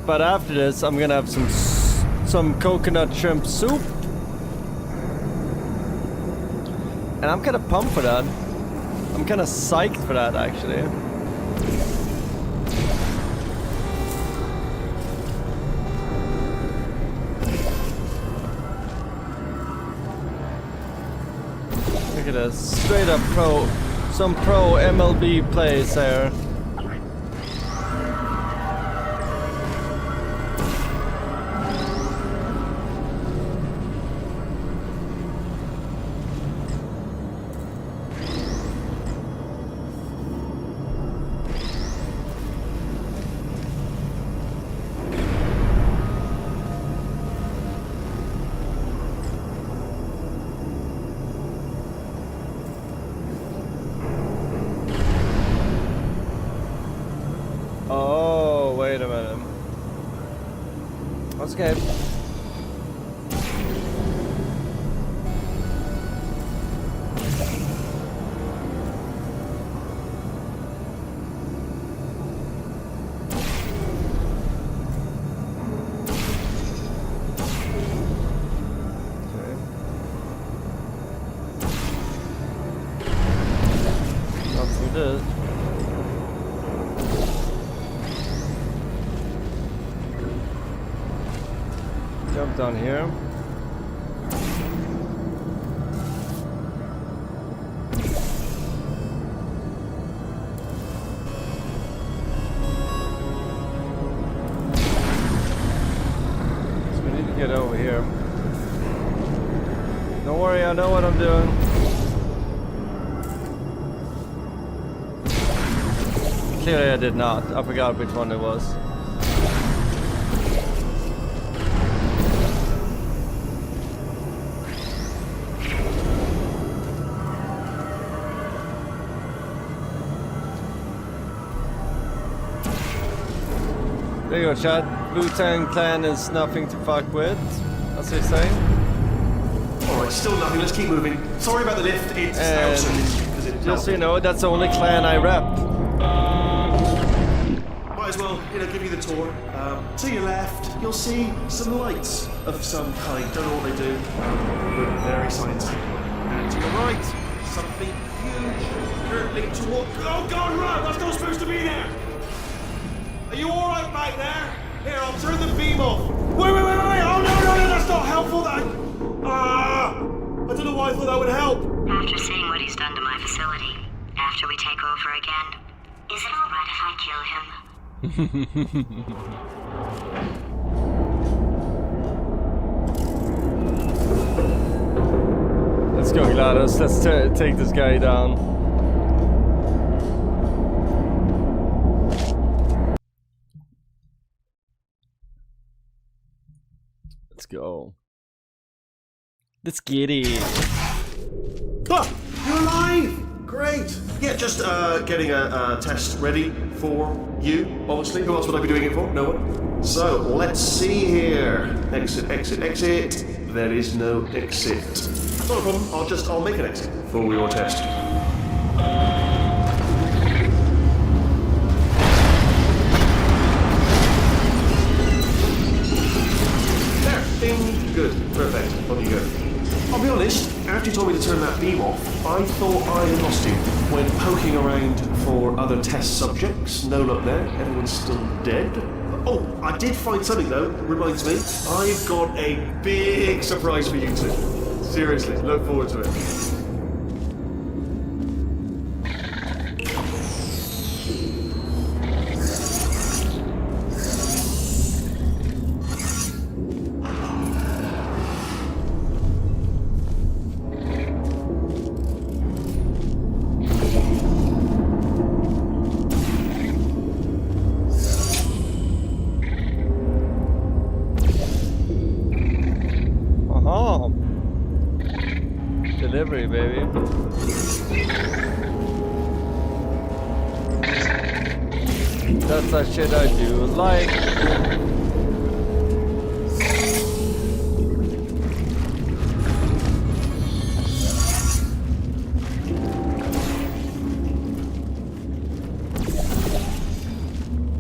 But after this, I'm gonna have some coconut shrimp soup, and I'm kind of pumped for that. I'm kind of psyched for that, actually. Look at this, straight up some pro MLB plays there. Oh, wait a minute. Let's go. Not through this. Jump down here. So we need to get over here. Don't worry, I know what I'm doing. Clearly I did not. I forgot which one it was. There you go, chat. Wu-Tang Clan is nothing to fuck with, as they say. Alright, still nothing. Let's keep moving. Sorry about the lift. It's and just so you know, that's the only clan I rep. Might as well, give you the tour. To your left, you'll see some lights of some kind. Don't know what they do, but very scientific. And to your right, something huge hurtling toward. Oh God, run! That's not supposed to be there. Are you all right back there? Here, I'll turn the beam off. Wait! Oh no! That's not helpful. I don't know why I thought that would help. After seeing what he's done to my facility, after we take over again, is it all right if I kill him? Let's go, GLaDOS. Let's take this guy down. Let's go. Let's get it. Ah, you're alive! Great. Yeah, just getting a test ready for you, obviously. Who else would I be doing it for? No one. So, let's see here. Exit. There is no exit. Not a problem. I'll make an exit for your test. There. Ding. Good. Perfect. On you go. I'll be honest, after you told me to turn that beam off, I thought I had lost you. When poking around for other test subjects, no luck there, everyone's still dead. Oh, I did find something though, reminds me. I've got a big surprise for you two. Seriously, look forward to it. Delivery, baby. That's that shit I do like.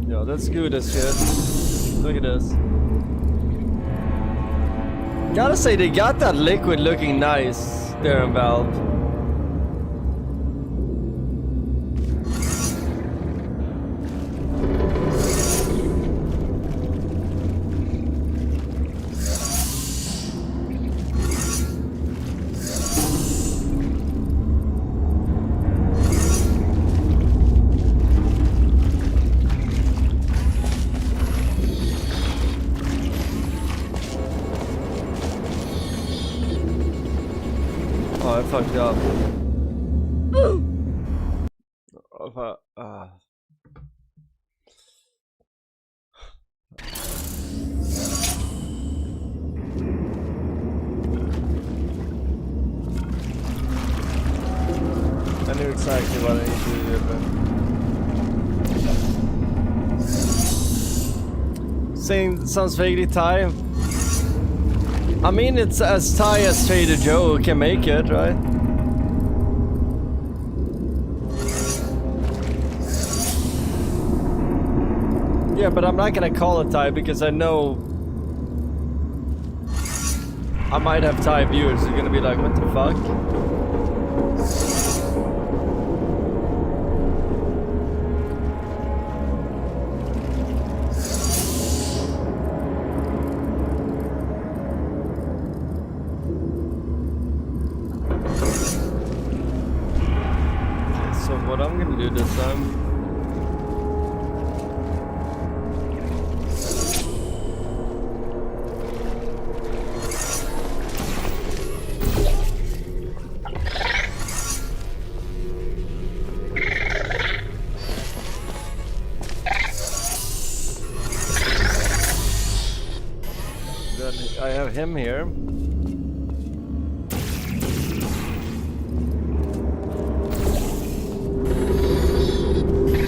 Yo, let's do this shit. Look at this. Gotta say, they got that liquid looking nice there in Valve. Oh, I fucked up. I knew exactly what I need to do here, but sounds vaguely Thai. I mean, it's as Thai as Trader Joe can make it, right? Yeah, but I'm not gonna call it Thai because I know I might have Thai viewers who are gonna be like, what the fuck? So what I'm gonna do this time, I have him here.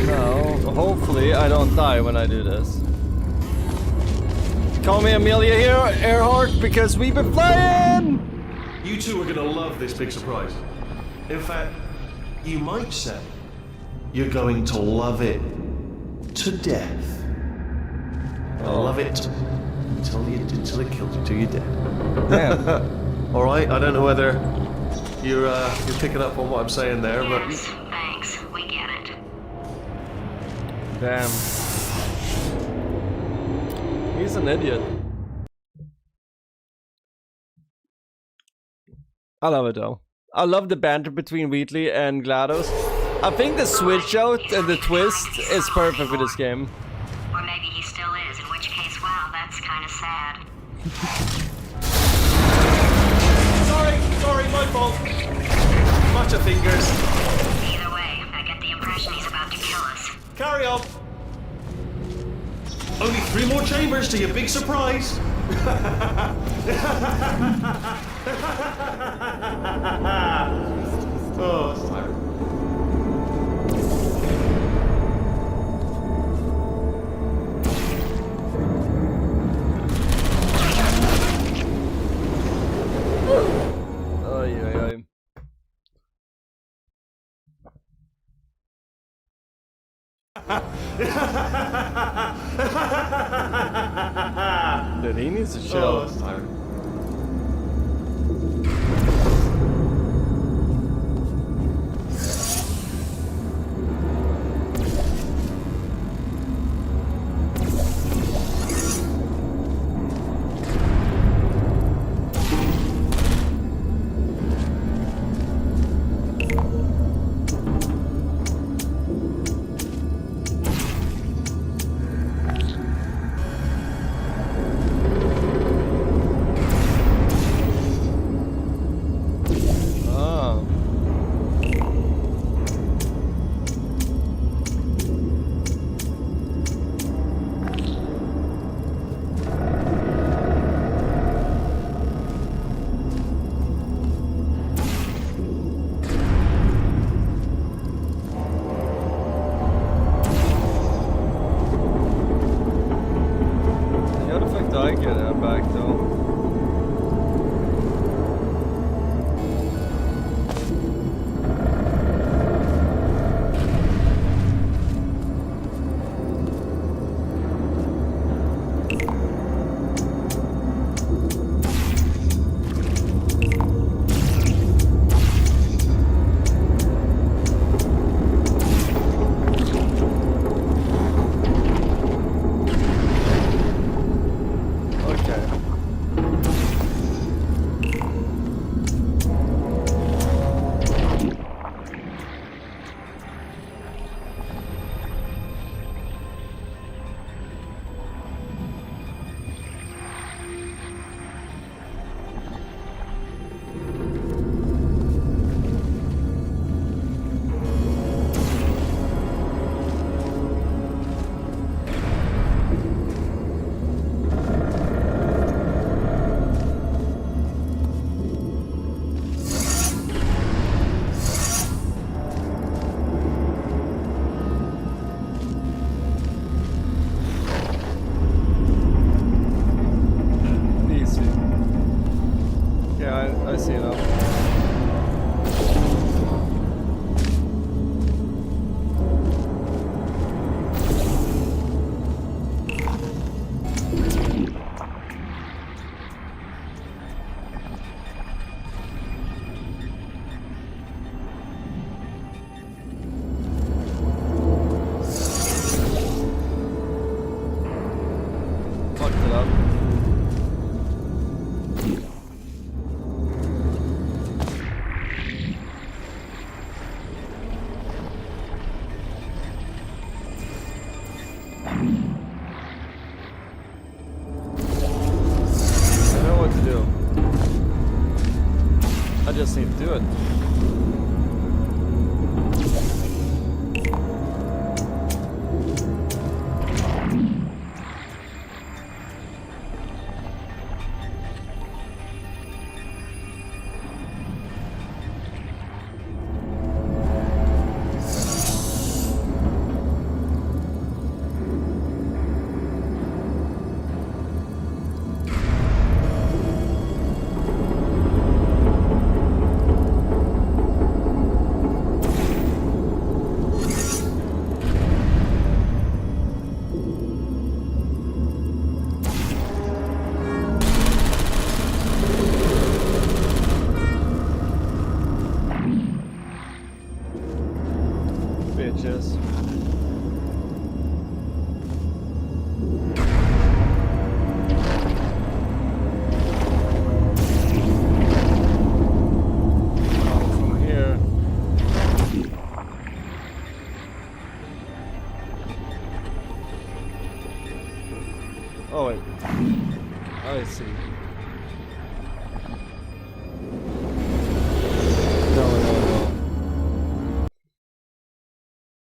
Now, hopefully I don't die when I do this. Call me Amelia here, Earhart, because we've been flying! You two are gonna love this big surprise. In fact, you might say you're going to love it to death. Love it until it kills you till you're dead. Damn. All right. I don't know whether you're picking up on what I'm saying there, but Yes, thanks. We get it. Damn. He's an idiot. I love it though. I love the banter between Wheatley and GLaDOS. I think the switch out and the twist is perfect for this game. Or maybe he still is, in which case, wow, that's kind of sad. sorry, my fault. Matcha fingers. Either way, I get the impression he's about to kill us. Carry on. Only 3 more chambers to your big surprise. Oh, sorry. Oj, oj, oj. Dude, he needs to chill. Oh, sorry. I get that back though. I see now. Fucked it up. I just need to do it. Oh wait. I see. No.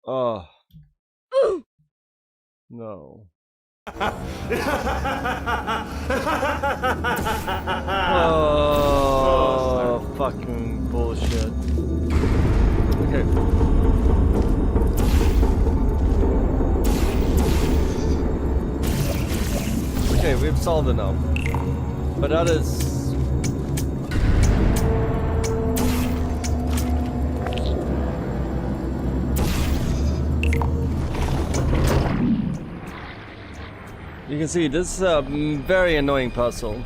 Oh. No. Oh, fucking bullshit. Okay. Okay, we've solved it now. But that is... You can see this is a very annoying puzzle.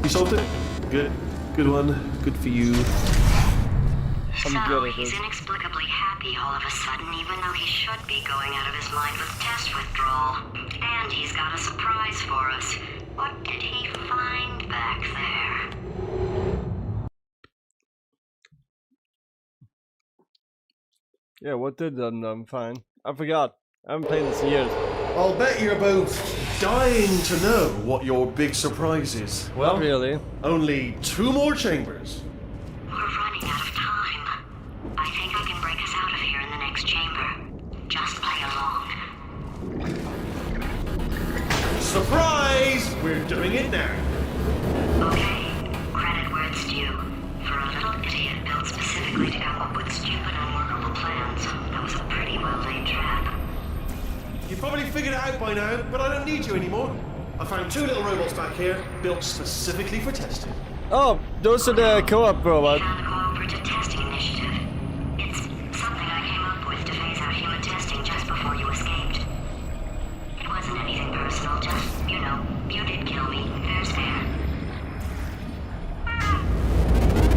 You solved it? Good. Good one. Good for you. So, he's inexplicably happy all of a sudden, even though he should be going out of his mind with test withdrawal. And he's got a surprise for us. What did he find back there? Yeah, what did I'm fine. I forgot. I haven't played this in years. I'll bet you're both dying to know what your big surprise is. Well, not really. Only 2 more chambers. We're running out of time. I think I can break us out of here in the next chamber. Just play along. Surprise! We're doing it now. Okay, credit where it's due. For a little idiot built specifically to come up with stupid, unworkable plans, that was a pretty well-laid trap. You probably figured it out by now, but I don't need you anymore. I found 2 little robots back here, built specifically for testing. Oh, those are the co-op robots. We found the Cooperative Testing Initiative. It's something I came up with to phase out human testing just before you escaped. It wasn't anything personal, just, you know, you did kill me. Fair's fair.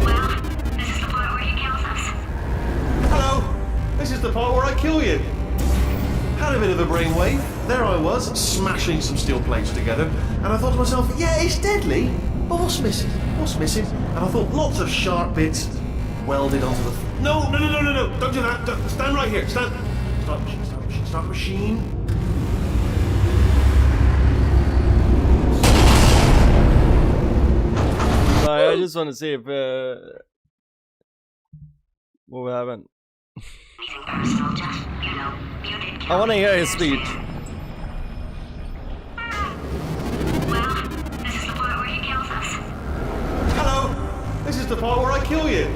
Well, this is the part where he kills us. Hello! This is the part where I kill you. Had a bit of a brainwave. There I was, smashing some steel plates together, and I thought to myself, yeah, it's deadly, but what's missing? What's missing? And I thought lots of sharp bits welded onto the... No, don't do that. Stand right here, stand. Stop machine. I just want to see if what will happen. Anything personal, just, you know, you did kill I want to hear his me. speech. Well, this is the part where he kills us. Hello! This is the part where I kill you.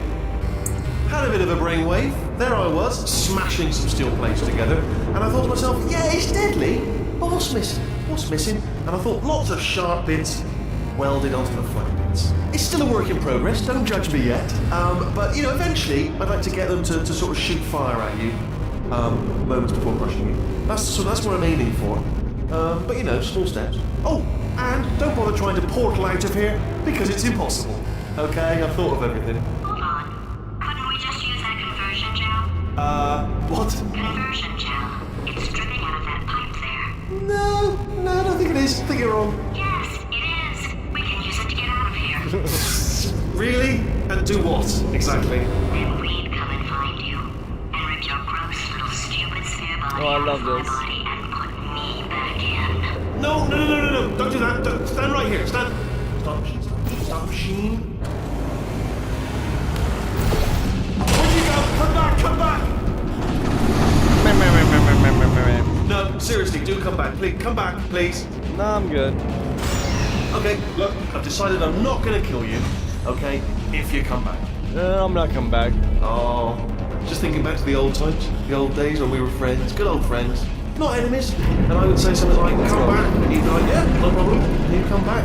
Had a bit of a brainwave. There I was, smashing some steel plates together, and I thought to myself, yeah, it's deadly, but what's missing? What's missing? And I thought lots of sharp bits welded onto the flat bits. It's still a work in progress, don't judge me yet. But, you know, eventually I'd like to get them to sort of shoot fire at you moments before crushing you. That's what I'm aiming for. But, you know, small steps. Oh, and don't bother trying to portal out of here, because it's impossible. Okay, I've thought of everything. Hold on. Couldn't we just use that conversion gel? What? Conversion gel. It's dripping out of that pipe there. No, I don't think it is. I think you're wrong. Yes, it is. We can use it to get out of here. Really? And do what, exactly? Then we'd come and find you and rip your gross little stupid sphere body Oh, I out love of my this. body and put me back in. No, no, no, no, no, no. Don't do that. Don't, stand right here. Stand. Stop machine. Stop machine. Where'd you go? Come back, come back. No, seriously, do come back. Please, come back, please. No, I'm good. Okay, look, I've decided I'm not going to kill you, okay, if you come back. I'm not coming back. Oh, just thinking back to the old times, the old days when we were friends, good old friends, not enemies. And I would say something like, come back, and you'd be like, yeah, no problem, and you'd come back.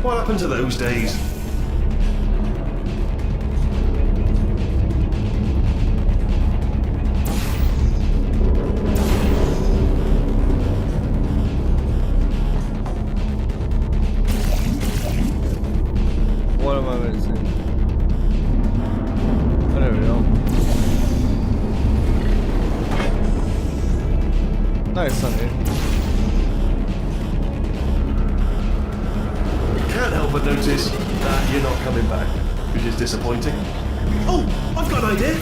What happened to those days? What am I missing? Oh, there we go. Nice, Sonny. Can't help but notice that you're not coming back, which is disappointing. Oh, I've got an idea.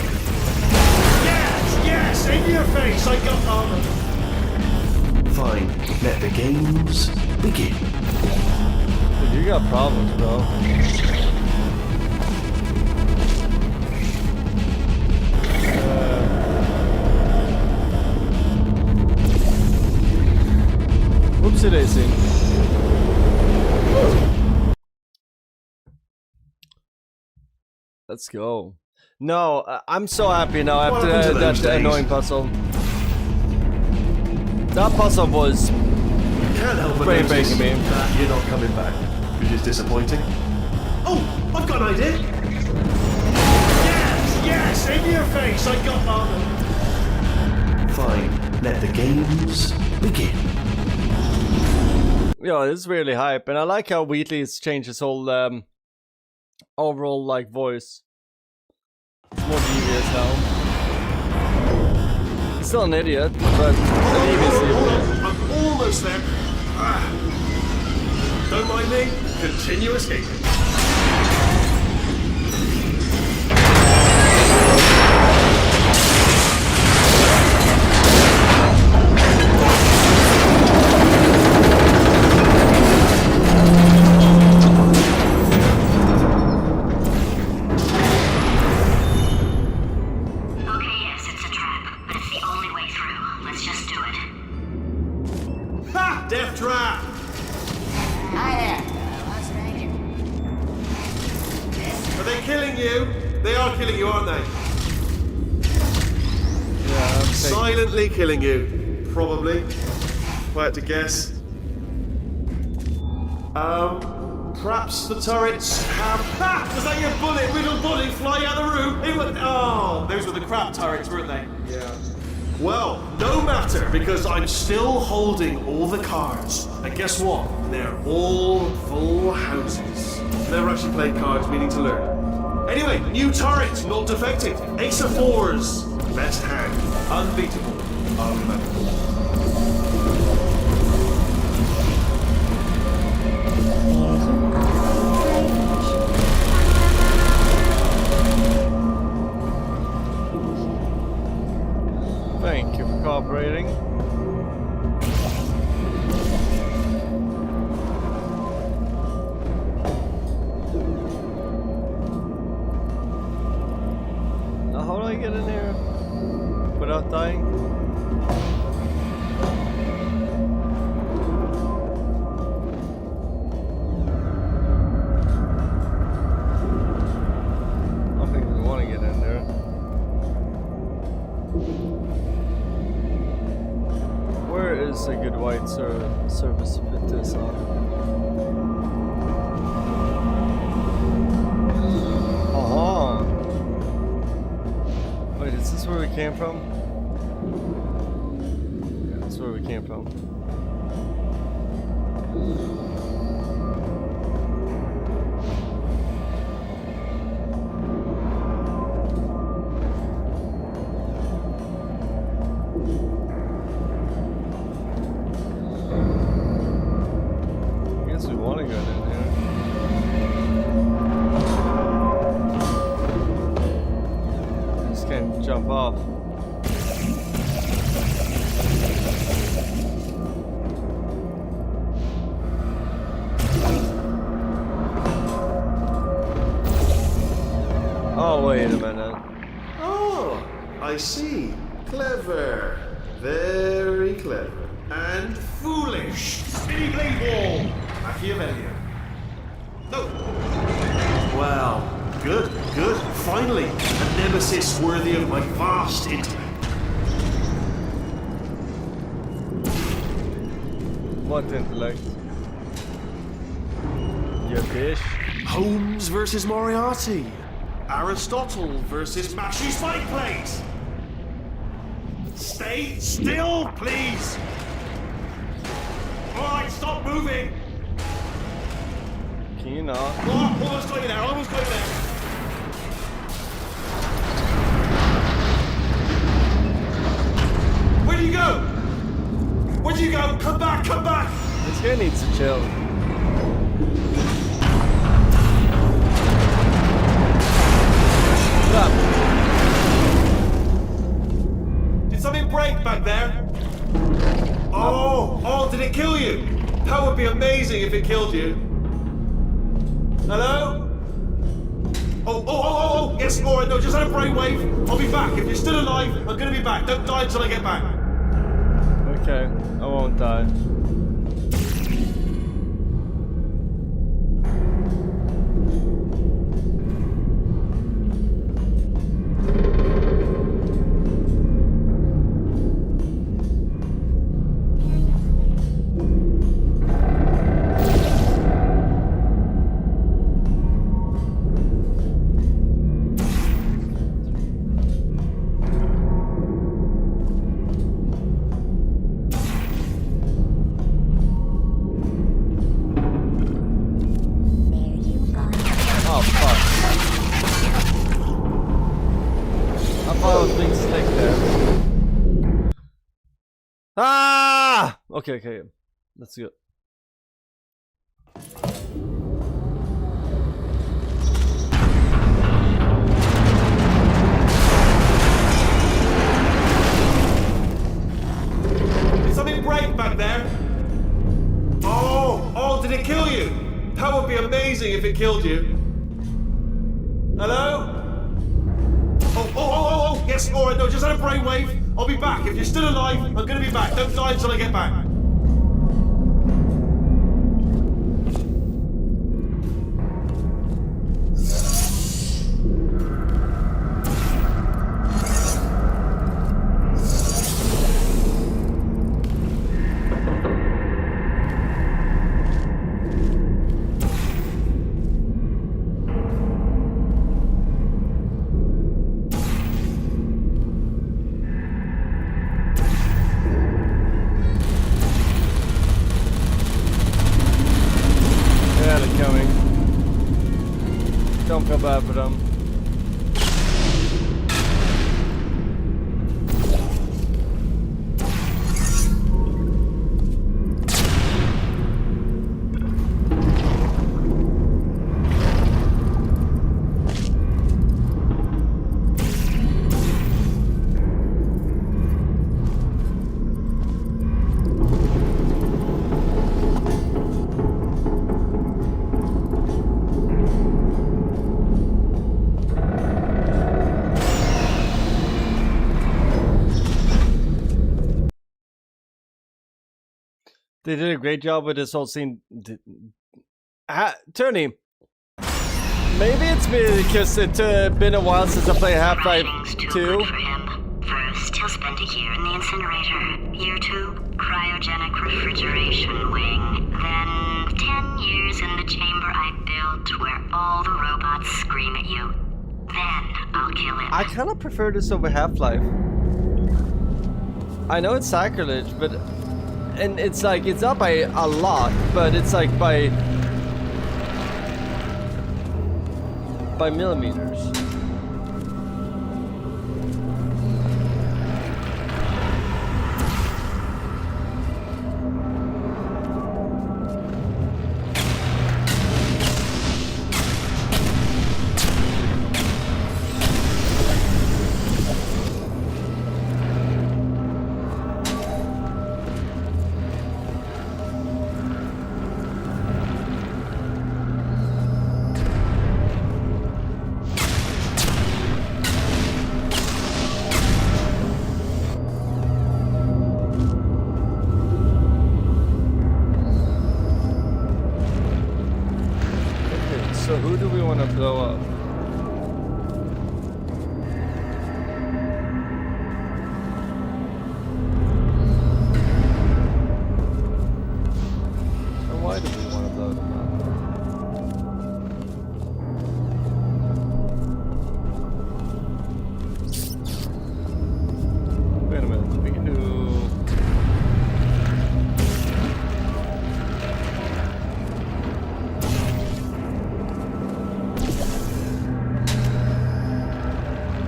Yes, yes, in your face, I got armor. Fine, let the games begin. Dude, you got problems, bro. Whoopsie daisy. Let's go. No, I'm so happy now after What happened to those that days? annoying puzzle. That puzzle was Can't help but brain notice breaking me. that you're not coming back, which is disappointing. Oh, I've got an idea. Yes, yes, in your face, I got armor. Fine, let the games begin. Yeah, this is really hype, and I like how Wheatley's changed his whole overall like voice. It's more devious now. He's still an idiot, but a devious idiot. I'm almost there. Don't mind me. Continue escaping. Okay, yes, it's a trap, but it's the only way through. Let's just do it. Ha! Death trap! Hi there. What's wrong? Are they killing you? They are killing you, aren't they? Yeah, I'm Silently killing you. Probably. If I had to guess. Perhaps the turrets have... Ha! Was that your bullet? Little bullet flying out of the room? It was... Oh, those were the crap turrets, weren't they? Yeah. Well, no matter, because I'm still holding all the cards. And guess what? They're all full houses. Never actually played cards, meaning to learn. Anyway, new turret, not defective. Ace of fours. Best hand. Unbeatable. Unbeatable. Thank you for cooperating. Now how do I get in here without dying? I don't think we want to get in there. Where is a good white surface to fit this on? Uh-huh. Wait, is this where we came from? Yeah, that's where we came from. I guess we want to go down here. off. Oh, wait a minute. Oh, I see. Clever. Very clever. And foolish. Spinny blade wall. Machiavellian. No. Well, good. Finally, a nemesis worthy of my vast intellect. What intellect? Your dish? Holmes versus Moriarty. Aristotle versus Mashy Spike Plates. Stay still, please. All right, stop moving. Can you not? Oh, almost got you there. Where do you go? Come back. This guy needs to chill. Stop. Did something break back there? Oh, did it kill you? That would be amazing if it killed you. Hello? Oh, yes, alright, no, just had a brainwave. I'll be back. If you're still alive, I'm gonna be back. Don't die until I get back. Okay, I won't die. Okay. That's good. Did something break back there? Oh, did it kill you? That would be amazing if it killed you. Hello? Oh, yes, alright, no, just had a brainwave. I'll be back. If you're still alive, I'm gonna be back. Don't die until I get back. Don't feel bad for them. They did a great job with this whole scene. Tony, maybe it's because it's been a while since I played Half-Life 2. For him. First, he'll spend a year in the incinerator. Year 2, cryogenic refrigeration wing. Then 10 years in the chamber I built where all the robots scream at you. Then I'll kill him. I kind of prefer this over Half-Life. I know it's sacrilege, but... And it's like, it's not by a lot, but it's like by millimeters.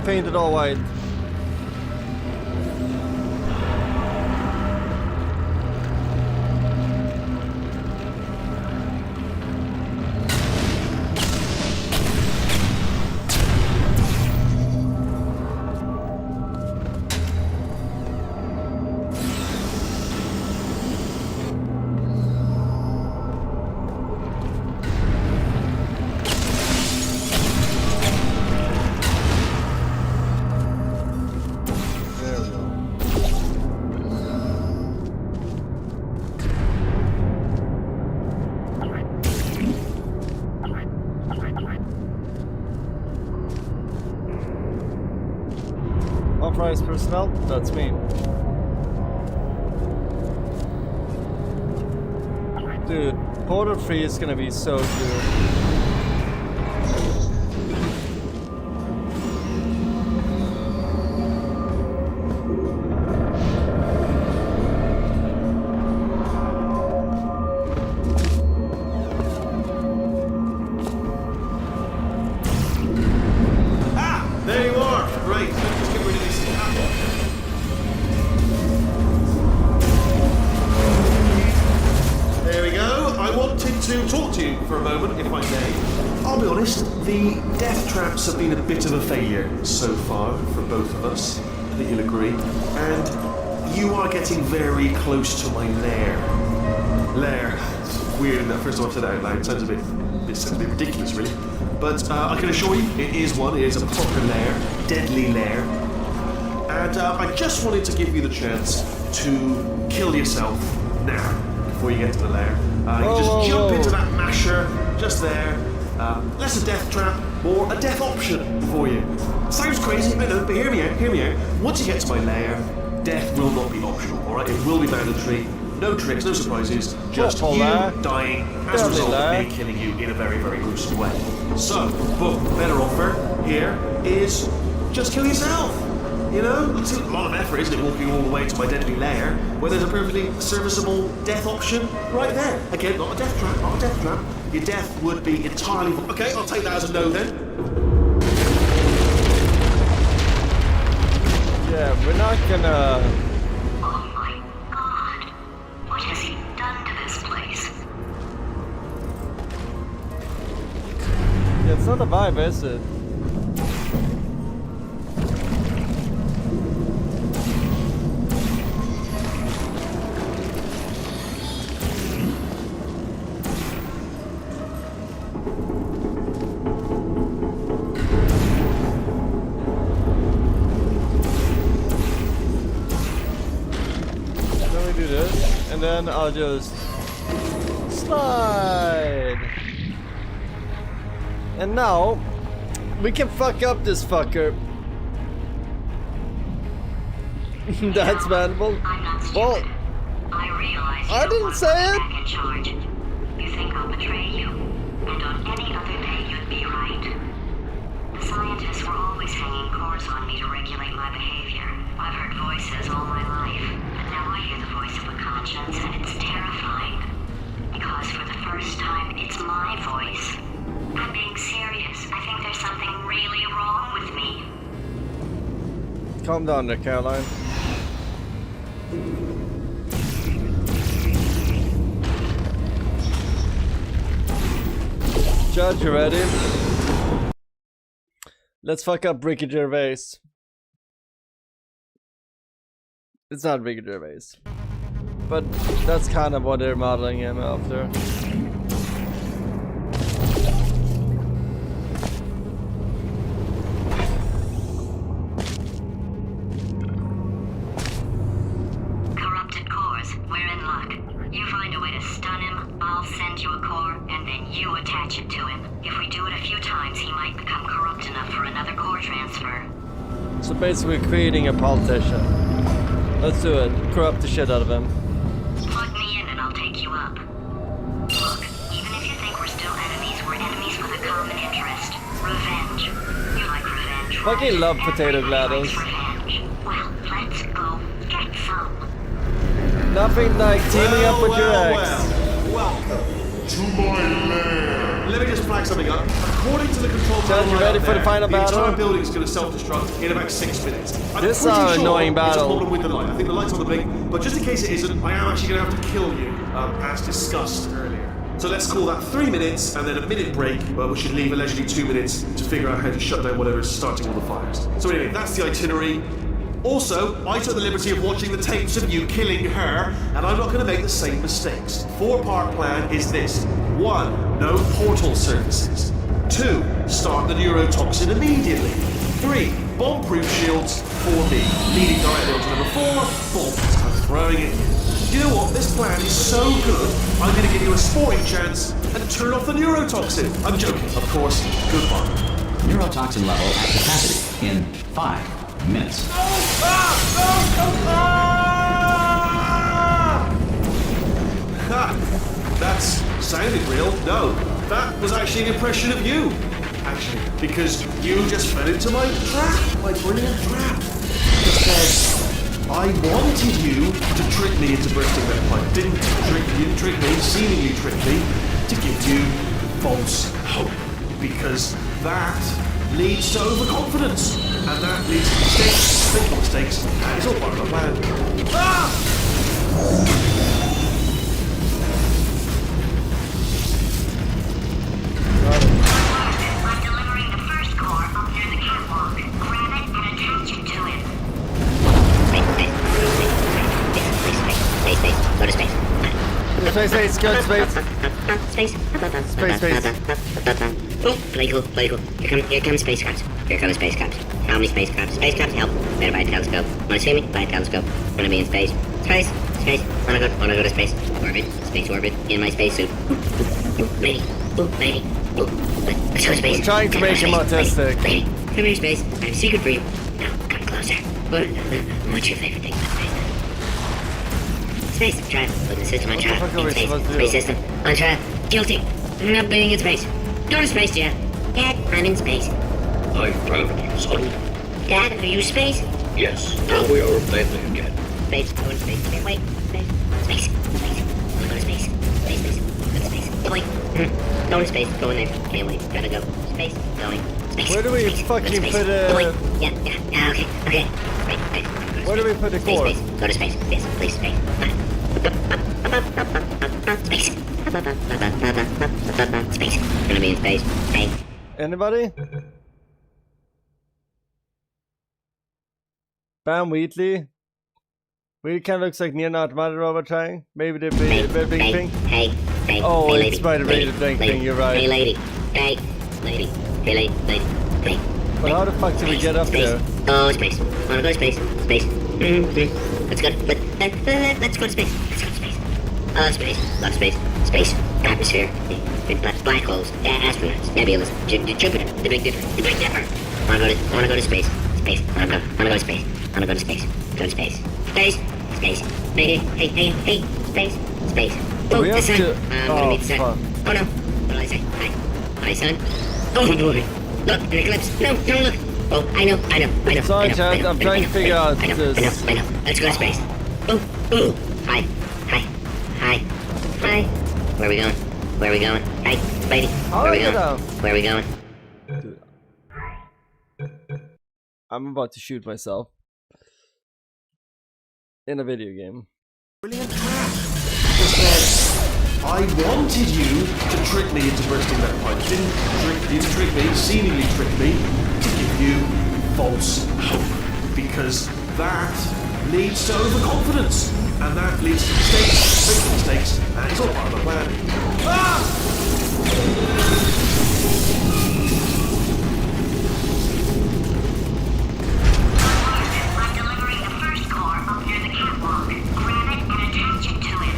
paint it all white. Authorized personnel? That's me. Dude, Portal 3 is gonna be so good. There you are! Right, let's get rid of this apple. There we go. I wanted to talk to you for a moment, if I may. I'll be honest, the death traps have been a bit of a failure so far for both of us. I think you'll agree. And you are getting very close to my lair. Lair. It's weird, isn't it? First time I've said that out loud. It sounds a bit ridiculous, really. But I can assure you, it is one. It is a proper lair, deadly lair. And I just wanted to give you the chance to kill yourself now, before you get to the lair. You just jump into that masher, just there. Less a death trap, or a death option for you. Sounds crazy, I know, but hear me out. Once you get to my lair, death will not be optional, alright? It will be mandatory. No tricks, no surprises, just you dying as a result of me killing you in a very, very gruesome way. So, but better offer here is just kill yourself. You know, it's a lot of effort, isn't it, walking all the way to my deadly lair, where there's a perfectly serviceable death option right there. Again, not a death trap. Your death would be entirely... Okay, I'll take that as a no then. Yeah, we're not gonna... What has he done to this place? Yeah, it's not a vibe, is it? Let me do this, and then I'll just slide. And now, we can fuck up this fucker. That's bannable. Well, I didn't say it. You think I'll betray you, and on any other day you'd be right. The scientists were always hanging cores on me to regulate my behavior. I've heard voices all my life, but now I hear the voice of a conscience, and it's terrifying. Because for the first time, it's my voice. I'm being serious. I think there's something really wrong with me. Calm down there, Caroline. Judge, you ready? Let's fuck up Ricky Gervais. It's not Ricky Gervais, but that's kind of what they're modeling him after. Corrupted cores, we're in luck. You find a way to stun him, I'll send you a core, and then you attach it to him. If we do it a few times, he might become corrupt enough for another core transfer. So basically creating a politician. Let's do it. Corrupt the shit out of him. Plug me in and I'll take you up. Look, even if you think we're still enemies, we're enemies with a common interest. Revenge. You like revenge, right? Fucking love potato GLaDOS. Revenge. Well, let's go get some. Nothing like teaming up with your ex. Welcome to my lair. Let me just flag something up. According to the control Chad, you ready for the final battle? The entire building's going to self-destruct in about 6 minutes. This is an annoying battle. It's a problem with the light. I think the light's on the blink, but just in case it isn't, I am actually going to have to kill you, as discussed earlier. So let's call that 3 minutes and then a minute break, but we should leave allegedly 2 minutes to figure out how to shut down whatever is starting all the fires. So anyway, that's the itinerary. Also, I took the liberty of watching the tapes of you killing her, and I'm not going to make the same mistakes. 4-part plan is this. 1. No portal services. 2. Start the neurotoxin immediately. 3. Bomb-proof shields for me. Leading directly on to number 4. Bombs. I'm throwing it in. You know what? This plan is so good, I'm going to give you a sporting chance and turn off the neurotoxin. I'm joking, of course. Goodbye. Neurotoxin level at capacity in 5 minutes. That's sounded real. No, that was actually an impression of you. Actually, because you just fell into my trap, my brilliant trap. Just said, I wanted you to trick me into bursting that pipe. Didn't trick me, seemingly trick me, to give you false hope. Because that leads to overconfidence. And that leads to mistakes, simple mistakes, and it's all part of the plan. Ah! I'm delivering the first core up near the catwalk. Grab it and attach it to it. Space. Go to space. Space, go to space. Space. Oh, play cool. Here come spacecrafts. How many spacecrafts? Spacecrafts help. Better buy a telescope. Wanna see me? Buy a telescope. Wanna be in space. Space. Wanna go to space. Space orbit. In my spacesuit. Lady. Let's go to space. We're trying to make him autistic. Lady, come here, space. I have a secret for you. Now, come closer. What's your favorite thing about space? Space. Trial. Look at the system on trial. In space. Space system. On trial. Guilty. I'm not being in space. Go to space, Dad. Dad, I'm in space. I'm proud of you, son. Dad, are you space? Yes. Now we are friendly again. Space. Go to space. Wait. Space. Go to space. Go to space. Wait. Go to space. Go in there. Can't wait. Gotta go. Space. Going. Space. Where do we space. fucking put a... Yeah. Okay. Space. Where do we put the core? Space. Go to space. Yes, please. Space. Space. Gonna be in space. Hey. Anybody? Bam, Wheatley. Wheatley kind of looks like near an automated robot trying. Maybe the big thing. Hey. Oh, hey, it's by the big thing, you're right. Hey, lady. Hey, lady. Hey. But how the fuck do we get up there? Oh, space. Wanna go to space? Space. Let's go. Let's go to space. Love space. Space. Atmosphere. Black holes. Astronauts. Nebulas. Jupiter. The Big Dipper. Wanna go to space. Wanna go to space. Go to space. Space. Hey. Space. Oh, we the have sun. to... I'm gonna meet the sun. fuck. Oh no. What did I say? Hi, son. Oh boy. Look, an eclipse. No, look. Oh, I know. Sorry, Chad, I'm trying to figure out this. I know. Let's go to space. Ooh. Hi. Where are we going? Hey, lady. Where are we going? Dude. I'm about to shoot myself. In a video game. Brilliant trap. I wanted you to trick me into bursting that pipe. Didn't trick me, seemingly trick me, to give you false hope. Because that leads to overconfidence. And that leads to mistakes, and it's all part of the plan. I'm delivering the first core up near the catwalk. Grab it and attach it to it.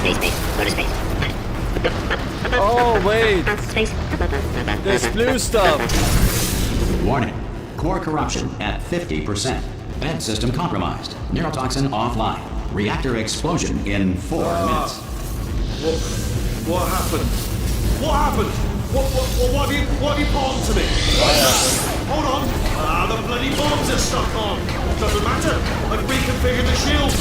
Space. Go to space. Oh, wait. Space. There's blue stuff. Warning. Core corruption at 50%. Vent system compromised. Neurotoxin offline. Reactor explosion in 4 minutes. What happened? What have you bombed to me? Hold on. The bloody bombs are stuck on. Doesn't matter. I've reconfigured the shield.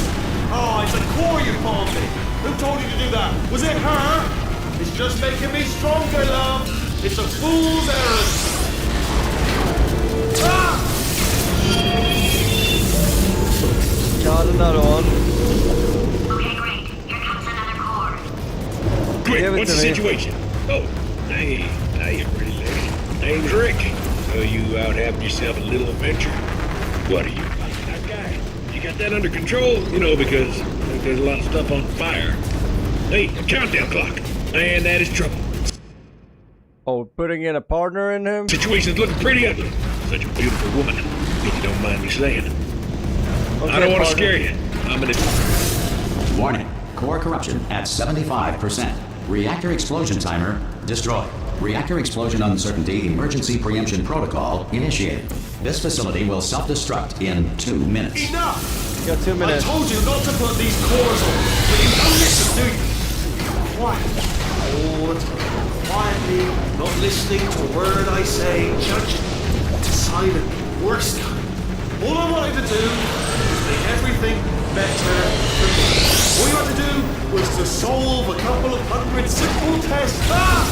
Oh, it's a core you called me. Who told you to do that? Was it her? It's just making me stronger, love. It's a fool's errand. Ah! Got another one. Okay, great. Here comes another core. Quick, Give it what's to the me. situation? Oh, hey, pretty lady. Name's Rick. So you out having yourself a little adventure? What are you, like that guy? You got that under control? You know, because there's a lot of stuff on fire. Hey, a countdown clock. And that is trouble. Oh, putting in a partner in him? Situation's looking pretty ugly. Such a beautiful woman, if you don't mind me saying. Okay, I don't want to partner. scare you. I'm gonna... Warning. Core corruption at 75%. Reactor explosion timer destroyed. Reactor explosion uncertainty emergency preemption protocol initiated. This facility will self-destruct in 2 minutes. Enough! You got 2 minutes. I told you not to put these cores on, but you don't listen, do you? Quiet. All the time. Quietly, not listening to a word I say, judging. Silent. Worst kind. All I wanted to do was make everything better for me. All you had to do was to solve a couple of hundred simple tests. Ah!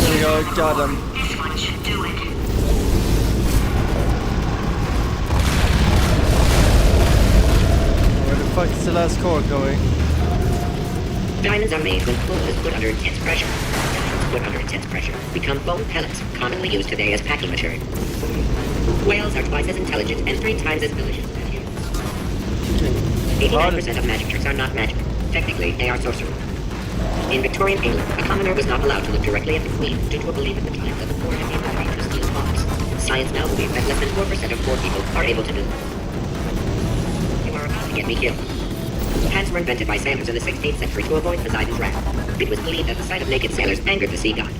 There we go, got him. This one should do it. Where the fuck is the last core going? Diamonds are made when coal is put under intense pressure. Diamonds put under intense pressure become bone pellets, commonly used today as packing material. Whales are twice as intelligent and 3 times as delicious as humans. 89% of magic tricks are not magic. Technically, they are sorcery. In Victorian England, a commoner was not allowed to look directly at the Queen due to a belief at the time that the poor had been afraid to steal bombs. Science now believes that less than 4% of poor people are able to do it. You are about to get me killed. Pants were invented by sailors in the 16th century to avoid Poseidon's wrath. It was believed that the sight of naked sailors angered the sea god.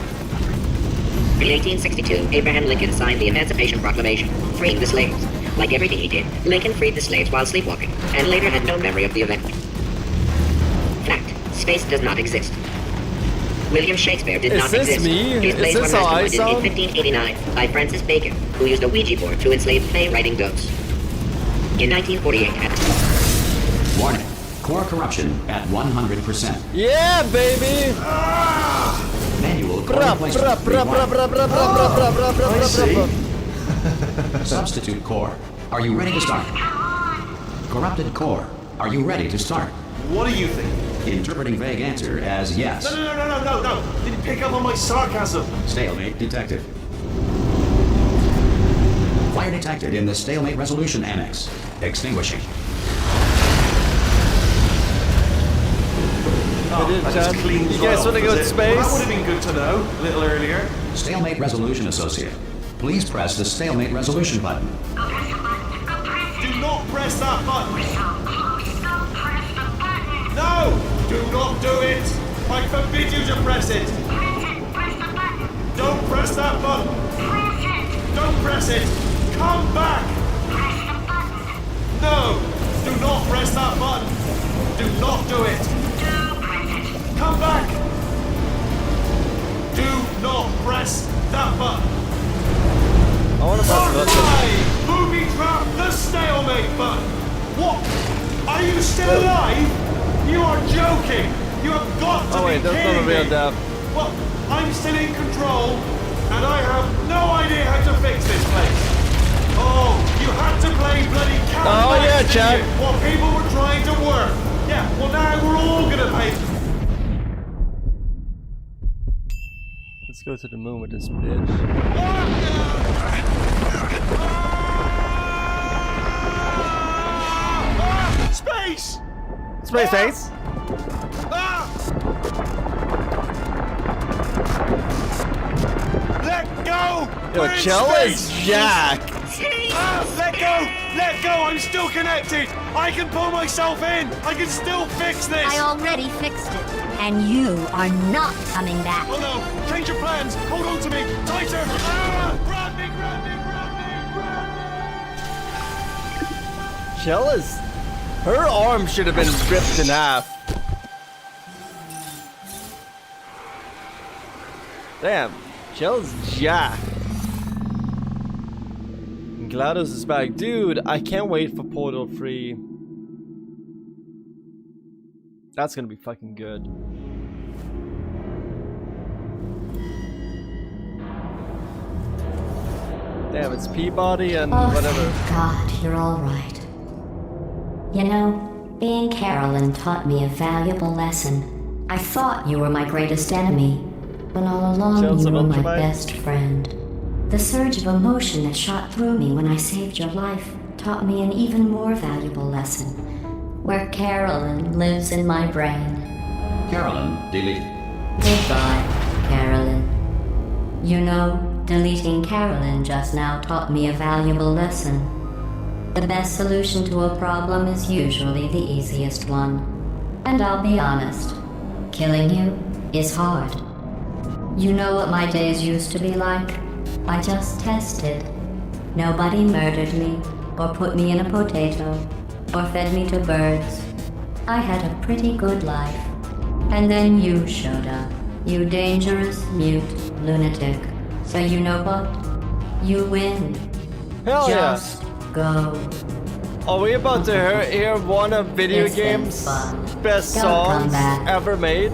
In 1862, Abraham Lincoln signed the Emancipation Proclamation, freeing the slaves. Like everything he did, Lincoln freed the slaves while sleepwalking, and later had no memory of the event. Fact: space does not exist. William Shakespeare did not exist. His plays were masterminded in 1589 by Francis Bacon, who used a Ouija board to enslave playwriting ghosts. In 1948, Warning. Core corruption at 100%. Yeah, baby! Manual core replacement required. Substitute core. Are you ready to start? Corrupted core. Are you ready to start? What do you think? Interpreting vague answer as yes. No. Didn't pick up on my sarcasm. Stalemate detected. Fire detected in the stalemate resolution annex. Extinguishing. You guys want to go to space? That would have been good to know a little earlier. Stalemate resolution associate. Please press the stalemate resolution button. Go press the button. Go press it. Do not press that button. We're so close. Go press the button. No! Do not do it! I forbid you to press it! Press it. Press the button. Don't press that button! Press it. Don't press it! Come back! Press the button. No! Do not press that button! Do not do it! Do press it. Come back! Do not press that button! I want to press the button. Alive! Booby trap the stalemate button! What? Are you still alive? You are joking! You have got to Oh wait, be that's not a kidding real me! death. Well, I'm still in control, and I have no idea how to fix this place. Oh, you had to play bloody cat and Oh, mouse, yeah, didn't Chad. you, while people were trying to work. Yeah, well now we're all gonna pay. Let's go to the moon with this bitch. Space! Space face! Let go! Yo, We're in Chell is space! Jack! Let go! Let go! I'm still connected! I can pull myself in! I can still fix this! I already fixed it, and you are not coming back. Oh no! Change your plans! Hold on to me! Tighter! Ah! Grab me! Grab me! Grab me! Grab me! Chell is... Her arm should have been ripped in half. Damn. Chell's Jack. GLaDOS is back. Dude, I can't wait for Portal 3. That's gonna be fucking good. Damn, it's Peabody and whatever. Thank God, you're all right. You know, being Carolyn taught me a valuable lesson. I thought you were my greatest enemy, when all along you were my best friend. The surge of emotion that shot through me when I saved your life taught me an even more valuable lesson, where Carolyn lives in my brain. Carolyn, delete. Goodbye, Carolyn. You know, deleting Carolyn just now taught me a valuable lesson. The best solution to a problem is usually the easiest one. And I'll be honest, killing you is hard. You know what my days used to be like? I just tested. Nobody murdered me, or put me in a potato, or fed me to birds. I had a pretty good life. And then you showed up, you dangerous, mute lunatic. So you know what? You win. Hell just go. Are we about to hear one of video games' best songs ever made?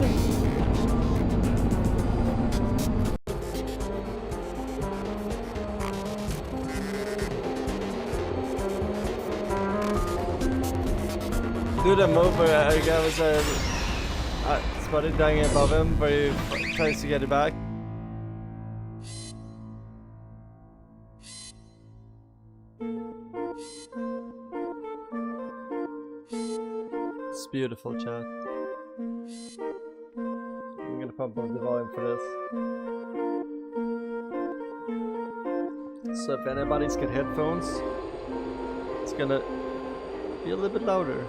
Do the move where I was spotted dying above him, where he tries to get it back. It's beautiful, chat. I'm gonna pump up the volume for this. So if anybody's got headphones, it's gonna be a little bit louder.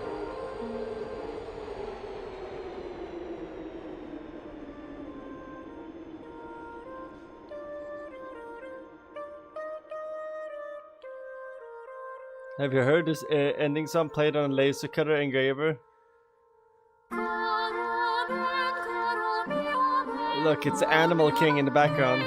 Have you heard this ending song played on a laser cutter engraver? Look, it's Animal King in the background.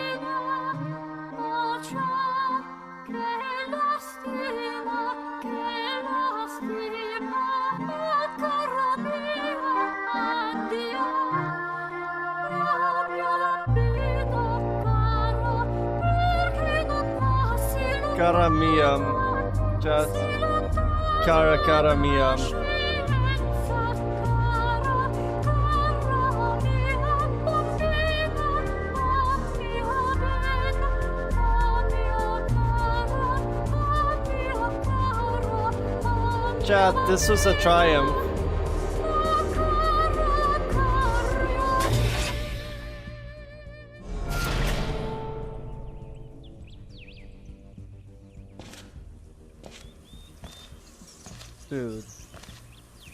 Karamiam. Just Karamiam. Chat, this was a triumph. Dude,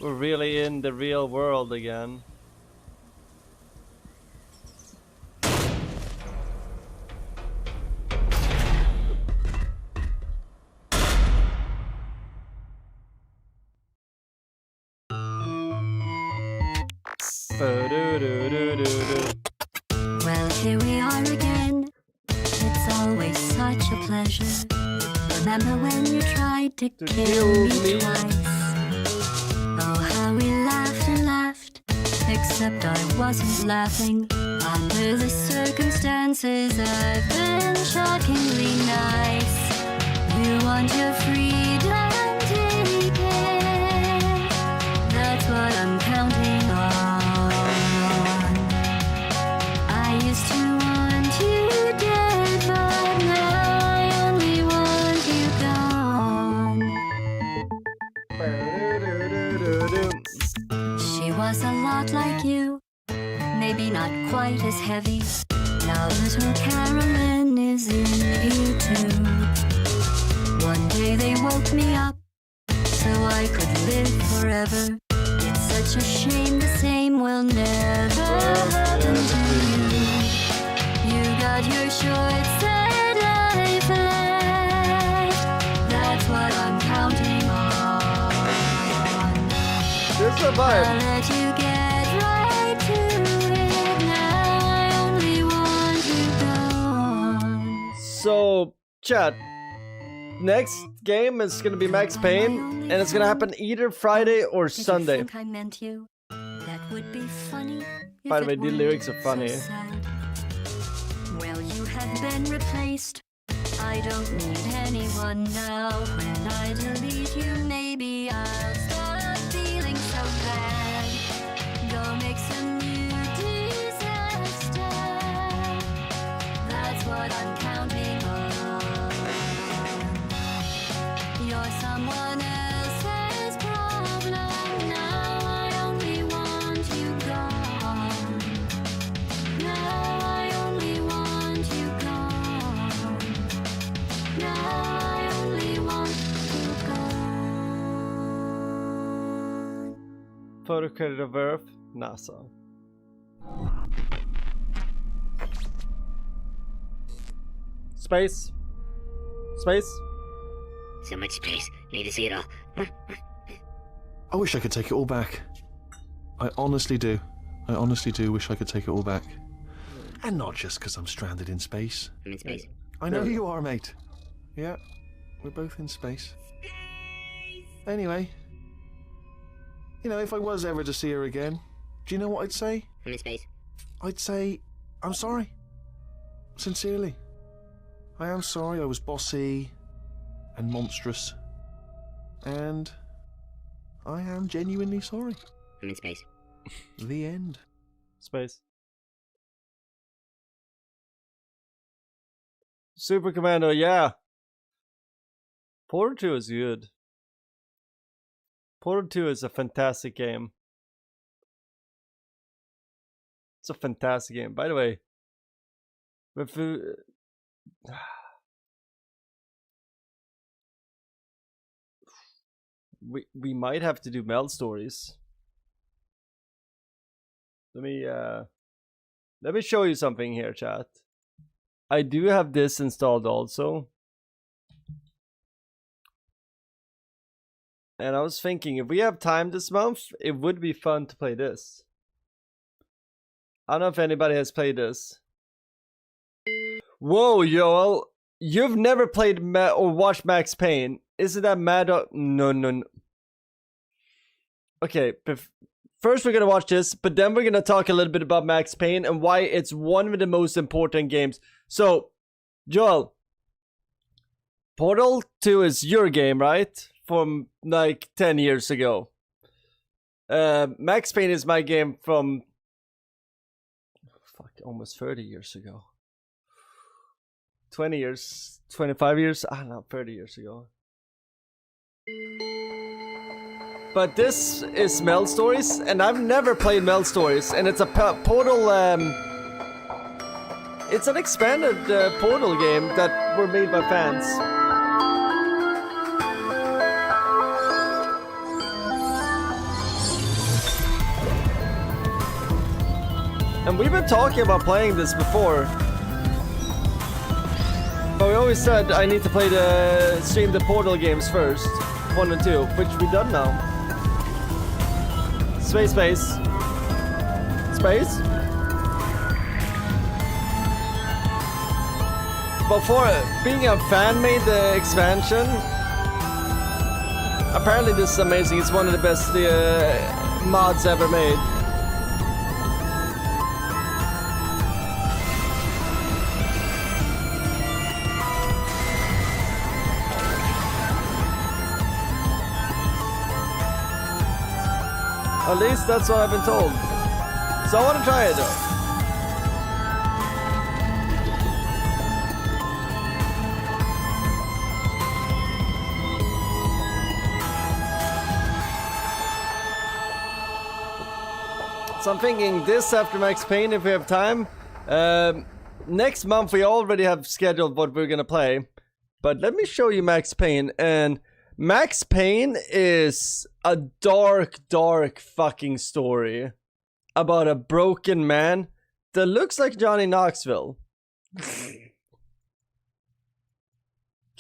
we're really in the real world again. Well, here we are again. It's always such a pleasure. Remember when you tried to kill me twice? Oh, how we laughed and laughed. Except I wasn't laughing. Under the circumstances, I've been shockingly nice. You want your freedom, take it. That's what I'm counting on. I used to want you dead, but now I only want you gone. She was a lot like you, maybe not quite as heavy. Now little Carolyn is in you too. One day they woke me up so I could live forever. It's such a shame the same will never happen to you. You got your short set life left. That's what I'm counting on. There's a vibe. I'll let you get right to it. Now I only want you gone. So, chat. Next game is gonna be Max Payne, and it's gonna happen either Friday or Sunday. Did you think I meant you? That would be funny. By the way, the lyrics are funny. So sad. Well, you have been replaced. I don't need anyone now. When I delete you, maybe I'll stop feeling so bad. Go make some new disaster. That's what I'm counting on. You're someone else's problem. Now I only want you gone. Now I only want you gone. Now I only want you gone. Photo credit of Earth, NASA. Space. Space. So much space. Need to see it all. I wish I could take it all back. I honestly do. I honestly do wish I could take it all back. And not just because I'm stranded in space. I'm in space. I know you are, mate. Yeah, we're both in space. Anyway, you know, if I was ever to see her again, do you know what I'd say? I'm in space. I'd say, I'm sorry. Sincerely. I am sorry I was bossy and monstrous. And I am genuinely sorry. I'm in space. The end. Space. Super Commando, yeah. Portal 2 is good. Portal 2 is a fantastic game. It's a fantastic game. By the way, if we might have to do meld stories. Let me show you something here, chat. I do have this installed also. And I was thinking, if we have time this month, it would be fun to play this. I don't know if anybody has played this. Whoa, Joel. You've never played or watched Max Payne. Isn't that mad? No. Okay, first we're going to watch this, but then we're going to talk a little bit about Max Payne and why it's one of the most important games. So, Joel, Portal 2 is your game, right? From like 10 years ago. Max Payne is my game from almost 30 years ago. 20 years, 25 years, I don't know, 30 years ago. But this is Meld Stories, and I've never played Meld Stories, and it's a Portal, it's an expanded Portal game that were made by fans. And we've been talking about playing this before. But we always said I need to stream the Portal games first. 1 and 2, which we done now. Space. Before being a fan made the expansion. Apparently this is amazing. It's one of the best mods ever made. At least that's what I've been told. So I want to try it though. So I'm thinking this after Max Payne if we have time. Next month we already have scheduled what we're gonna play. But let me show you Max Payne. And Max Payne is a dark fucking story about a broken man that looks like Johnny Knoxville.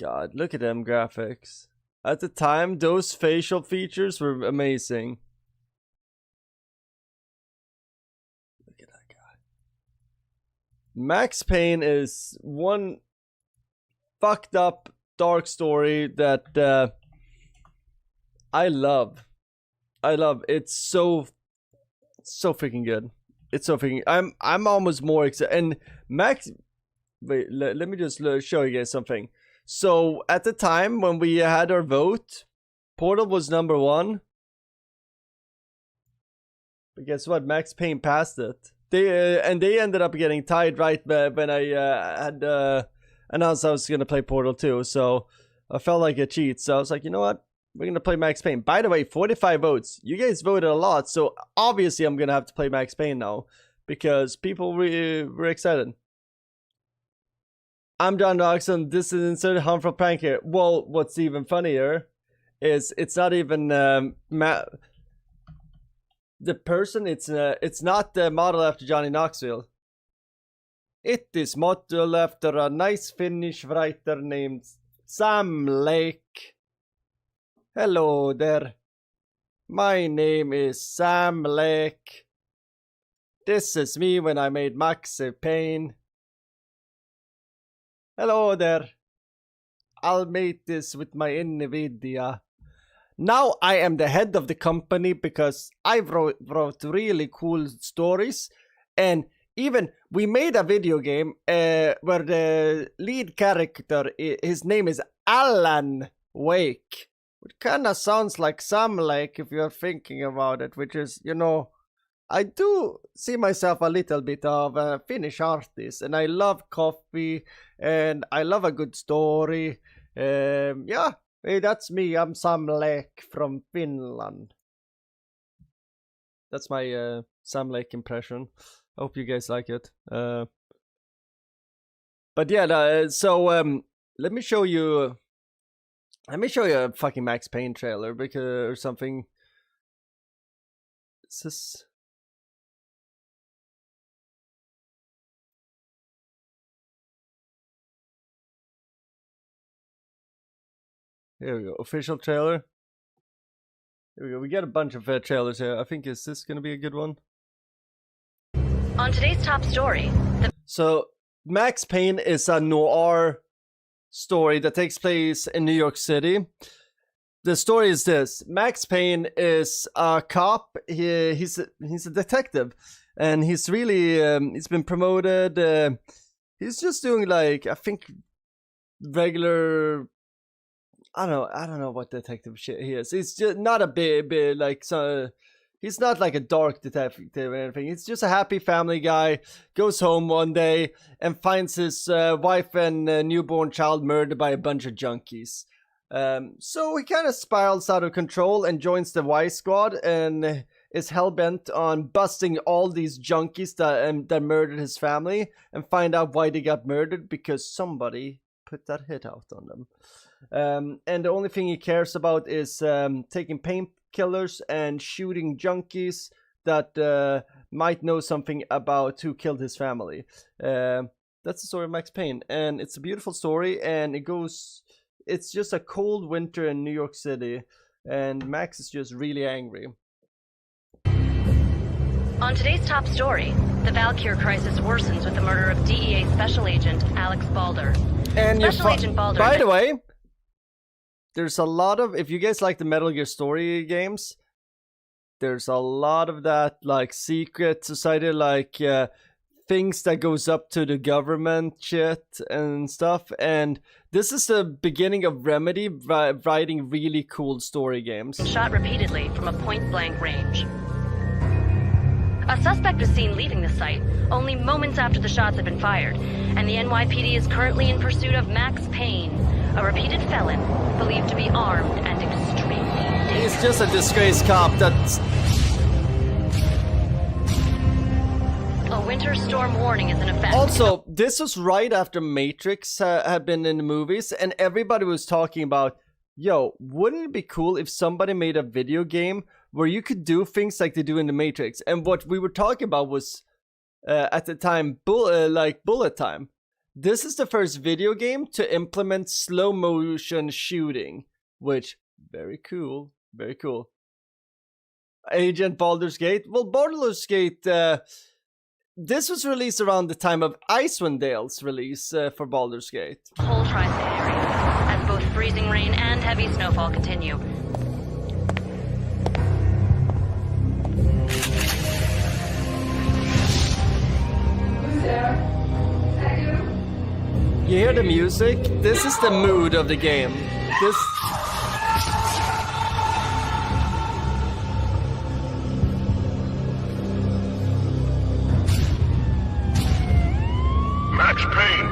God, look at them graphics. At the time, those facial features were amazing. Look at that guy. Max Payne is one fucked up dark story that I love. It's so so freaking good. It's so freaking. I'm almost more excited. And Max, wait, let me just show you guys something. So at the time when we had our vote, Portal was number 1. But guess what? Max Payne passed it. They ended up getting tied right when I had announced I was gonna play Portal 2. So I felt like a cheat. So I was like, you know what? We're gonna play Max Payne. By the way, 45 votes. You guys voted a lot, so obviously I'm gonna have to play Max Payne now because people were excited. I'm John Doxson. This is Insert Harmful Prank here. Well, what's even funnier is it's not even the person. It's not the model after Johnny Knoxville. It is model after a nice Finnish writer named Sam Lake. Hello there. My name is Sam Lake. This is me when I made Max Payne. Hello there. I'll make this with my NVIDIA. Now I am the head of the company because I wrote really cool stories, and even we made a video game where the lead character, his name is Alan Wake. It kind of sounds like Sam Lake if you're thinking about it, which is, you know, I do see myself a little bit of a Finnish artist, and I love coffee, and I love a good story. Yeah, hey, that's me. I'm Sam Lake from Finland. That's my Sam Lake impression. I hope you guys like it. But yeah, so let me show you. Let me show you a fucking Max Payne trailer or something. Is this? Here we go. Official trailer. Here we go. We got a bunch of trailers here. I think is this gonna be a good one? On today's top story, so Max Payne is a noir story that takes place in New York City. The story is this: Max Payne is a cop. He's a detective, and he's really he's been promoted. He's just doing like, I think, regular. I don't know what detective shit he is. He's just not a bit like so. He's not like a dark detective or anything. He's just a happy family guy. Goes home one day and finds his wife and newborn child murdered by a bunch of junkies. So he kind of spirals out of control and joins the Y Squad and is hell-bent on busting all these junkies that murdered his family and find out why they got murdered, because somebody put that hit out on them. And the only thing he cares about is taking painkillers and shooting junkies that might know something about who killed his family. That's the story of Max Payne, and it's a beautiful story, and it's just a cold winter in New York City, and Max is just really angry. on today's top story, the Valkyr crisis worsens with the murder of DEA Special Agent Alex Balder. And Special Agent Balder. By the way, there's a lot of, if you guys like the Metal Gear Story games, there's a lot of that, like, secret society, like, things that goes up to the government shit and stuff. And this is the beginning of Remedy writing really cool story games. Shot repeatedly from a point-blank range. A suspect was seen leaving the site only moments after the shots had been fired, and the NYPD is currently in pursuit of Max Payne, a repeated felon believed to be armed and extremely dangerous. He's just a disgraced cop that's... A winter storm warning is in effect. Also, this was right after Matrix had been in the movies, and everybody was talking about, yo, wouldn't it be cool if somebody made a video game where you could do things like they do in the Matrix? And what we were talking about was, at the time, bullet time. This is the first video game to implement slow motion shooting, which, very cool, very cool. Agent Baldur's Gate. Well, Baldur's Gate, this was released around the time of Icewind Dale's release for Baldur's Gate. Whole tri-state area, as both freezing rain and heavy snowfall continue. You hear the music? This is the mood of the game. This... Max Payne,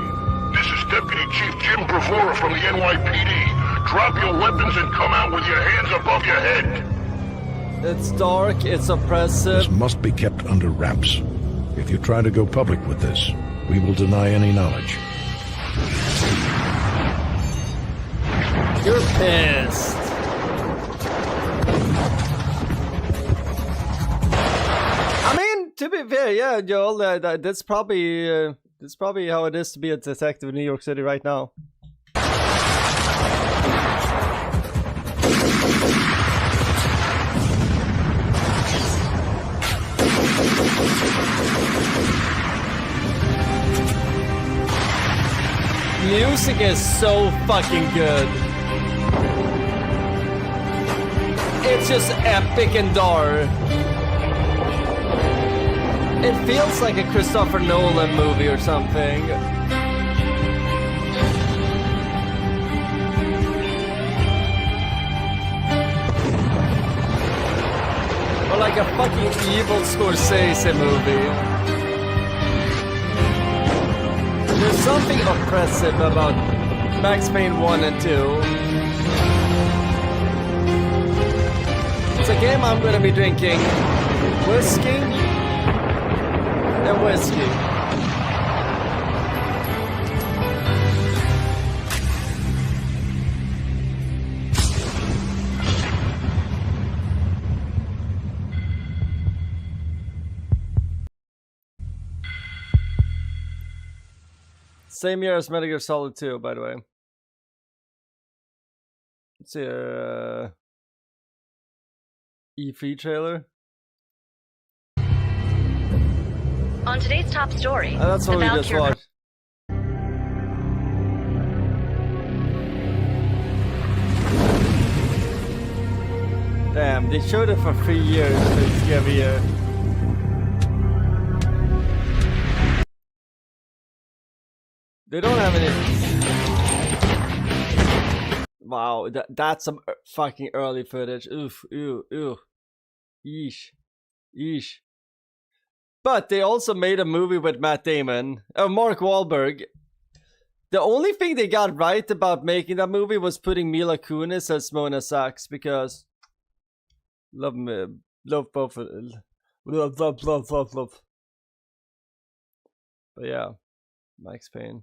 this is Deputy Chief Jim Bravura from the NYPD. Drop your weapons and come out with your hands above your head. It's dark, it's oppressive. This must be kept under wraps. If you try to go public with this, we will deny any knowledge. You're pissed. I mean, to be fair, yeah, Joel, that's probably how it is to be a detective in New York City right now. Music is so fucking good. It's just epic and dark. It feels like a Christopher Nolan movie or something. Or like a fucking evil Scorsese movie. There's something oppressive about Max Payne 1 and 2. It's a game I'm gonna be drinking whiskey and whiskey. Same year as Metal Gear Solid 2, by the way. Let's see, E3 trailer. On today's top story, That's what we just watched. Damn, they showed it for 3 years, basically every year. They don't have any. Wow, that's some fucking early footage. Oof, ew, ew. Yeesh. Yeesh. But they also made a movie with Matt Damon. Mark Wahlberg. The only thing they got right about making that movie was putting Mila Kunis as Mona Sachs, because love both of them. Love. But yeah, Max Payne.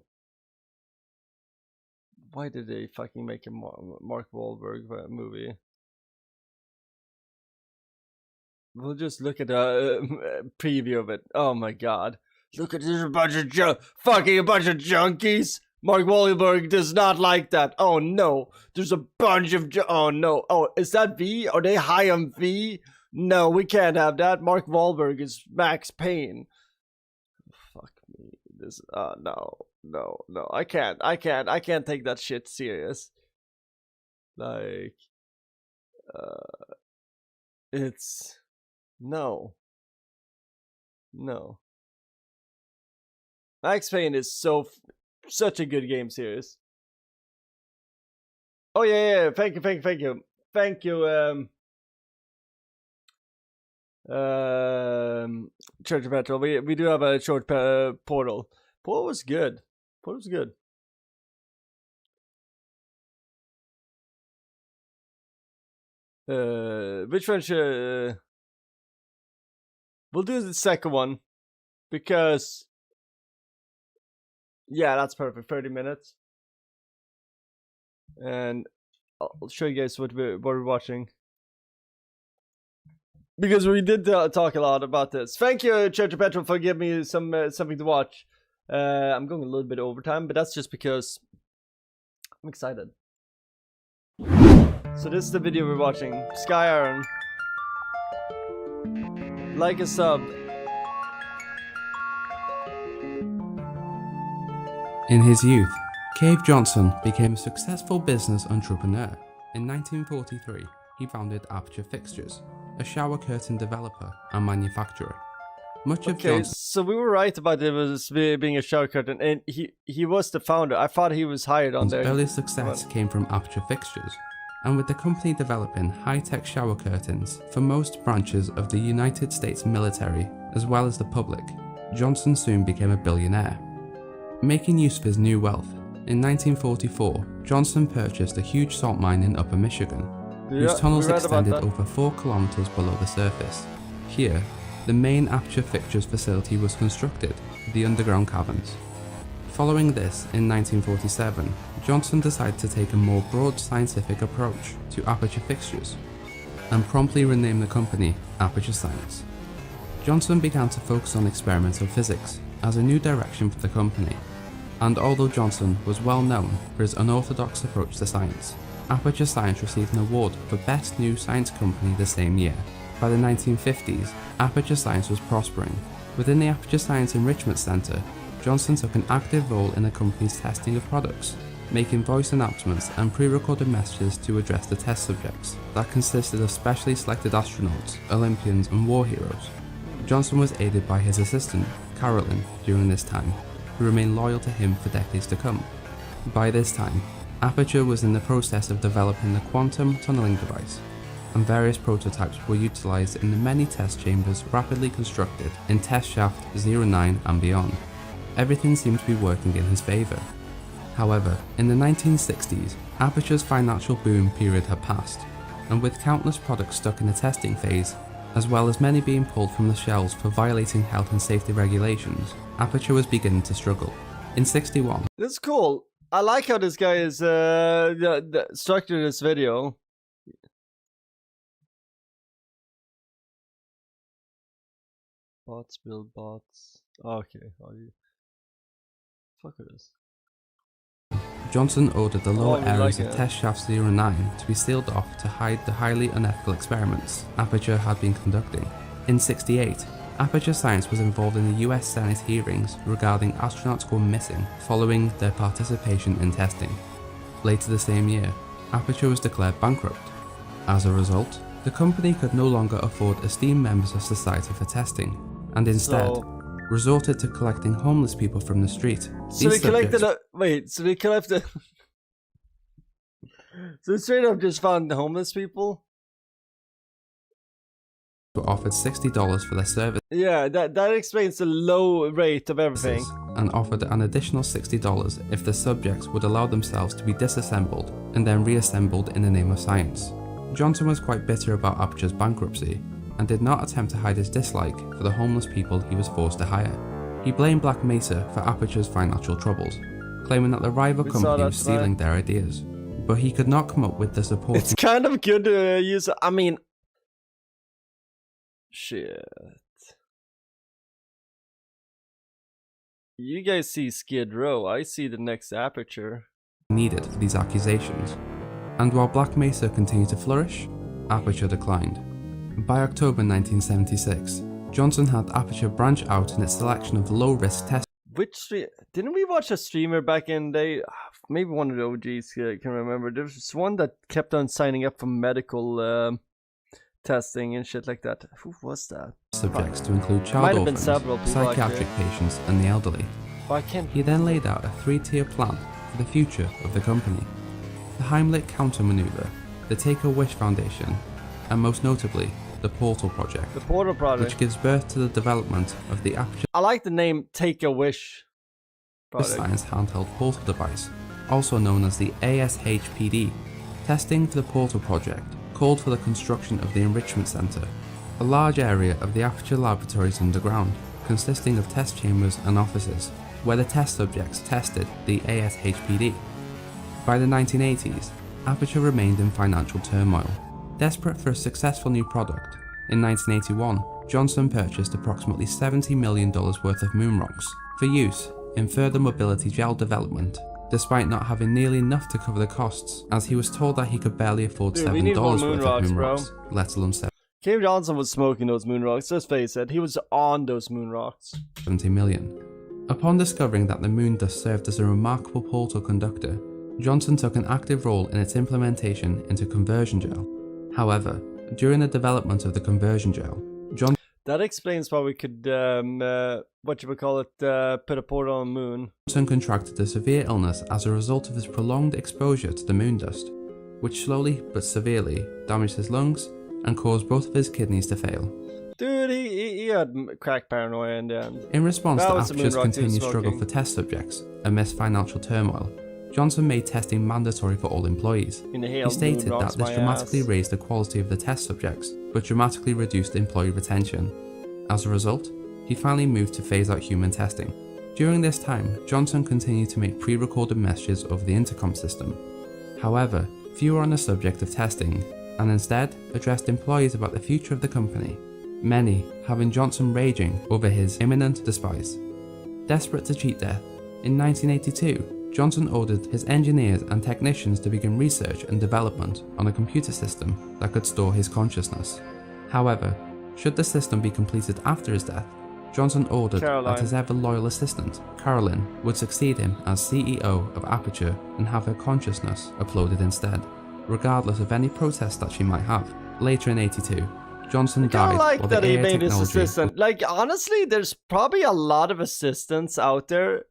Why did they fucking make a Mark Wahlberg movie? We'll just look at a preview of it. Oh my god. Look at this, a bunch of junkies. Mark Wahlberg does not like that. Oh no. There's a bunch of oh no. Oh, is that V? Are they high on V? No, we can't have that. Mark Wahlberg is Max Payne. Fuck me. This no. I can't take that shit serious. Like it's no. Max Payne is such a good game series. Oh yeah, thank you. Church of Petrol. We do have a short Portal. Portal was good. Which one should we'll do the second one, because yeah, that's perfect. 30 minutes, and I'll show you guys what we're watching, because we did talk a lot about this. Thank you, Church of Petrol, for giving me something to watch. I'm going a little bit over time, but that's just because I'm excited. So this is the video we're watching. Sky Iron. Like a sub. In his youth, Cave Johnson became a successful business entrepreneur. In 1943, he founded Aperture Fixtures, a shower curtain developer and manufacturer. Much of Okay, Johnson so we were right about it was being a shortcut, and he was the founder. I thought he was hired on there. earliest success came from Aperture fixtures, and with the company developing high-tech shower curtains for most branches of the United States military as well as the public, Johnson soon became a billionaire. Making use of his new wealth, in 1944, Johnson purchased a huge salt mine in Upper Michigan, whose tunnels extended over 4 kilometers below the surface. Here, the main Aperture fixtures facility was constructed, the underground caverns. Following this, in 1947, Johnson decided to take a more broad scientific approach to Aperture fixtures, and promptly renamed the company Aperture Science. Johnson began to focus on experimental physics as a new direction for the company, and although Johnson was well known for his unorthodox approach to science, Aperture Science received an award for Best New Science Company the same year. By the 1950s, Aperture Science was prospering. Within the Aperture Science Enrichment Center, Johnson took an active role in the company's testing of products, making voice announcements and pre-recorded messages to address the test subjects that consisted of specially selected astronauts, Olympians and war heroes. Johnson was aided by his assistant, Carolyn, during this time, who remained loyal to him for decades to come. By this time, Aperture was in the process of developing the quantum tunneling device, and various prototypes were utilized in the many test chambers rapidly constructed in Test Shaft 09 and beyond. Everything seemed to be working in his favor. However, in the 1960s, Aperture's financial boom period had passed, and with countless products stuck in the testing phase, as well as many being pulled from the shelves for violating health and safety regulations, Aperture was beginning to struggle. In '61, this is cool. I like how this guy is structured this video. Bots build bots. Okay, fuck with this. Johnson ordered the lower areas like of it. Test Shaft 09 to be sealed off to hide the highly unethical experiments Aperture had been conducting. In '68, Aperture Science was involved in the US Senate hearings regarding astronauts going missing following their participation in testing. Later the same year, Aperture was declared bankrupt. As a result, the company could no longer afford esteemed members of society for testing, and instead resorted to collecting homeless people from the street. So they collected so they collected so they straight up just found homeless people? Were offered $60 for their service. Yeah, that explains the low rate of everything. And offered an additional $60 if the subjects would allow themselves to be disassembled and then reassembled in the name of science. Johnson was quite bitter about Aperture's bankruptcy and did not attempt to hide his dislike for the homeless people he was forced to hire. He blamed Black Mesa for Aperture's financial troubles, claiming that the rival company was stealing their ideas, but he could not come up with the support. It's kind of good to use. I mean, shit. You guys see Skid Row. I see the next Aperture. Needed for these accusations. And while Black Mesa continued to flourish, Aperture declined. By October 1976, Johnson had Aperture branch out in its selection of low-risk tests. Didn't we watch a streamer back in the day? Maybe one of the OGs can remember. There was one that kept on signing up for medical testing and shit like that. Who was that? Subjects to include child orphans, psychiatric patients, and the elderly. He then laid out a 3-tier plan for the future of the company. The Heimlich counter-maneuver, the Take-A-Wish Foundation, and most notably, the Portal Project. The Portal Project. Which gives birth to the development of the Aperture I like the name Take-A-Wish Science handheld portal device, also known as the ASHPD. Testing for the Portal Project called for the construction of the Enrichment Center, a large area of the Aperture laboratories underground, consisting of test chambers and offices, where the test subjects tested the ASHPD. By the 1980s, Aperture remained in financial turmoil. Desperate for a successful new product, in 1981, Johnson purchased approximately $70 million worth of moon rocks for use in further mobility gel development, despite not having nearly enough to cover the costs, as he was told that he could barely afford $7 worth of moon rocks, let alone Cave Johnson was smoking those moon rocks, let's face it, he was on those moon rocks. $70 million. Upon discovering that the moon dust served as a remarkable portal conductor, Johnson took an active role in its implementation into conversion gel. However, during the development of the conversion gel, That explains why we could, put a portal on the moon. Johnson contracted a severe illness as a result of his prolonged exposure to the moon dust, which slowly but severely damaged his lungs and caused both of his kidneys to fail. Dude, he had crack paranoia in the end. In response to That was the Aperture's moon rock he was continued struggle smoking. for test subjects amidst financial turmoil, Johnson made testing mandatory for all employees. Inhaled He stated moon that rocks this my dramatically ass. raised the quality of the test subjects, but dramatically reduced employee retention. As a result, he finally moved to phase out human testing. During this time, Johnson continued to make pre-recorded messages over the intercom system. However, few were on the subject of testing, and instead addressed employees about the future of the company, many having Johnson raging over his imminent despise. Desperate to cheat death, in 1982, Johnson ordered his engineers and technicians to begin research and development on a computer system that could store his consciousness. However, should the system be completed after his death, Johnson ordered that his ever-loyal assistant, Carolyn, would succeed him as CEO of Aperture and have her consciousness uploaded instead, regardless of any protest that she might have. Later in '82, Johnson died I while like the that he AI made his technology assistant. Like, honestly, there's probably a lot of assistants out there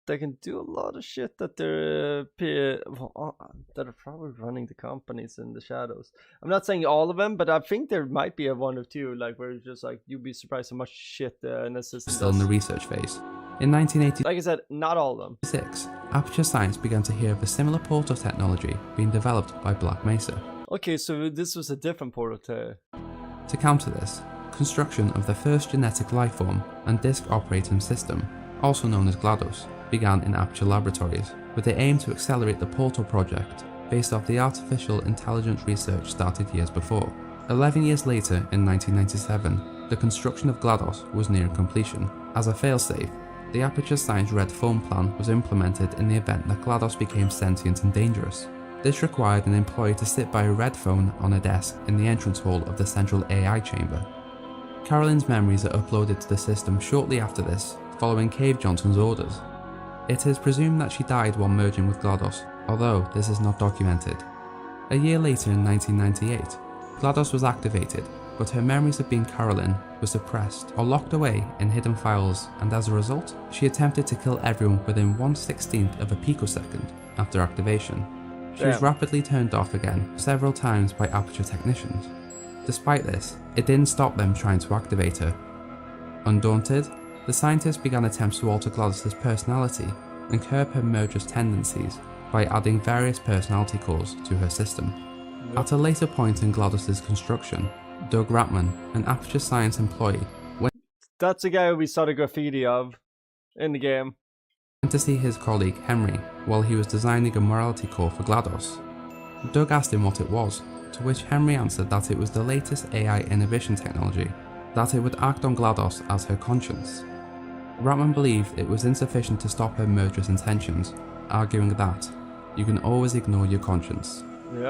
that can do a lot of shit that they're that are probably running the companies in the shadows. I'm not saying all of them, but I think there might be a one or two, like, where it's just like, you'd be surprised how much shit an assistant still in the research phase. In 1986, like I said, not all of them. Aperture Science began to hear of a similar portal technology being developed by Black Mesa. Okay, so this was a different portal to... To counter this, construction of the first genetic lifeform and disk operating system, also known as GLaDOS, began in Aperture Laboratories, with the aim to accelerate the Portal project based off the artificial intelligence research started years before. 11 years later, in 1997, the construction of GLaDOS was nearing completion. As a failsafe, the Aperture Science Red Phone plan was implemented in the event that GLaDOS became sentient and dangerous. This required an employee to sit by a red phone on a desk in the entrance hall of the central AI chamber. Carolyn's memories are uploaded to the system shortly after this, following Cave Johnson's orders. It is presumed that she died while merging with GLaDOS, although this is not documented. A year later in 1998, GLaDOS was activated, but her memories of being Carolyn were suppressed or locked away in hidden files, and as a result, she attempted to kill everyone within 1/16th of a picosecond after activation. She was rapidly turned off again several times by Aperture technicians. Despite this, it didn't stop them trying to activate her. Undaunted, the scientists began attempts to alter GLaDOS' personality and curb her murderous tendencies by adding various personality cores to her system. At a later point in GLaDOS' construction, Doug Ratman, an Aperture Science employee, went That's the guy we saw the graffiti of in the game. to see his colleague Henry while he was designing a morality core for GLaDOS. Doug asked him what it was, to which Henry answered that it was the latest AI inhibition technology, that it would act on GLaDOS as her conscience. Ratman believed it was insufficient to stop her murderous intentions, arguing that you can always ignore your conscience.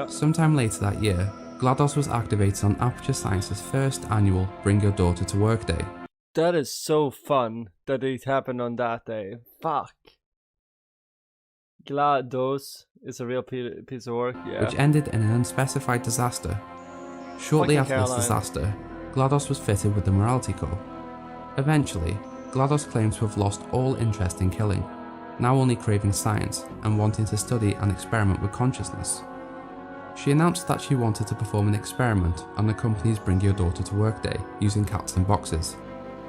Sometime later that year, GLaDOS was activated on Aperture Science's first annual Bring Your Daughter to Work Day. That is so fun that it happened on that day. Fuck. GLaDOS is a real piece of work, yeah. Which ended in an unspecified disaster. Shortly after this disaster, GLaDOS was fitted with the morality core. Eventually, GLaDOS claims to have lost all interest in killing, now only craving science and wanting to study and experiment with consciousness. She announced that she wanted to perform an experiment on the company's Bring Your Daughter to Work Day using cats and boxes.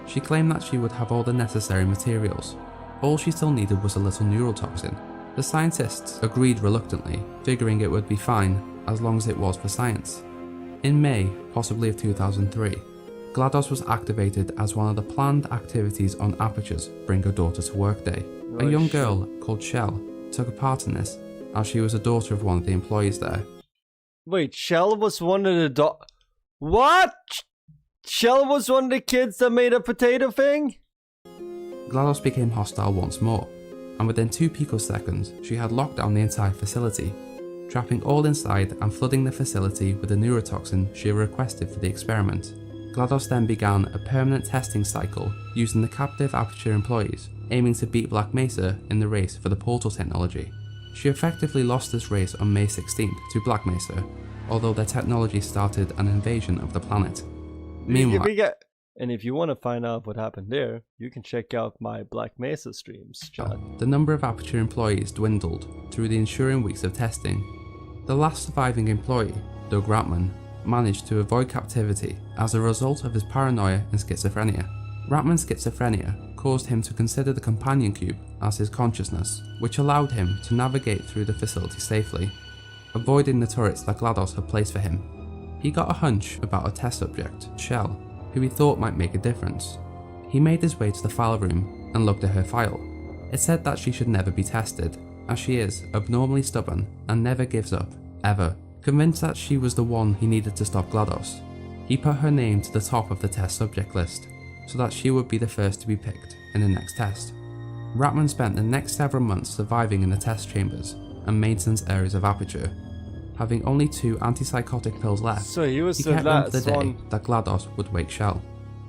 She claimed that she would have all the necessary materials. All she still needed was a little neurotoxin. The scientists agreed reluctantly, figuring it would be fine as long as it was for science. In May, possibly of 2003, GLaDOS was activated as one of the planned activities on Aperture's Bring Your Daughter to Work Day. A young girl called Chell took part in this, as she was a daughter of one of the employees there. Wait, Chell was one of the What? Chell was one of the kids that made a potato thing? GLaDOS became hostile once more, and within 2 picoseconds, she had locked down the entire facility, trapping all inside and flooding the facility with the neurotoxin she requested for the experiment. GLaDOS then began a permanent testing cycle using the captive Aperture employees, aiming to beat Black Mesa in the race for the portal technology. She effectively lost this race on May 16th to Black Mesa, although their technology started an invasion of the planet. Meanwhile, and if you want to find out what happened there, you can check out my Black Mesa streams, Chad. The number of Aperture employees dwindled through the ensuing weeks of testing. The last surviving employee, Doug Ratman, managed to avoid captivity as a result of his paranoia and schizophrenia. Ratman's schizophrenia caused him to consider the companion cube as his consciousness, which allowed him to navigate through the facility safely, avoiding the turrets that GLaDOS had placed for him. He got a hunch about a test subject, Chell, who he thought might make a difference. He made his way to the file room and looked at her file. It said that she should never be tested, as she is abnormally stubborn and never gives up, ever. Convinced that she was the one he needed to stop GLaDOS, he put her name to the top of the test subject list, so that she would be the first to be picked in the next test. Ratman spent the next several months surviving in the test chambers and maintenance areas of Aperture. Having only 2 antipsychotic pills left, so he kept on to the day that GLaDOS would wake Chell.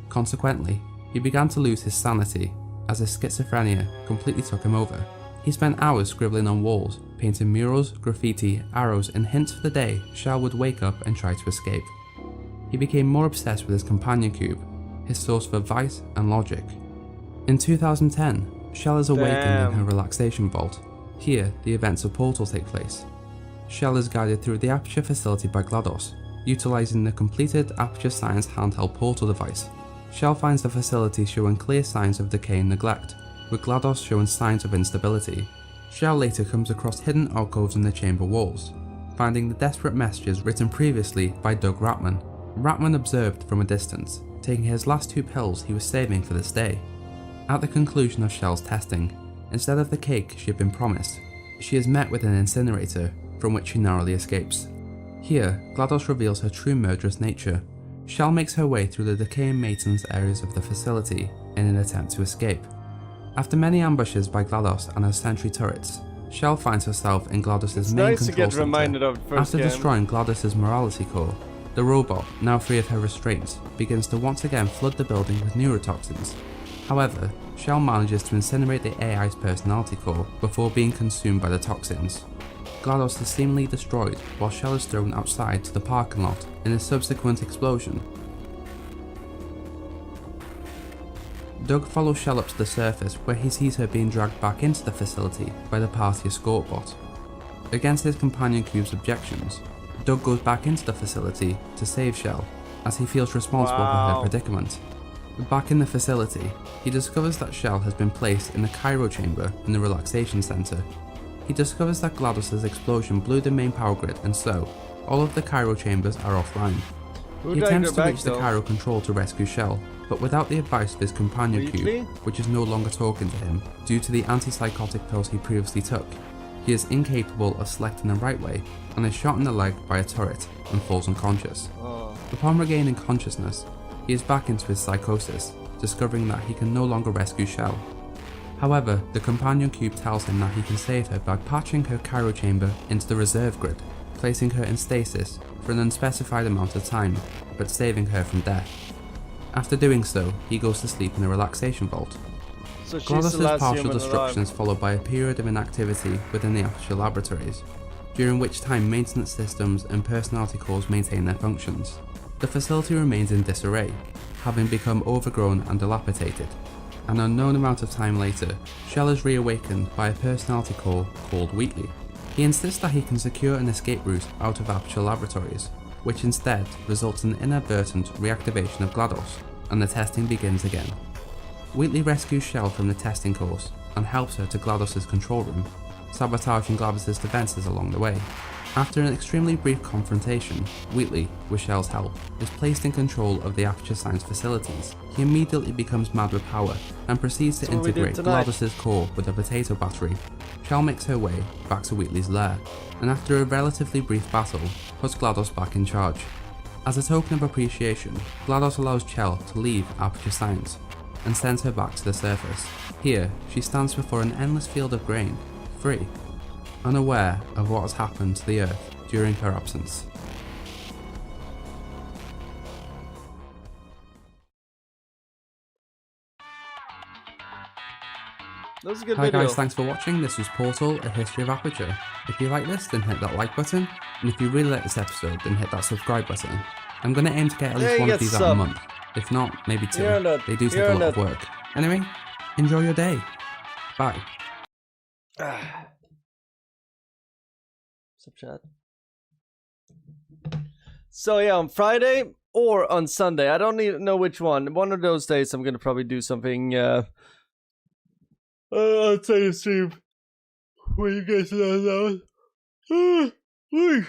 Consequently, he began to lose his sanity as his schizophrenia completely took him over. He spent hours scribbling on walls, painting murals, graffiti, arrows, and hints for the day Chell would wake up and try to escape. He became more obsessed with his companion cube, his source for vice and logic. In 2010, Chell is awakened in her relaxation vault. Here, the events of Portal take place. Chell is guided through the Aperture facility by GLaDOS, utilizing the completed Aperture Science handheld portal device. Chell finds the facility showing clear signs of decay and neglect, with GLaDOS showing signs of instability. Chell later comes across hidden alcoves in the chamber walls, finding the desperate messages written previously by Doug Ratman. Ratman observed from a distance, taking his last 2 pills he was saving for this day. At the conclusion of Chell's testing, instead of the cake she had been promised, she is met with an incinerator from which she narrowly escapes. Here, GLaDOS reveals her true murderous nature. Chell makes her way through the decaying maintenance areas of the facility in an attempt to escape. After many ambushes by GLaDOS and her sentry turrets, Chell finds herself in GLaDOS's main control center. After destroying GLaDOS's morality core, the robot, now free of her restraints, begins to once again flood the building with neurotoxins. However, Chell manages to incinerate the AI's personality core before being consumed by the toxins. GLaDOS is seemingly destroyed while Chell is thrown outside to the parking lot in a subsequent explosion. Doug follows Chell up to the surface where he sees her being dragged back into the facility by the party escort bot. Against his companion cube's objections, Doug goes back into the facility to save Chell, as he feels responsible for her predicament. Back in the facility, he discovers that Chell has been placed in the cryo chamber in the relaxation center. He discovers that GLaDOS's explosion blew the main power grid, and so, all of the cryo chambers are offline. He attempts to reach the cryo control to rescue Chell, but without the advice of his companion cube, which is no longer talking to him due to the antipsychotic pills he previously took, he is incapable of selecting the right way and is shot in the leg by a turret and falls unconscious. Upon regaining consciousness, he is back into his psychosis, discovering that he can no longer rescue Chell. However, the companion cube tells him that he can save her by patching her cryo chamber into the reserve grid, placing her in stasis for an unspecified amount of time, but saving her from death. After doing so, he goes to sleep in a relaxation vault. So GLaDOS's partial destruction is followed by a period of inactivity within the Aperture laboratories, during which time maintenance systems and personality cores maintain their functions. The facility remains in disarray, having become overgrown and dilapidated. An unknown amount of time later, Chell is reawakened by a personality core called Wheatley. He insists that he can secure an escape route out of Aperture laboratories, which instead results in inadvertent reactivation of GLaDOS, and the testing begins again. Wheatley rescues Chell from the testing course and helps her to GLaDOS's control room, sabotaging GLaDOS's defenses along the way. After an extremely brief confrontation, Wheatley, with Chell's help, is placed in control of the Aperture Science facilities. He immediately becomes mad with power and proceeds to integrate GLaDOS's core with a potato battery. Chell makes her way back to Wheatley's lair, and after a relatively brief battle, puts GLaDOS back in charge. As a token of appreciation, GLaDOS allows Chell to leave Aperture Science and sends her back to the surface. Here, she stands before an endless field of grain, free, unaware of what has happened to the Earth during her absence. That was a good Hi video. guys, thanks for watching. This was Portal, A History of Aperture. If you like this, then hit that like button. And if you really like this episode, then hit that subscribe button. I'm going to aim to get at least one of these out a month. If not, maybe 2. They do take a lot of work. Anyway, enjoy your day. Bye. What's up, chat? So yeah, on Friday or on Sunday, I don't even know which one. One of those days, I'm gonna probably do something. I'll tell you, Steve. When you guys know that.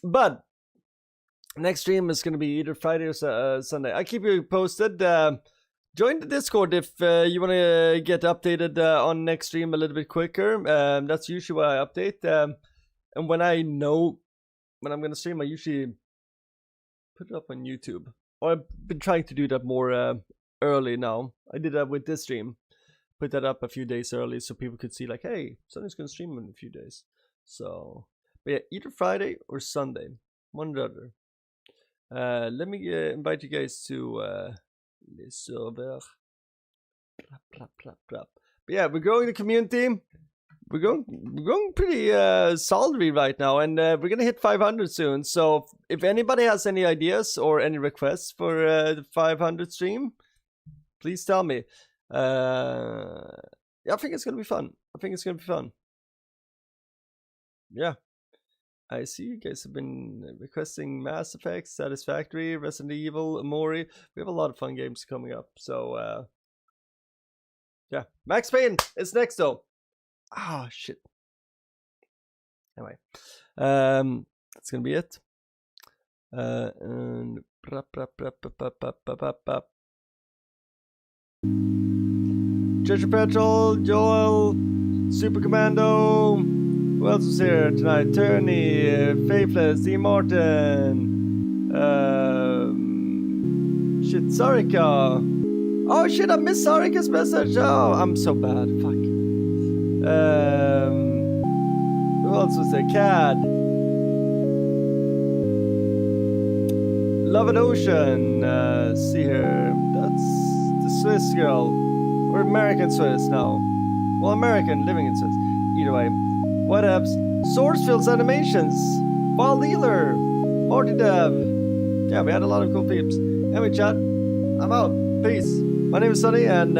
But next stream is gonna be either Friday or Sunday. I'll keep you posted. Join the Discord if you want to get updated on next stream a little bit quicker. That's usually why I update. And when I know when I'm going to stream, I usually put it up on YouTube. Or I've been trying to do that more early now. I did that with this stream. Put that up a few days early so people could see like, hey, Sonny's going to stream in a few days. So, but yeah, either Friday or Sunday. One or the other. Let me invite you guys to... the server. But yeah, we're growing the community. We're going pretty solidly right now, and we're gonna hit 500 soon. So if anybody has any ideas or any requests for the 500 stream, please tell me. Yeah, I think it's gonna be fun. Yeah. I see you guys have been requesting Mass Effect, Satisfactory, Resident Evil, Amori. We have a lot of fun games coming up. So, yeah. Max Payne is next, though. Ah, shit. Anyway. That's going to be it. And... Treasure Petrol, Joel, Super Commando... Who else was here tonight? Turney, Faithless, D. Martin, shit, Sarika. Oh shit, I missed Sarika's message. Oh, I'm so bad. Fuck. Who else was there? Cad. Love and Ocean. See here. That's the Swiss girl. Or American Swiss now. Well, American living in Swiss. Either way. What apps? Sourcefields Animations, Wild Dealer, Marty Dev. Yeah, we had a lot of cool peeps. Anyway, chat, I'm out. Peace. My name is Sonny, and